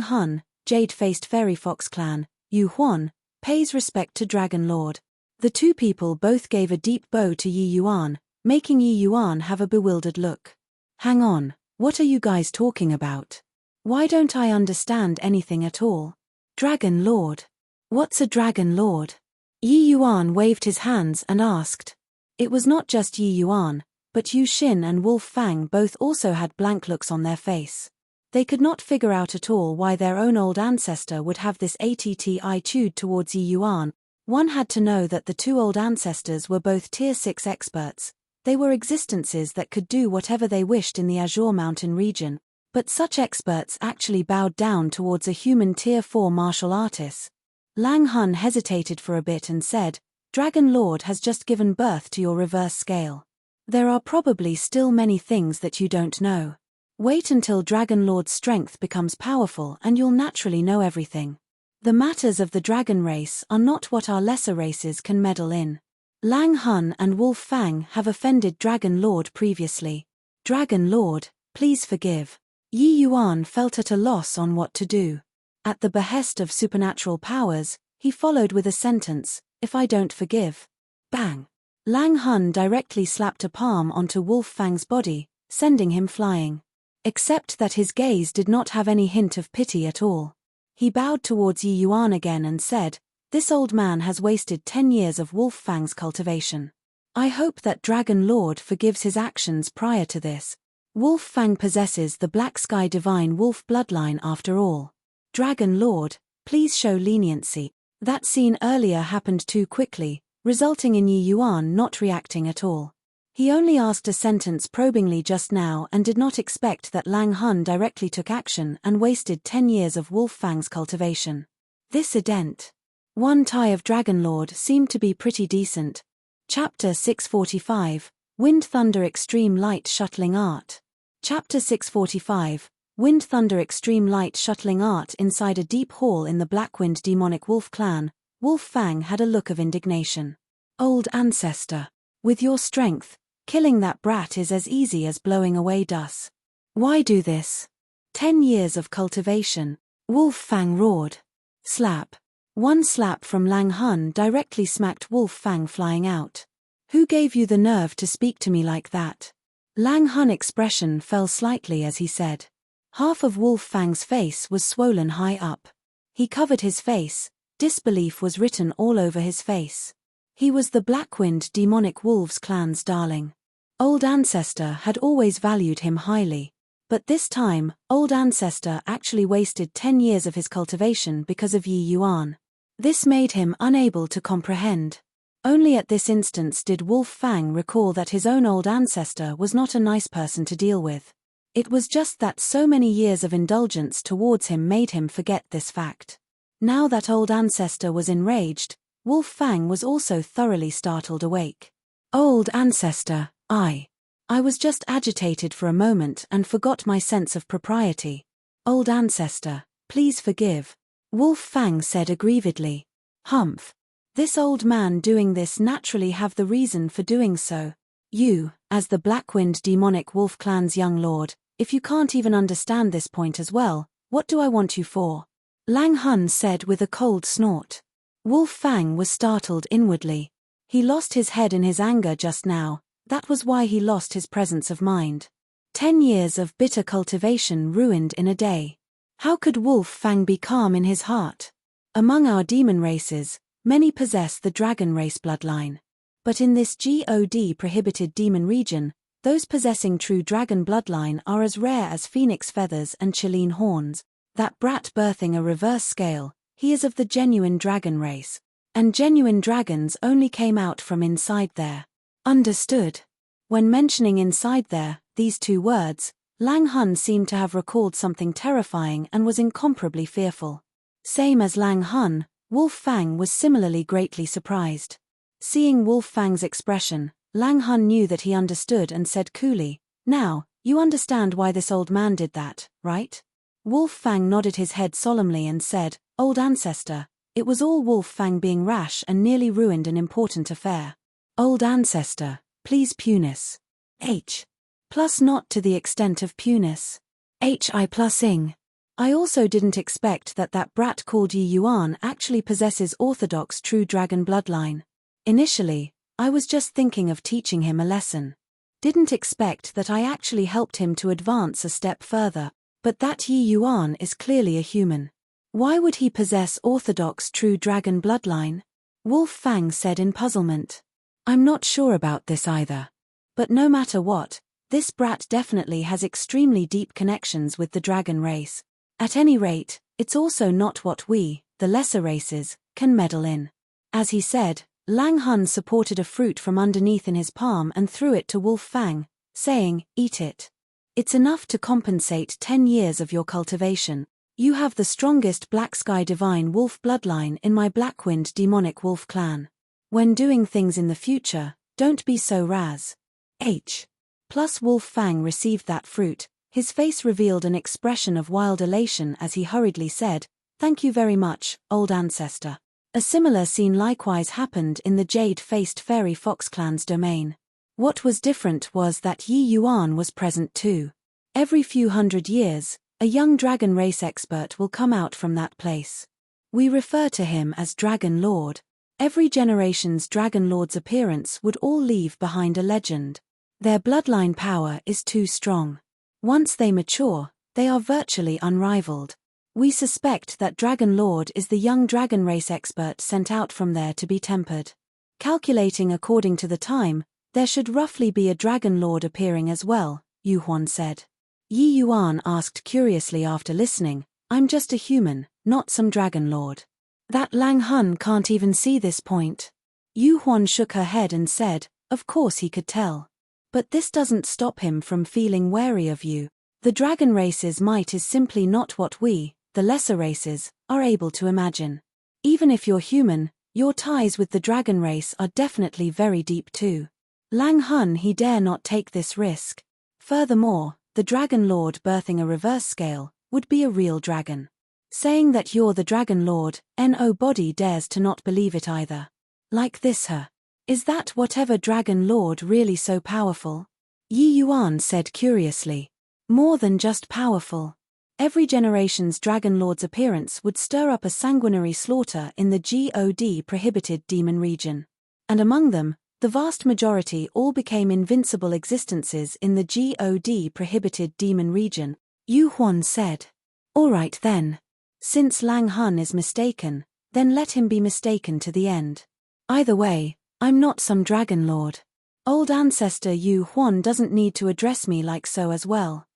Hun, Jade-Faced Fairy Fox Clan, Yu Huan, pays respect to Dragon Lord. The 2 people both gave a deep bow to Yi Yuan, making Yi Yuan have a bewildered look. Hang on, what are you guys talking about? Why don't I understand anything at all? Dragon Lord. What's a Dragon Lord? Yi Yuan waved his hands and asked. It was not just Yi Yuan, but Yu Xin and Wolf Fang both also had blank looks on their face. They could not figure out at all why their own old ancestor would have this attitude towards Yi Yuan. One had to know that the 2 old ancestors were both Tier 6 experts. They were existences that could do whatever they wished in the Azure Mountain region, but such experts actually bowed down towards a human Tier 4 martial artist. Lang Hun hesitated for a bit and said, Dragon Lord has just given birth to your reverse scale. There are probably still many things that you don't know. Wait until Dragon Lord's strength becomes powerful and you'll naturally know everything. The matters of the dragon race are not what our lesser races can meddle in. Lang Hun and Wolf Fang have offended Dragon Lord previously. Dragon Lord, please forgive. Yi Yuan felt at a loss on what to do. At the behest of supernatural powers, he followed with a sentence, if I don't forgive. Bang! Lang Hun directly slapped a palm onto Wolf Fang's body, sending him flying. Except that his gaze did not have any hint of pity at all. He bowed towards Yi Yuan again and said, this old man has wasted 10 years of Wolf Fang's cultivation. I hope that Dragon Lord forgives his actions prior to this. Wolf Fang possesses the Black Sky Divine Wolf bloodline after all. Dragon Lord, please show leniency. That scene earlier happened too quickly, resulting in Yi Yuan not reacting at all. He only asked a sentence probingly just now and did not expect that Lang Hun directly took action and wasted 10 years of Wolf Fang's cultivation. This ident. One tie of Dragonlord seemed to be pretty decent. Chapter 645, Wind Thunder Extreme Light Shuttling Art. Chapter 645, Wind Thunder Extreme Light Shuttling Art. Inside a deep hall in the Blackwind Demonic Wolf Clan, Wolf Fang had a look of indignation. Old ancestor. With your strength, killing that brat is as easy as blowing away dust. Why do this? 10 years of cultivation. Wolf Fang roared. Slap. One slap from Lang Hun directly smacked Wolf Fang flying out. Who gave you the nerve to speak to me like that? Lang Hun's expression fell slightly as he said. Half of Wolf Fang's face was swollen high up. He covered his face, disbelief was written all over his face. He was the Blackwind Demonic Wolves clan's darling. Old Ancestor had always valued him highly. But this time, Old Ancestor actually wasted 10 years of his cultivation because of Yi Yuan. This made him unable to comprehend. Only at this instance did Wolf Fang recall that his own Old Ancestor was not a nice person to deal with. It was just that so many years of indulgence towards him made him forget this fact. Now that Old Ancestor was enraged, Wolf Fang was also thoroughly startled awake. Old ancestor, I was just agitated for a moment and forgot my sense of propriety. Old ancestor, please forgive. Wolf Fang said aggrievedly. Humph. This old man doing this naturally have the reason for doing so. You, as the Blackwind demonic wolf clan's young lord, if you can't even understand this point as well, what do I want you for? Lang Hun said with a cold snort. Wolf Fang was startled inwardly. He lost his head in his anger just now, that was why he lost his presence of mind. 10 years of bitter cultivation ruined in a day. How could Wolf Fang be calm in his heart? Among our demon races, many possess the dragon race bloodline. But in this God prohibited demon region, those possessing true dragon bloodline are as rare as phoenix feathers and Chileen horns. That brat birthing a reverse scale, he is of the genuine dragon race. And genuine dragons only came out from inside there. Understood. When mentioning inside there, these two words, Lang Hun seemed to have recalled something terrifying and was incomparably fearful. Same as Lang Hun, Wolf Fang was similarly greatly surprised. Seeing Wolf Fang's expression, Lang Hun knew that he understood and said coolly, "Now, you understand why this old man did that, right?" Wolf Fang nodded his head solemnly and said, "Old ancestor, it was all Wolf Fang being rash and nearly ruined an important affair. Old ancestor, please punis. H. Plus not to the extent of punis. HI plus ing. I also didn't expect that brat called Yi Yuan actually possesses orthodox true dragon bloodline. Initially, I was just thinking of teaching him a lesson. Didn't expect that I actually helped him to advance a step further, but that Yi Yuan is clearly a human. Why would he possess orthodox true dragon bloodline?" Wolf Fang said in puzzlement. "I'm not sure about this either. But no matter what, this brat definitely has extremely deep connections with the dragon race. At any rate, it's also not what we, the lesser races, can meddle in." As he said, Lang Hun supported a fruit from underneath in his palm and threw it to Wolf Fang, saying, "Eat it. It's enough to compensate 10 years of your cultivation. You have the strongest Black Sky Divine Wolf bloodline in my Blackwind demonic wolf clan. When doing things in the future, don't be so raz." H. Plus Wolf Fang received that fruit, his face revealed an expression of wild elation as he hurriedly said, "Thank you very much, old ancestor." A similar scene likewise happened in the jade-faced fairy fox clan's domain. What was different was that Yi Yuan was present too. Every few hundred years, a young dragon race expert will come out from that place. We refer to him as Dragon Lord. Every generation's Dragon Lord's appearance would all leave behind a legend. Their bloodline power is too strong. Once they mature, they are virtually unrivaled. We suspect that Dragon Lord is the young dragon race expert sent out from there to be tempered. Calculating according to the time, there should roughly be a Dragon Lord appearing as well, Yu Huan said. Yi Yuan asked curiously after listening, "I'm just a human, not some Dragon Lord." That Lang Hun can't even see this point. Yu Huan shook her head and said, "Of course he could tell. But this doesn't stop him from feeling wary of you. The dragon race's might is simply not what we, the lesser races, are able to imagine. Even if you're human, your ties with the dragon race are definitely very deep too. Lang Hun he dare not take this risk. Furthermore, the Dragon Lord birthing a reverse scale would be a real dragon. Saying that you're the Dragon Lord, nobody dares to not believe it either. Like this her. Is that whatever Dragon Lord really so powerful?" Yi Yuan said curiously. "More than just powerful. Every generation's Dragon Lord's appearance would stir up a sanguinary slaughter in the God prohibited demon region. And among them, the vast majority all became invincible existences in the God prohibited demon region," Yu Huan said. "All right then. Since Lang Hun is mistaken, then let him be mistaken to the end. Either way, I'm not some Dragon Lord. Old ancestor Yu Huan doesn't need to address me like so as well.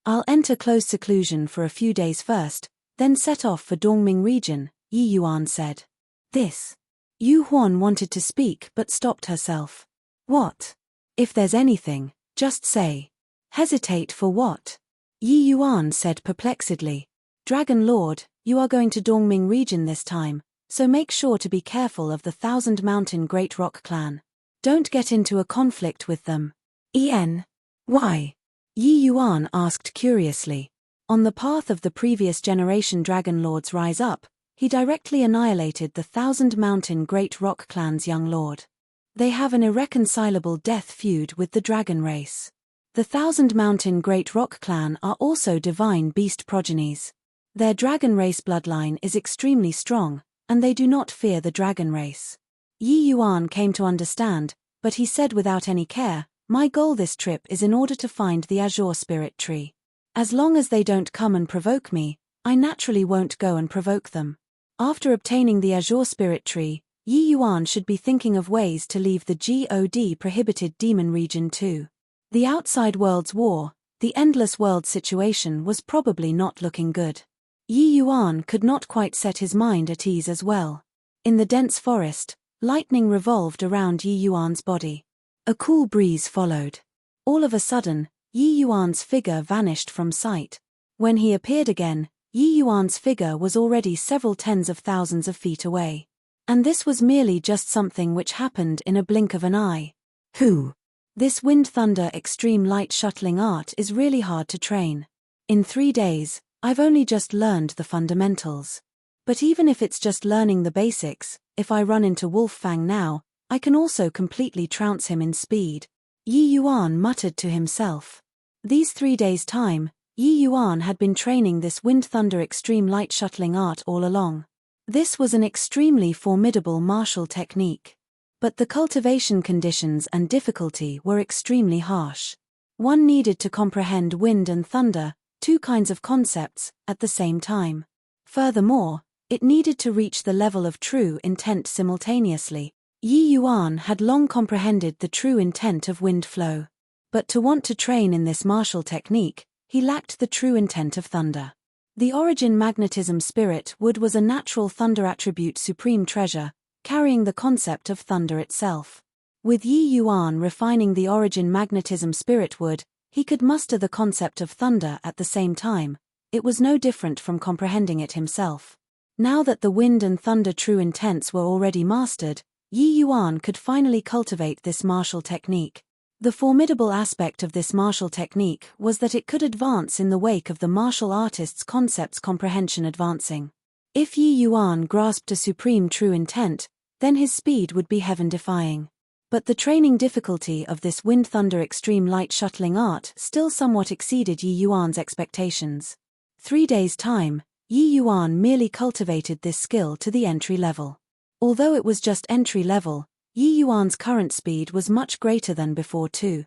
I'll enter close seclusion for a few days first, then set off for Dongming region," Yi Yuan said. This. Yu Huan wanted to speak but stopped herself. "What? If there's anything, just say." "Hesitate for what?" Yi Yuan said perplexedly. "Dragon Lord, you are going to Dongming region this time, So make sure to be careful of the Thousand Mountain Great Rock Clan. Don't get into a conflict with them. Why? Yi Yuan asked curiously. On the path of the previous generation Dragon Lord's rise up, he directly annihilated the Thousand Mountain Great Rock Clan's young lord. They have an irreconcilable death feud with the dragon race. The Thousand Mountain Great Rock Clan are also divine beast progenies. Their dragon race bloodline is extremely strong, and they do not fear the dragon race. Yi Yuan came to understand, but he said without any care, "My goal this trip is in order to find the Azure Spirit Tree. As long as they don't come and provoke me, I naturally won't go and provoke them." After obtaining the Azure Spirit Tree, Yi Yuan should be thinking of ways to leave the God prohibited demon region too. The outside world's war, the endless world situation was probably not looking good. Yi Yuan could not quite set his mind at ease as well. In the dense forest, lightning revolved around Yi Yuan's body. A cool breeze followed. All of a sudden, Yi Yuan's figure vanished from sight. When he appeared again, Yi Yuan's figure was already several tens of thousands of feet away. And this was merely just something which happened in a blink of an eye. Who? This wind thunder extreme light shuttling art is really hard to train. In 3 days, I've only just learned the fundamentals. But even if it's just learning the basics, if I run into Wolf Fang now, I can also completely trounce him in speed. Yi Yuan muttered to himself. These 3 days' time, Yi Yuan had been training this wind thunder extreme light shuttling art all along. This was an extremely formidable martial technique. But the cultivation conditions and difficulty were extremely harsh. One needed to comprehend wind and thunder, 2 kinds of concepts, at the same time. Furthermore, it needed to reach the level of true intent simultaneously. Yi Yuan had long comprehended the true intent of wind flow. But to want to train in this martial technique, he lacked the true intent of thunder. The origin magnetism spirit wood was a natural thunder attribute supreme treasure, carrying the concept of thunder itself. With Yi Yuan refining the origin magnetism spirit wood, he could muster the concept of thunder at the same time. It was no different from comprehending it himself. Now that the wind and thunder true intents were already mastered, Yi Yuan could finally cultivate this martial technique. The formidable aspect of this martial technique was that it could advance in the wake of the martial artist's concepts comprehension advancing. If Yi Yuan grasped a supreme true intent, then his speed would be heaven-defying. But the training difficulty of this wind thunder extreme light shuttling art still somewhat exceeded Yi Yuan's expectations. 3 days' time, Yi Yuan merely cultivated this skill to the entry level. Although it was just entry level, Yi Yuan's current speed was much greater than before too.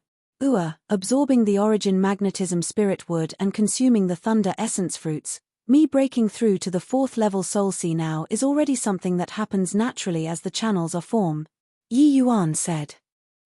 Absorbing the origin magnetism spirit wood and consuming the thunder essence fruits, me breaking through to the 4th level soul sea now is already something that happens naturally as the channels are formed, Yi Yuan said.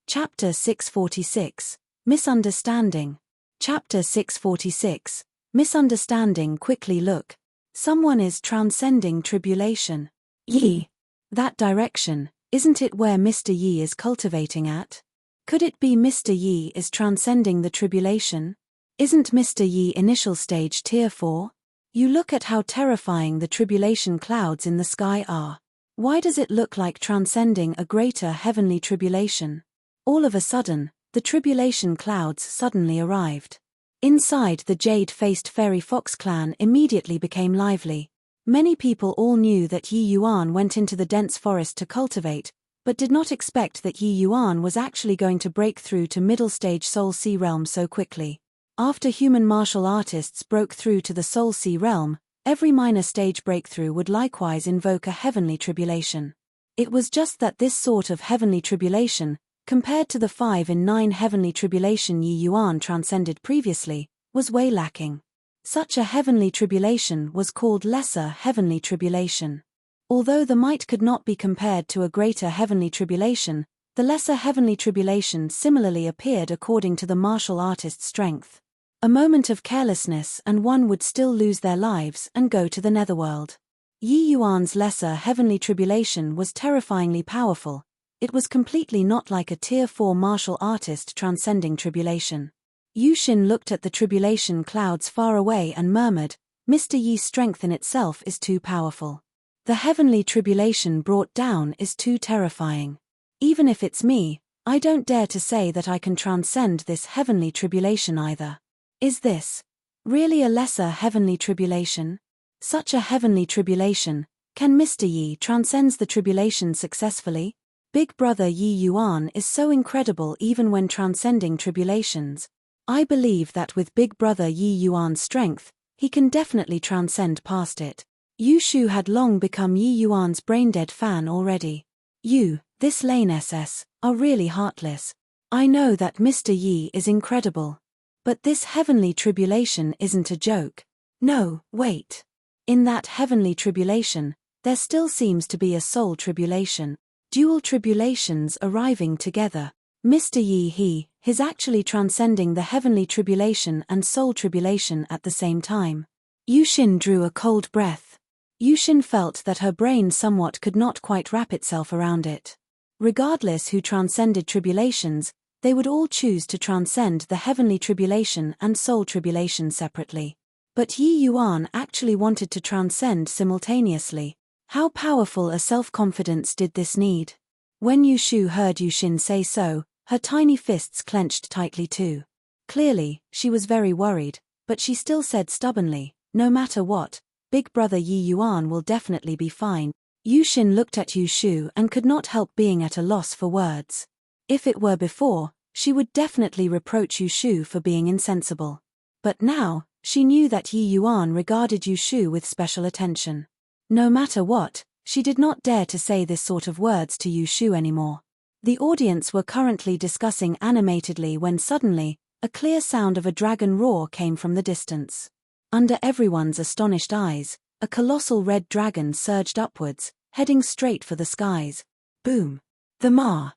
Chapter 646, Misunderstanding. Chapter 646, Misunderstanding. Quickly look. Someone is transcending tribulation. Yi. That direction, isn't it where Mr. Yi is cultivating at? Could it be Mr. Yi is transcending the tribulation? Isn't Mr. Yi initial stage tier 4? You look at how terrifying the tribulation clouds in the sky are. Why does it look like transcending a greater heavenly tribulation? All of a sudden, the tribulation clouds suddenly arrived. Inside, the jade-faced fairy fox clan immediately became lively. Many people all knew that Yi Yuan went into the dense forest to cultivate, but did not expect that Yi Yuan was actually going to break through to middle stage Soul Sea realm so quickly. After human martial artists broke through to the Soul Sea realm, every minor stage breakthrough would likewise invoke a heavenly tribulation. It was just that this sort of heavenly tribulation, compared to the 5 in 9 heavenly tribulation Yi Yuan transcended previously, was way lacking. Such a heavenly tribulation was called lesser heavenly tribulation. Although the might could not be compared to a greater heavenly tribulation, the lesser heavenly tribulation similarly appeared according to the martial artist's strength. A moment of carelessness and one would still lose their lives and go to the netherworld. Yi Yuan's lesser heavenly tribulation was terrifyingly powerful. It was completely not like a tier 4 martial artist transcending tribulation. Yushin looked at the tribulation clouds far away and murmured, Mr. Yi's strength in itself is too powerful. The heavenly tribulation brought down is too terrifying. Even if it's me, I don't dare to say that I can transcend this heavenly tribulation either. Is this really a lesser heavenly tribulation? Such a heavenly tribulation, can Mr. Yi transcends the tribulation successfully? Big Brother Yi Yuan is so incredible even when transcending tribulations. I believe that with Big Brother Yi Yuan's strength, he can definitely transcend past it. Yu Shu had long become Yi Yuan's brain-dead fan already. You, this lane SS, are really heartless. I know that Mr. Yi is incredible. But this heavenly tribulation isn't a joke. No, wait. In that heavenly tribulation, there still seems to be a soul tribulation. Dual tribulations arriving together. Mr. Yi is actually transcending the heavenly tribulation and soul tribulation at the same time. Yushin drew a cold breath. Yushin felt that her brain somewhat could not quite wrap itself around it. Regardless who transcended tribulations, they would all choose to transcend the heavenly tribulation and soul tribulation separately. But Yi Yuan actually wanted to transcend simultaneously. How powerful a self-confidence did this need? When Yu Shu heard Yushin say so, her tiny fists clenched tightly too. Clearly, she was very worried, but she still said stubbornly, no matter what, Big Brother Yi Yuan will definitely be fine. Yushin looked at Yu Shu and could not help being at a loss for words. If it were before, she would definitely reproach Yu Shu for being insensible. But now, she knew that Yi Yuan regarded Yu Shu with special attention. No matter what, she did not dare to say this sort of words to Yu Shu anymore. The audience were currently discussing animatedly when suddenly, a clear sound of a dragon roar came from the distance. Under everyone's astonished eyes, a colossal red dragon surged upwards, heading straight for the skies. Boom! The Ma's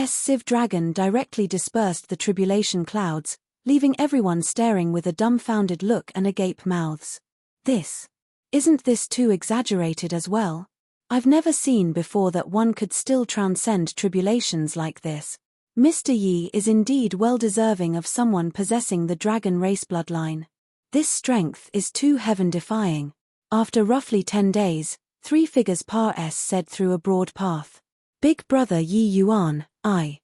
Civ dragon directly dispersed the tribulation clouds, leaving everyone staring with a dumbfounded look and agape mouths. Isn't this too exaggerated as well? I've never seen before that one could still transcend tribulations like this. Mr. Yi is indeed well deserving of someone possessing the dragon race bloodline. This strength is too heaven-defying. After roughly 10 days, 3 figures par S said through a broad path. Big Brother Yi Yuan, I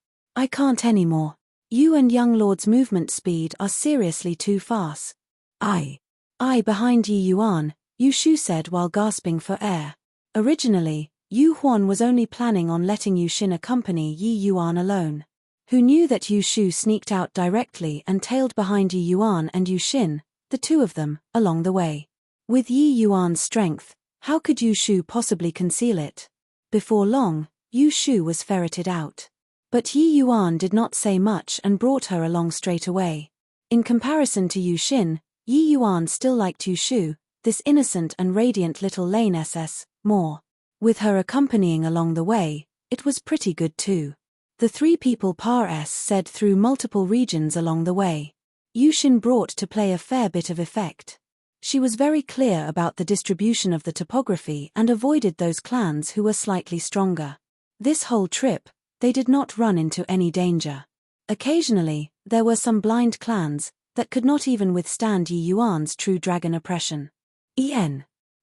can't anymore. You and Young Lord's movement speed are seriously too fast. I behind Yi Yuan, Yu Shu said while gasping for air. Originally, Yu Huan was only planning on letting Yushin accompany Yi Yuan alone. Who knew that Yu Shu sneaked out directly and tailed behind Yi Yuan and Yushin, the two of them, along the way. With Yi Yuan's strength, how could Yu Shu possibly conceal it? Before long, Yu Shu was ferreted out. But Yi Yuan did not say much and brought her along straight away. In comparison to Yushin, Yi Yuan still liked Yu Shu, this innocent and radiant little lane SS, more. With her accompanying along the way, it was pretty good too. The 3 people par S said through multiple regions along the way. Yushin brought to play a fair bit of effect. She was very clear about the distribution of the topography and avoided those clans who were slightly stronger. This whole trip, they did not run into any danger. Occasionally, there were some blind clans that could not even withstand Yi Yuan's true dragon oppression.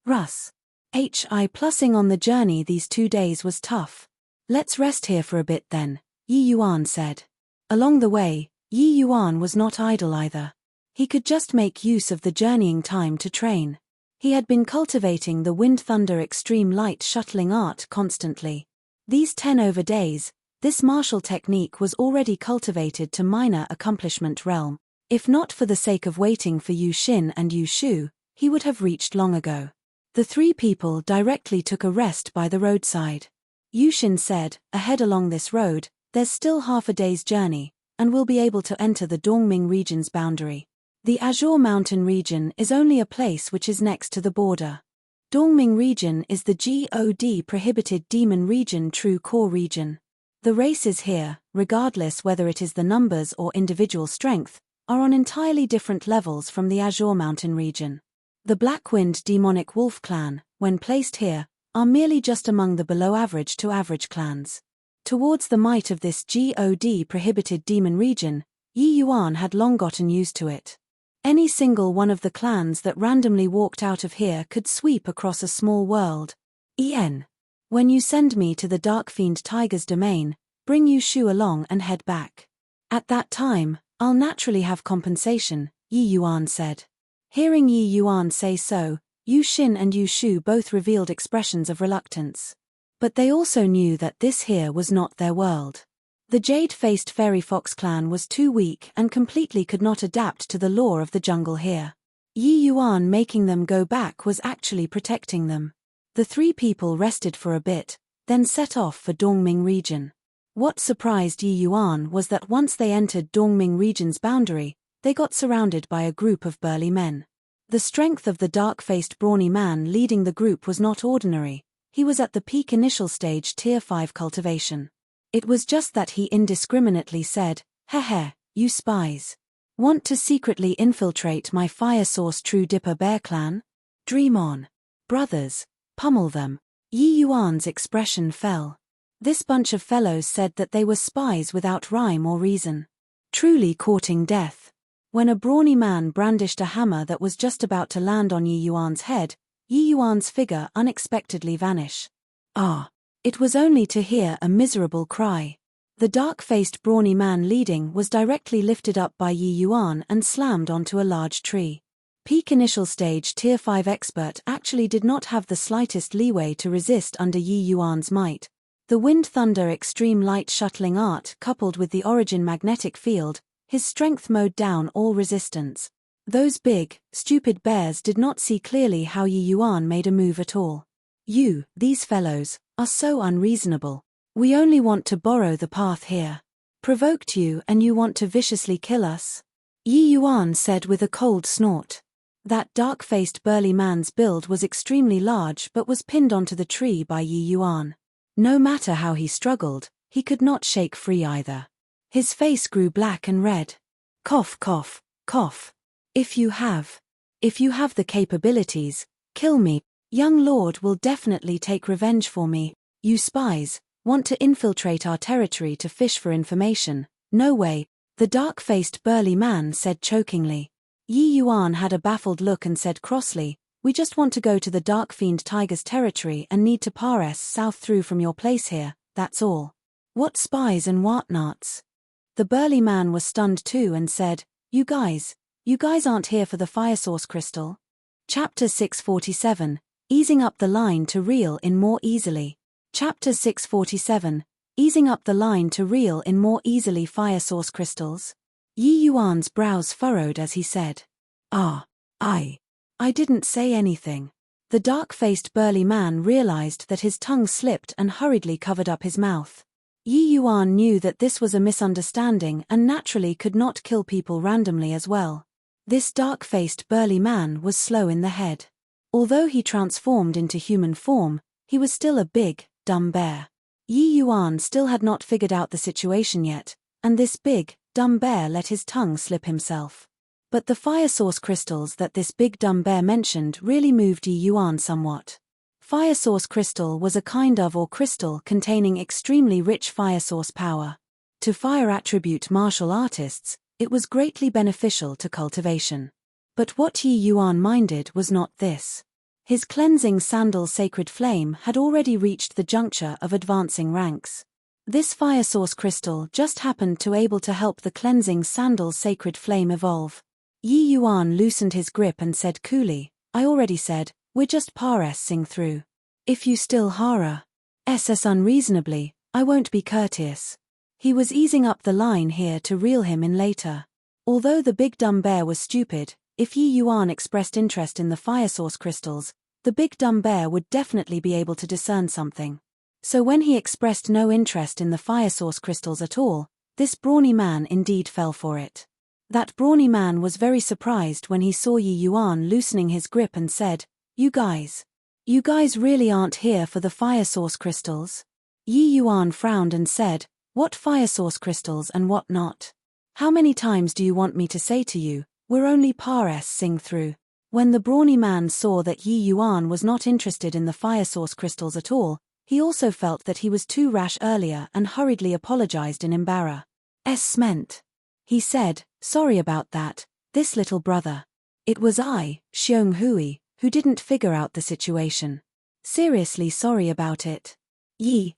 Russ. Plussing on the journey these 2 days was tough. Let's rest here for a bit then, Yi Yuan said. Along the way, Yi Yuan was not idle either. He could just make use of the journeying time to train. He had been cultivating the wind thunder extreme light shuttling art constantly. These 10 days, this martial technique was already cultivated to minor accomplishment realm. If not for the sake of waiting for Yushin and Yu Shu, he would have reached long ago. The 3 people directly took a rest by the roadside. Yushin said, ahead along this road, there's still half a day's journey, and we'll be able to enter the Dongming region's boundary. The Azure Mountain region is only a place which is next to the border. Dongming region is the God prohibited demon region true core region. The races here, regardless whether it is the numbers or individual strength, are on entirely different levels from the Azure Mountain region. The Blackwind demonic wolf clan, when placed here, are merely just among the below-average to average clans. Towards the might of this God prohibited demon region, Yi Yuan had long gotten used to it. Any single one of the clans that randomly walked out of here could sweep across a small world. When you send me to the Dark Fiend Tiger's domain, bring Yu Shu along and head back. At that time, I'll naturally have compensation, Yi Yuan said. Hearing Yi Yuan say so, Yu Xin and Yu Shu both revealed expressions of reluctance. But they also knew that this here was not their world. The jade-faced fairy fox clan was too weak and completely could not adapt to the law of the jungle here. Yi Yuan making them go back was actually protecting them. The three people rested for a bit, then set off for Dongming region. What surprised Yi Yuan was that once they entered Dongming region's boundary, they got surrounded by a group of burly men. The strength of the dark-faced brawny man leading the group was not ordinary. He was at the peak initial stage Tier 5 cultivation. It was just that he indiscriminately said, "Heh, you spies. Want to secretly infiltrate my fire source True Dipper Bear clan? Dream on. Brothers, pummel them." Yi Yuan's expression fell. This bunch of fellows said that they were spies without rhyme or reason. Truly courting death. When a brawny man brandished a hammer that was just about to land on Yi Yuan's head, Yi Yuan's figure unexpectedly vanished. It was only to hear a miserable cry. The dark-faced brawny man leading was directly lifted up by Yi Yuan and slammed onto a large tree. Peak initial stage Tier 5 expert actually did not have the slightest leeway to resist under Yi Yuan's might. The wind thunder extreme light shuttling art coupled with the origin magnetic field, his strength mowed down all resistance. Those big, stupid bears did not see clearly how Yi Yuan made a move at all. These fellows, are so unreasonable. We only want to borrow the path here. Provoked you and you want to viciously kill us? Yi Yuan said with a cold snort. That dark-faced burly man's build was extremely large but was pinned onto the tree by Yi Yuan. No matter how he struggled, he could not shake free either. His face grew black and red. Cough, cough, cough. If you have the capabilities, kill me. Young Lord will definitely take revenge for me. You spies, want to infiltrate our territory to fish for information? No way, the dark-faced burly man said chokingly. Yi Yuan had a baffled look and said crossly, "We just want to go to the Dark Fiend Tiger's territory and need to pass south through from your place here, that's all." What spies and whatnots? The burly man was stunned too and said, You guys aren't here for the fire source crystal? Chapter 647, Easing up the line to reel in more easily. Chapter 647, Easing up the line to reel in more easily fire source crystals. Yi Yuan's brows furrowed as he said, I didn't say anything. The dark-faced burly man realized that his tongue slipped and hurriedly covered up his mouth. Yi Yuan knew that this was a misunderstanding and naturally could not kill people randomly as well. This dark-faced burly man was slow in the head. Although he transformed into human form, he was still a big, dumb bear. Yi Yuan still had not figured out the situation yet, and this big, dumb bear let his tongue slip himself. But the fire source crystals that this big dumb bear mentioned really moved Yi Yuan somewhat. Fire source crystal was a kind of or crystal containing extremely rich fire source power. To fire attribute martial artists, it was greatly beneficial to cultivation. But what Yi Yuan minded was not this. His cleansing sandal sacred flame had already reached the juncture of advancing ranks. This fire source crystal just happened to able to help the cleansing sandal sacred flame evolve. Yi Yuan loosened his grip and said coolly, I already said, we're just passing through. If you still harass unreasonably, I won't be courteous. He was easing up the line here to reel him in later. Although the big dumb bear was stupid, if Yi Yuan expressed interest in the fire source crystals, the big dumb bear would definitely be able to discern something. So when he expressed no interest in the fire source crystals at all, this brawny man indeed fell for it. That brawny man was very surprised when he saw Yi Yuan loosening his grip and said, You guys really aren't here for the fire source crystals? Yi Yuan frowned and said, What fire source crystals and what not? How many times do you want me to say to you, we're only passing through? When the brawny man saw that Yi Yuan was not interested in the fire source crystals at all, he also felt that he was too rash earlier and hurriedly apologized in embarrassment. He said, Sorry about that, this little brother. It was I, Xiong Hui, who didn't figure out the situation. Seriously sorry about it.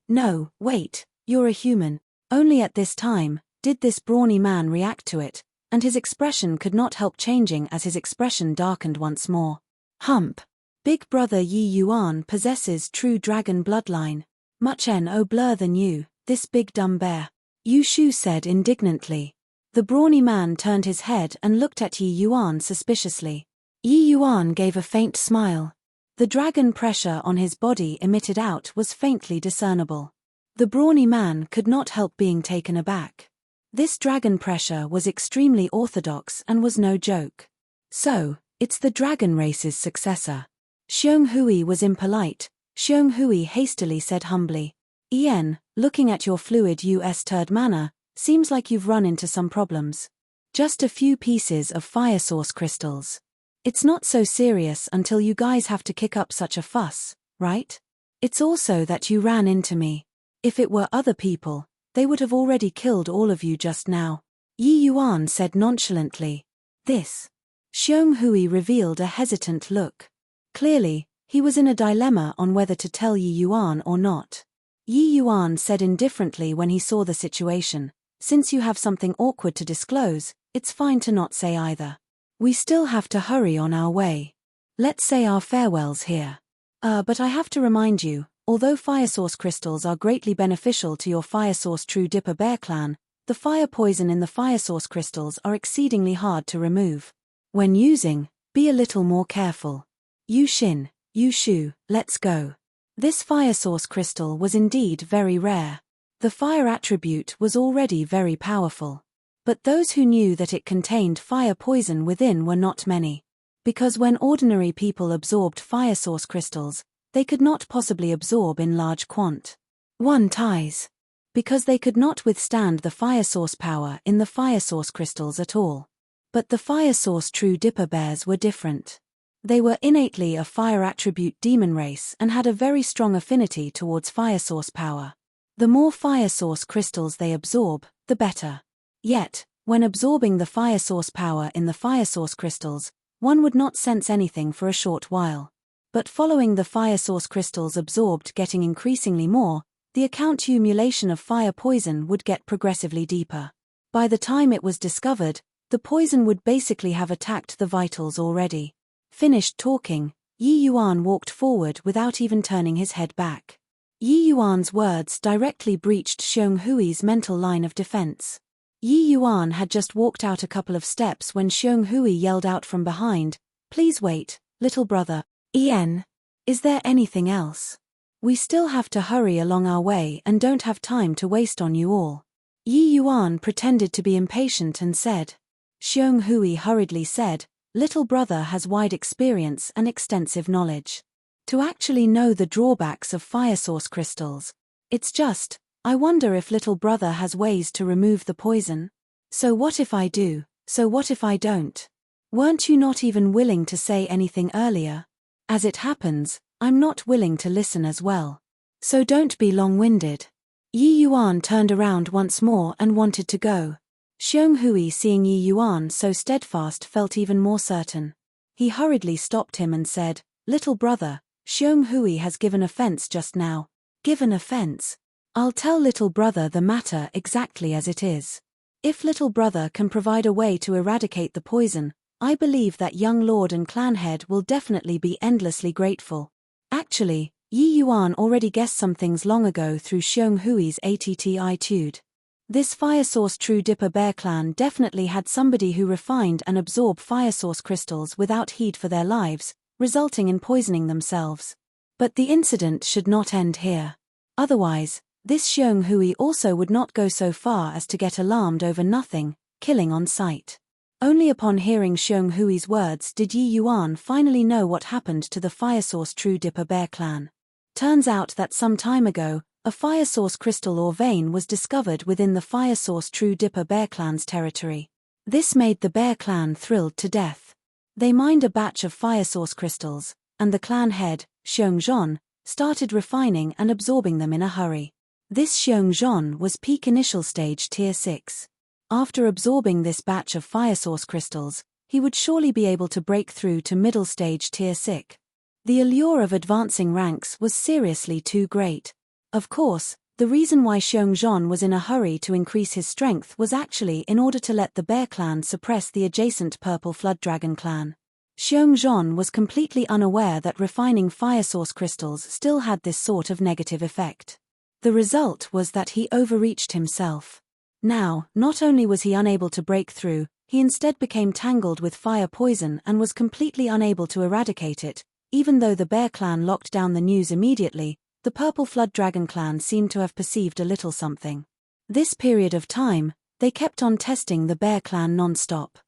No, wait, you're a human. Only at this time did this brawny man react to it, and his expression could not help changing as his expression darkened once more. Hump. Big brother Yi Yuan possesses true dragon bloodline. Much no blur than you, this big dumb bear. Yu Shu said indignantly. The brawny man turned his head and looked at Yi Yuan suspiciously. Yi Yuan gave a faint smile. The dragon pressure on his body emitted out was faintly discernible. The brawny man could not help being taken aback. This dragon pressure was extremely orthodox and was no joke. So, it's the dragon race's successor. Xiong Hui was impolite. Xiong Hui hastily said humbly. Looking at your fluid turd manner, seems like you've run into some problems. Just a few pieces of fire source crystals. It's not so serious until you guys have to kick up such a fuss, right? It's also that you ran into me. If it were other people, they would have already killed all of you just now. Yi Yuan said nonchalantly. This. Xiong Hui revealed a hesitant look. Clearly, he was in a dilemma on whether to tell Yi Yuan or not. Yi Yuan said indifferently when he saw the situation, since you have something awkward to disclose, it's fine to not say either. We still have to hurry on our way. Let's say our farewells here. But I have to remind you, although fire source crystals are greatly beneficial to your fire source True Dipper Bear clan, the fire poison in the fire source crystals are exceedingly hard to remove. When using, be a little more careful. Yu Xin, Yu Shu, let's go. This fire source crystal was indeed very rare. The fire attribute was already very powerful. But those who knew that it contained fire poison within were not many. Because when ordinary people absorbed fire source crystals, they could not possibly absorb in large quantities. Because they could not withstand the fire source power in the fire source crystals at all. But the fire source True Dipper Bears were different. They were innately a fire attribute demon race and had a very strong affinity towards fire source power. The more fire source crystals they absorb, the better. Yet, when absorbing the fire source power in the fire source crystals, one would not sense anything for a short while. But following the fire source crystals absorbed getting increasingly more, the accumulation of fire poison would get progressively deeper. By the time it was discovered, the poison would basically have attacked the vitals already. Finished talking, Yi Yuan walked forward without even turning his head back. Yi Yuan's words directly breached Xiong Hui's mental line of defense. Yi Yuan had just walked out a couple of steps when Xiong Hui yelled out from behind, "Please wait, little brother. Is there anything else? We still have to hurry along our way and don't have time to waste on you all." Yi Yuan pretended to be impatient and said. Xiong Hui hurriedly said, "Little brother has wide experience and extensive knowledge. To actually know the drawbacks of fire source crystals. It's just, I wonder if little brother has ways to remove the poison. So what if I do? So what if I don't? Weren't you not even willing to say anything earlier? As it happens, I'm not willing to listen as well. So don't be long-winded." Yi Yuan turned around once more and wanted to go. Xiong Hui, seeing Yi Yuan so steadfast, felt even more certain. He hurriedly stopped him and said, "Little brother, Xiong Hui has given offense just now." "Given offense? I'll tell little brother the matter exactly as it is. If little brother can provide a way to eradicate the poison, I believe that young lord and clan head will definitely be endlessly grateful." Actually, Yi Yuan already guessed some things long ago through Xiong Hui's attitude. This fire source True Dipper Bear clan definitely had somebody who refined and absorbed fire source crystals without heed for their lives, resulting in poisoning themselves. But the incident should not end here. Otherwise, this Xiong Hui also would not go so far as to get alarmed over nothing, killing on sight. Only upon hearing Xiong Hui's words did Yi Yuan finally know what happened to the fire source True Dipper Bear clan. Turns out that some time ago, a fire source crystal or vein was discovered within the fire source True Dipper Bear clan's territory. This made the Bear clan thrilled to death. They mined a batch of fire source crystals, and the clan head, Xiong Zhon, started refining and absorbing them in a hurry. This Xiong Zhon was peak initial stage tier 6. After absorbing this batch of fire source crystals, he would surely be able to break through to middle stage tier 6. The allure of advancing ranks was seriously too great. Of course, the reason why Xiongzhan was in a hurry to increase his strength was actually in order to let the Bear Clan suppress the adjacent Purple Flood Dragon Clan. Xiongzhan was completely unaware that refining fire source crystals still had this sort of negative effect. The result was that he overreached himself. Now, not only was he unable to break through, he instead became tangled with fire poison and was completely unable to eradicate it. Even though the Bear Clan locked down the news immediately, the Purple Flood Dragon Clan seemed to have perceived a little something. This period of time, they kept on testing the Bear Clan non-stop.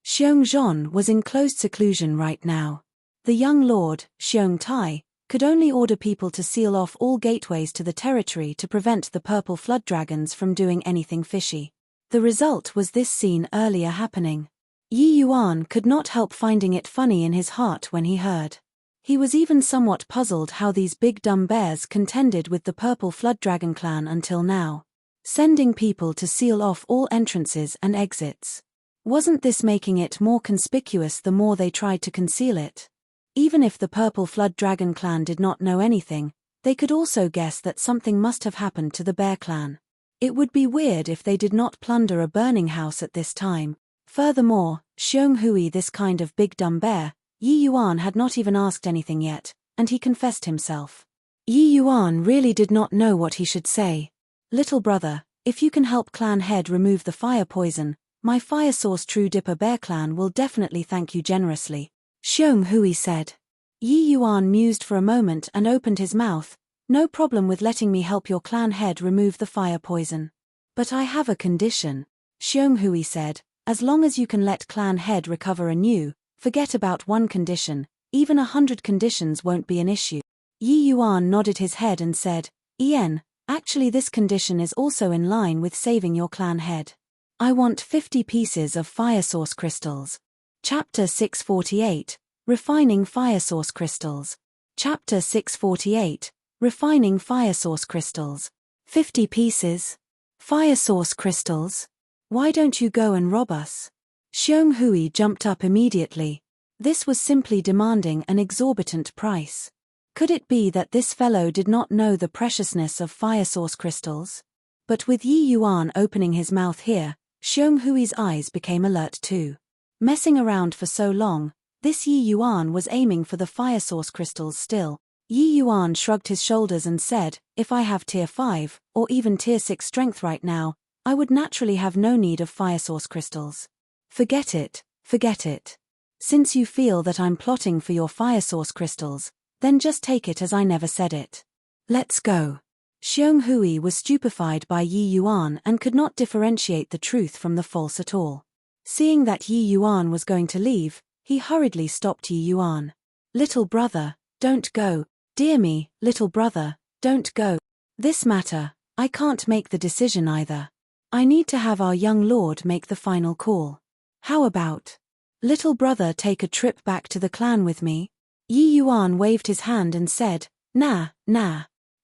Xiongzhan was in closed seclusion right now. The young lord, Xiong Tai, could only order people to seal off all gateways to the territory to prevent the Purple Flood Dragons from doing anything fishy. The result was this scene earlier happening. Yi Yuan could not help finding it funny in his heart when he heard. He was even somewhat puzzled how these big dumb bears contended with the Purple Flood Dragon Clan until now. Sending people to seal off all entrances and exits. Wasn't this making it more conspicuous the more they tried to conceal it? Even if the Purple Flood Dragon Clan did not know anything, they could also guess that something must have happened to the Bear Clan. It would be weird if they did not plunder a burning house at this time. Furthermore, Xiong Hui, this kind of big dumb bear, Yi Yuan had not even asked anything yet, and he confessed himself. Yi Yuan really did not know what he should say. Little brother, if you can help Clan Head remove the fire poison, my fire source True Dipper Bear Clan will definitely thank you generously, Xiong Hui said. Yi Yuan mused for a moment and opened his mouth. No problem with letting me help your Clan Head remove the fire poison. But I have a condition, Xiong Hui said. As long as you can let Clan Head recover anew, forget about one condition, even 100 conditions won't be an issue. Yi Yuan nodded his head and said, Ian, actually this condition is also in line with saving your Clan Head. I want 50 pieces of fire source crystals. Chapter 648, Refining Fire Source Crystals. Chapter 648, Refining Fire Source Crystals. 50 pieces? Fire source crystals? Why don't you go and rob us? Xiong Hui jumped up immediately. This was simply demanding an exorbitant price. Could it be that this fellow did not know the preciousness of fire source crystals? But with Yi Yuan opening his mouth here, Xiong Hui's eyes became alert too. Messing around for so long, this Yi Yuan was aiming for the fire source crystals still. Yi Yuan shrugged his shoulders and said, if I have tier 5, or even tier 6 strength right now, I would naturally have no need of fire source crystals. Forget it, forget it. Since you feel that I'm plotting for your fire source crystals, then just take it as I never said it. Let's go. Xiong Hui was stupefied by Yi Yuan and could not differentiate the truth from the false at all. Seeing that Yi Yuan was going to leave, he hurriedly stopped Yi Yuan. Little brother, don't go. Dear me, little brother, don't go. This matter, I can't make the decision either. I need to have our young lord make the final call. How about little brother take a trip back to the clan with me? Yi Yuan waved his hand and said, nah,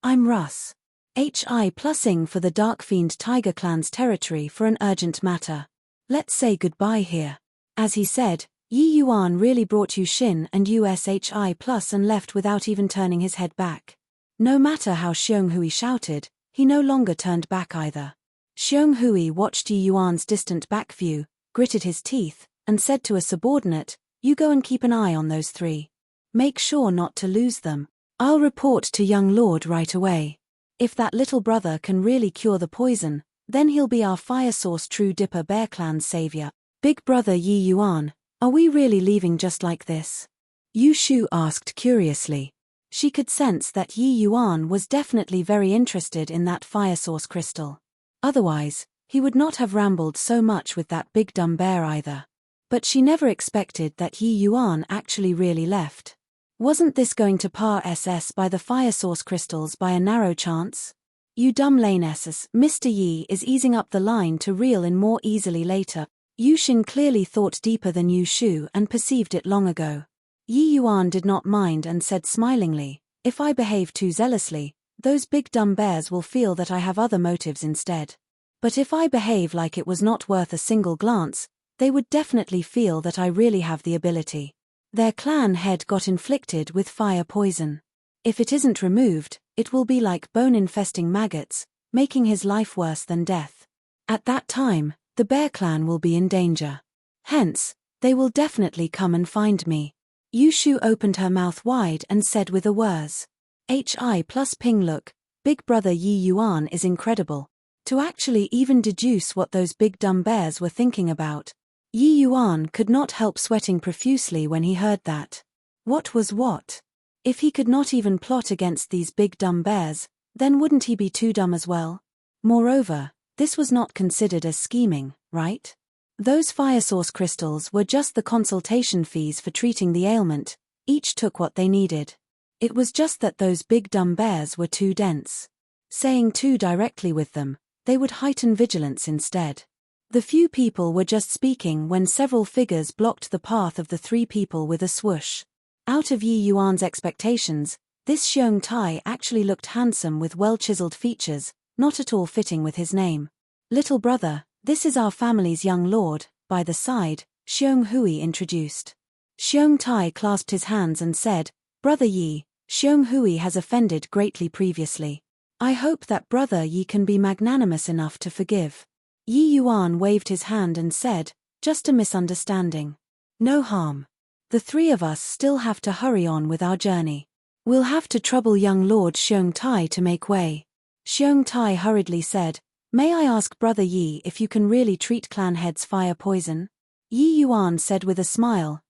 I'm Russ. HI plussing for the Dark Fiend Tiger Clan's territory for an urgent matter. Let's say goodbye here. As he said, Yi Yuan really brought Yu Xin and USHI plus and left without even turning his head back. No matter how Xiong Hui shouted, he no longer turned back either. Xiong Hui watched Yi Yuan's distant back view, gritted his teeth, and said to a subordinate, you go and keep an eye on those 3. Make sure not to lose them. I'll report to young lord right away. If that little brother can really cure the poison, then he'll be our fire source True Dipper Bear Clan's savior. Big brother Yi Yuan, are we really leaving just like this? Yu Shu asked curiously. She could sense that Yi Yuan was definitely very interested in that fire source crystal. Otherwise, he would not have rambled so much with that big dumb bear either. But she never expected that Yi Yuan actually really left. Wasn't this going to par SS by the fire source crystals by a narrow chance? You dumb lane SS, Mr. Yi is easing up the line to reel in more easily later. Yu Xin clearly thought deeper than Yu Shu and perceived it long ago. Yi Yuan did not mind and said smilingly, if I behave too zealously, those big dumb bears will feel that I have other motives instead. But if I behave like it was not worth a single glance, they would definitely feel that I really have the ability. Their clan head got inflicted with fire poison. If it isn't removed, it will be like bone-infesting maggots, making his life worse than death. At that time, the bear clan will be in danger. Hence, they will definitely come and find me. Yushu opened her mouth wide and said with a whirs. Hi plus ping look, big brother Yi Yuan is incredible. To actually even deduce what those big dumb bears were thinking about. Yi Yuan could not help sweating profusely when he heard that. What was what? If he could not even plot against these big dumb bears, then wouldn't he be too dumb as well? Moreover, this was not considered as scheming, right? Those fire source crystals were just the consultation fees for treating the ailment, each took what they needed. It was just that those big dumb bears were too dense. Saying too directly with them, they would heighten vigilance instead. The few people were just speaking when several figures blocked the path of the three people with a swoosh. Out of Yi Yuan's expectations, this Xiong Tai actually looked handsome with well-chiseled features, not at all fitting with his name. Little brother, this is our family's young lord, by the side, Xiong Hui introduced. Xiong Tai clasped his hands and said, Brother Yi, Xiong Hui has offended greatly previously. I hope that brother Yi can be magnanimous enough to forgive. Yi Yuan waved his hand and said, just a misunderstanding. No harm. The three of us still have to hurry on with our journey. We'll have to trouble young Lord Xiong Tai to make way. Xiong Tai hurriedly said, May I ask Brother Yi if you can really treat clan head's fire poison? Yi Yuan said with a smile,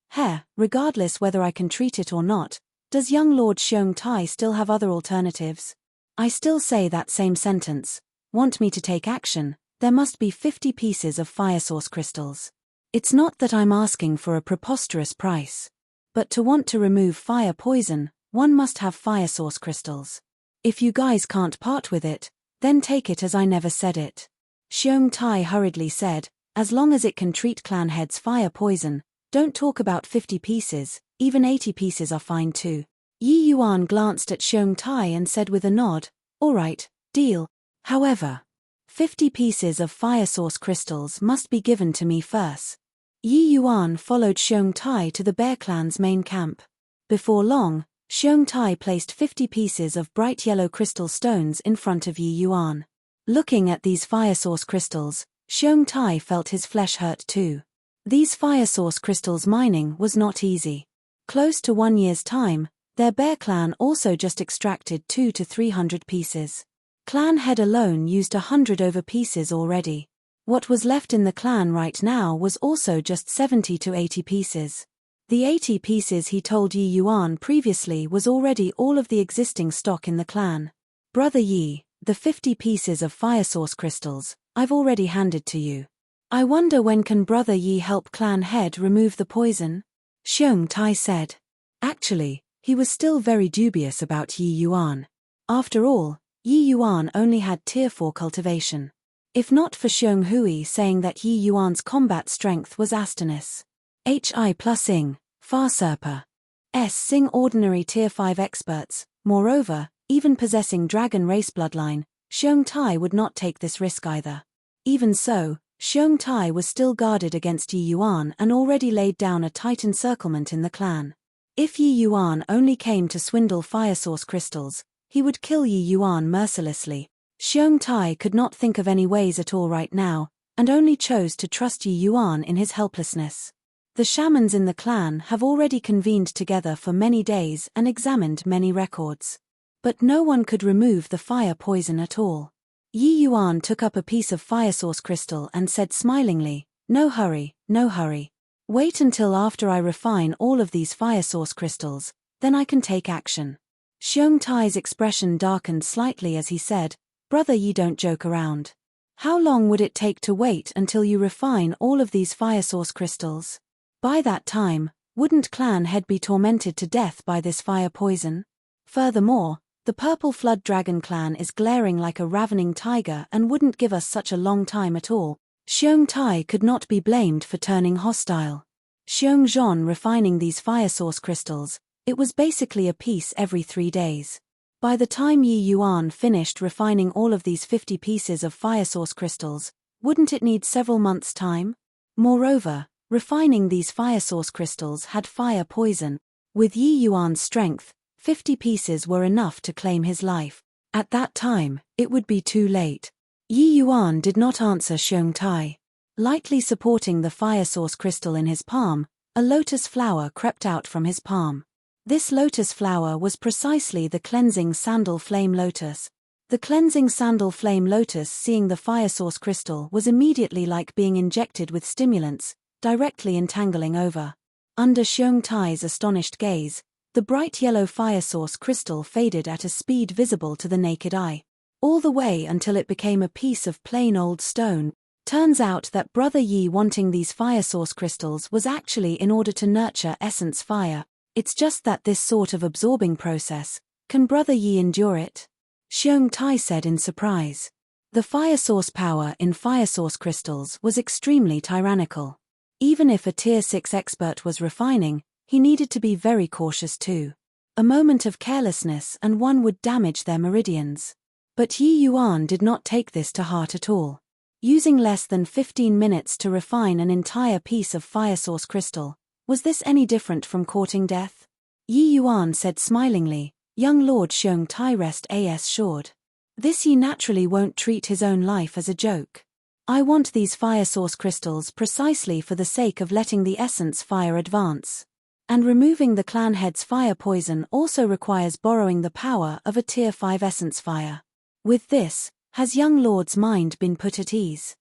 regardless whether I can treat it or not, does young Lord Xiong Tai still have other alternatives? I still say that same sentence. Want me to take action? There must be 50 pieces of fire source crystals. It's not that I'm asking for a preposterous price. But to want to remove fire poison, one must have fire source crystals. If you guys can't part with it, then take it as I never said it. Xiong Tai hurriedly said, as long as it can treat clan head's fire poison, don't talk about 50 pieces, even 80 pieces are fine too. Yi Yuan glanced at Xiong Tai and said with a nod, all right, deal. However, 50 pieces of fire source crystals must be given to me first. Yi Yuan followed Xiong Tai to the bear clan's main camp. Before long, Xiong Tai placed 50 pieces of bright yellow crystal stones in front of Yi Yuan. Looking at these fire source crystals, Xiong Tai felt his flesh hurt too. These fire source crystals mining was not easy. Close to 1 year's time, their bear clan also just extracted 200 to 300 pieces. Clan head alone used 100 over pieces already. What was left in the clan right now was also just 70 to 80 pieces. The 80 pieces he told Yi Yuan previously was already all of the existing stock in the clan. Brother Yi, the 50 pieces of fire source crystals, I've already handed to you. I wonder when can Brother Yi help clan head remove the poison? Xiong Tai said. Actually, he was still very dubious about Yi Yuan. After all, Yi Yuan only had tier 4 cultivation. If not for Xiong Hui saying that Yi Yuan's combat strength was Astonis. Hi plus Ing, Far Serper. Sing ordinary tier 5 experts, moreover, even possessing dragon race bloodline, Xiong Tai would not take this risk either. Even so, Xiong Tai was still guarded against Yi Yuan and already laid down a tight encirclement in the clan. If Yi Yuan only came to swindle fire source crystals, he would kill Yi Yuan mercilessly. Xiong Tai could not think of any ways at all right now, and only chose to trust Yi Yuan in his helplessness. The shamans in the clan have already convened together for many days and examined many records. But no one could remove the fire poison at all. Yi Yuan took up a piece of fire source crystal and said smilingly, no hurry, no hurry. Wait until after I refine all of these fire source crystals, then I can take action. Xiong Tai's expression darkened slightly as he said, Brother Yi, don't joke around. How long would it take to wait until you refine all of these fire source crystals? By that time, wouldn't clan head be tormented to death by this fire poison? Furthermore, the Purple Flood Dragon clan is glaring like a ravening tiger and wouldn't give us such a long time at all. Xiong Tai could not be blamed for turning hostile. Xiong Zhon refining these fire source crystals, it was basically a piece every 3 days. By the time Yi Yuan finished refining all of these 50 pieces of fire source crystals, wouldn't it need several months' time? Moreover, Refining these fire source crystals had fire poison. With Yi Yuan's strength, 50 pieces were enough to claim his life. At that time, it would be too late. Yi Yuan did not answer Xiong Tai. Lightly supporting the fire source crystal in his palm, a lotus flower crept out from his palm. This lotus flower was precisely the cleansing sandal flame lotus. The cleansing sandal flame lotus, seeing the fire source crystal, was immediately like being injected with stimulants, directly entangling over. Under Xiong Tai's astonished gaze, the bright yellow fire source crystal faded at a speed visible to the naked eye. All the way until it became a piece of plain old stone. Turns out that Brother Yi wanting these fire source crystals was actually in order to nurture essence fire. It's just that this sort of absorbing process, can Brother Yi endure it? Xiong Tai said in surprise. The fire source power in fire source crystals was extremely tyrannical. Even if a Tier 6 expert was refining, he needed to be very cautious too. A moment of carelessness and one would damage their meridians. But Yi Yuan did not take this to heart at all. Using less than 15 minutes to refine an entire piece of fire source crystal, was this any different from courting death? Yi Yuan said smilingly, "Young Lord Xiong Tai, rest assured. This Yi naturally won't treat his own life as a joke. I want these fire source crystals precisely for the sake of letting the essence fire advance. And removing the clan head's fire poison also requires borrowing the power of a Tier 5 essence fire. With this, has young lord's mind been put at ease?"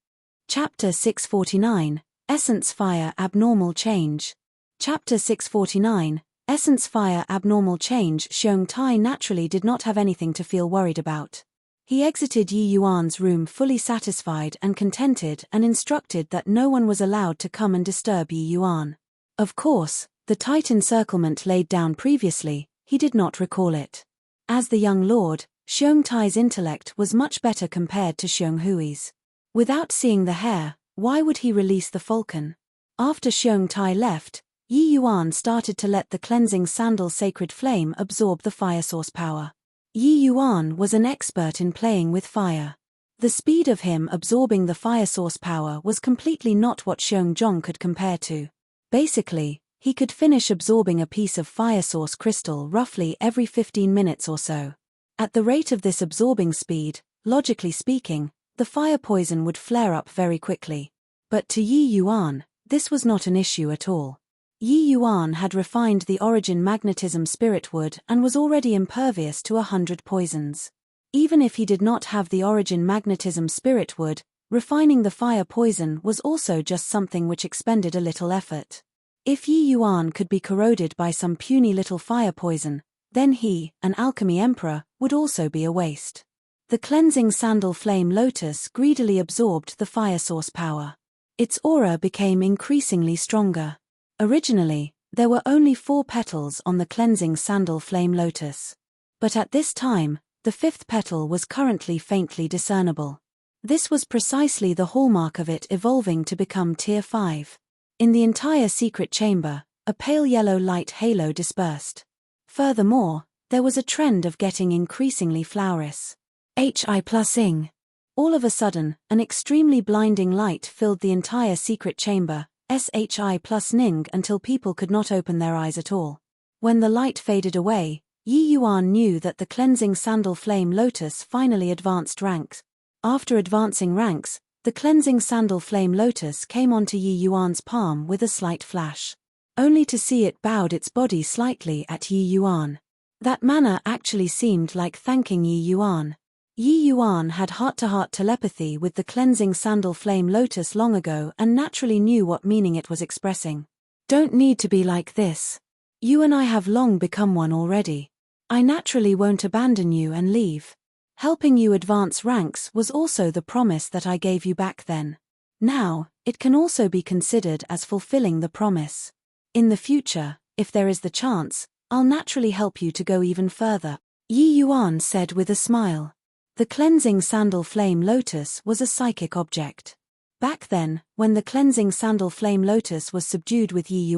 Chapter 649, Essence Fire Abnormal Change. Chapter 649, Essence Fire Abnormal Change. Xiong Tai naturally did not have anything to feel worried about. He exited Yi Yuan's room fully satisfied and contented and instructed that no one was allowed to come and disturb Yi Yuan. Of course, the tight encirclement laid down previously, he did not recall it. As the young lord, Xiong Tai's intellect was much better compared to Xiong Hui's. Without seeing the hair, why would he release the falcon? After Xiong Tai left, Yi Yuan started to let the cleansing sandal sacred flame absorb the fire source power. Yi Yuan was an expert in playing with fire. The speed of him absorbing the fire source power was completely not what Xiong Zhong could compare to. Basically, he could finish absorbing a piece of fire source crystal roughly every 15 minutes or so. At the rate of this absorbing speed, logically speaking, the fire poison would flare up very quickly. But to Yi Yuan, this was not an issue at all. Yi Yuan had refined the origin magnetism spirit wood and was already impervious to 100 poisons. Even if he did not have the origin magnetism spirit wood, refining the fire poison was also just something which expended a little effort. If Yi Yuan could be corroded by some puny little fire poison, then he, an alchemy emperor, would also be a waste. The cleansing sandal flame lotus greedily absorbed the fire source power. Its aura became increasingly stronger. Originally, there were only 4 petals on the cleansing sandal flame lotus. But at this time, the 5th petal was currently faintly discernible. This was precisely the hallmark of it evolving to become Tier 5. In the entire secret chamber, a pale yellow light halo dispersed. Furthermore, there was a trend of getting increasingly flowerous. Hi+ing. All of a sudden, an extremely blinding light filled the entire secret chamber, SHI+ing, until people could not open their eyes at all. When the light faded away, Yi Yuan knew that the cleansing sandal flame lotus finally advanced ranks. After advancing ranks, the cleansing sandal flame lotus came onto Yi Yuan's palm with a slight flash. Only to see it bowed its body slightly at Yi Yuan. That manner actually seemed like thanking Yi Yuan. Yi Yuan had heart-to-heart telepathy with the cleansing sandal flame lotus long ago and naturally knew what meaning it was expressing. "Don't need to be like this. You and I have long become one already. I naturally won't abandon you and leave. Helping you advance ranks was also the promise that I gave you back then. Now, it can also be considered as fulfilling the promise. In the future, if there is the chance, I'll naturally help you to go even further," Yi Yuan said with a smile. The cleansing sandal flame lotus was a psychic object. Back then, when the cleansing sandal flame lotus was subdued with Yi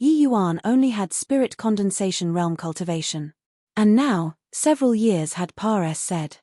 Yuan only had spirit condensation realm cultivation. And now, several years had passed.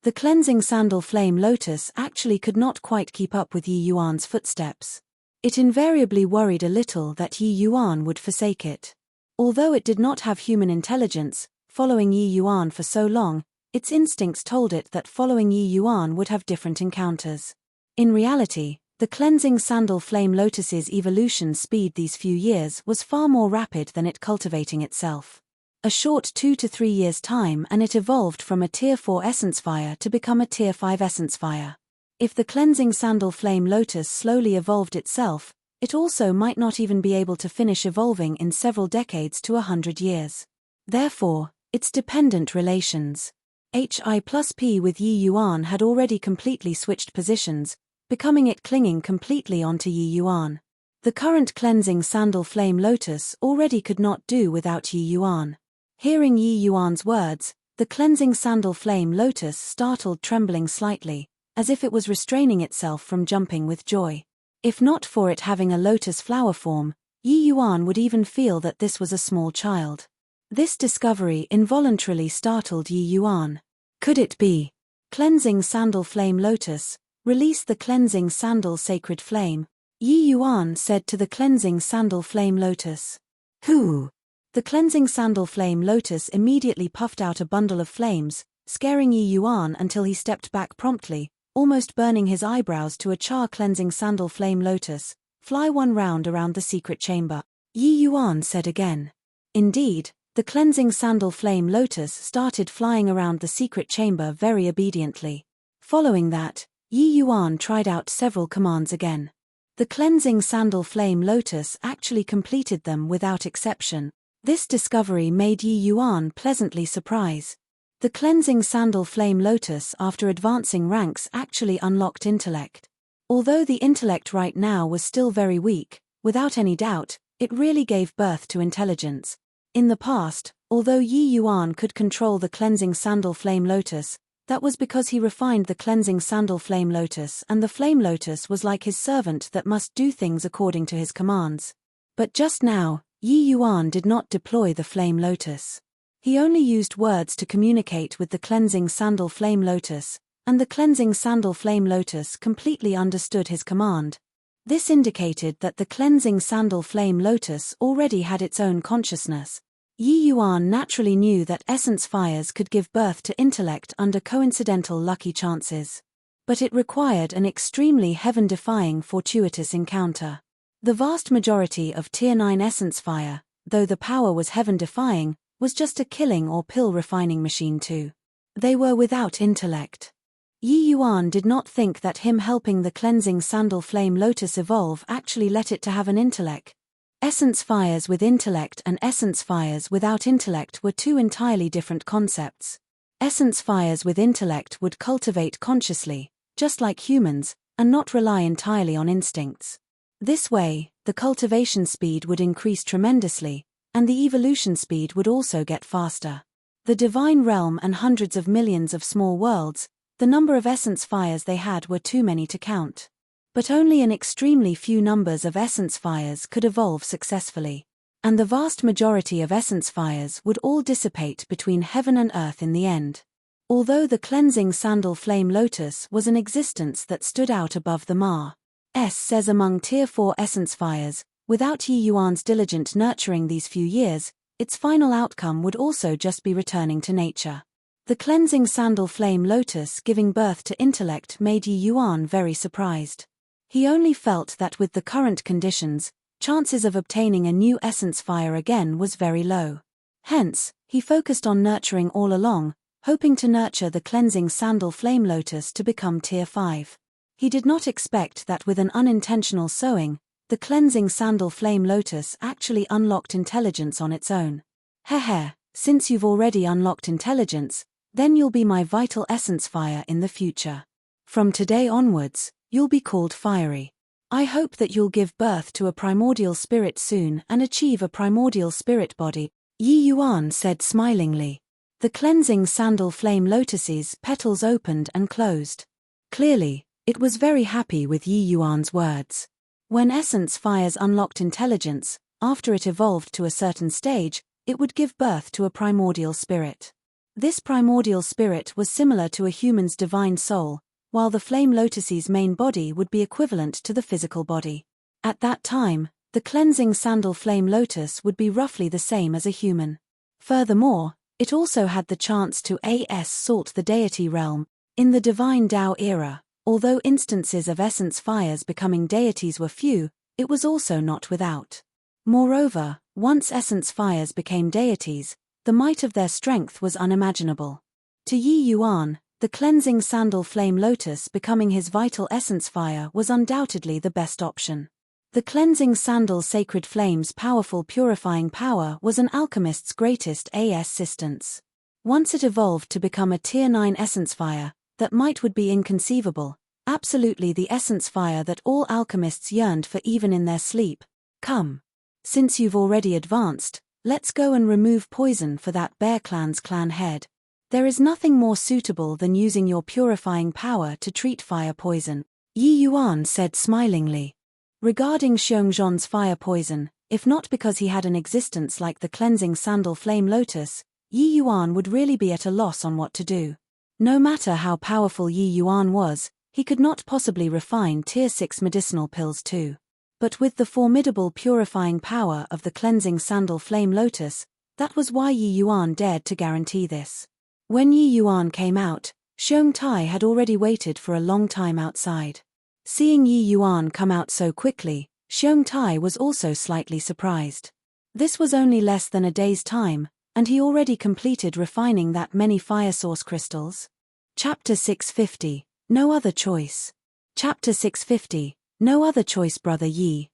The cleansing sandal flame lotus actually could not quite keep up with Yi Yuan's footsteps. It invariably worried a little that Yi Yuan would forsake it. Although it did not have human intelligence, following Yi Yuan for so long, its instincts told it that following Yi Yuan would have different encounters. In reality, the cleansing sandal flame lotus's evolution speed these few years was far more rapid than it cultivating itself. A short 2 to 3 years' time and it evolved from a Tier 4 essence fire to become a Tier 5 essence fire. If the cleansing sandal flame lotus slowly evolved itself, it also might not even be able to finish evolving in several decades to 100 years. Therefore, its dependent relations. Hi plus P with Yi Yuan had already completely switched positions, becoming it clinging completely onto Yi Yuan. The current cleansing sandal flame lotus already could not do without Yi Yuan. Hearing Yi Yuan's words, the cleansing sandal flame lotus startled, trembling slightly, as if it was restraining itself from jumping with joy. If not for it having a lotus flower form, Yi Yuan would even feel that this was a small child. This discovery involuntarily startled Yi Yuan. Could it be? Cleansing sandal flame lotus, release the cleansing sandal sacred flame, Yi Yuan said to the cleansing sandal flame lotus. Who? The cleansing sandal flame lotus immediately puffed out a bundle of flames, scaring Yi Yuan until he stepped back promptly, almost burning his eyebrows to a char. Cleansing sandal flame lotus, fly one round around the secret chamber, Yi Yuan said again. Indeed, the cleansing sandal flame lotus started flying around the secret chamber very obediently. Following that, Yi Yuan tried out several commands again. The cleansing sandal flame lotus actually completed them without exception. This discovery made Yi Yuan pleasantly surprised. The cleansing sandal flame lotus after advancing ranks actually unlocked intellect. Although the intellect right now was still very weak, without any doubt, it really gave birth to intelligence. In the past, although Yi Yuan could control the cleansing sandal flame lotus, that was because he refined the cleansing sandal flame lotus, and the flame lotus was like his servant that must do things according to his commands. But just now, Yi Yuan did not deploy the flame lotus. He only used words to communicate with the cleansing sandal flame lotus, and the cleansing sandal flame lotus completely understood his command. This indicated that the cleansing sandal flame lotus already had its own consciousness. Yi Yuan naturally knew that essence fires could give birth to intellect under coincidental lucky chances. But it required an extremely heaven-defying fortuitous encounter. The vast majority of Tier 9 essence fire, though the power was heaven-defying, was just a killing or pill refining machine too. They were without intellect. Yi Yuan did not think that him helping the cleansing sandal flame lotus evolve actually let it to have an intellect. Essence fires with intellect and essence fires without intellect were two entirely different concepts. Essence fires with intellect would cultivate consciously, just like humans, and not rely entirely on instincts. This way, the cultivation speed would increase tremendously, and the evolution speed would also get faster. The divine realm and hundreds of millions of small worlds, the number of essence fires they had were too many to count. But only an extremely few numbers of essence fires could evolve successfully. And the vast majority of essence fires would all dissipate between heaven and earth in the end. Although the cleansing sandal flame lotus was an existence that stood out above the Ma. S says among Tier 4 essence fires, without Yi Yuan's diligent nurturing these few years, its final outcome would also just be returning to nature. The cleansing sandal flame lotus giving birth to intellect made Yi Yuan very surprised. He only felt that with the current conditions, chances of obtaining a new essence fire again was very low. Hence, he focused on nurturing all along, hoping to nurture the cleansing sandal flame lotus to become Tier 5. He did not expect that with an unintentional sowing, the cleansing sandal flame lotus actually unlocked intelligence on its own. Heh, since you've already unlocked intelligence, then you'll be my vital essence fire in the future. From today onwards, you'll be called Fiery. I hope that you'll give birth to a primordial spirit soon and achieve a primordial spirit body, Yi Yuan said smilingly. The cleansing sandal flame lotus's petals opened and closed. Clearly, it was very happy with Yi Yuan's words. When essence fires unlocked intelligence, after it evolved to a certain stage, it would give birth to a primordial spirit. This primordial spirit was similar to a human's divine soul, while the flame lotus's main body would be equivalent to the physical body. At that time, the cleansing sandal flame lotus would be roughly the same as a human. Furthermore, it also had the chance to salt the deity realm. In the divine Tao era, although instances of essence fires becoming deities were few, it was also not without. Moreover, once essence fires became deities, the might of their strength was unimaginable. To Yi Yuan, the cleansing sandal flame lotus becoming his vital essence fire was undoubtedly the best option. The cleansing sandal sacred flame's powerful purifying power was an alchemist's greatest assistance. Once it evolved to become a Tier 9 essence fire, that might would be inconceivable, absolutely the essence fire that all alchemists yearned for even in their sleep. Come. Since you've already advanced, let's go and remove poison for that Bear Clan's clan head. There is nothing more suitable than using your purifying power to treat fire poison, Yi Yuan said smilingly. Regarding Xiongzhan's fire poison, if not because he had an existence like the cleansing sandal flame lotus, Yi Yuan would really be at a loss on what to do. No matter how powerful Yi Yuan was, he could not possibly refine Tier 6 medicinal pills too. But with the formidable purifying power of the cleansing sandal flame lotus, that was why Yi Yuan dared to guarantee this. When Yi Yuan came out, Xiong Tai had already waited for a long time outside. Seeing Yi Yuan come out so quickly, Xiong Tai was also slightly surprised. This was only less than a day's time, and he already completed refining that many fire source crystals. Chapter 650, No Other Choice. Chapter 650, No Other Choice Brother Yi,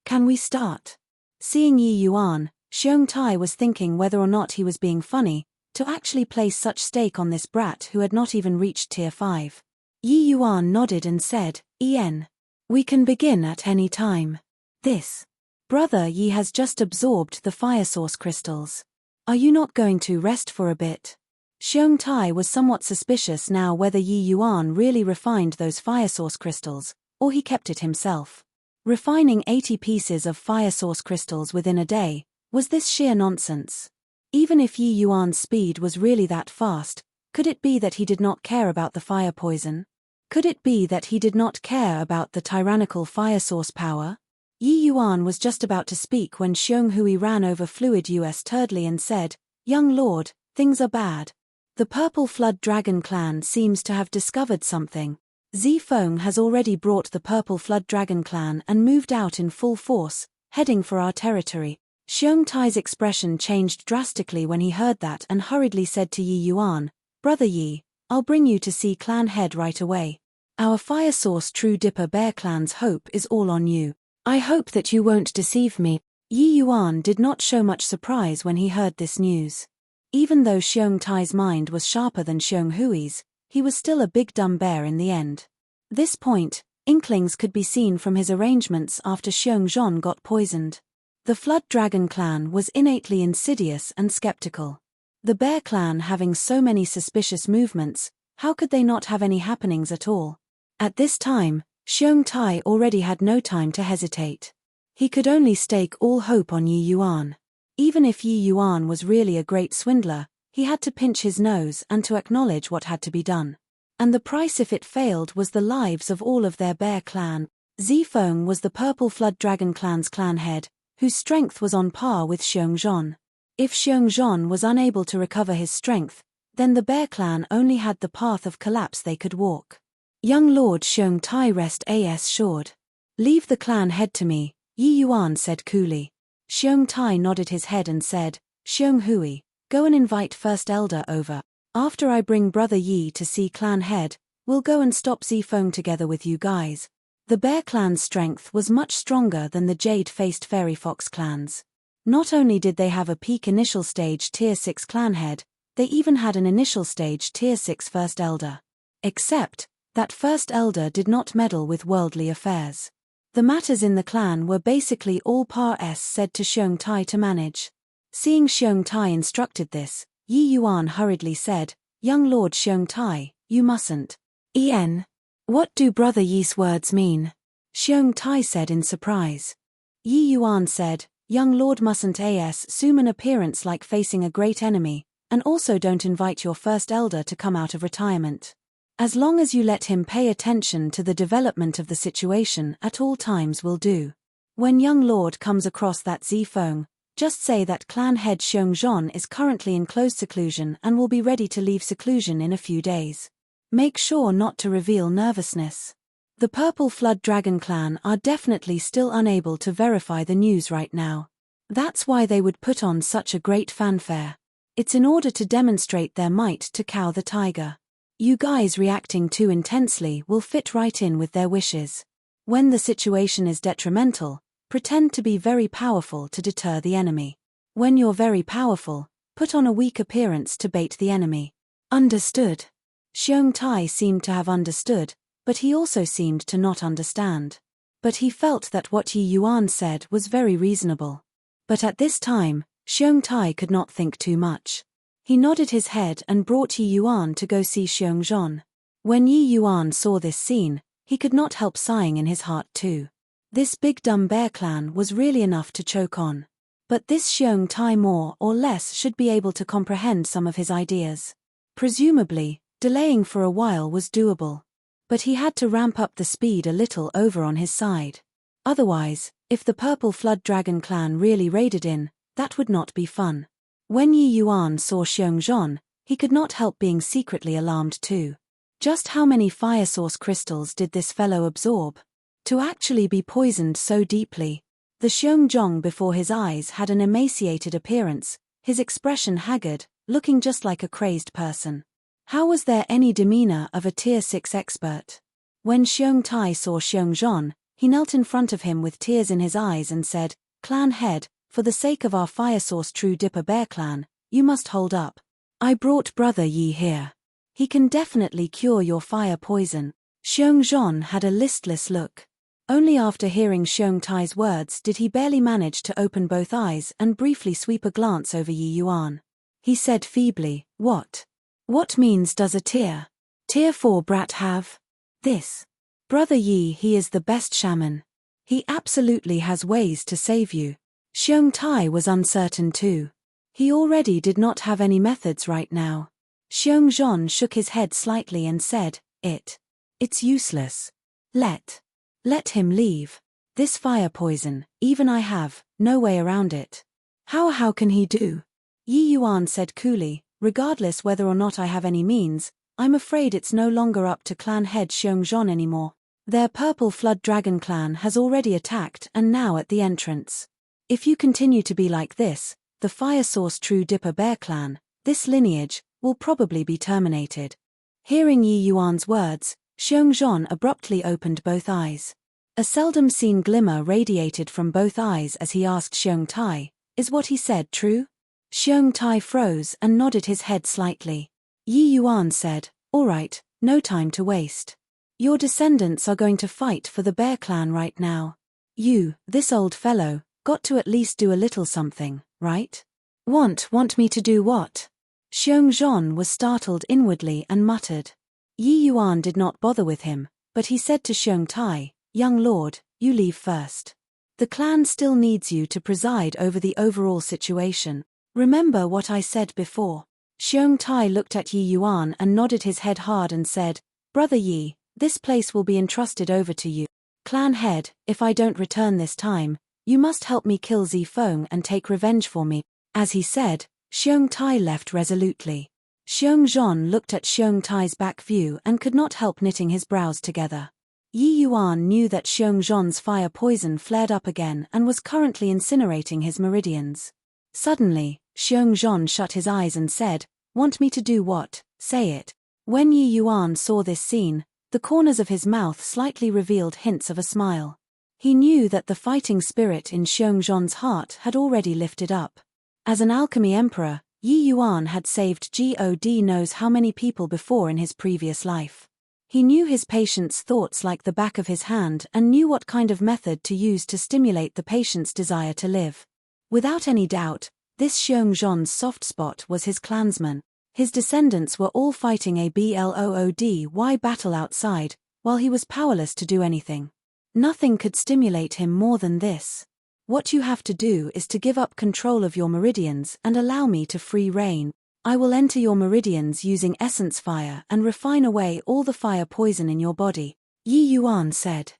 Can we start? Seeing Yi Yuan, Xiong Tai was thinking whether or not he was being funny, to actually place such stake on this brat who had not even reached Tier 5. Yi Yuan nodded and said, We can begin at any time. This. Brother Yi has just absorbed the fire source crystals. Are you not going to rest for a bit? Xiong Tai was somewhat suspicious now whether Yi Yuan really refined those fire source crystals, or he kept it himself. Refining 80 pieces of fire source crystals within a day, was this sheer nonsense? Even if Yi Yuan's speed was really that fast, could it be that he did not care about the fire poison? Could it be that he did not care about the tyrannical fire source power? Yi Yuan was just about to speak when Xiong Hui ran over fluid US Turdley and said, Young lord, things are bad. The Purple Flood Dragon clan seems to have discovered something. Zifeng has already brought the Purple Flood Dragon clan and moved out in full force, heading for our territory. Xiong Tai's expression changed drastically when he heard that and hurriedly said to Yi Yuan, Brother Yi, I'll bring you to see clan head right away. Our fire source True Dipper Bear clan's hope is all on you. I hope that you won't deceive me. Yi Yuan did not show much surprise when he heard this news. Even though Xiong Tai's mind was sharper than Xiong Hui's, he was still a big dumb bear in the end. This point, inklings could be seen from his arrangements after Xiongzhan got poisoned. The Flood Dragon clan was innately insidious and skeptical. The Bear clan having so many suspicious movements, how could they not have any happenings at all? At this time, Xiong Tai already had no time to hesitate. He could only stake all hope on Yi Yuan. Even if Yi Yuan was really a great swindler, he had to pinch his nose and to acknowledge what had to be done. And the price if it failed was the lives of all of their Bear clan. Zifeng was the Purple Flood Dragon clan's clan head, whose strength was on par with Xiongzhan. If Xiongzhan was unable to recover his strength, then the Bear clan only had the path of collapse they could walk. Young Lord Xiong Tai rest assured. Leave the clan head to me, Yi Yuan said coolly. Xiong Tai nodded his head and said, Xiong Hui, go and invite First Elder over. After I bring Brother Yi to see clan head, we'll go and stop Zifeng together with you guys. The Bear clan's strength was much stronger than the jade-faced Fairy Fox clans. Not only did they have a peak initial stage Tier 6 clan head, they even had an initial stage Tier 6 First Elder. Except that First Elder did not meddle with worldly affairs. The matters in the clan were basically all Par S said to Xiong Tai to manage. Seeing Xiong Tai instructed this, Yi Yuan hurriedly said, Young Lord Xiong Tai, you mustn't. What do Brother Yi's words mean? Xiong Tai said in surprise. Yi Yuan said, Young Lord mustn't assume an appearance like facing a great enemy, and also don't invite your First Elder to come out of retirement. As long as you let him pay attention to the development of the situation at all times will do. When young lord comes across that Zifeng, just say that clan head Xiongzhan is currently in closed seclusion and will be ready to leave seclusion in a few days. Make sure not to reveal nervousness. The Purple Flood Dragon clan are definitely still unable to verify the news right now. That's why they would put on such a great fanfare. It's in order to demonstrate their might to cow the tiger. You guys reacting too intensely will fit right in with their wishes. When the situation is detrimental, pretend to be very powerful to deter the enemy. When you're very powerful, put on a weak appearance to bait the enemy. Understood? Xiong Tai seemed to have understood, but he also seemed to not understand. But he felt that what Yi Yuan said was very reasonable. But at this time, Xiong Tai could not think too much. He nodded his head and brought Yi Yuan to go see Xiongzhan. When Yi Yuan saw this scene, he could not help sighing in his heart too. This big dumb bear clan was really enough to choke on. But this Xiong Tai more or less should be able to comprehend some of his ideas. Presumably, delaying for a while was doable. But he had to ramp up the speed a little over on his side. Otherwise, if the Purple Flood Dragon clan really raided in, that would not be fun. When Yi Yuan saw Xiongzhan, he could not help being secretly alarmed too. Just how many fire source crystals did this fellow absorb? To actually be poisoned so deeply. The Xiongzhong before his eyes had an emaciated appearance, his expression haggard, looking just like a crazed person. How was there any demeanor of a Tier 6 expert? When Xiong Tai saw Xiongzhan, he knelt in front of him with tears in his eyes and said, "Clan head, for the sake of our fire source True Dipper Bear clan, you must hold up. I brought brother Yi here. He can definitely cure your fire poison." Xiongzhan had a listless look. Only after hearing Xiong Tai's words did he barely manage to open both eyes and briefly sweep a glance over Yi Yuan. He said feebly, What means does a Tier 4 brat have? This. Brother Yi, he is the best shaman. He absolutely has ways to save you." Xiong Tai was uncertain too. He already did not have any methods right now. Xiongzhan shook his head slightly and said, It's useless. Let him leave. This fire poison, even I have no way around it. How can he do? Yi Yuan said coolly, "Regardless whether or not I have any means, I'm afraid it's no longer up to clan head Xiongzhan anymore. Their Purple Flood Dragon clan has already attacked and now at the entrance. If you continue to be like this, the Fire Source True Dipper Bear clan, this lineage, will probably be terminated." Hearing Yi Yuan's words, Xiongzhan abruptly opened both eyes. A seldom-seen glimmer radiated from both eyes as he asked Xiong Tai, "Is what he said true?" Xiong Tai froze and nodded his head slightly. Yi Yuan said, "All right, no time to waste. Your descendants are going to fight for the bear clan right now. You, this old fellow, got to at least do a little something, right?" Want me to do what?" Xiongzhan was startled inwardly and muttered. Yi Yuan did not bother with him, but he said to Xiong Tai, "Young lord, you leave first. The clan still needs you to preside over the overall situation. Remember what I said before." Xiong Tai looked at Yi Yuan and nodded his head hard and said, "Brother Yi, this place will be entrusted over to you. Clan head, if I don't return this time, you must help me kill Zifeng and take revenge for me." As he said, Xiong Tai left resolutely. Xiongzhan looked at Xiong Tai's back view and could not help knitting his brows together. Yi Yuan knew that Xiongzhan's fire poison flared up again and was currently incinerating his meridians. Suddenly, Xiongzhan shut his eyes and said, "Want me to do what? Say it." When Yi Yuan saw this scene, the corners of his mouth slightly revealed hints of a smile. He knew that the fighting spirit in Xiongzhan's heart had already lifted up. As an alchemy emperor, Yi Yuan had saved God knows how many people before in his previous life. He knew his patient's thoughts like the back of his hand and knew what kind of method to use to stimulate the patient's desire to live. Without any doubt, this Xiongzhan's soft spot was his clansmen. His descendants were all fighting a bloody battle outside, while he was powerless to do anything. Nothing could stimulate him more than this. "What you have to do is to give up control of your meridians and allow me to free reign. I will enter your meridians using essence fire and refine away all the fire poison in your body, Yi Yuan said.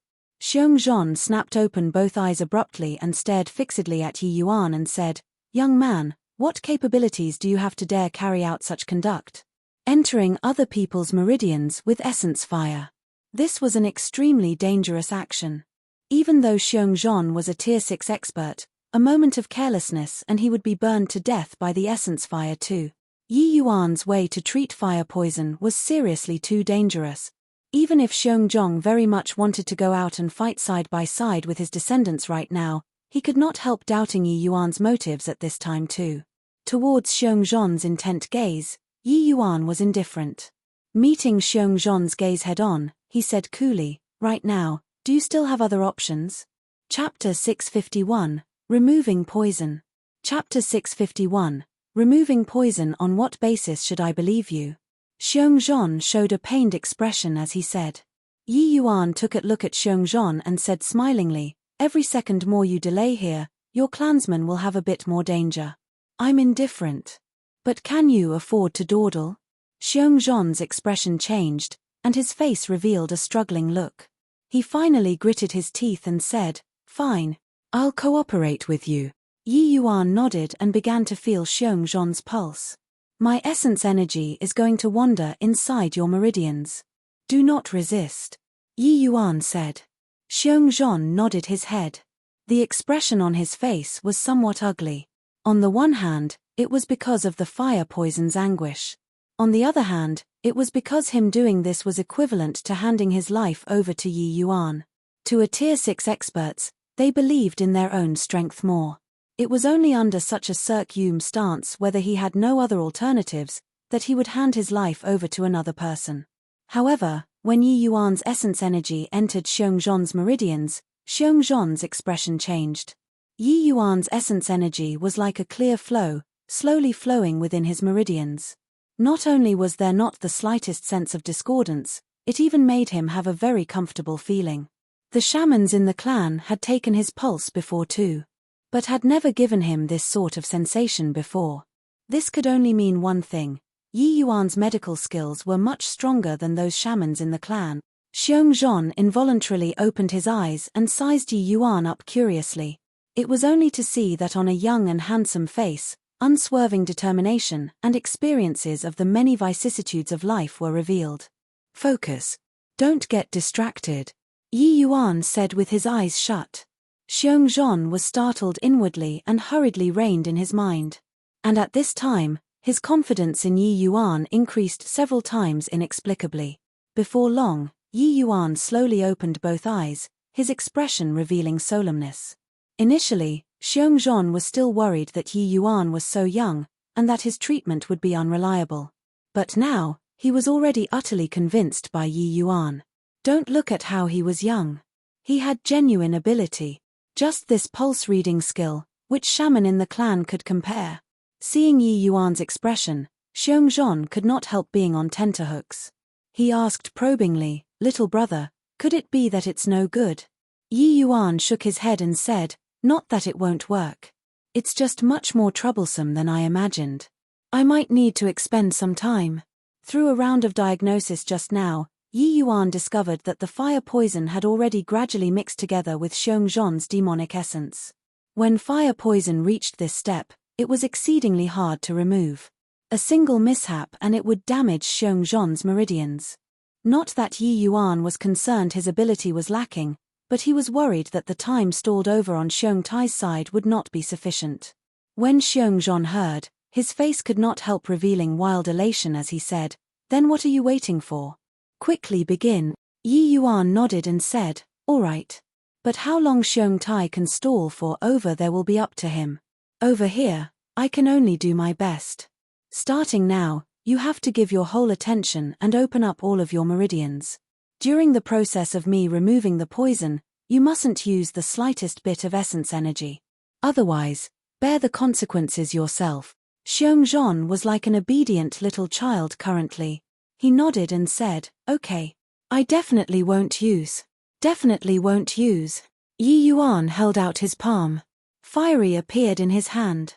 Xiongzhan snapped open both eyes abruptly and stared fixedly at Yi Yuan and said, Young man, what capabilities do you have to dare carry out such conduct? Entering other people's meridians with essence fire. This was an extremely dangerous action. Even though Xiongzhan was a Tier 6 expert, a moment of carelessness and he would be burned to death by the essence fire too. Yi Yuan's way to treat fire poison was seriously too dangerous. Even if Xiongzhan very much wanted to go out and fight side by side with his descendants right now, he could not help doubting Yi Yuan's motives at this time too. Towards Xiongzhan's intent gaze, Yi Yuan was indifferent. Meeting Xiongzhan's gaze head-on, he said coolly, Right now, do you still have other options? Chapter 651, Removing Poison. Chapter 651, Removing Poison. On what basis should I believe you? Xiongzhan showed a pained expression as he said. Yi Yuan took a look at Xiongzhan and said smilingly, Every second more you delay here, your clansmen will have a bit more danger. I'm indifferent. But can you afford to dawdle? Xiongzhan's expression changed, and his face revealed a struggling look. He finally gritted his teeth and said, Fine. I'll cooperate with you. Yi Yuan nodded and began to feel Xiongzhan's pulse. My essence energy is going to wander inside your meridians. Do not resist. Yi Yuan said. Xiongzhan nodded his head. The expression on his face was somewhat ugly. On the one hand, it was because of the fire poison's anguish. On the other hand, it was because him doing this was equivalent to handing his life over to Yi Yuan. To a Tier 6 experts, they believed in their own strength more. It was only under such a circum stance, whether he had no other alternatives, that he would hand his life over to another person. However, when Yi Yuan's essence energy entered Xiongzhan's meridians, Xiongzhan's expression changed. Yi Yuan's essence energy was like a clear flow, slowly flowing within his meridians. Not only was there not the slightest sense of discordance, it even made him have a very comfortable feeling. The shamans in the clan had taken his pulse before too, but had never given him this sort of sensation before. This could only mean one thing. Yi Yuan's medical skills were much stronger than those shamans in the clan. Xiongzhan involuntarily opened his eyes and sized Yi Yuan up curiously. It was only to see that on a young and handsome face, unswerving determination and experiences of the many vicissitudes of life were revealed. Focus. Don't get distracted. Yi Yuan said with his eyes shut. Xiongzhan was startled inwardly and hurriedly reined in his mind. And at this time, his confidence in Yi Yuan increased several times inexplicably. Before long, Yi Yuan slowly opened both eyes, his expression revealing solemnness. Initially, Xiongzhan was still worried that Yi Yuan was so young, and that his treatment would be unreliable. But now, he was already utterly convinced by Yi Yuan. Don't look at how he was young. He had genuine ability. Just this pulse-reading skill, which shaman in the clan could compare. Seeing Yi Yuan's expression, Xiongzhan could not help being on tenterhooks. He asked probingly, Little brother, could it be that it's no good? Yi Yuan shook his head and said, Not that it won't work. It's just much more troublesome than I imagined. I might need to expend some time. Through a round of diagnosis just now, Yi Yuan discovered that the fire poison had already gradually mixed together with Xiongzhan's demonic essence. When fire poison reached this step, it was exceedingly hard to remove. A single mishap and it would damage Xiongzhan's meridians. Not that Yi Yuan was concerned his ability was lacking, but he was worried that the time stalled over on Xiong Tai's side would not be sufficient. When Xiongzhan heard, his face could not help revealing wild elation as he said, Then what are you waiting for? Quickly begin. Yi Yuan nodded and said, All right. But how long Xiong Tai can stall for over there will be up to him. Over here, I can only do my best. Starting now, you have to give your whole attention and open up all of your meridians. During the process of me removing the poison, you mustn't use the slightest bit of essence energy. Otherwise, bear the consequences yourself. Xiongzhan was like an obedient little child currently. He nodded and said, Okay. I definitely won't use. Definitely won't use. Yi Yuan held out his palm. Fiery appeared in his hand.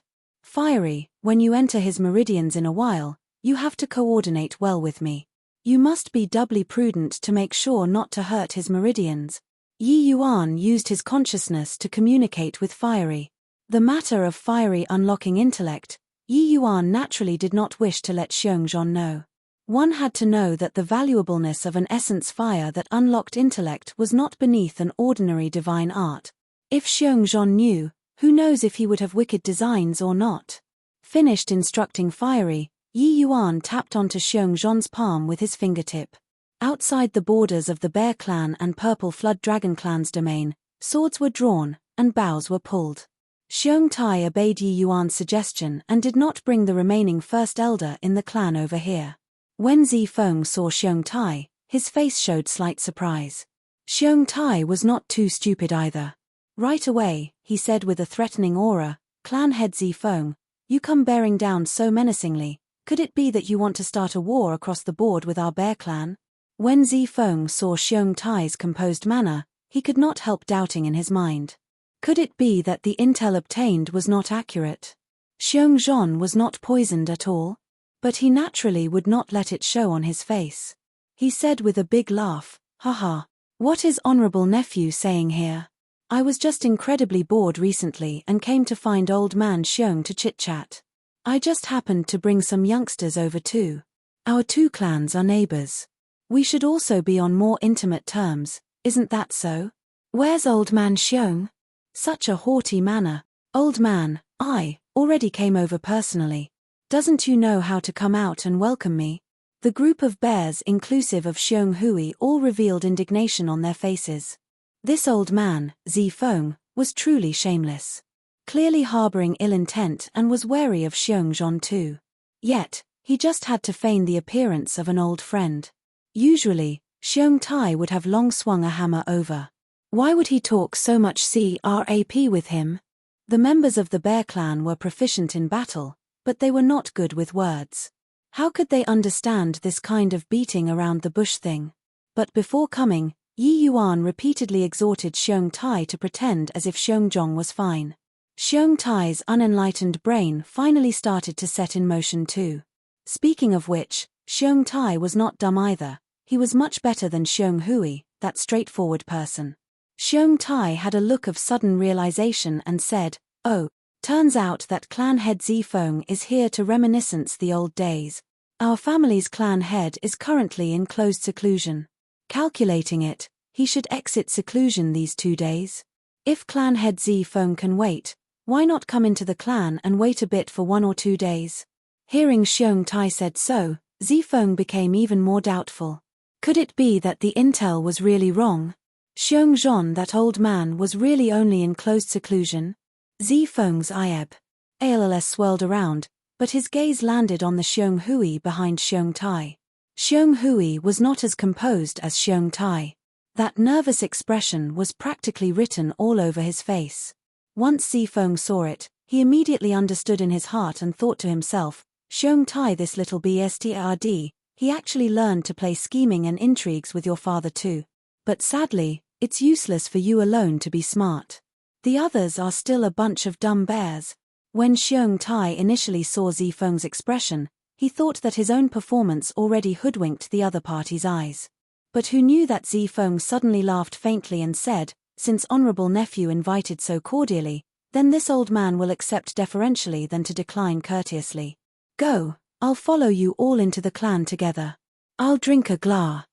Fiery, when you enter his meridians in a while, you have to coordinate well with me. You must be doubly prudent to make sure not to hurt his meridians. Yi Yuan used his consciousness to communicate with Fiery. The matter of Fiery unlocking intellect, Yi Yuan naturally did not wish to let Xiongzhan know. One had to know that the valuableness of an essence fire that unlocked intellect was not beneath an ordinary divine art. If Xiongzhan knew, who knows if he would have wicked designs or not. Finished instructing Fiery, Yi Yuan tapped onto Xiongzhan's palm with his fingertip. Outside the borders of the Bear Clan and Purple Flood Dragon Clan's domain, swords were drawn, and bows were pulled. Xiong Tai obeyed Yi Yuan's suggestion and did not bring the remaining First Elder in the clan over here. When Zifeng saw Xiong Tai, his face showed slight surprise. Xiong Tai was not too stupid either. Right away, he said with a threatening aura, "Clan head Zifeng, you come bearing down so menacingly. Could it be that you want to start a war across the board with our Bear Clan?" When Zifeng saw Xiong Tai's composed manner, he could not help doubting in his mind. Could it be that the intel obtained was not accurate? Xiongzhan was not poisoned at all? But he naturally would not let it show on his face. He said with a big laugh, "Haha, what is Honorable Nephew saying here? I was just incredibly bored recently and came to find old man Xiong to chit-chat. I just happened to bring some youngsters over too. Our two clans are neighbors. We should also be on more intimate terms, isn't that so? Where's old man Xiong? Such a haughty manner. Old man, I already came over personally. Doesn't you know how to come out and welcome me?" The group of bears inclusive of Xiong Hui all revealed indignation on their faces. This old man, Zifeng, was truly shameless. Clearly harboring ill intent and was wary of Xiongzhan too. Yet, he just had to feign the appearance of an old friend. Usually, Xiong Tai would have long swung a hammer over. Why would he talk so much crap with him? The members of the Bear Clan were proficient in battle, but they were not good with words. How could they understand this kind of beating around the bush thing? But before coming, Yi Yuan repeatedly exhorted Xiong Tai to pretend as if Xiongzhan was fine. Xiong Tai's unenlightened brain finally started to set in motion too. Speaking of which, Xiong Tai was not dumb either. He was much better than Xiong Hui, that straightforward person. Xiong Tai had a look of sudden realization and said, "Oh, turns out that clan head Zifeng is here to reminiscence the old days. Our family's clan head is currently in closed seclusion. Calculating it, he should exit seclusion these 2 days. If clan head Zifeng can wait, why not come into the clan and wait a bit for 1 or 2 days?" Hearing Xiong Tai said so, Zifeng became even more doubtful. Could it be that the intel was really wrong? Xiongzhan, that old man, was really only in closed seclusion? Zifeng's eyebrows swirled around, but his gaze landed on the Xiong Hui behind Xiong Tai. Xiong Hui was not as composed as Xiong Tai. That nervous expression was practically written all over his face. Once Zifeng saw it, he immediately understood in his heart and thought to himself, "Xiong Tai, this little bastard, he actually learned to play scheming and intrigues with your father too. But sadly, it's useless for you alone to be smart. The others are still a bunch of dumb bears." When Xiong Tai initially saw Zifeng's expression, he thought that his own performance already hoodwinked the other party's eyes. But who knew that Zifeng suddenly laughed faintly and said, "Since Honorable Nephew invited so cordially, then this old man will accept deferentially than to decline courteously. Go, I'll follow you all into the clan together. I'll drink a glass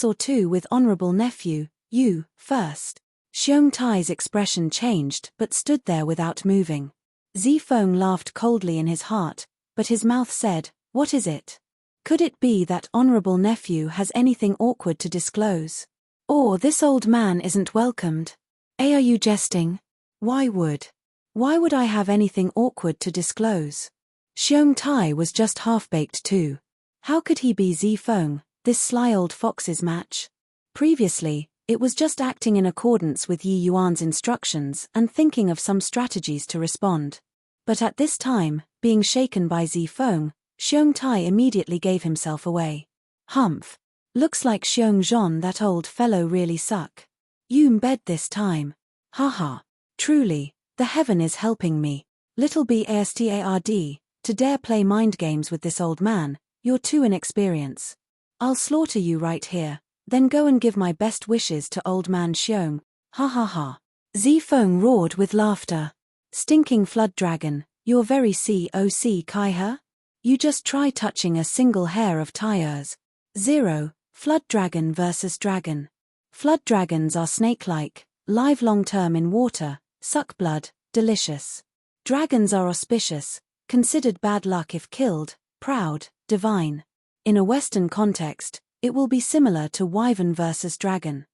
or two with Honorable Nephew, you first." Xiong Tai's expression changed but stood there without moving. Zifeng laughed coldly in his heart, but his mouth said, "What is it? Could it be that Honorable Nephew has anything awkward to disclose? Or this old man isn't welcomed? Are you jesting? Why would I have anything awkward to disclose?" Xiong Tai was just half-baked too. How could he be Zifeng, this sly old fox's match? Previously, it was just acting in accordance with Yi Yuan's instructions and thinking of some strategies to respond. But at this time, being shaken by Zifeng, Xiong Tai immediately gave himself away. "Humph. Looks like Xiongzhan, that old fellow, really suck. You bed this time. Haha. Truly, the heaven is helping me. Little bastard, to dare play mind games with this old man, you're too inexperienced. I'll slaughter you right here, then go and give my best wishes to old man Xiong. Ha ha ha. Zifeng roared with laughter. Stinking flood dragon, you're very coc Kai-her? You just try touching a single hair of Tyre's. 0. Flood dragon versus dragon. Flood dragons are snake-like, live long-term in water, suck blood, delicious. Dragons are auspicious, considered bad luck if killed, proud, divine. In a Western context, it will be similar to wyvern versus dragon.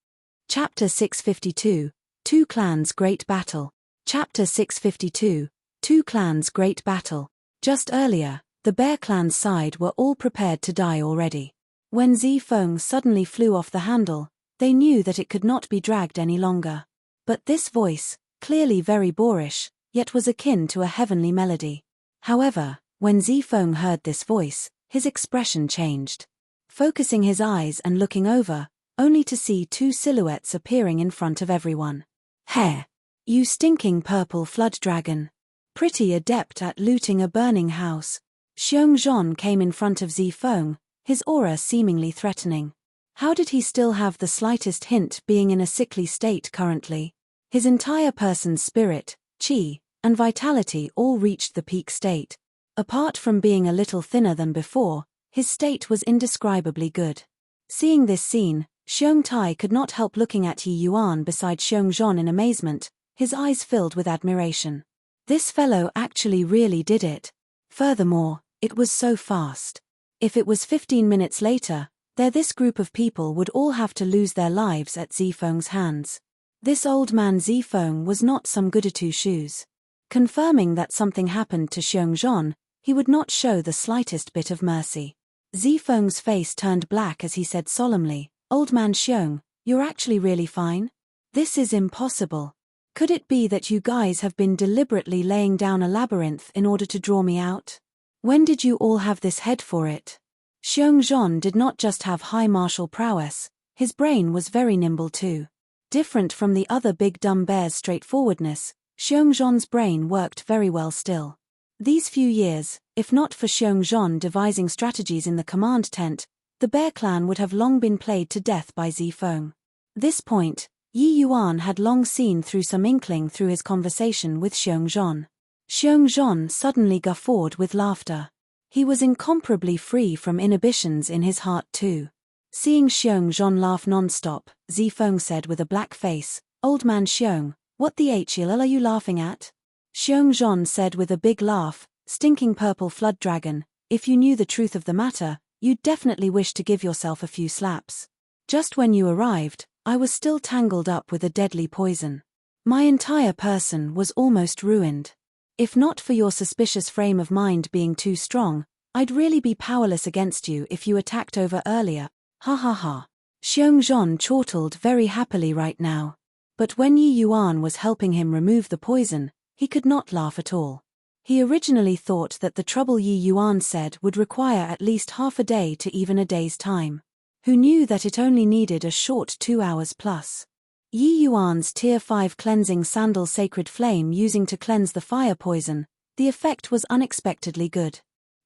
Chapter 652, Two Clans Great Battle. Chapter 652, Two Clans Great Battle. Just earlier, the Bear Clan's side were all prepared to die already. When Zifeng suddenly flew off the handle, they knew that it could not be dragged any longer. But this voice, clearly very boorish, yet was akin to a heavenly melody. However, when Zifeng heard this voice, his expression changed. Focusing his eyes and looking over, only to see two silhouettes appearing in front of everyone. Hair! You stinking purple flood dragon! Pretty adept at looting a burning house. Xiongzhan came in front of Zifeng, his aura seemingly threatening. How did he still have the slightest hint being in a sickly state currently? His entire person's spirit, qi, and vitality all reached the peak state. Apart from being a little thinner than before, his state was indescribably good. Seeing this scene, Xiong Tai could not help looking at Yi Yuan beside Xiongzhan in amazement, his eyes filled with admiration. This fellow actually really did it. Furthermore, it was so fast. If it was 15 minutes later, this group of people would all have to lose their lives at Zifeng's hands. This old man Zifeng was not some goody two-shoes. Confirming that something happened to Xiongzhan, he would not show the slightest bit of mercy. Zifeng's face turned black as he said solemnly, "Old man Xiong, you're actually really fine? This is impossible. Could it be that you guys have been deliberately laying down a labyrinth in order to draw me out? When did you all have this head for it?" Xiongzhan did not just have high martial prowess, his brain was very nimble too. Different from the other big dumb bear's straightforwardness, Xiongzhan's brain worked very well still. These few years, if not for Xiongzhan devising strategies in the command tent, the Bear Clan would have long been played to death by Zifeng. This point, Yi Yuan had long seen through some inkling through his conversation with Xiongzhan. Xiongzhan suddenly guffawed with laughter. He was incomparably free from inhibitions in his heart too. Seeing Xiongzhan laugh non-stop, Zifeng said with a black face, "Old man Xiong, what the hell are you laughing at?" Xiongzhan said with a big laugh, "Stinking purple flood dragon, if you knew the truth of the matter, you'd definitely wish to give yourself a few slaps. Just when you arrived, I was still tangled up with a deadly poison. My entire person was almost ruined. If not for your suspicious frame of mind being too strong, I'd really be powerless against you if you attacked over earlier. Ha ha ha." Xiongzhan chortled very happily right now. But when Yi Yuan was helping him remove the poison, he could not laugh at all. He originally thought that the trouble Yi Yuan said would require at least half a day to even a day's time. Who knew that it only needed a short 2 hours plus? Yi Yuan's Tier 5 cleansing sandal sacred flame using to cleanse the fire poison, the effect was unexpectedly good.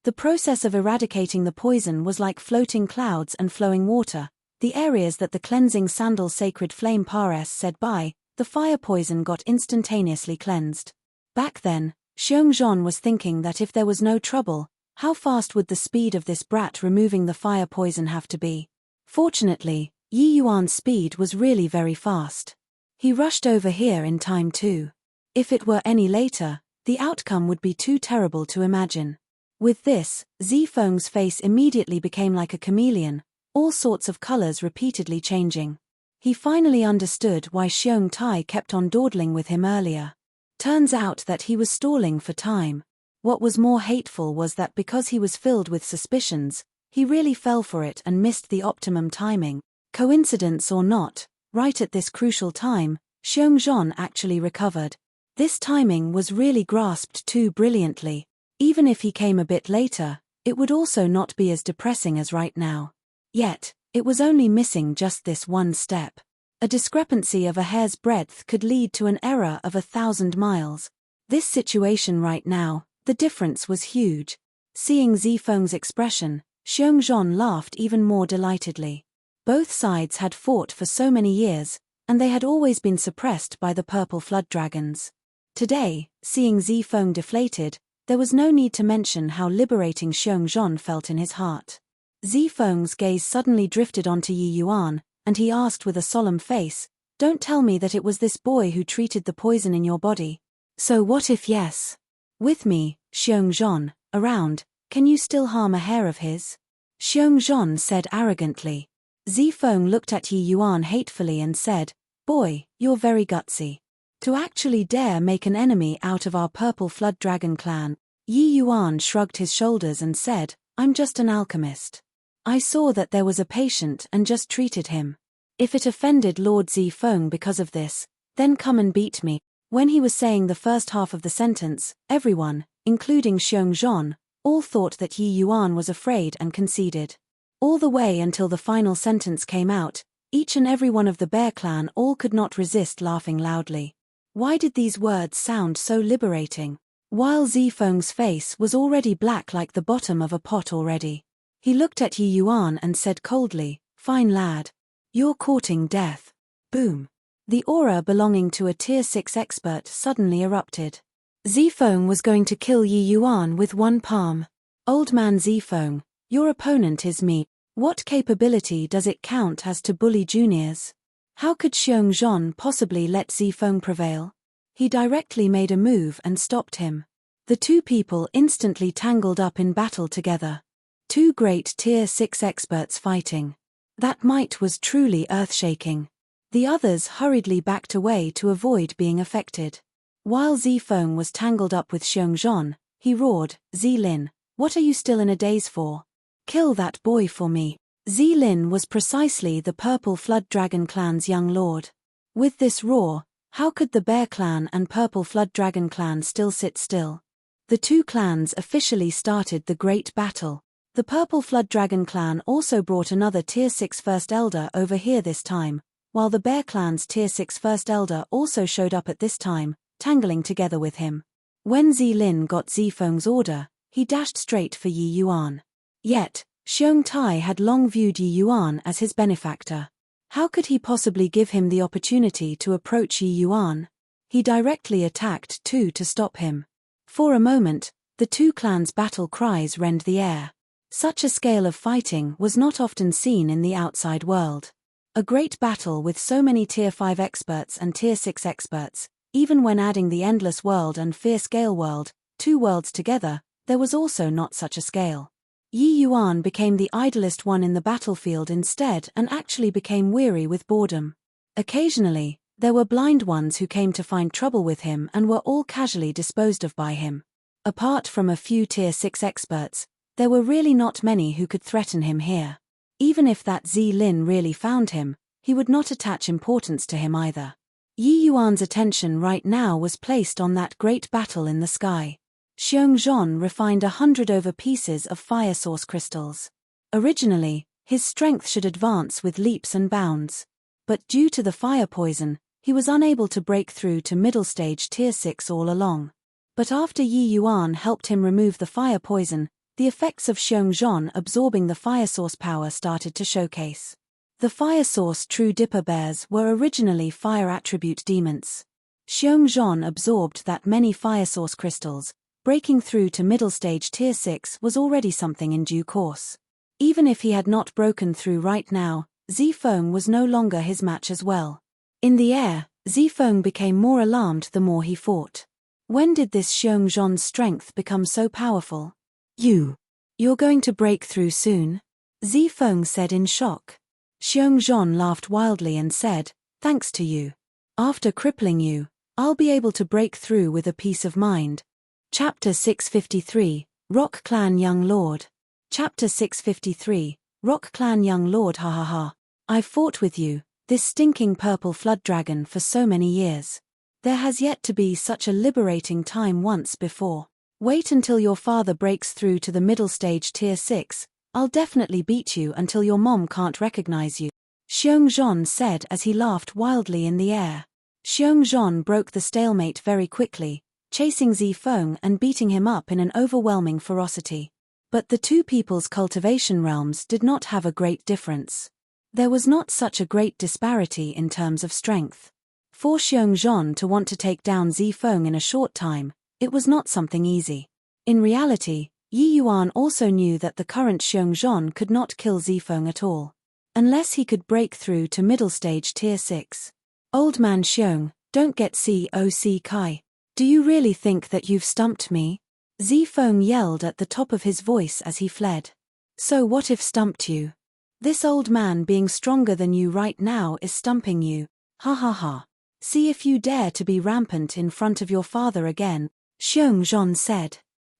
The process of eradicating the poison was like floating clouds and flowing water. The areas that the cleansing sandal sacred flame pares said by, the fire poison got instantaneously cleansed. Back then, Xiongzhan was thinking that if there was no trouble, how fast would the speed of this brat removing the fire poison have to be? Fortunately, Yi Yuan's speed was really very fast. He rushed over here in time too. If it were any later, the outcome would be too terrible to imagine. With this, Zifeng's face immediately became like a chameleon, all sorts of colors repeatedly changing. He finally understood why Xiong Tai kept on dawdling with him earlier. Turns out that he was stalling for time. What was more hateful was that because he was filled with suspicions, he really fell for it and missed the optimum timing. Coincidence or not, right at this crucial time, Xiongzhan actually recovered. This timing was really grasped too brilliantly. Even if he came a bit later, it would also not be as depressing as right now. Yet, it was only missing just this one step. A discrepancy of a hair's breadth could lead to an error of 1,000 miles. This situation right now, the difference was huge. Seeing Zifeng's expression, Xiongzhan laughed even more delightedly. Both sides had fought for so many years, and they had always been suppressed by the purple flood dragons. Today, seeing Zifeng deflated, there was no need to mention how liberating Xiongzhan felt in his heart. Zifeng's gaze suddenly drifted onto Yi Yuan, and he asked with a solemn face, "Don't tell me that it was this boy who treated the poison in your body. So what if yes? With me, Xiongzhan, around, can you still harm a hair of his?" Xiongzhan said arrogantly. Zifeng looked at Yi Yuan hatefully and said, "Boy, you're very gutsy. To actually dare make an enemy out of our purple flood dragon clan." Yi Yuan shrugged his shoulders and said, "I'm just an alchemist. I saw that there was a patient and just treated him. If it offended Lord Zifeng because of this, then come and beat me." When he was saying the first half of the sentence, everyone, including Xiongzhan, all thought that Yi Yuan was afraid and conceded. All the way until the final sentence came out, each and every one of the Bear Clan all could not resist laughing loudly. Why did these words sound so liberating? While Zifeng's face was already black like the bottom of a pot already. He looked at Yi Yuan and said coldly, "Fine lad. You're courting death." Boom. The aura belonging to a Tier 6 expert suddenly erupted. Zifeng was going to kill Yi Yuan with one palm. "Old man Zifeng, your opponent is me. What capability does it count as to bully juniors? How could Xiongzhan possibly let Zifeng prevail?" He directly made a move and stopped him. The two people instantly tangled up in battle together. Two great Tier 6 experts fighting. That might was truly earth-shaking. The others hurriedly backed away to avoid being affected. While Zifeng was tangled up with Xiongzhan, he roared, "Zilin, what are you still in a daze for? Kill that boy for me." Zilin was precisely the Purple Flood Dragon clan's young lord. With this roar, how could the Bear Clan and Purple Flood Dragon clan still sit still? The two clans officially started the great battle. The Purple Flood Dragon clan also brought another Tier 6 First Elder over here this time, while the Bear Clan's Tier 6 First Elder also showed up at this time, tangling together with him. When Zilin got Zifeng's order, he dashed straight for Yi Yuan. Yet, Xiong Tai had long viewed Yi Yuan as his benefactor. How could he possibly give him the opportunity to approach Yi Yuan? He directly attacked too to stop him. For a moment, the two clans' battle cries rend the air. Such a scale of fighting was not often seen in the outside world. A great battle with so many Tier 5 experts and Tier 6 experts, even when adding the Endless World and Fierce Gale World, two worlds together, there was also not such a scale. Yi Yuan became the idlest one in the battlefield instead and actually became weary with boredom. Occasionally, there were blind ones who came to find trouble with him and were all casually disposed of by him. Apart from a few Tier 6 experts, there were really not many who could threaten him here. Even if that Zilin really found him, he would not attach importance to him either. Yi Yuan's attention right now was placed on that great battle in the sky. Xiongzhan refined 100 over pieces of fire source crystals. Originally, his strength should advance with leaps and bounds. But due to the fire poison, he was unable to break through to middle stage Tier 6 all along. But after Yi Yuan helped him remove the fire poison, the effects of Xiongzhan absorbing the fire source power started to showcase. The fire source True Dipper Bears were originally fire attribute demons. Xiongzhan absorbed that many fire source crystals. Breaking through to middle stage Tier 6 was already something in due course. Even if he had not broken through right now, Zifeng was no longer his match as well. In the air, Zifeng became more alarmed the more he fought. When did this Xiongzhan's strength become so powerful? You're going to break through soon? Zifeng said in shock. Xiongzhan laughed wildly and said, "Thanks to you. After crippling you, I'll be able to break through with a peace of mind." Chapter 653, Rock Clan Young Lord. Chapter 653, Rock Clan Young Lord. Ha ha ha. I've fought with you, this stinking purple flood dragon, for so many years. There has yet to be such a liberating time once before. Wait until your father breaks through to the middle stage Tier 6, I'll definitely beat you until your mom can't recognize you. Xiongzhan said as he laughed wildly in the air. Xiongzhan broke the stalemate very quickly, chasing Zifeng and beating him up in an overwhelming ferocity. But the two people's cultivation realms did not have a great difference. There was not such a great disparity in terms of strength. For Xiongzhan to want to take down Zifeng in a short time, it was not something easy. In reality, Yi Yuan also knew that the current Xiongzhan could not kill Zifeng at all. Unless he could break through to middle stage tier 6. Old man Xiong, don't get COC Kai. Do you really think that you've stumped me? Zifeng yelled at the top of his voice as he fled. So what if stumped you? This old man being stronger than you right now is stumping you. Ha ha ha. See if you dare to be rampant in front of your father again, Xiongzhan said.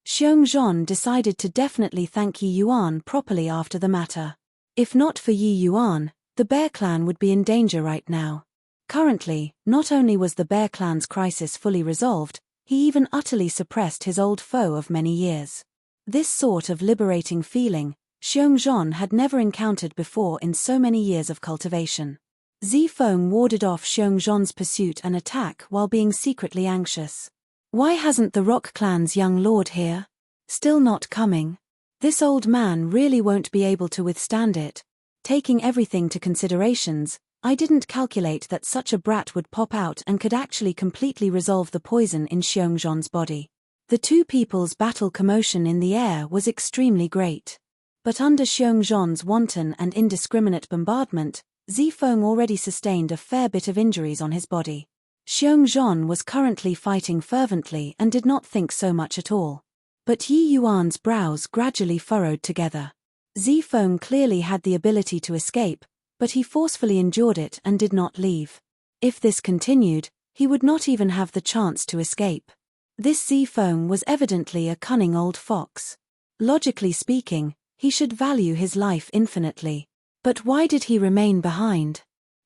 Xiongzhan decided to definitely thank Yi Yuan properly after the matter. If not for Yi Yuan, the Bear Clan would be in danger right now. Currently, not only was the Bear Clan's crisis fully resolved, he even utterly suppressed his old foe of many years. This sort of liberating feeling, Xiongzhan had never encountered before in so many years of cultivation. Zifeng warded off Xiongzhan's pursuit and attack while being secretly anxious. Why hasn't the Rock Clan's young lord here? Still not coming? This old man really won't be able to withstand it. Taking everything to considerations, I didn't calculate that such a brat would pop out and could actually completely resolve the poison in Xiongzhan's body. The two people's battle commotion in the air was extremely great. But under Xiongzhan's wanton and indiscriminate bombardment, Zifeng already sustained a fair bit of injuries on his body. Xiongzhan was currently fighting fervently and did not think so much at all. But Yi Yuan's brows gradually furrowed together. Zifeng clearly had the ability to escape, but he forcefully endured it and did not leave. If this continued, he would not even have the chance to escape. This Zifeng was evidently a cunning old fox. Logically speaking, he should value his life infinitely. But why did he remain behind?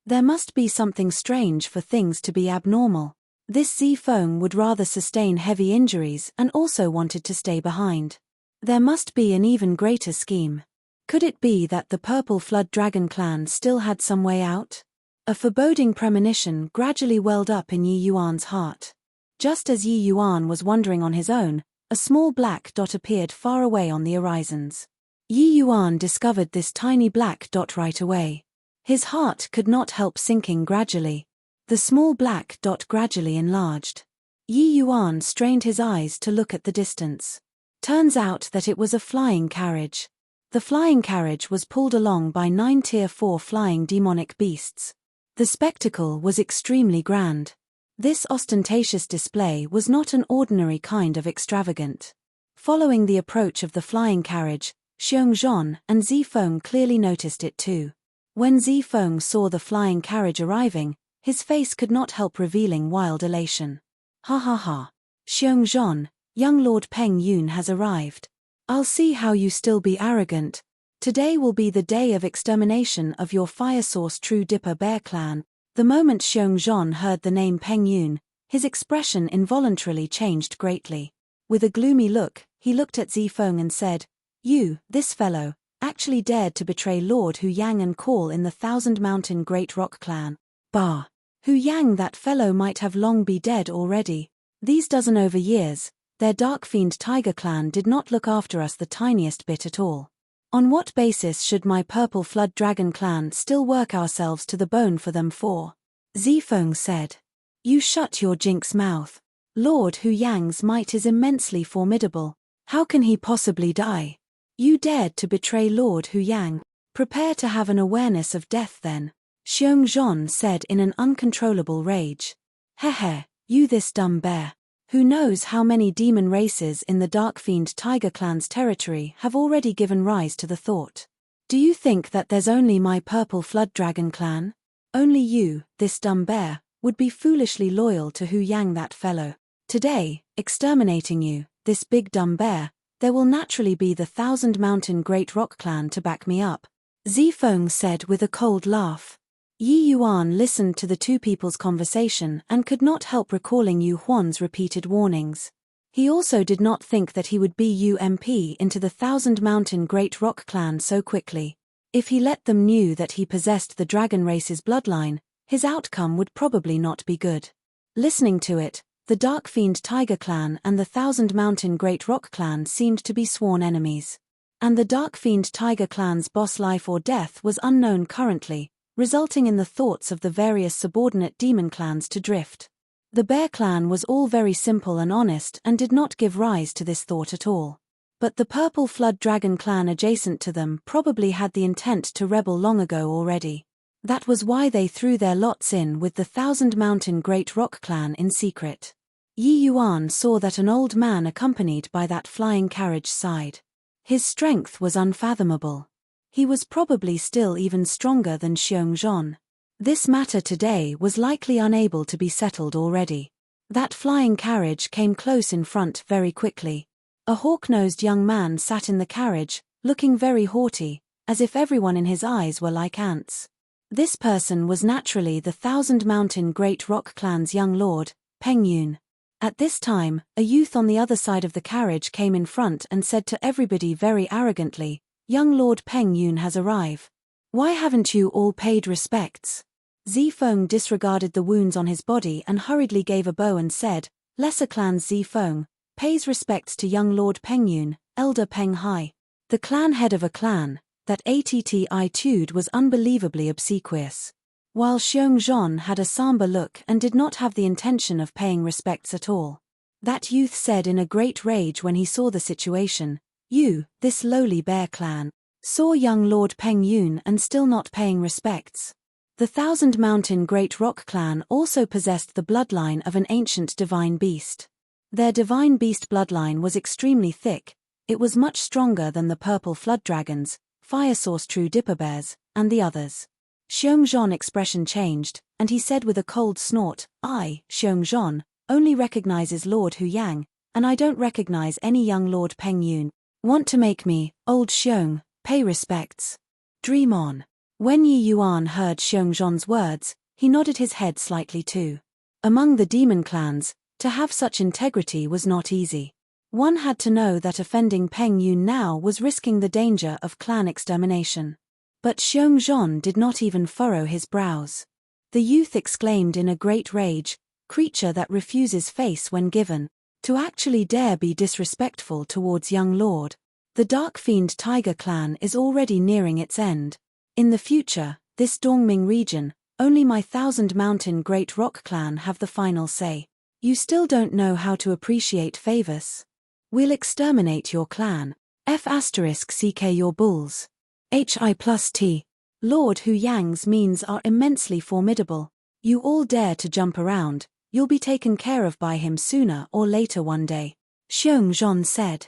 There must be something strange for things to be abnormal. This Zifeng would rather sustain heavy injuries and also wanted to stay behind. There must be an even greater scheme. Could it be that the Purple Flood Dragon clan still had some way out? A foreboding premonition gradually welled up in Yi Yuan's heart. Just as Yi Yuan was wandering on his own, a small black dot appeared far away on the horizons. Yi Yuan discovered this tiny black dot right away. His heart could not help sinking gradually. The small black dot gradually enlarged. Yi Yuan strained his eyes to look at the distance. Turns out that it was a flying carriage. The flying carriage was pulled along by 9 Tier 4 flying demonic beasts. The spectacle was extremely grand. This ostentatious display was not an ordinary kind of extravagant. Following the approach of the flying carriage, Xiongzhan and Zifeng clearly noticed it too. When Zifeng saw the flying carriage arriving, his face could not help revealing wild elation. Ha ha ha. Xiongzhan, young Lord Peng Yun has arrived. I'll see how you still be arrogant. Today will be the day of extermination of your fire source True Dipper Bear Clan. The moment Xiongzhan heard the name Peng Yun, his expression involuntarily changed greatly. With a gloomy look, he looked at Zifeng and said, "You, this fellow, actually dared to betray Lord Hu Yang and call in the Thousand Mountain Great Rock Clan. Bah! Hu Yang, that fellow might have long be dead already. These dozen over years, their Dark Fiend Tiger Clan did not look after us the tiniest bit at all. On what basis should my Purple Flood Dragon Clan still work ourselves to the bone for them for?" Zifeng said. "You shut your jinx mouth. Lord Hu Yang's might is immensely formidable. How can he possibly die? You dared to betray Lord Hu Yang. Prepare to have an awareness of death then," Xiongzhan said in an uncontrollable rage. "Hehe, you this dumb bear. Who knows how many demon races in the Dark Fiend Tiger Clan's territory have already given rise to the thought. Do you think that there's only my Purple Flood Dragon Clan? Only you, this dumb bear, would be foolishly loyal to Hu Yang, that fellow. Today, exterminating you, this big dumb bear, there will naturally be the Thousand Mountain Great Rock Clan to back me up," Zifeng said with a cold laugh. Yi Yuan listened to the two people's conversation and could not help recalling Yu Huan's repeated warnings. He also did not think that he would be UMP into the Thousand Mountain Great Rock Clan so quickly. If he let them know that he possessed the dragon race's bloodline, his outcome would probably not be good. Listening to it, The Dark Fiend Tiger Clan and the Thousand Mountain Great Rock Clan seemed to be sworn enemies. And the Dark Fiend Tiger Clan's boss life or death was unknown currently, resulting in the thoughts of the various subordinate demon clans to drift. The Bear Clan was all very simple and honest and did not give rise to this thought at all. But the Purple Flood Dragon Clan adjacent to them probably had the intent to rebel long ago already. That was why they threw their lots in with the Thousand Mountain Great Rock Clan in secret. Yi Yuan saw that an old man accompanied by that flying carriage sighed. His strength was unfathomable. He was probably still even stronger than Xiongzhan. This matter today was likely unable to be settled already. That flying carriage came close in front very quickly. A hawk-nosed young man sat in the carriage, looking very haughty, as if everyone in his eyes were like ants. This person was naturally the Thousand Mountain Great Rock Clan's young lord, Peng Yun. At this time, a youth on the other side of the carriage came in front and said to everybody very arrogantly, "Young Lord Peng Yun has arrived. Why haven't you all paid respects?" Zifeng disregarded the wounds on his body and hurriedly gave a bow and said, "Lesser Clan's Zifeng pays respects to young Lord Peng Yun, Elder Peng Hai." The clan head of a clan, that attitude was unbelievably obsequious. While Xiongzhan had a somber look and did not have the intention of paying respects at all. That youth said in a great rage when he saw the situation, "You, this lowly bear clan, saw young Lord Peng Yun and still not paying respects." The Thousand Mountain Great Rock Clan also possessed the bloodline of an ancient divine beast. Their divine beast bloodline was extremely thick. It was much stronger than the Purple Flood Dragons, Fire Source True Dipper Bears, and the others. Xiongzhan's expression changed, and he said with a cold snort, "I, Xiongzhan, only recognizes Lord Hu Yang, and I don't recognize any young Lord Peng Yun. Want to make me, old Xiong, pay respects? Dream on." When Yi Yuan heard Xiongzhan's words, he nodded his head slightly too. Among the demon clans, to have such integrity was not easy. One had to know that offending Peng Yun now was risking the danger of clan extermination. But Xiongzhan did not even furrow his brows. The youth exclaimed in a great rage, "Creature that refuses face when given, to actually dare be disrespectful towards young lord. The Dark Fiend Tiger Clan is already nearing its end. In the future, this Dongming region, only my Thousand Mountain Great Rock Clan have the final say. You still don't know how to appreciate favors? We'll exterminate your clan. F***CK your bulls. HI+T. Lord Hu Yang's means are immensely formidable. You all dare to jump around, you'll be taken care of by him sooner or later one day," Xiongzhan said.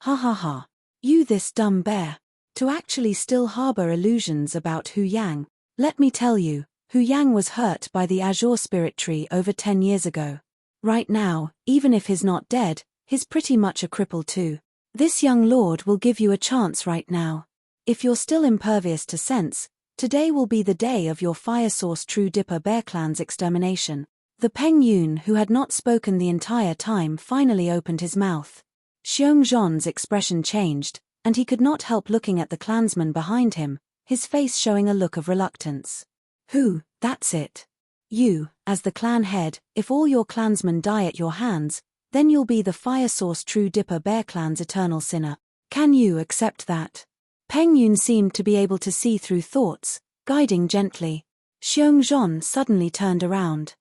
"Ha ha ha. You this dumb bear. To actually still harbor illusions about Hu Yang. Let me tell you, Hu Yang was hurt by the Azure Spirit Tree over 10 years ago. Right now, even if he's not dead, he's pretty much a cripple too. This young lord will give you a chance right now. If you're still impervious to sense, today will be the day of your Fire Source True Dipper Bear Clan's extermination." The Peng Yun who had not spoken the entire time finally opened his mouth. Xiongzhan's expression changed, and he could not help looking at the clansman behind him, his face showing a look of reluctance. "Who, that's it. You, as the clan head, if all your clansmen die at your hands, then you'll be the Fire Source True Dipper Bear Clan's eternal sinner. Can you accept that?" Peng Yun seemed to be able to see through thoughts, guiding gently. Xiongzhan suddenly turned around.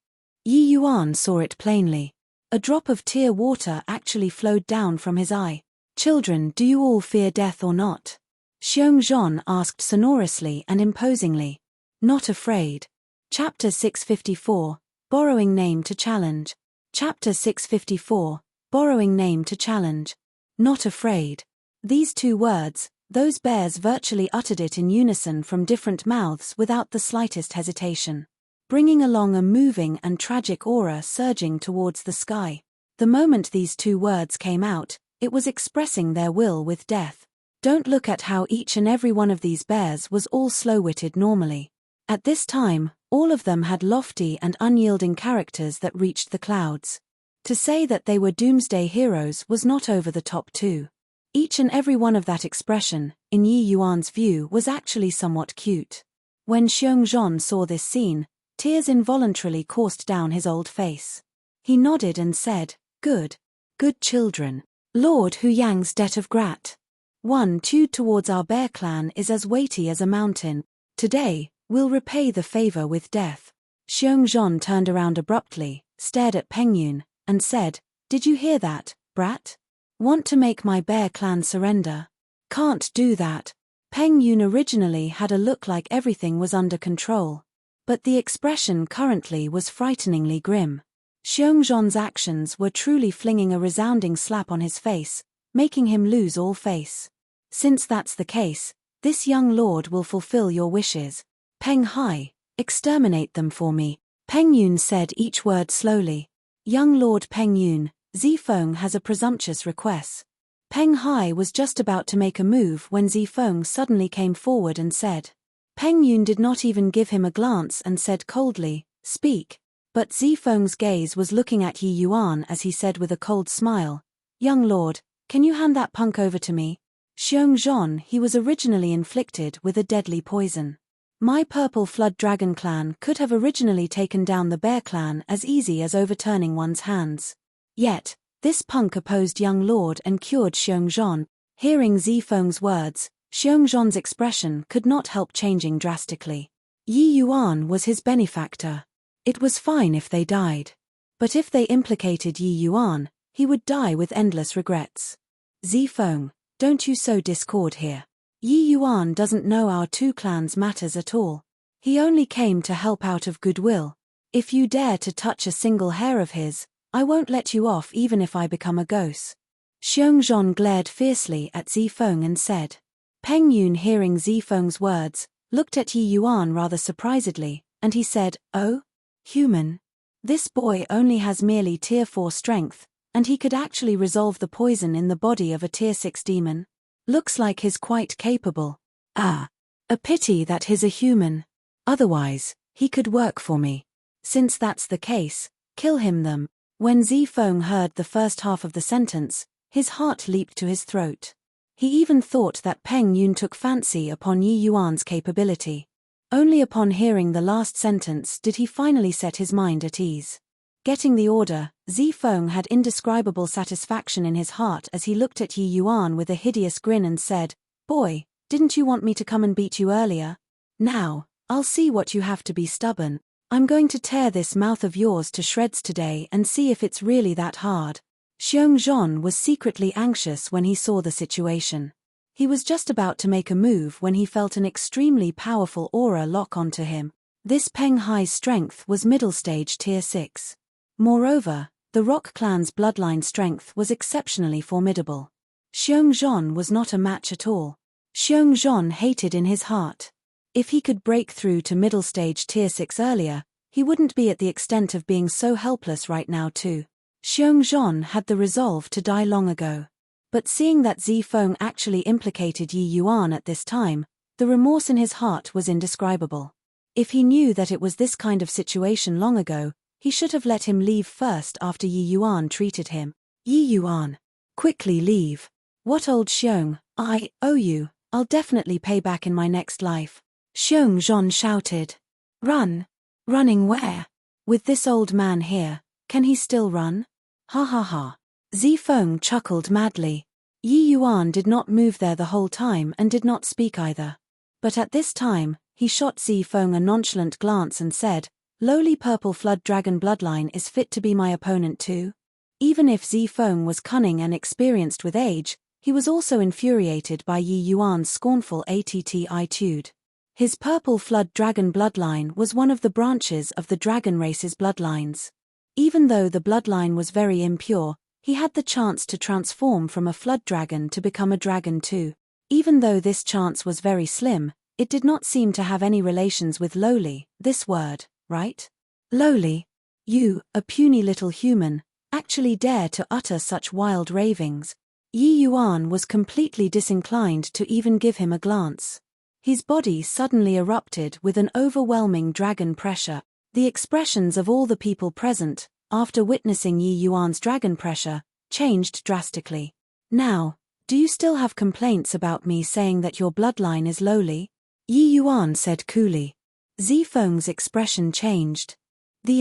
Yi Yuan saw it plainly. A drop of tear water actually flowed down from his eye. "Children, do you all fear death or not?" Xiongzhan asked sonorously and imposingly. "Not afraid." Chapter 654, Borrowing Name to Challenge. Chapter 654, Borrowing Name to Challenge. Not afraid. These two words, those bears virtually uttered it in unison from different mouths without the slightest hesitation, bringing along a moving and tragic aura surging towards the sky. The moment these two words came out, it was expressing their will with death. Don't look at how each and every one of these bears was all slow-witted normally. At this time, all of them had lofty and unyielding characters that reached the clouds. To say that they were doomsday heroes was not over the top too. Each and every one of that expression, in Yi Yuan's view, was actually somewhat cute. When Xiongzhan saw this scene, tears involuntarily coursed down his old face. He nodded and said, "Good. Good children. Lord Hu Yang's debt of gratitude towards our bear clan is as weighty as a mountain. Today, we'll repay the favor with death." Xiongzhan turned around abruptly, stared at Peng Yun, and said, "Did you hear that, brat? Want to make my bear clan surrender? Can't do that." Peng Yun originally had a look like everything was under control. But the expression currently was frighteningly grim. Xiongzhan's actions were truly flinging a resounding slap on his face, making him lose all face. "Since that's the case, this young lord will fulfill your wishes. Peng Hai, exterminate them for me." Peng Yun said each word slowly. "Young Lord Peng Yun, Zifeng has a presumptuous request." Peng Hai was just about to make a move when Zifeng suddenly came forward and said. Peng Yun did not even give him a glance and said coldly, "Speak." But Zifeng's gaze was looking at Yi Yuan as he said with a cold smile, "Young lord, can you hand that punk over to me? Xiongzhan, he was originally inflicted with a deadly poison. My purple flood dragon clan could have originally taken down the bear clan as easy as overturning one's hands. Yet, this punk opposed young lord and cured Xiongzhan." Hearing Zifeng's words, Xiongzhan's expression could not help changing drastically. Yi Yuan was his benefactor. It was fine if they died. But if they implicated Yi Yuan, he would die with endless regrets. "Zifeng, don't you sow discord here. Yi Yuan doesn't know our two clans matters at all. He only came to help out of goodwill. If you dare to touch a single hair of his, I won't let you off even if I become a ghost." Xiongzhan glared fiercely at Zifeng and said. Peng Yun, hearing Zifeng's words, looked at Yi Yuan rather surprisedly, and he said, "Oh? Human? This boy only has merely tier 4 strength, and he could actually resolve the poison in the body of a tier 6 demon? Looks like he's quite capable. Ah. A pity that he's a human. Otherwise, he could work for me. Since that's the case, kill him them." When Zifeng heard the first half of the sentence, his heart leaped to his throat. He even thought that Peng Yun took fancy upon Yi Yuan's capability. Only upon hearing the last sentence did he finally set his mind at ease. Getting the order, Zifeng had indescribable satisfaction in his heart as he looked at Yi Yuan with a hideous grin and said, "Boy, didn't you want me to come and beat you earlier? Now, I'll see what you have to be stubborn. I'm going to tear this mouth of yours to shreds today and see if it's really that hard." Xiongzhan was secretly anxious when he saw the situation. He was just about to make a move when he felt an extremely powerful aura lock onto him. This Peng Hai's strength was middle stage tier 6. Moreover, the Rock clan's bloodline strength was exceptionally formidable. Xiongzhan was not a match at all. Xiongzhan hated in his heart. If he could break through to middle stage tier 6 earlier, he wouldn't be at the extent of being so helpless right now too. Xiongzhan had the resolve to die long ago. But seeing that Zifeng actually implicated Yi Yuan at this time, the remorse in his heart was indescribable. If he knew that it was this kind of situation long ago, he should have let him leave first after Yi Yuan treated him. "Yi Yuan, quickly leave. What old Xiong, I owe you, I'll definitely pay back in my next life." Xiongzhan shouted. "Run? Running where? With this old man here, can he still run? Ha ha ha." Zifeng chuckled madly. Yi Yuan did not move there the whole time and did not speak either. But at this time, he shot Zifeng a nonchalant glance and said, "Lowly purple flood dragon bloodline is fit to be my opponent too?" Even if Zifeng was cunning and experienced with age, he was also infuriated by Yi Yuan's scornful attitude. His purple flood dragon bloodline was one of the branches of the dragon race's bloodlines. Even though the bloodline was very impure, he had the chance to transform from a flood dragon to become a dragon too. Even though this chance was very slim, it did not seem to have any relations with lowly, this word, right? Lowly? You, a puny little human, actually dare to utter such wild ravings? Yi Yuan was completely disinclined to even give him a glance. His body suddenly erupted with an overwhelming dragon pressure. The expressions of all the people present, after witnessing Yi Yuan's dragon pressure, changed drastically. "Now, do you still have complaints about me saying that your bloodline is lowly?" Yi Yuan said coolly. Zifeng's expression changed. The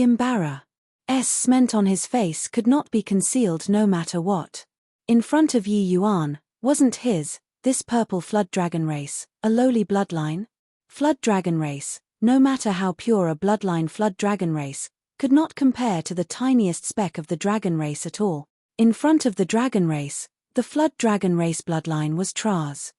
Cement on his face could not be concealed no matter what. In front of Yi Yuan, wasn't this purple flood dragon race, a lowly bloodline? Flood dragon race, no matter how pure a bloodline flood dragon race, could not compare to the tiniest speck of the dragon race at all. In front of the dragon race, the flood dragon race bloodline was Tra's.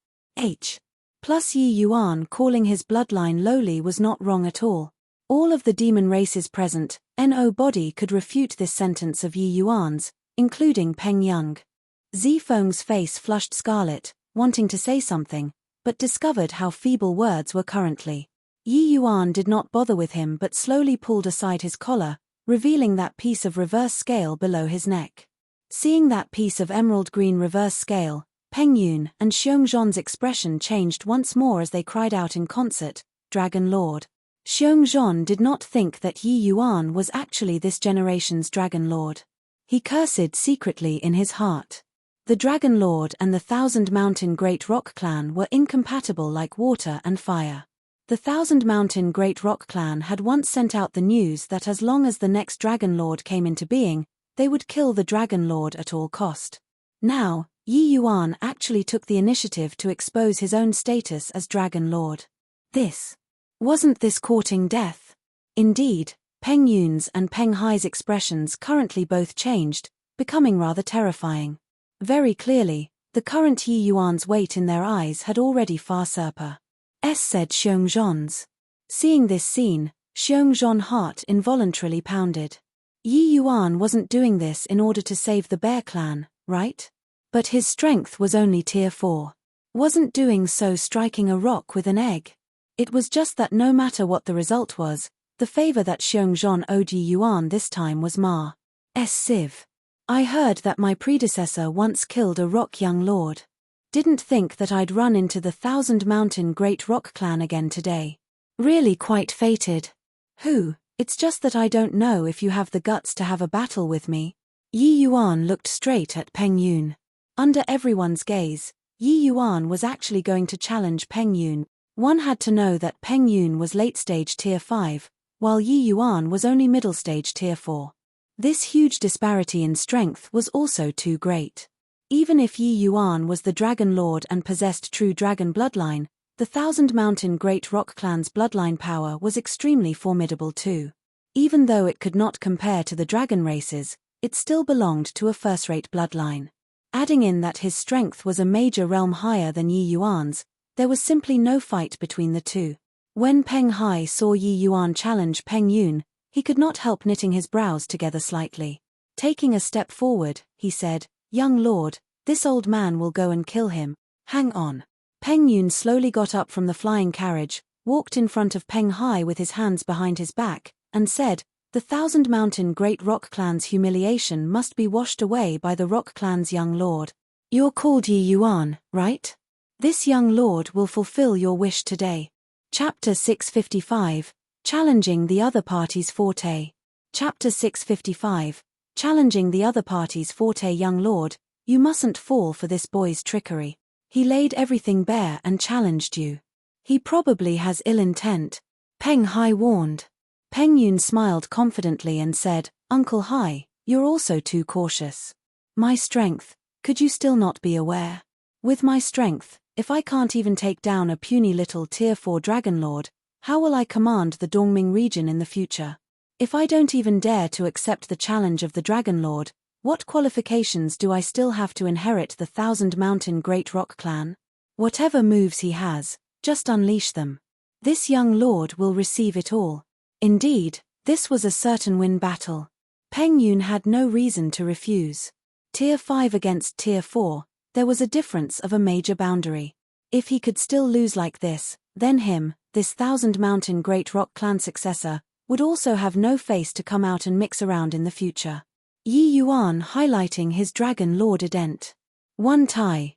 Plus Yi Yuan calling his bloodline lowly was not wrong at all. All of the demon races present, nobody could refute this sentence of Yi Yuan's, including Peng Yang. Zifeng's face flushed scarlet, wanting to say something, but discovered how feeble words were currently. Yi Yuan did not bother with him but slowly pulled aside his collar, revealing that piece of reverse scale below his neck. Seeing that piece of emerald green reverse scale, Peng Yun and Xiongzhan's expression changed once more as they cried out in concert, "Dragon Lord!" Xiongzhan did not think that Yi Yuan was actually this generation's Dragon Lord. He cursed secretly in his heart. The Dragon Lord and the Thousand Mountain Great Rock Clan were incompatible like water and fire. The Thousand Mountain Great Rock Clan had once sent out the news that as long as the next Dragon Lord came into being, they would kill the Dragon Lord at all cost. Now, Yi Yuan actually took the initiative to expose his own status as Dragon Lord. Wasn't this courting death? Indeed, Peng Yun's and Peng Hai's expressions currently both changed, becoming rather terrifying. Very clearly, the current Yi Yuan's weight in their eyes had already far surpassed said Xiongzhan's. Seeing this scene, Xiongzhan's heart involuntarily pounded. Yi Yuan wasn't doing this in order to save the Bear Clan, right? But his strength was only tier 4. Wasn't doing so striking a rock with an egg. It was just that no matter what the result was, the favor that Xiongzhan owed Yi Yuan this time was Ma's sieve. I heard that my predecessor once killed a rock young lord. Didn't think that I'd run into the Thousand Mountain Great Rock Clan again today. Really quite fated. It's just that I don't know if you have the guts to have a battle with me. Yi Yuan looked straight at Peng Yun. Under everyone's gaze, Yi Yuan was actually going to challenge Peng Yun. One had to know that Peng Yun was late-stage tier 5, while Yi Yuan was only middle-stage tier 4. This huge disparity in strength was also too great. Even if Yi Yuan was the Dragon Lord and possessed true dragon bloodline, the Thousand Mountain Great Rock Clan's bloodline power was extremely formidable too. Even though it could not compare to the dragon races, it still belonged to a first-rate bloodline. Adding in that his strength was a major realm higher than Yi Yuan's, there was simply no fight between the two. When Peng Hai saw Yi Yuan challenge Peng Yun, he could not help knitting his brows together slightly. Taking a step forward, he said, "Young lord, this old man will go and kill him. Hang on." Peng Yun slowly got up from the flying carriage, walked in front of Peng Hai with his hands behind his back, and said, "The Thousand Mountain Great Rock Clan's humiliation must be washed away by the Rock Clan's young lord. You're called Yi Yuan, right? This young lord will fulfill your wish today." Chapter 655, Challenging the Other Party's Forte. Chapter 655, Challenging the Other Party's Forte. Young lord, you mustn't fall for this boy's trickery. He laid everything bare and challenged you. He probably has ill intent, Peng Hai warned. Peng Yun smiled confidently and said, "Uncle Hai, you're also too cautious. My strength, could you still not be aware? With my strength, if I can't even take down a puny little tier 4 dragon lord, how will I command the Dongming region in the future? If I don't even dare to accept the challenge of the Dragon Lord, what qualifications do I still have to inherit the Thousand Mountain Great Rock Clan? Whatever moves he has, just unleash them. This young lord will receive it all." Indeed, this was a certain win battle. Peng Yun had no reason to refuse. Tier 5 against Tier 4, there was a difference of a major boundary. If he could still lose like this, then this Thousand Mountain Great Rock Clan successor, would also have no face to come out and mix around in the future. Yi Yuan highlighting his Dragon Lord ident. One tie,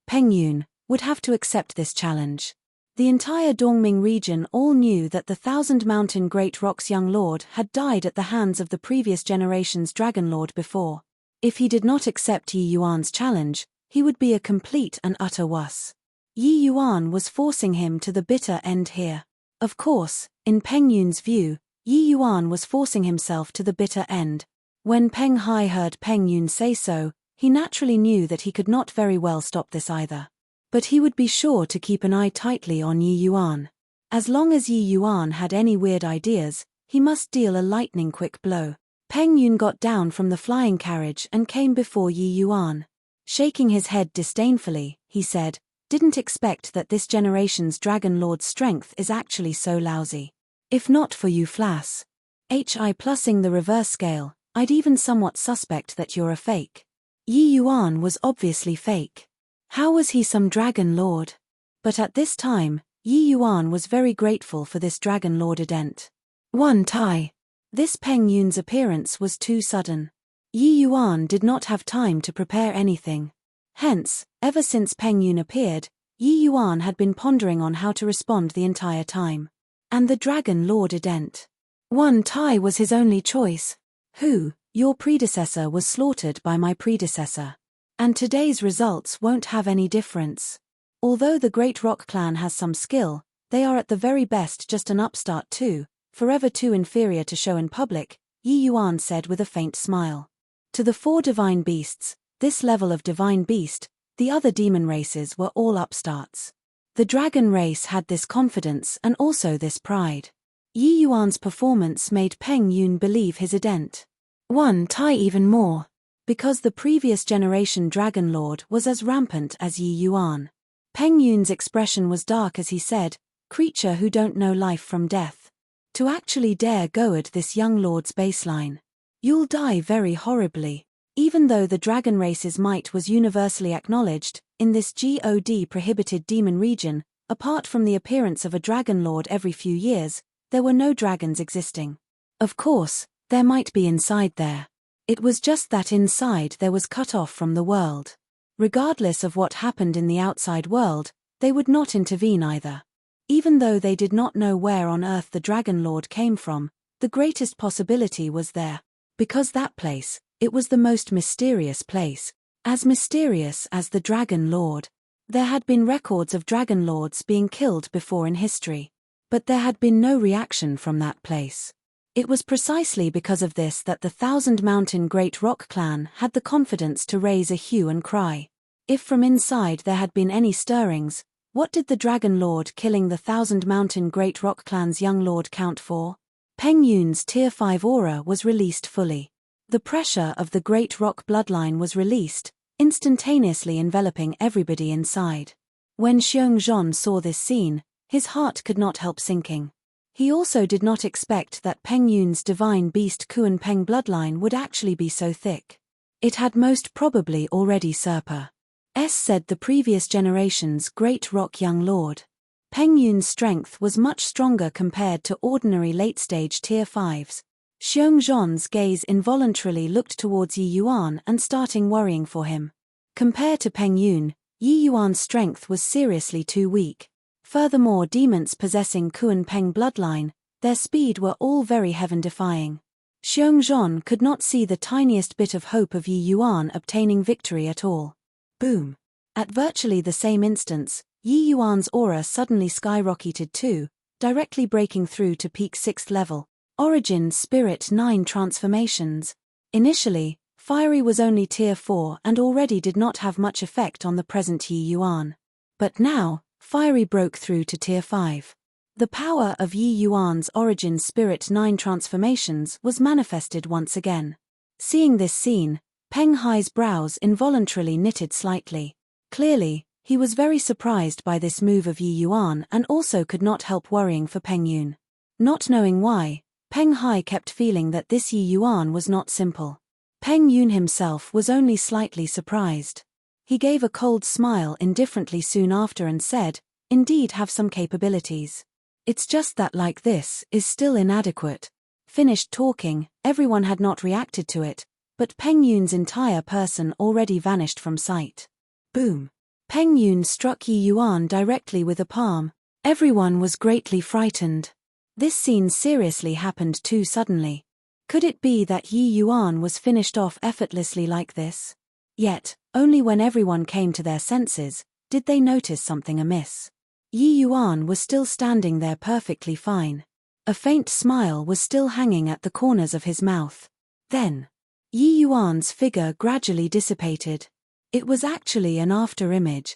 Peng Yun, would have to accept this challenge. The entire Dongming region all knew that the Thousand Mountain Great Rock's young lord had died at the hands of the previous generation's Dragon Lord before. If he did not accept Yi Yuan's challenge, he would be a complete and utter wuss. Yi Yuan was forcing him to the bitter end here. Of course, in Peng Yun's view, Yi Yuan was forcing himself to the bitter end. When Peng Hai heard Peng Yun say so, he naturally knew that he could not very well stop this either. But he would be sure to keep an eye tightly on Yi Yuan. As long as Yi Yuan had any weird ideas, he must deal a lightning-quick blow. Peng Yun got down from the flying carriage and came before Yi Yuan. Shaking his head disdainfully, he said, "Didn't expect that this generation's Dragon Lord's strength is actually so lousy. If not for you Flass. HI plussing the reverse scale, I'd even somewhat suspect that you're a fake." Yi Yuan was obviously fake. How was he some Dragon Lord? But at this time, Yi Yuan was very grateful for this Dragon Lord ident. One Tai. This Peng Yun's appearance was too sudden. Yi Yuan did not have time to prepare anything. Hence, ever since Peng Yun appeared, Yi Yuan had been pondering on how to respond the entire time. And the Dragon Lord ident. One Tai was his only choice. Who? Your predecessor was slaughtered by my predecessor. And today's results won't have any difference. Although the Great Rock clan has some skill, they are at the very best just an upstart too, forever too inferior to show in public, Yi Yuan said with a faint smile. To the 4 divine beasts, this level of divine beast, the other demon races were all upstarts. The dragon race had this confidence and also this pride. Yi Yuan's performance made Peng Yun believe his ident. One Tai even more. Because the previous generation Dragon Lord was as rampant as Yi Yuan. Peng Yun's expression was dark as he said, "Creature who don't know life from death. To actually dare go at this young lord's baseline. You'll die very horribly." Even though the dragon race's might was universally acknowledged, in this God prohibited demon region, apart from the appearance of a dragon lord every few years, there were no dragons existing. Of course, there might be inside there. It was just that inside there was cut off from the world. Regardless of what happened in the outside world, they would not intervene either. Even though they did not know where on earth the Dragon Lord came from, the greatest possibility was there. Because that place, it was the most mysterious place, as mysterious as the Dragon Lord. There had been records of Dragon Lords being killed before in history. But there had been no reaction from that place. It was precisely because of this that the Thousand Mountain Great Rock clan had the confidence to raise a hue and cry. If from inside there had been any stirrings, what did the Dragon Lord killing the Thousand Mountain Great Rock clan's young lord count for? Peng Yun's Tier 5 aura was released fully. The pressure of the Great Rock bloodline was released, instantaneously enveloping everybody inside. When Xiongzhan saw this scene, his heart could not help sinking. He also did not expect that Peng Yun's divine beast Kuan Peng bloodline would actually be so thick. It had most probably already said the previous generation's Great Rock young lord. Peng Yun's strength was much stronger compared to ordinary late-stage Tier 5s. Xiongzhan's gaze involuntarily looked towards Yi Yuan and starting worrying for him. Compared to Peng Yun, Yi Yuan's strength was seriously too weak. Furthermore, demons possessing Kuan Peng bloodline, their speed were all very heaven-defying. Xiongzhan could not see the tiniest bit of hope of Yi Yuan obtaining victory at all. Boom! At virtually the same instance, Yi Yuan's aura suddenly skyrocketed too, directly breaking through to peak 6th level. Origin Spirit 9 transformations. Initially, Fiery was only Tier 4 and already did not have much effect on the present Yi Yuan. But now, Fiery broke through to Tier 5. The power of Yi Yuan's Origin Spirit 9 transformations was manifested once again. Seeing this scene, Peng Hai's brows involuntarily knitted slightly. Clearly, he was very surprised by this move of Yi Yuan and also could not help worrying for Peng Yun. Not knowing why, Peng Hai kept feeling that this Yi Yuan was not simple. Peng Yun himself was only slightly surprised. He gave a cold smile indifferently soon after and said, "Indeed have some capabilities. It's just that like this is still inadequate." Finished talking, everyone had not reacted to it, but Peng Yun's entire person already vanished from sight. Boom! Peng Yun struck Yi Yuan directly with a palm. Everyone was greatly frightened. This scene seriously happened too suddenly. Could it be that Yi Yuan was finished off effortlessly like this? Yet, only when everyone came to their senses, did they notice something amiss. Yi Yuan was still standing there perfectly fine. A faint smile was still hanging at the corners of his mouth. Then, Yi Yuan's figure gradually dissipated. It was actually an after-image.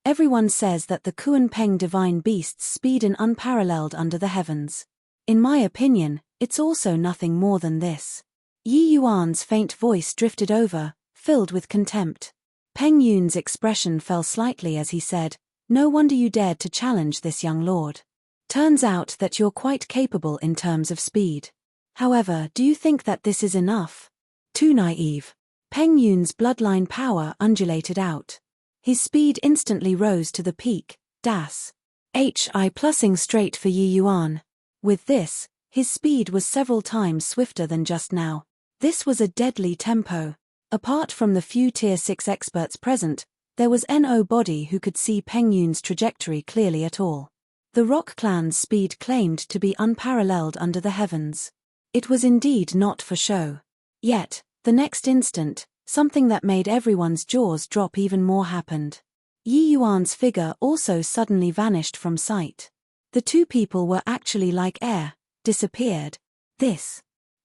Everyone says that the Kuan-Peng divine beasts speed in unparalleled under the heavens. In my opinion, it's also nothing more than this. Yi Yuan's faint voice drifted over, filled with contempt. Peng Yun's expression fell slightly as he said, "No wonder you dared to challenge this young lord. Turns out that you're quite capable in terms of speed. However, do you think that this is enough? Too naive." Peng Yun's bloodline power undulated out. His speed instantly rose to the peak, HI plusing straight for Yi Yuan. With this, his speed was several times swifter than just now. This was a deadly tempo. Apart from the few Tier 6 experts present, there was nobody who could see Peng Yun's trajectory clearly at all. The Rock Clan's speed claimed to be unparalleled under the heavens. It was indeed not for show. Yet, the next instant, something that made everyone's jaws drop even more happened. Yi Yuan's figure also suddenly vanished from sight. The two people were actually like air, disappeared.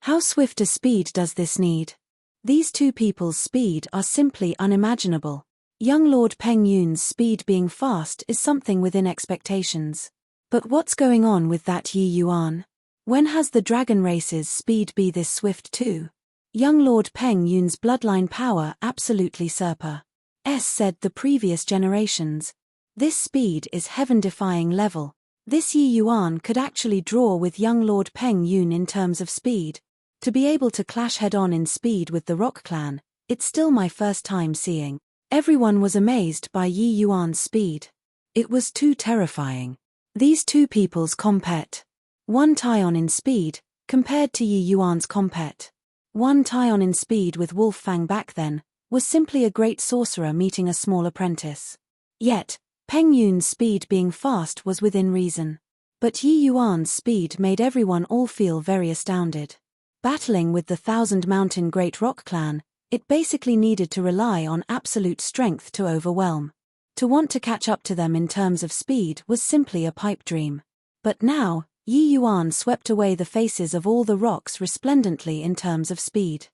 How swift a speed does this need? These two people's speed are simply unimaginable. Young Lord Peng Yun's speed being fast is something within expectations. But what's going on with that Yi Yuan? When has the dragon race's speed be this swift too? Young Lord Peng Yun's bloodline power absolutely said the previous generations. This speed is heaven-defying level. This Yi Yuan could actually draw with young Lord Peng Yun in terms of speed. To be able to clash head-on in speed with the Rock Clan, it's still my first time seeing. Everyone was amazed by Yi Yuan's speed. It was too terrifying. These two people's compet. One Taion in speed, compared to Yi Yuan's compet. One Taion in speed with Wolf Fang back then, was simply a great sorcerer meeting a small apprentice. Yet, Peng Yun's speed being fast was within reason. But Yi Yuan's speed made everyone all feel very astounded. Battling with the Thousand Mountain Great Rock Clan, it basically needed to rely on absolute strength to overwhelm. To want to catch up to them in terms of speed was simply a pipe dream. But now, Yi Yuan swept away the faces of all the rocks resplendently in terms of speed.